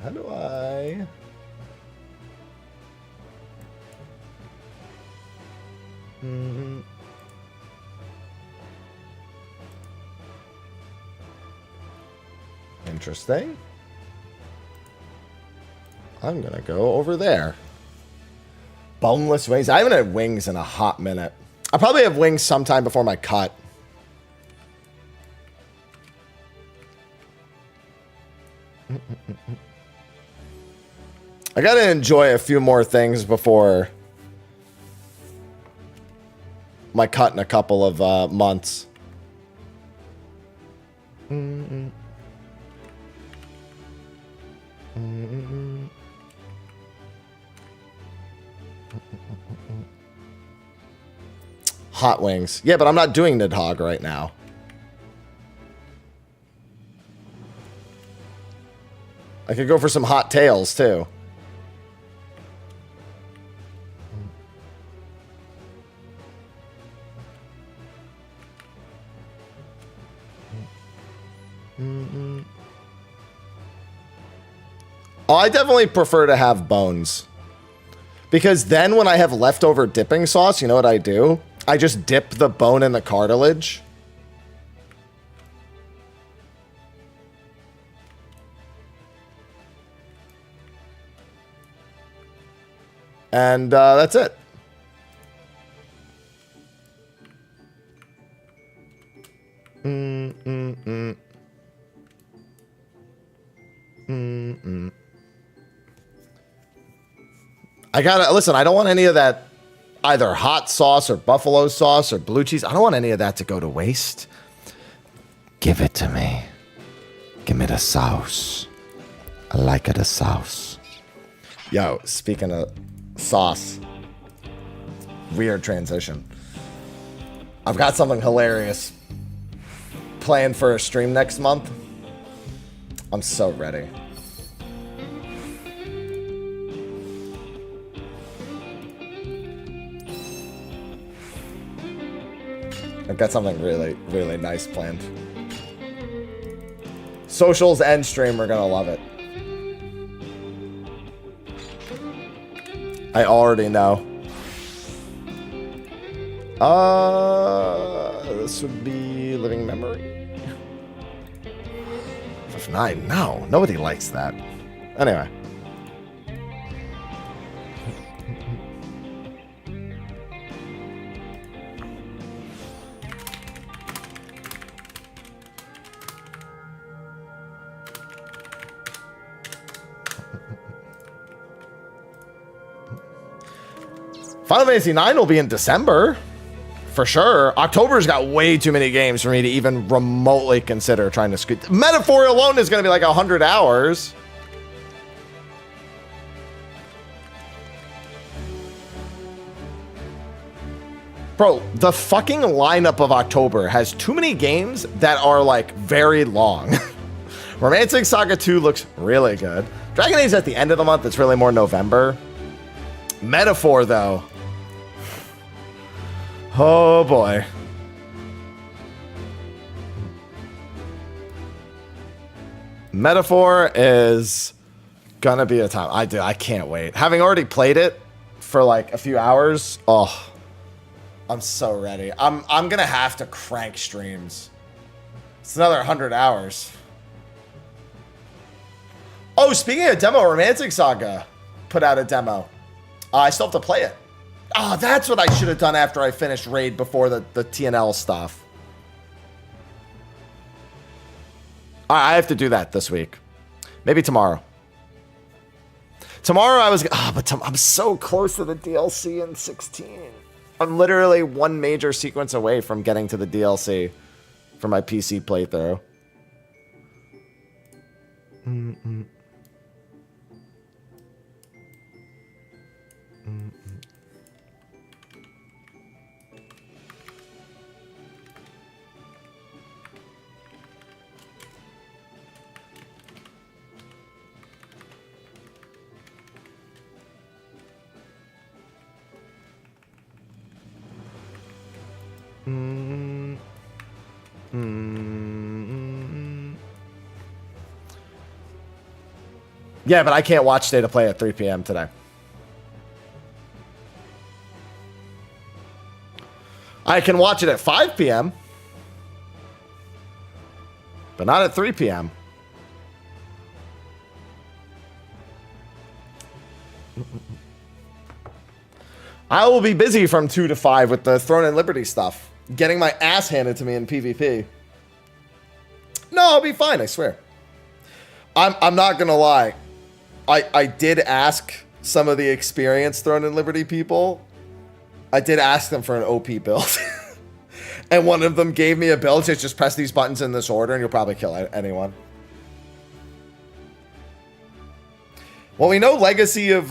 How do I... Interesting. I'm gonna go over there. Boneless wings. I haven't had wings in a hot minute. I'll probably have wings sometime before my cut. I gotta enjoy a few more things before my cut in a couple of months. Hot wings. Yeah, but I'm not doing Nidhogg right now. I could go for some hot tails, too. Oh, I definitely prefer to have bones. Because then when I have leftover dipping sauce, you know what I do? I just dip the bone in the cartilage. And that's it. I gotta listen. I don't want any of that, either hot sauce or buffalo sauce or blue cheese. I don't want any of that to go to waste. Give it to me. Give me the sauce. I like it, the sauce. Yo, speaking of sauce, weird transition. I've got something hilarious planned for a stream next month. I'm so ready. I've got something really, really nice planned. Socials and stream are gonna love it. I already know. This would be Living Memory. F9, no. Nobody likes that. Anyway. Final Fantasy IX will be in December, for sure. October's got way too many games for me to even remotely consider trying to squeeze. Metaphor alone is going to be like 100 hours. Bro, the fucking lineup of October has too many games that are like very long. Romantic Saga 2 looks really good. Dragon Age at the end of the month. It's really more November. Metaphor, though. Oh, boy. Metaphor is gonna be a time. I can't wait. Having already played it for like a few hours. Oh, I'm so ready. I'm gonna have to crank streams. It's another 100 hours. Oh, speaking of demo, Romantic Saga put out a demo. I still have to play it. Oh, that's what I should have done after I finished Raid before the TNL stuff. I have to do that this week. Maybe tomorrow. Tomorrow I was... Oh, but I'm so close to the DLC in 16. I'm literally one major sequence away from getting to the DLC for my PC playthrough. Yeah, but I can't watch State of Play at 3 p.m. today. I can watch it at 5 p.m. but not at 3 p.m. I will be busy from 2 to 5 with the Throne and Liberty stuff. Getting my ass handed to me in PvP. No, I'll be fine, I swear. I'm not gonna lie. I did ask some of the experienced Throne and Liberty people. I did ask them for an OP build. And one of them gave me a build. Just press these buttons in this order and you'll probably kill anyone. Well, we know Legacy of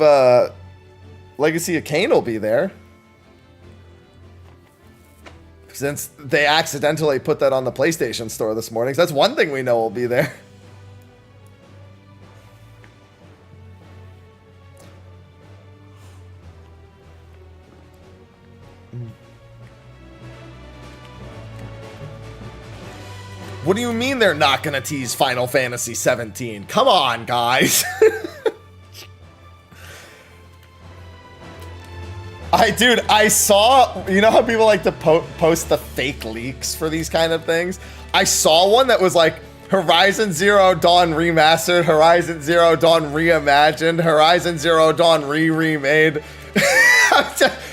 Kain will be there. Since they accidentally put that on the PlayStation Store this morning. So that's one thing we know will be there. What do you mean they're not going to tease Final Fantasy 17? Come on, guys. Dude, I saw, you know how people like to post the fake leaks for these kind of things? I saw one that was like Horizon Zero Dawn Remastered, Horizon Zero Dawn Reimagined, Horizon Zero Dawn remade.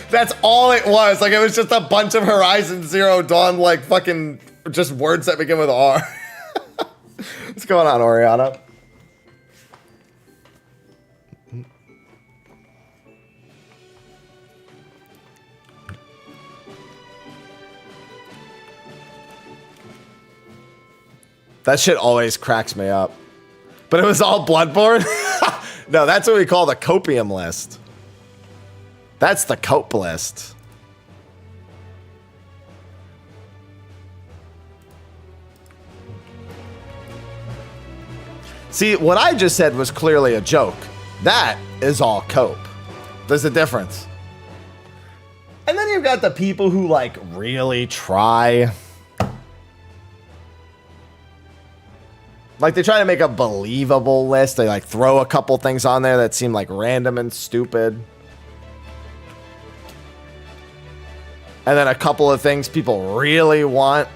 That's all it was. Like, it was just a bunch of Horizon Zero Dawn, like, fucking just words that begin with R. What's going on, Oriana? That shit always cracks me up. But it was all Bloodborne? No, that's what we call the copium list. That's the cope list. See, what I just said was clearly a joke. That is all cope. There's a difference. And then you've got the people who, like, really try. Like, they try to make a believable list. They, like, throw a couple things on there that seem, like, random and stupid. And then a couple of things people really want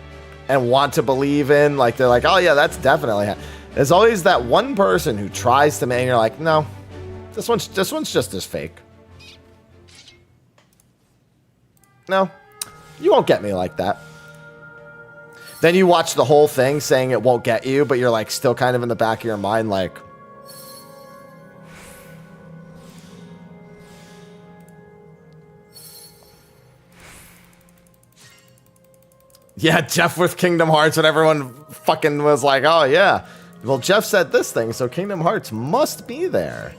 and want to believe in. Like, they're like, oh, yeah, that's definitely... There's always that one person who tries to make, and you're like, no, this one's just as fake. No, you won't get me like that. Then you watch the whole thing saying it won't get you, but you're like still kind of in the back of your mind like, yeah, Jeff with Kingdom Hearts, when everyone fucking was like, oh yeah. Well, Jeff said this thing, so Kingdom Hearts must be there.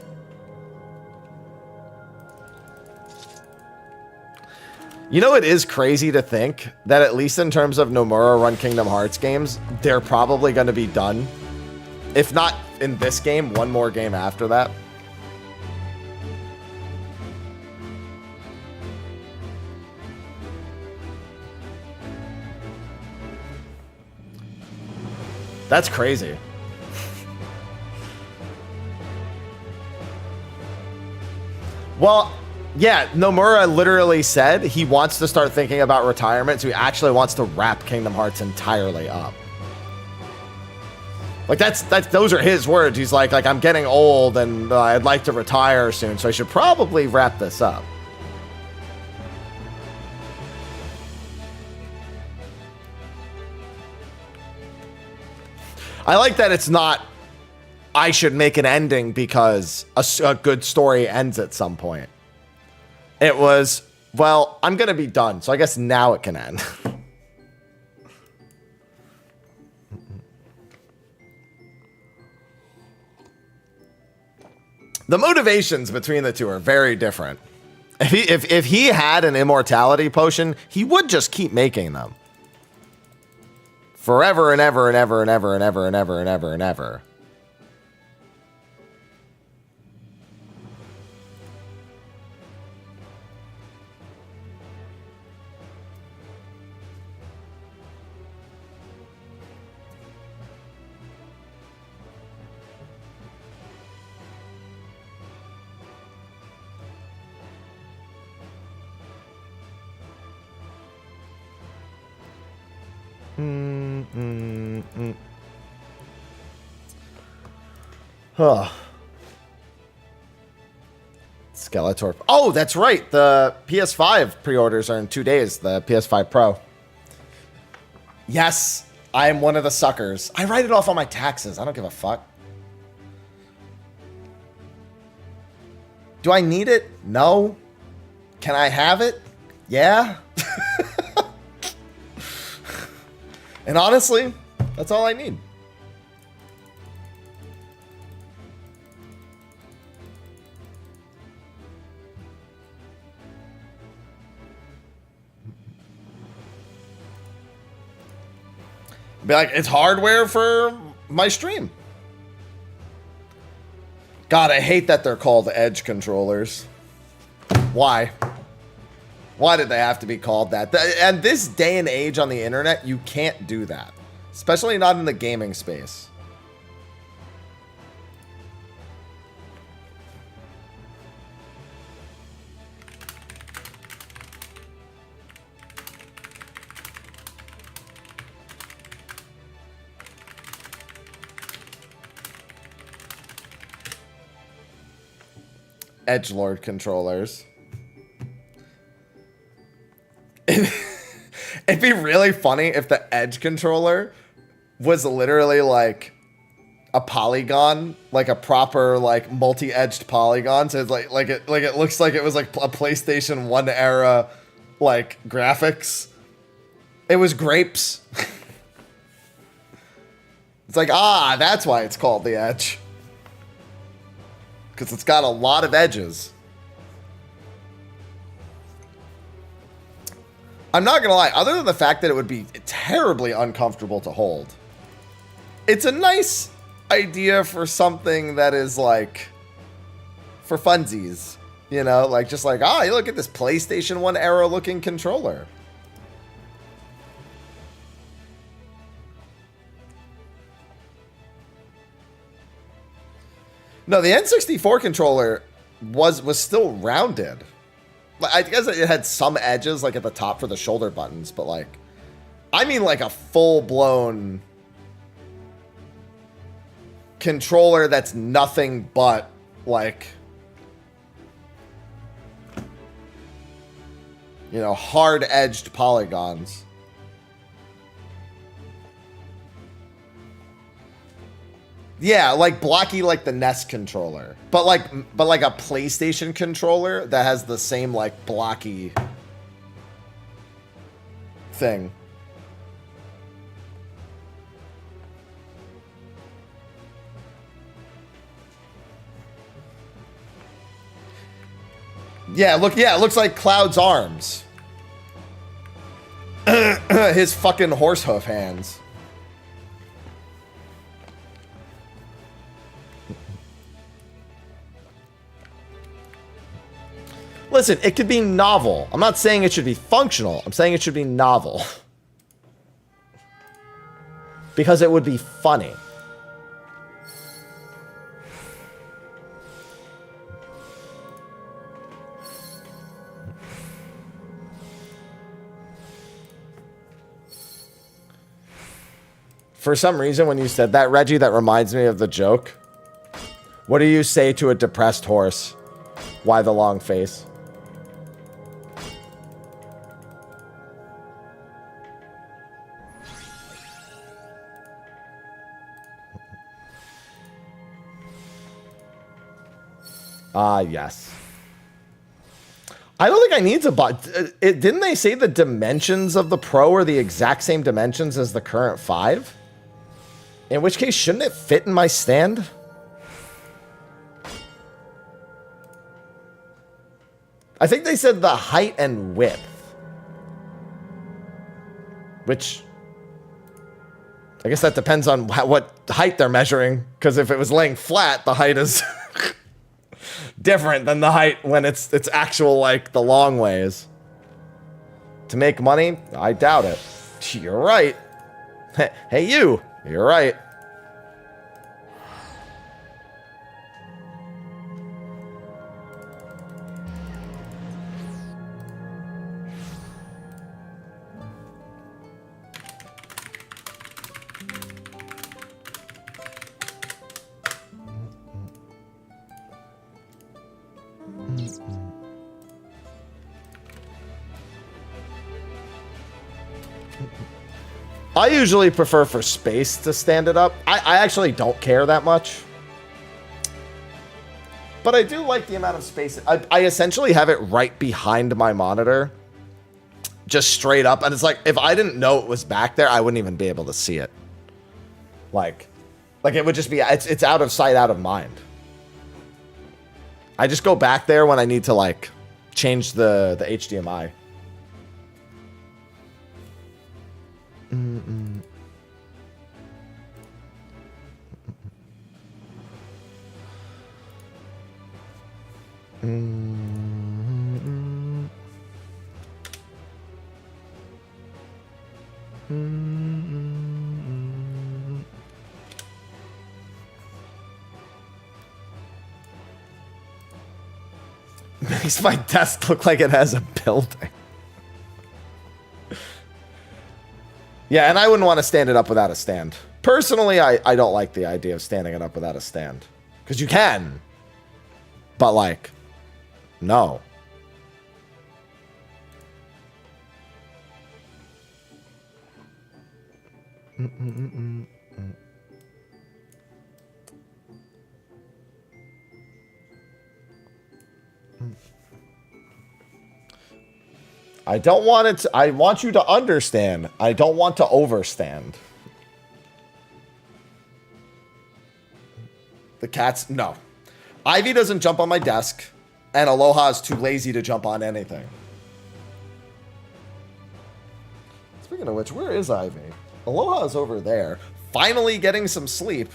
You know, it is crazy to think that at least in terms of Nomura Run Kingdom Hearts games, they're probably going to be done. If not in this game, one more game after that. That's crazy. Well, yeah, Nomura literally said he wants to start thinking about retirement, so he actually wants to wrap Kingdom Hearts entirely up. Like that's those are his words. He's like I'm getting old and I'd like to retire soon, so I should probably wrap this up. I like that it's not I should make an ending because a good story ends at some point. It was, well, I'm going to be done, so I guess now it can end. The motivations between the two are very different. If he had an immortality potion, he would just keep making them. Forever and ever and ever and ever and ever and ever and ever and ever. Huh. Skeletor. Oh, that's right. The PS5 pre-orders are in 2 days. The PS5 Pro. Yes, I am one of the suckers. I write it off on my taxes. I don't give a fuck. Do I need it? No. Can I have it? Yeah. And honestly, that's all I need. Be like, it's hardware for my stream. God, I hate that they're called Edge controllers. Why? Why did they have to be called that? And this day and age on the internet, you can't do that. Especially not in the gaming space. Edgelord controllers. It'd be really funny if the Edge controller was literally like a polygon, like a proper like multi-edged polygon. So it's like it looks like it was like a PlayStation 1 era like graphics. It was grapes. It's like, that's why it's called the Edge. Because it's got a lot of edges. I'm not going to lie, other than the fact that it would be terribly uncomfortable to hold, it's a nice idea for something that is like for funsies, you know, like just like, you look at this PlayStation 1 era looking controller. No, the N64 controller was still rounded. I guess it had some edges, like at the top for the shoulder buttons, but like, I mean like a full-blown controller that's nothing but like, you know, hard-edged polygons. Yeah, like blocky like the NES controller. But like a PlayStation controller that has the same like blocky thing. Yeah, it looks like Cloud's arms. his fucking horse hoof hands. Listen, it could be novel. I'm not saying it should be functional. I'm saying it should be novel. Because it would be funny. For some reason, when you said that, Reggie, that reminds me of the joke. What do you say to a depressed horse? Why the long face? Ah, yes. I don't think I need to buy... Didn't they say the dimensions of the Pro are the exact same dimensions as the current 5? In which case, shouldn't it fit in my stand? I think they said the height and width. Which... I guess that depends on what height they're measuring. Because if it was laying flat, the height is... different than the height when it's actual, like, the long ways. To make money? I doubt it. You're right. Hey, you. You're right. I usually prefer for space to stand it up. I actually don't care that much. But I do like the amount of space. I essentially have it right behind my monitor. Just straight up. And it's like, if I didn't know it was back there, I wouldn't even be able to see it. Like it would just be, it's out of sight, out of mind. I just go back there when I need to, like, change the HDMI. Makes my desk look like it has a building. Yeah, and I wouldn't want to stand it up without a stand. Personally, I don't like the idea of standing it up without a stand. Because you can. But, like, no. I don't want it to, I want you to understand. I don't want to overstand. The cats, no. Ivy doesn't jump on my desk, and Aloha is too lazy to jump on anything. Speaking of which, where is Ivy? Aloha is over there, finally getting some sleep.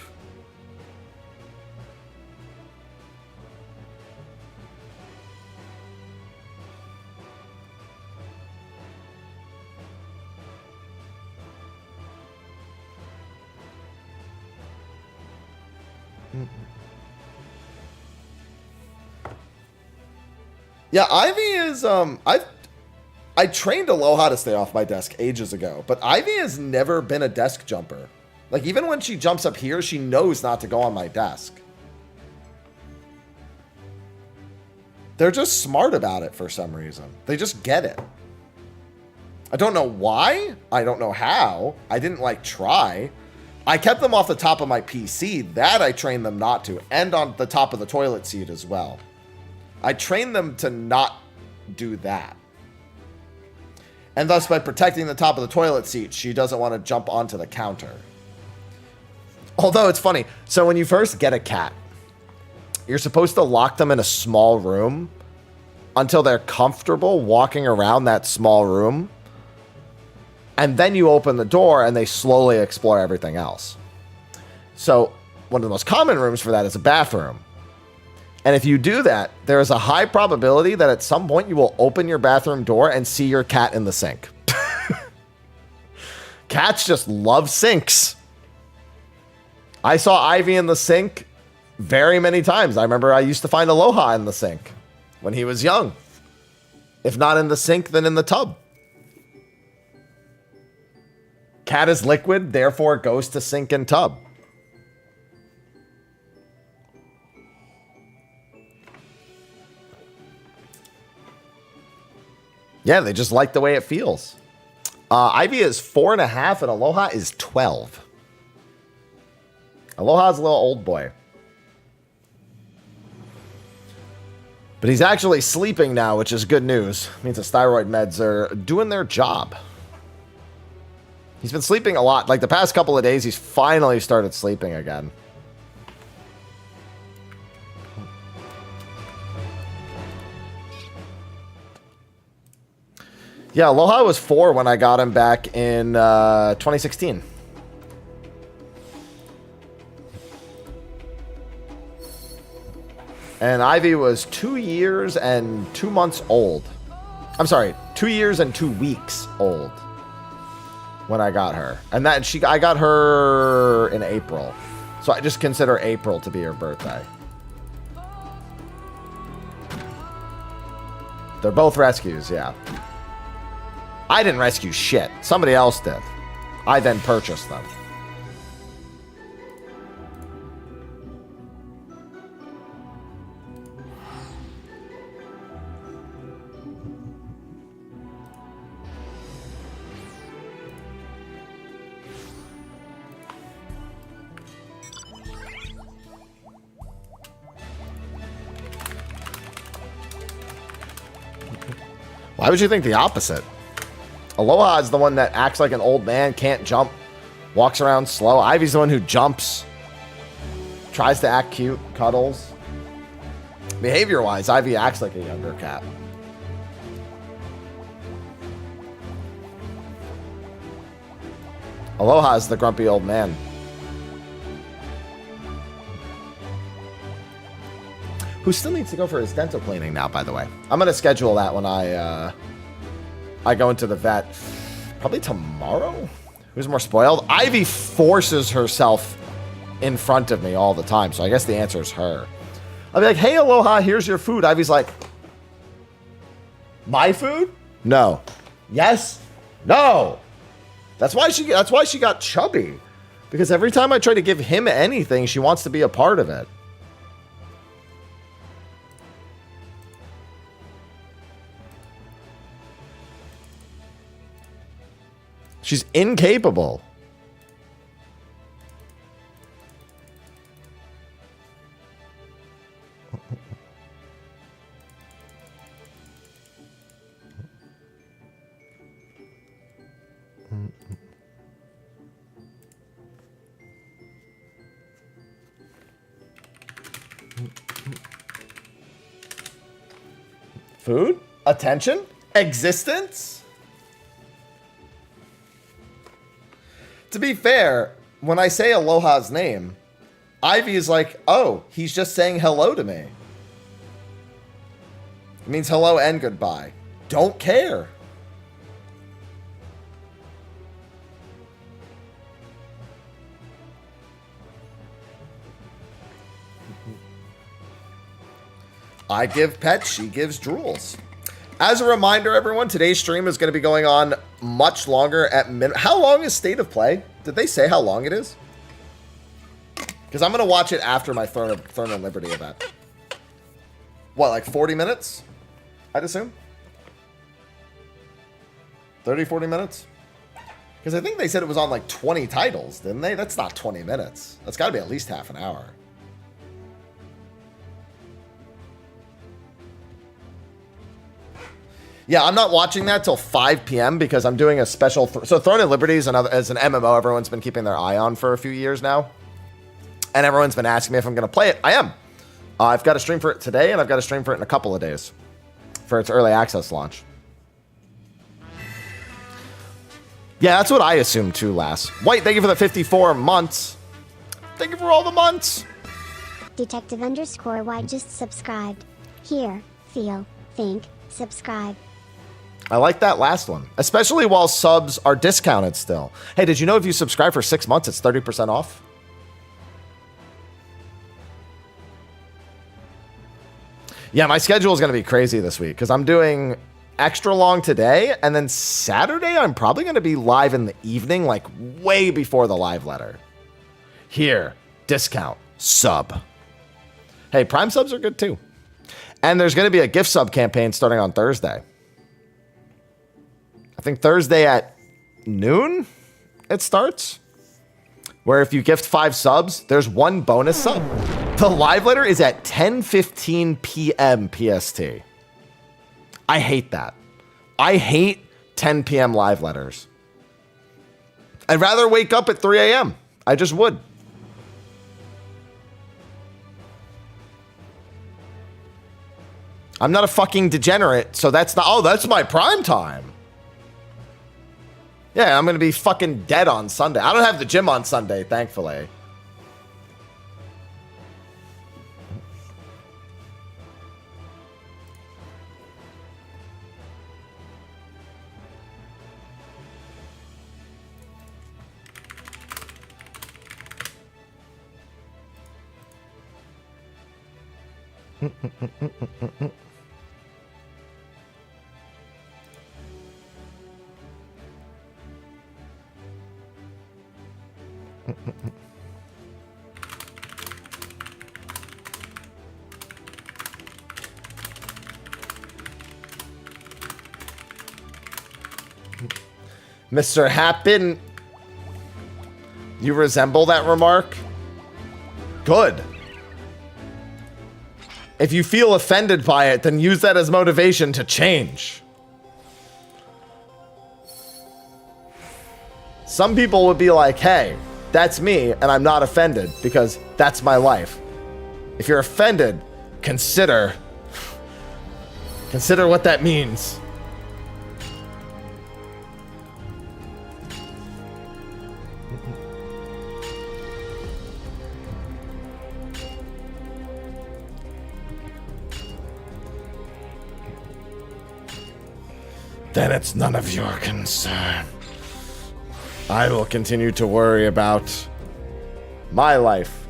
Yeah, Ivy is, I trained Aloha to stay off my desk ages ago, but Ivy has never been a desk jumper. Like, even when she jumps up here, she knows not to go on my desk. They're just smart about it for some reason. They just get it. I don't know why. I don't know how. I didn't, like, try. I kept them off the top of my PC. That I trained them not to. And on the top of the toilet seat as well. I trained them to not do that. And thus, by protecting the top of the toilet seat, she doesn't want to jump onto the counter. Although, it's funny. So when you first get a cat, you're supposed to lock them in a small room until they're comfortable walking around that small room. And then you open the door and they slowly explore everything else. So one of the most common rooms for that is a bathroom. And if you do that, there is a high probability that at some point you will open your bathroom door and see your cat in the sink. Cats just love sinks. I saw Ivy in the sink very many times. I remember I used to find Aloha in the sink when he was young. If not in the sink, then in the tub. Cat is liquid, therefore it goes to sink and tub. Yeah, they just like the way it feels. Ivy is 4.5 and Aloha is 12. Aloha's a little old boy. But he's actually sleeping now, which is good news. It means the steroid meds are doing their job. He's been sleeping a lot. Like the past couple of days, he's finally started sleeping again. Yeah, Aloha was 4 when I got him back in 2016. And Ivy was 2 years and 2 months old. I'm sorry, 2 years and 2 weeks old when I got her. And I got her in April. So I just consider April to be her birthday. They're both rescues, yeah. I didn't rescue shit. Somebody else did. I then purchased them. Why would you think the opposite? Aloha is the one that acts like an old man, can't jump, walks around slow. Ivy's the one who jumps, tries to act cute, cuddles. Behavior-wise, Ivy acts like a younger cat. Aloha is the grumpy old man. Who still needs to go for his dental cleaning now, by the way. I'm going to schedule that when I go into the vet. Probably tomorrow? Who's more spoiled? Ivy forces herself in front of me all the time, so I guess the answer is her. I'll be like, hey, Aloha, here's your food. Ivy's like, my food? No. Yes? No. That's why she got chubby. Because every time I try to give him anything, she wants to be a part of it. She's incapable. Food? Attention? Existence? To be fair, when I say Aloha's name, Ivy is like, oh, he's just saying hello to me. It means hello and goodbye. Don't care. I give pets, she gives drools. As a reminder, everyone, today's stream is going to be going on much longer at minimum. How long is State of Play? Did they say how long it is? Because I'm going to watch it after my Throne and Liberty event. What, like 40 minutes? I'd assume? 30, 40 minutes? Because I think they said it was on like 20 titles, didn't they? That's not 20 minutes. That's got to be at least half an hour. Yeah, I'm not watching that till 5 p.m. because I'm doing a special... So Throne and Liberty is an MMO everyone's been keeping their eye on for a few years now. And everyone's been asking me if I'm going to play it. I am. I've got a stream for it today, and I've got a stream for it in a couple of days for its early access launch. Yeah, that's what I assumed too, Lass. White, thank you for the 54 months. Thank you for all the months. Detective underscore White just subscribed. Hear, feel, think, subscribe. I like that last one, especially while subs are discounted still. Hey, did you know if you subscribe for 6 months, it's 30% off? Yeah, my schedule is going to be crazy this week because I'm doing extra long today, and then Saturday I'm probably going to be live in the evening, like way before the live letter. Here, discount, sub. Hey, Prime subs are good too. And there's going to be a gift sub campaign starting on Thursday. I think Thursday at noon it starts, where if you gift 5 subs, there's 1 bonus sub. The live letter is at 10:15 p.m. PST. I hate that. I hate 10 p.m. live letters. I'd rather wake up at 3 a.m. I just would. I'm not a fucking degenerate, so that's not... Oh, that's my prime time. Yeah, I'm going to be fucking dead on Sunday. I don't have the gym on Sunday, thankfully. Mr. Happen, you resemble that remark? Good. If you feel offended by it, then use that as motivation to change. Some people would be like, hey, that's me, and I'm not offended because that's my life. If you're offended, consider what that means. Then it's none of your concern. I will continue to worry about my life.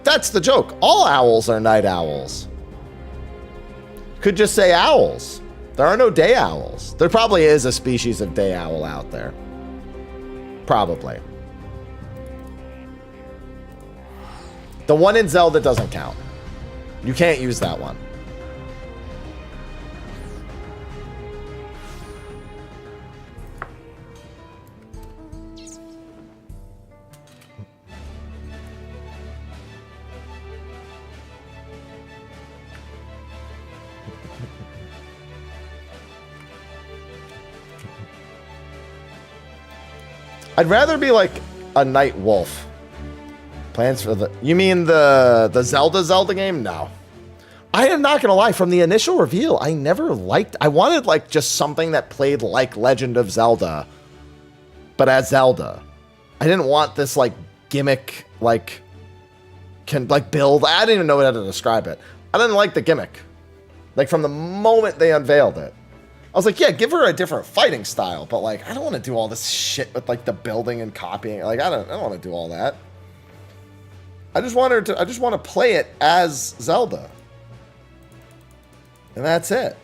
That's the joke. All owls are night owls. Could just say owls. There are no day owls. There probably is a species of day owl out there. Probably. The one in Zelda doesn't count. You can't use that one. I'd rather be like a night wolf. Plans for the... You mean the Zelda game? No. I am not going to lie. From the initial reveal, I never liked... I wanted like just something that played like Legend of Zelda, but as Zelda. I didn't want this like gimmick, like build. I didn't even know how to describe it. I didn't like the gimmick. Like from the moment they unveiled it. I was like, yeah, give her a different fighting style, but like, I don't want to do all this shit with like the building and copying. Like, I don't want to do all that. I just want to play it as Zelda. And that's it.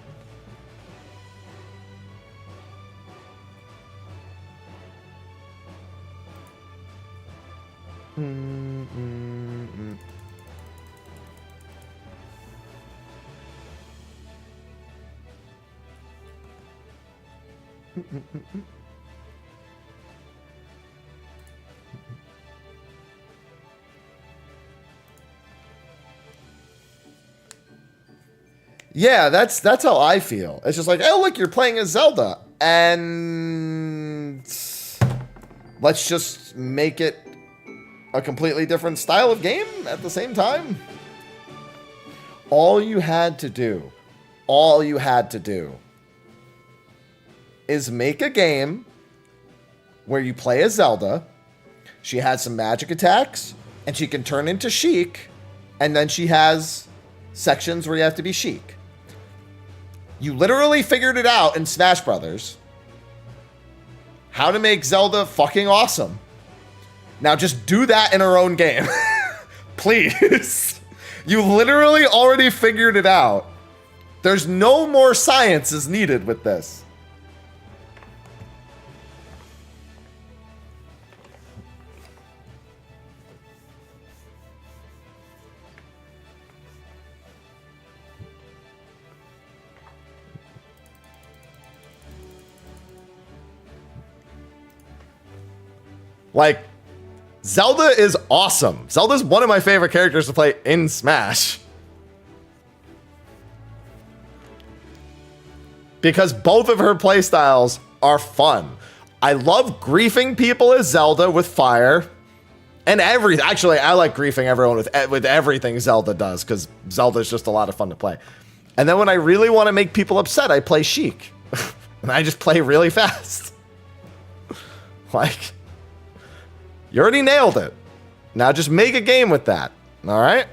Yeah, that's how I feel. It's just like, oh, look, you're playing as Zelda. And let's just make it a completely different style of game at the same time. All you had to do is make a game where you play as Zelda. She has some magic attacks, and she can turn into Sheik, and then she has sections where you have to be Sheik. You literally figured it out in Smash Brothers. How to make Zelda fucking awesome. Now just do that in her own game. Please. You literally already figured it out. There's no more science is needed with this. Like, Zelda is awesome. Zelda's one of my favorite characters to play in Smash. Because both of her playstyles are fun. I love griefing people as Zelda with fire. And actually, I like griefing everyone with everything Zelda does, because Zelda's just a lot of fun to play. And then when I really want to make people upset, I play Sheik. And I just play really fast. Like, you already nailed it. Now just make a game with that. All right?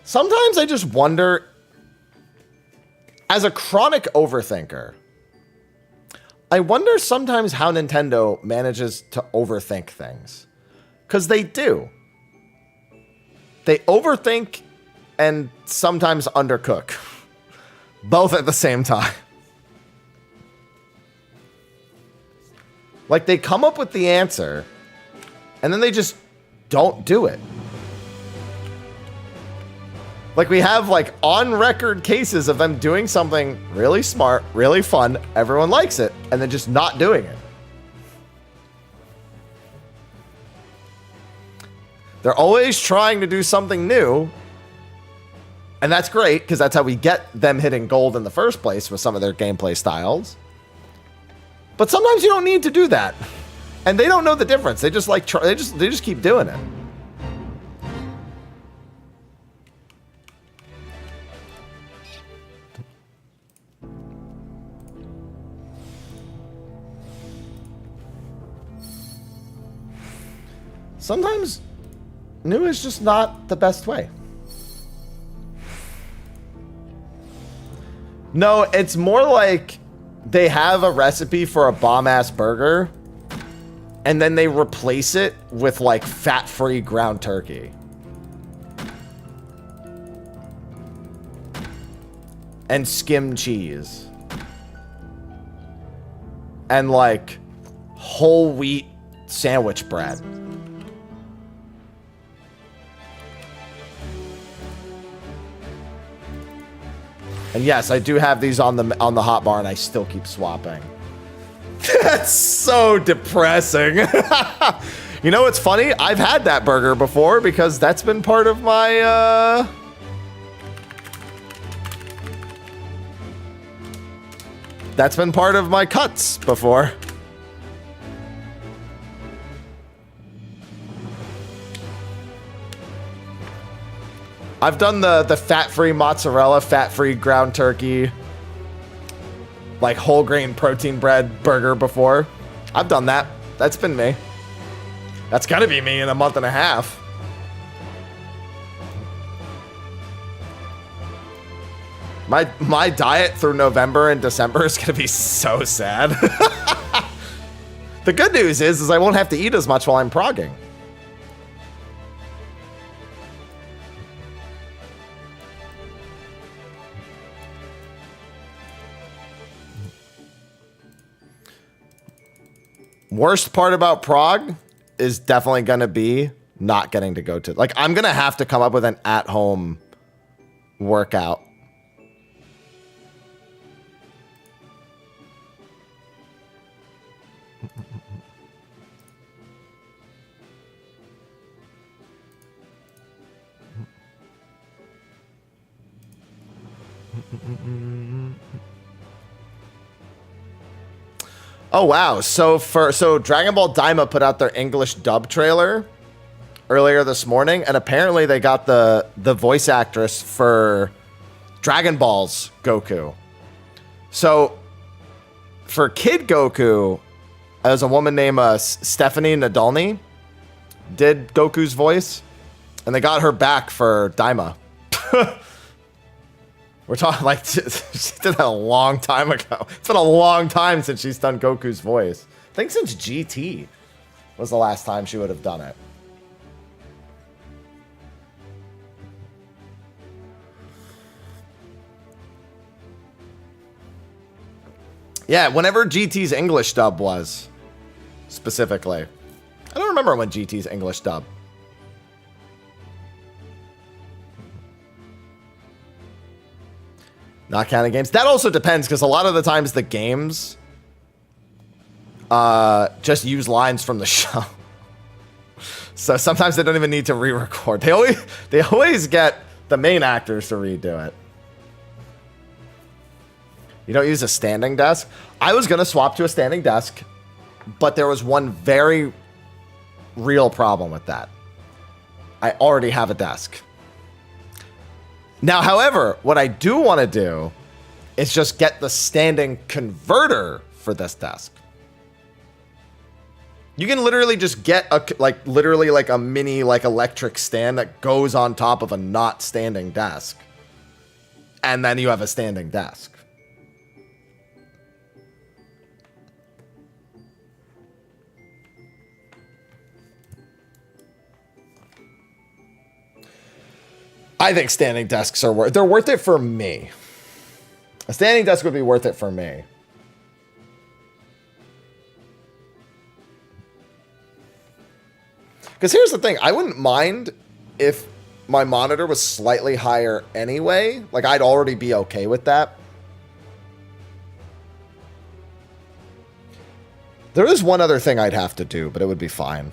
Sometimes I just wonder, as a chronic overthinker, I wonder sometimes how Nintendo manages to overthink things. Because they do. They overthink and sometimes undercook. Both at the same time. Like, they come up with the answer, and then they just don't do it. Like, we have, like, on-record cases of them doing something really smart, really fun, everyone likes it, and then just not doing it. They're always trying to do something new, and that's great, because that's how we get them hitting gold in the first place with some of their gameplay styles. But sometimes you don't need to do that. And they don't know the difference. They just, like, they just keep doing it. Sometimes new is just not the best way. No, it's more like they have a recipe for a bomb-ass burger, and then they replace it with, like, fat-free ground turkey. And skim cheese. And, like, whole wheat sandwich bread. And yes, I do have these on the hotbar, and I still keep swapping. That's so depressing. You know what's funny? I've had that burger before because that's been part of my that's been part of my cuts before. I've done the fat-free mozzarella, fat-free ground turkey, like whole grain protein bread burger before. I've done that. That's been me. That's gotta be me in a month and a half. My diet through November and December is gonna be so sad. The good news is I won't have to eat as much while I'm progging. Worst part about prog is definitely going to be not getting to go to... Like, I'm going to have to come up with an at-home workout. Oh wow! So Dragon Ball Daima put out their English dub trailer earlier this morning, and apparently they got the voice actress for Dragon Ball's Goku. So for Kid Goku, as a woman named Stephanie Nadolny did Goku's voice, and they got her back for Daima. We're talking like she did that a long time ago. It's been a long time since she's done Goku's voice. I think since GT was the last time she would have done it. Yeah, whenever GT's English dub was, specifically. I don't remember when GT's English dub. Not counting games. That also depends, because a lot of the times the games just use lines from the show. So sometimes they don't even need to re-record. They always get the main actors to redo it. You don't use a standing desk? I was going to swap to a standing desk, but there was one very real problem with that. I already have a desk. Now, however, what I do want to do is just get the standing converter for this desk. You can literally just get a mini electric stand that goes on top of a not standing desk. And then you have a standing desk. I think standing desks are they're worth it for me. A standing desk would be worth it for me. Because here's the thing, I wouldn't mind if my monitor was slightly higher anyway. Like, I'd already be okay with that. There is one other thing I'd have to do, but it would be fine.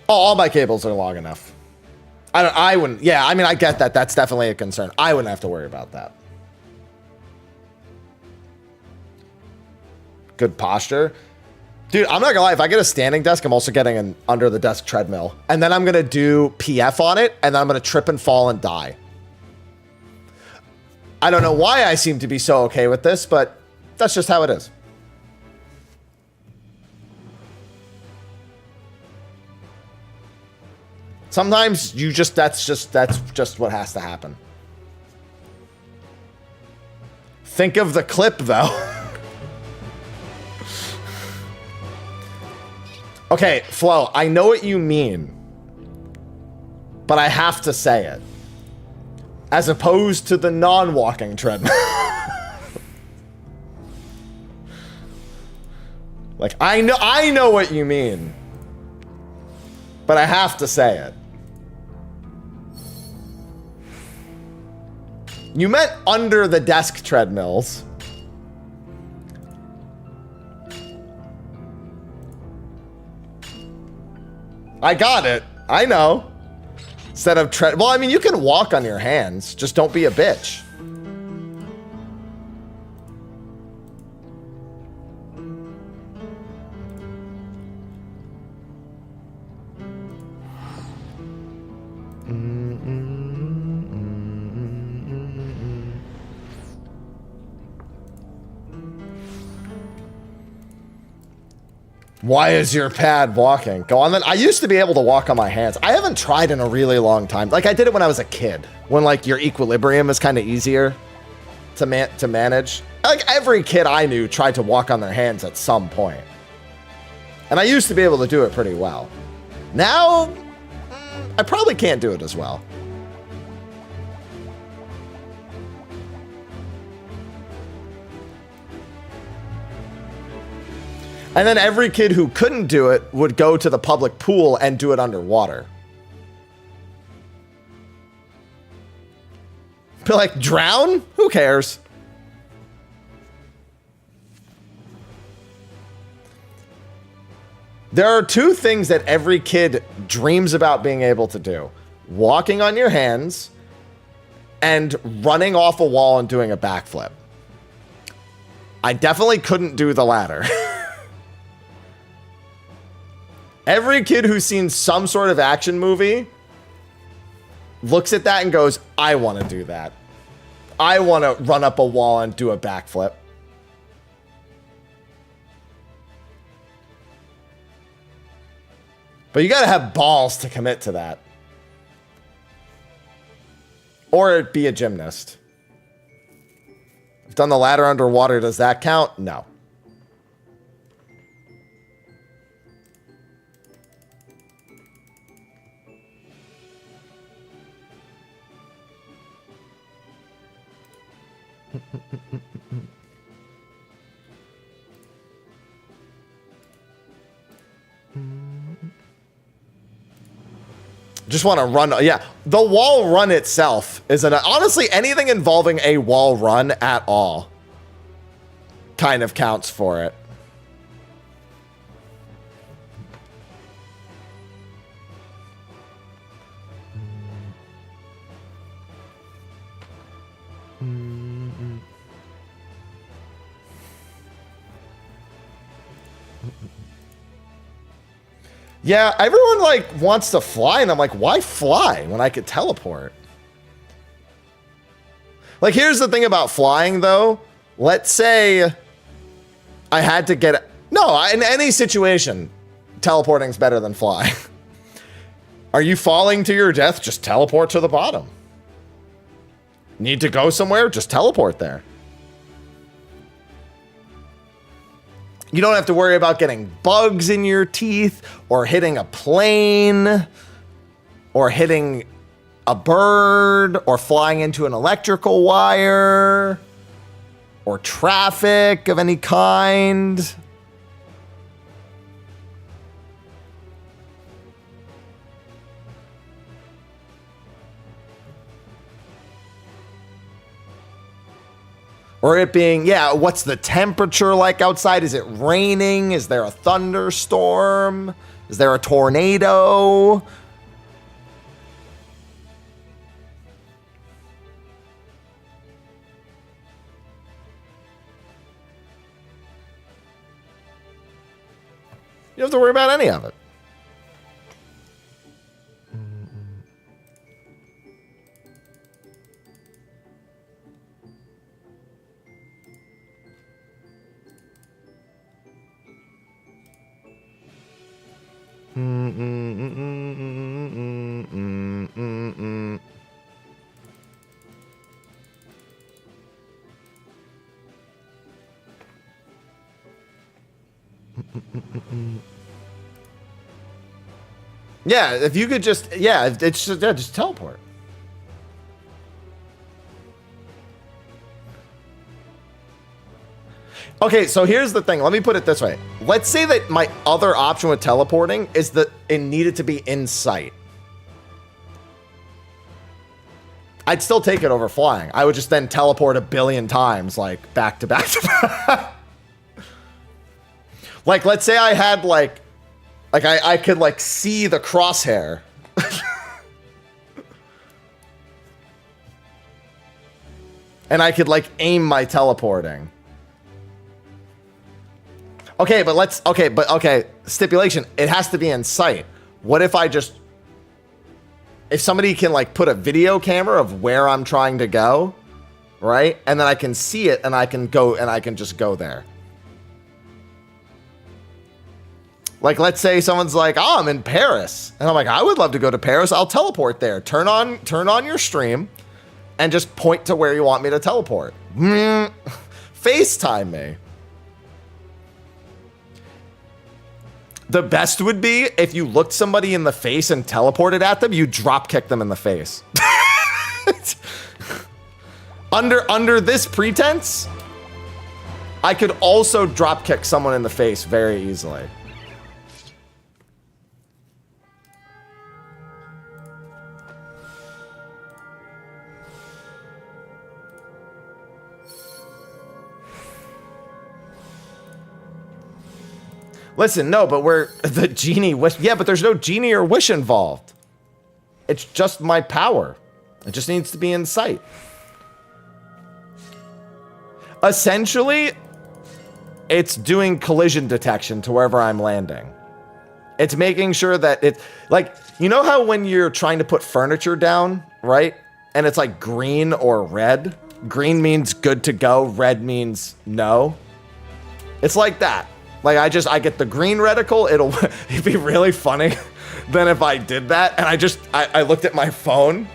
Oh, all my cables are long enough. I wouldn't. Yeah, I mean, I get that. That's definitely a concern. I wouldn't have to worry about that. Good posture. Dude, I'm not gonna lie. If I get a standing desk, I'm also getting an under the desk treadmill. And then I'm gonna do PF on it, and then I'm gonna trip and fall and die. I don't know why I seem to be so okay with this, but that's just how it is. Sometimes you just that's just what has to happen. Think of the clip though. Okay, Flo, I know what you mean, but I have to say it. As opposed to the non-walking treadmill. Like, I know what you mean, but I have to say it. You meant under the desk treadmills. I got it. I know. Instead of well, I mean, you can walk on your hands. Just don't be a bitch. Why is your pad walking? Go on then. I used to be able to walk on my hands. I haven't tried in a really long time. Like, I did it when I was a kid, when like your equilibrium is kind of easier to manage. Like, every kid I knew tried to walk on their hands at some point. And I used to be able to do it pretty well. Now, I probably can't do it as well. And then every kid who couldn't do it would go to the public pool and do it underwater. Be like, drown? Who cares? There are two things that every kid dreams about being able to do. Walking on your hands and running off a wall and doing a backflip. I definitely couldn't do the latter. Every kid who's seen some sort of action movie looks at that and goes, I want to do that. I want to run up a wall and do a backflip. But you got to have balls to commit to that. Or be a gymnast. I've done the ladder underwater. Does that count? No. Just want to run. Yeah, the wall run itself is honestly, anything involving a wall run at all kind of counts for it. Yeah, everyone like wants to fly, and I'm like, why fly when I could teleport? Like, here's the thing about flying, though. Let's say I had to get... No, in any situation, teleporting's better than flying. Are you falling to your death? Just teleport to the bottom. Need to go somewhere? Just teleport there. You don't have to worry about getting bugs in your teeth or hitting a plane or hitting a bird or flying into an electrical wire or traffic of any kind. Or it being, yeah, what's the temperature like outside? Is it raining? Is there a thunderstorm? Is there a tornado? You don't have to worry about any of it. Yeah, if you could just, yeah, it's just, yeah, just teleport. Okay, so here's the thing. Let me put it this way. Let's say that my other option with teleporting is that it needed to be in sight. I'd still take it over flying. I would just then teleport a billion times, like back to back to back. Like, let's say I had like I could like see the crosshair. And I could like aim my teleporting. Okay, but okay, stipulation, it has to be in sight. What if I just, if somebody can like put a video camera of where I'm trying to go, right? And then I can see it and I can go and I can just go there. Like, let's say someone's like, oh, I'm in Paris. And I'm like, I would love to go to Paris. I'll teleport there. Turn on your stream and just point to where you want me to teleport. FaceTime me. The best would be if you looked somebody in the face and teleported at them, you drop kick them in the face. Under this pretense, I could also drop kick someone in the face very easily. Listen, no, but we're the genie wish. Yeah, but there's no genie or wish involved. It's just my power. It just needs to be in sight. Essentially, it's doing collision detection to wherever I'm landing. It's making sure that it's like, you know how when you're trying to put furniture down, right? And it's like green or red. Green means good to go. Red means no. It's like that. Like I get the green reticle. It'd be really funny then if I did that. And I looked at my phone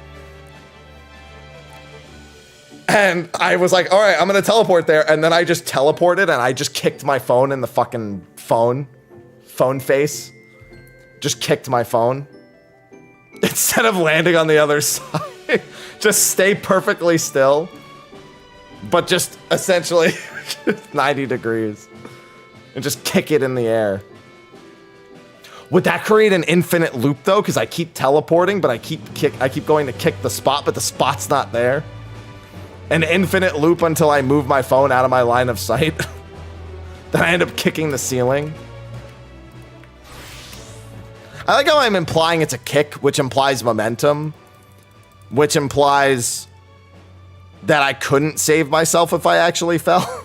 and I was like, all right, I'm going to teleport there. And then I just teleported and I just kicked my phone in the fucking phone face. Just kicked my phone instead of landing on the other side. Just stay perfectly still, but just essentially 90 degrees. And just kick it in the air. Would that create an infinite loop though? Because I keep teleporting, but I keep going to kick the spot, but the spot's not there. An infinite loop until I move my phone out of my line of sight. Then I end up kicking the ceiling. I like how I'm implying it's a kick, which implies momentum, which implies that I couldn't save myself if I actually fell.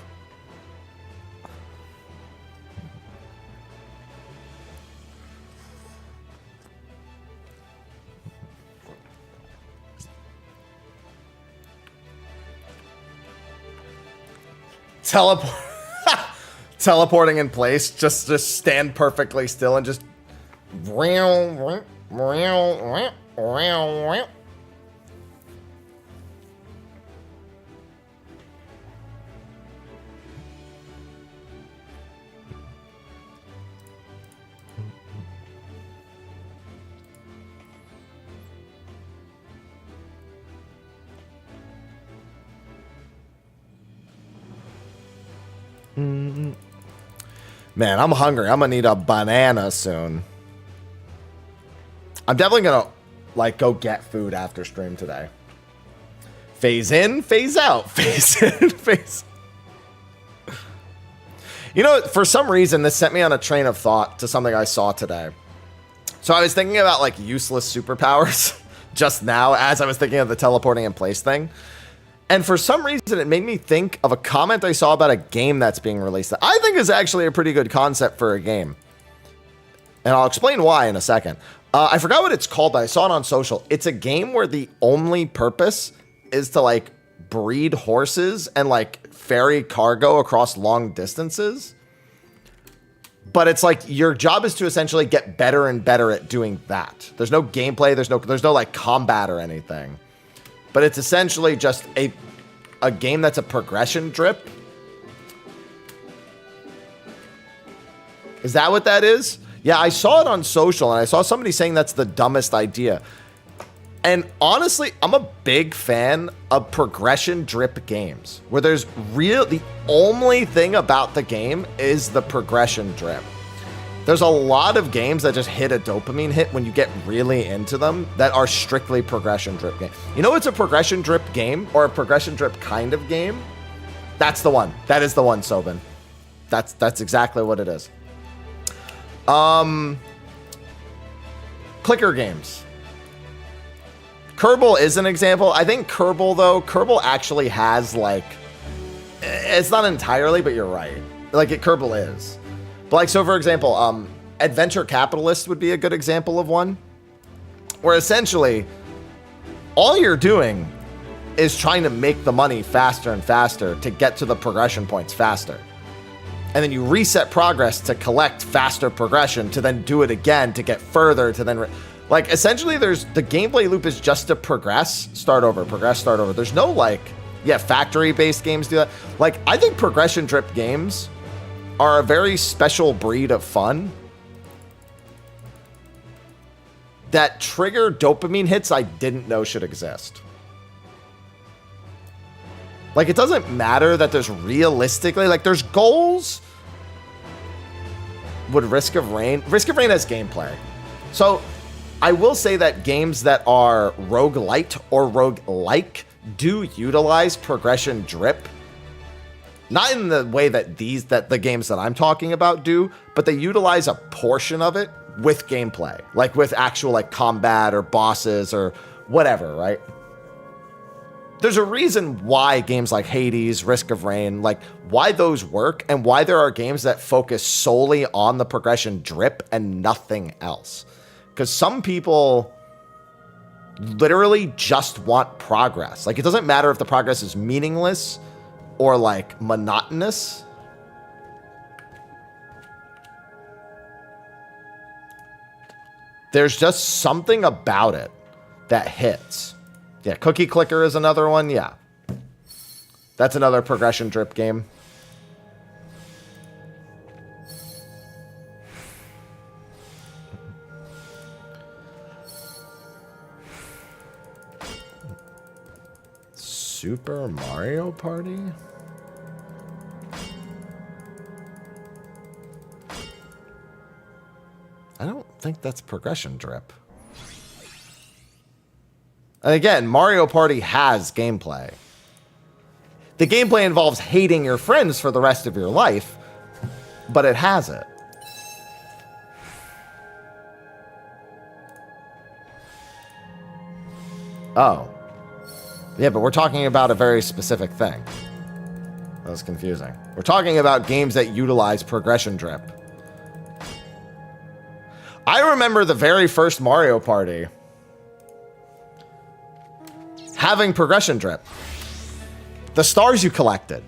Teleporting in place, just stand perfectly still and just Man, I'm hungry. I'm gonna need a banana soon. I'm definitely gonna like go get food after stream today. Phase in, phase out, phase in, phase. You know, for some reason, this sent me on a train of thought to something I saw today. So I was thinking about like useless superpowers just now as I was thinking of the teleporting in place thing. And for some reason, it made me think of a comment I saw about a game that's being released that I think is actually a pretty good concept for a game. And I'll explain why in a second. I forgot what it's called, but I saw it on social. It's a game where the only purpose is to like breed horses and like ferry cargo across long distances. But it's like your job is to essentially get better and better at doing that. There's no gameplay. There's no like combat or anything. But it's essentially just a game that's a progression drip. Is that what that is? Yeah, I saw it on social, and I saw somebody saying that's the dumbest idea. And honestly, I'm a big fan of progression drip games, where the only thing about the game is the progression drip. There's a lot of games that just hit a dopamine hit when you get really into them that are strictly progression drip game. You know what's a progression drip game or a progression drip kind of game? That's the one. That is the one, Sobin. That's exactly what it is. Clicker games. Kerbal is an example. I think Kerbal actually has like, it's not entirely, but you're right. Like Kerbal is. But like, so for example, Adventure Capitalist would be a good example of one, where essentially all you're doing is trying to make the money faster and faster to get to the progression points faster. And then you reset progress to collect faster progression to then do it again to get further to then, like essentially the gameplay loop is just to progress, start over. There's no like, yeah, factory-based games do that. Like I think progression drip games are a very special breed of fun that trigger dopamine hits I didn't know should exist. Like, it doesn't matter that there's realistically, like, there's goals. Would Risk of Rain has gameplay. So I will say that games that are roguelite or roguelike do utilize progression drip. Not in the way that the games that I'm talking about do, but they utilize a portion of it with gameplay, like with actual like combat or bosses or whatever, right? There's a reason why games like Hades, Risk of Rain, like why those work and why there are games that focus solely on the progression drip and nothing else. Because some people literally just want progress. Like, it doesn't matter if the progress is meaningless or like monotonous. There's just something about it that hits. Yeah, Cookie Clicker is another one. Yeah. That's another progression drip game. Super Mario Party? I don't think that's progression drip. And again, Mario Party has gameplay. The gameplay involves hating your friends for the rest of your life, but it has it. Oh. Yeah, but we're talking about a very specific thing. That was confusing. We're talking about games that utilize progression drip. I remember the very first Mario Party having progression drip. The stars you collected.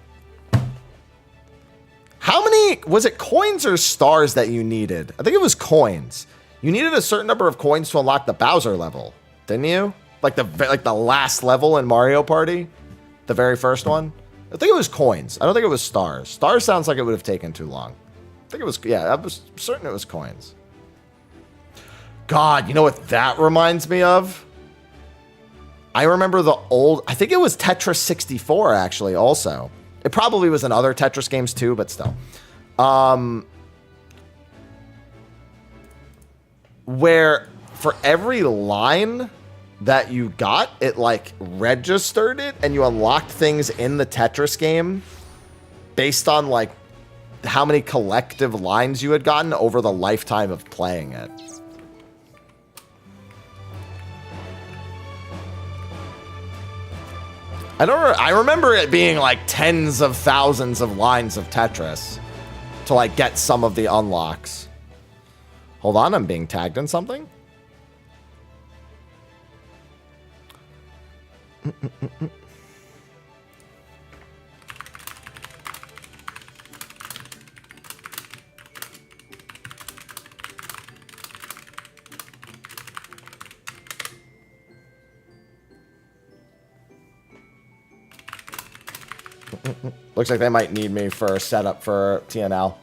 How many, was it coins or stars that you needed? I think it was coins. You needed a certain number of coins to unlock the Bowser level, didn't you? Like the last level in Mario Party, the very first one. I think it was coins. I don't think it was stars. Stars sounds like it would have taken too long. I think it was, yeah, I was certain it was coins. God, you know what that reminds me of? I remember the old, I think it was Tetris 64 actually also. It probably was in other Tetris games too, but still. Where for every line that you got, it like registered it and you unlocked things in the Tetris game based on like how many collective lines you had gotten over the lifetime of playing it. I remember it being like tens of thousands of lines of Tetris to like get some of the unlocks. Hold on, I'm being tagged in something. Looks like they might need me for a setup for TNL.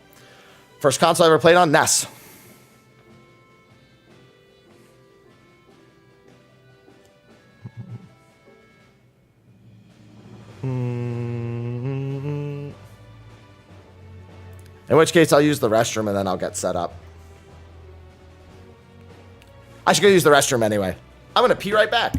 First console I ever played on, NES. In which case, I'll use the restroom and then I'll get set up. I should go use the restroom anyway. I'm going to pee right back.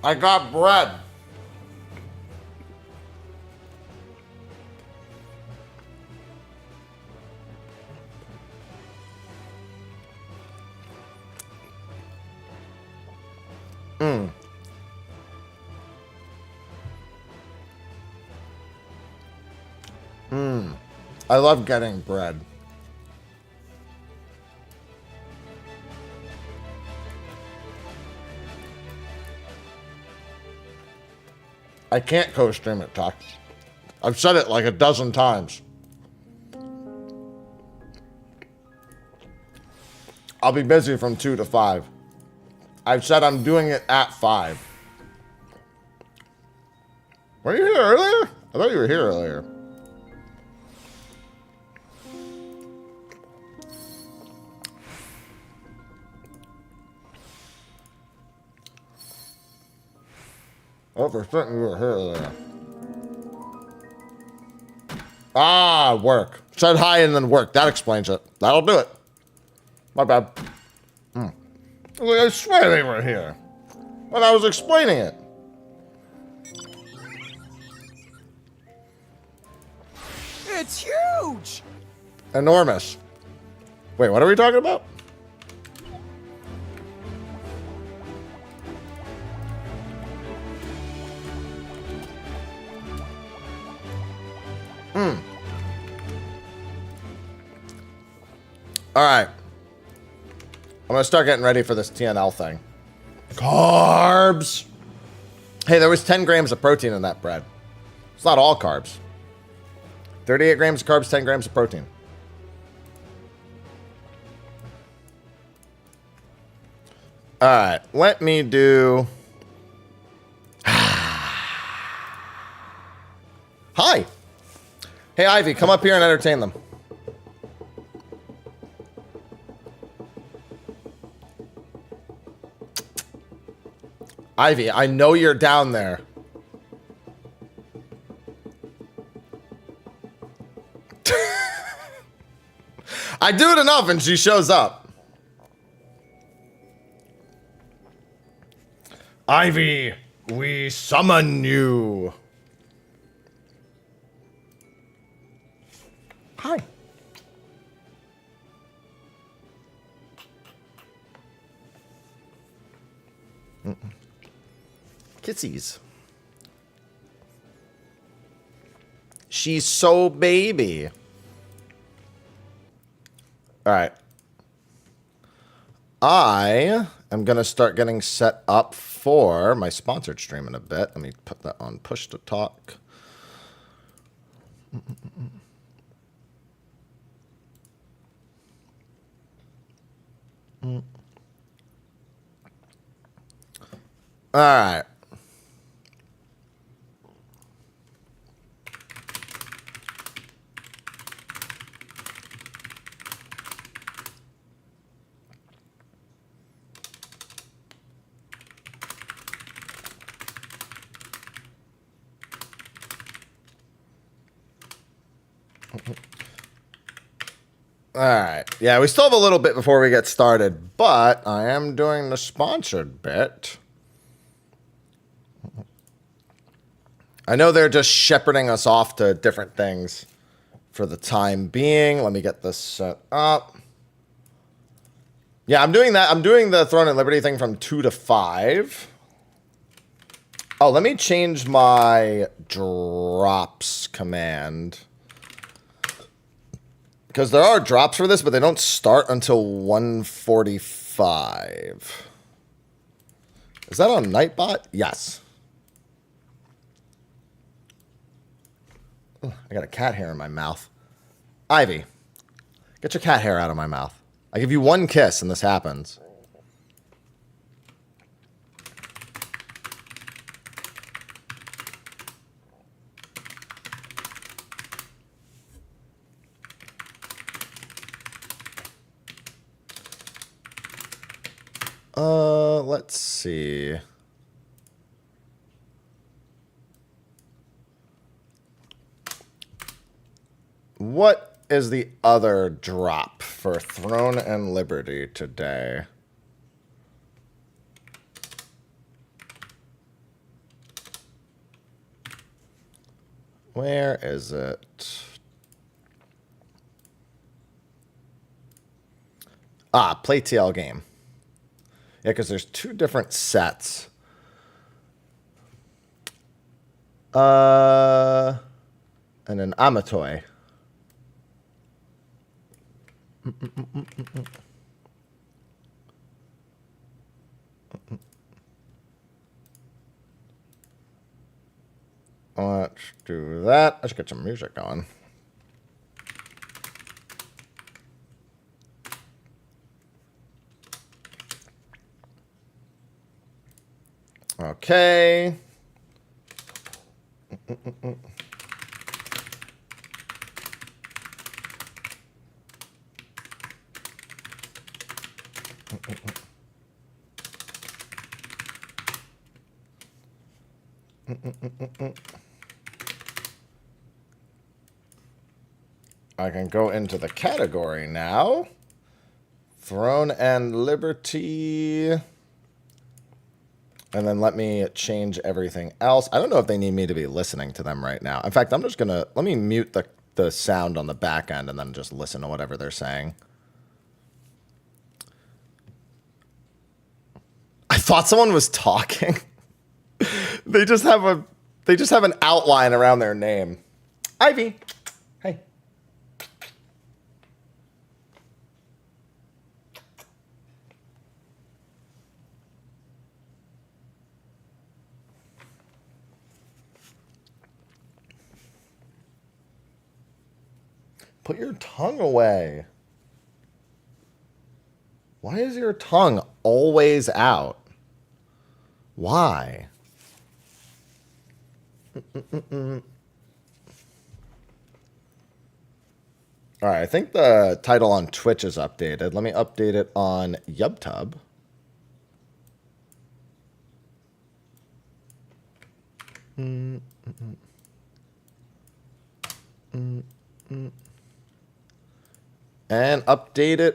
I got bread. I love getting bread. I can't co-stream it, Tuck. I've said it like a dozen times. I'll be busy from 2 to 5. I've said I'm doing it at 5. Were you here earlier? I thought you were here earlier. Oh, for certain you were here earlier. Ah, work. Said hi and then work. That explains it. That'll do it. My bad. I swear they were here. When I was explaining it. It's huge! Enormous. Wait, what are we talking about? All right. I'm going to start getting ready for this TNL thing. Carbs. Hey, there was 10 grams of protein in that bread. It's not all carbs. 38 grams of carbs, 10 grams of protein. All right. Let me do... Hi. Hey, Ivy, come up here and entertain them. Ivy, I know you're down there. I do it enough and she shows up. Ivy, we summon you. Hi. Kissies. She's so baby. All right. I am going to start getting set up for my sponsored stream in a bit. Let me put that on push to talk. All right. All right. Yeah, we still have a little bit before we get started, but I am doing the sponsored bit. I know they're just shepherding us off to different things for the time being. Let me get this set up. Yeah, I'm doing that. I'm doing the Throne and Liberty thing from 2 to 5. Oh, let me change my drops command. Because there are drops for this, but they don't start until 1:45. Is that on Nightbot? Yes. Ugh, I got a cat hair in my mouth. Ivy, get your cat hair out of my mouth. I give you one kiss and this happens. Let's see. What is the other drop for Throne and Liberty today? Where is it? Ah, play TL game. Yeah, because there's two different sets. And an Amatoy. Let's do that. I should get some music going. Okay. I can go into the category now. Throne and Liberty. And then let me change everything else. I don't know if they need me to be listening to them right now. In fact, I'm just going to... Let me mute the sound on the back end and then just listen to whatever they're saying. I thought someone was talking. They just have an outline around their name. Ivy. Hey. Put your tongue away. Why is your tongue always out? Why? All right, I think the title on Twitch is updated. Let me update it on YubTub. And update it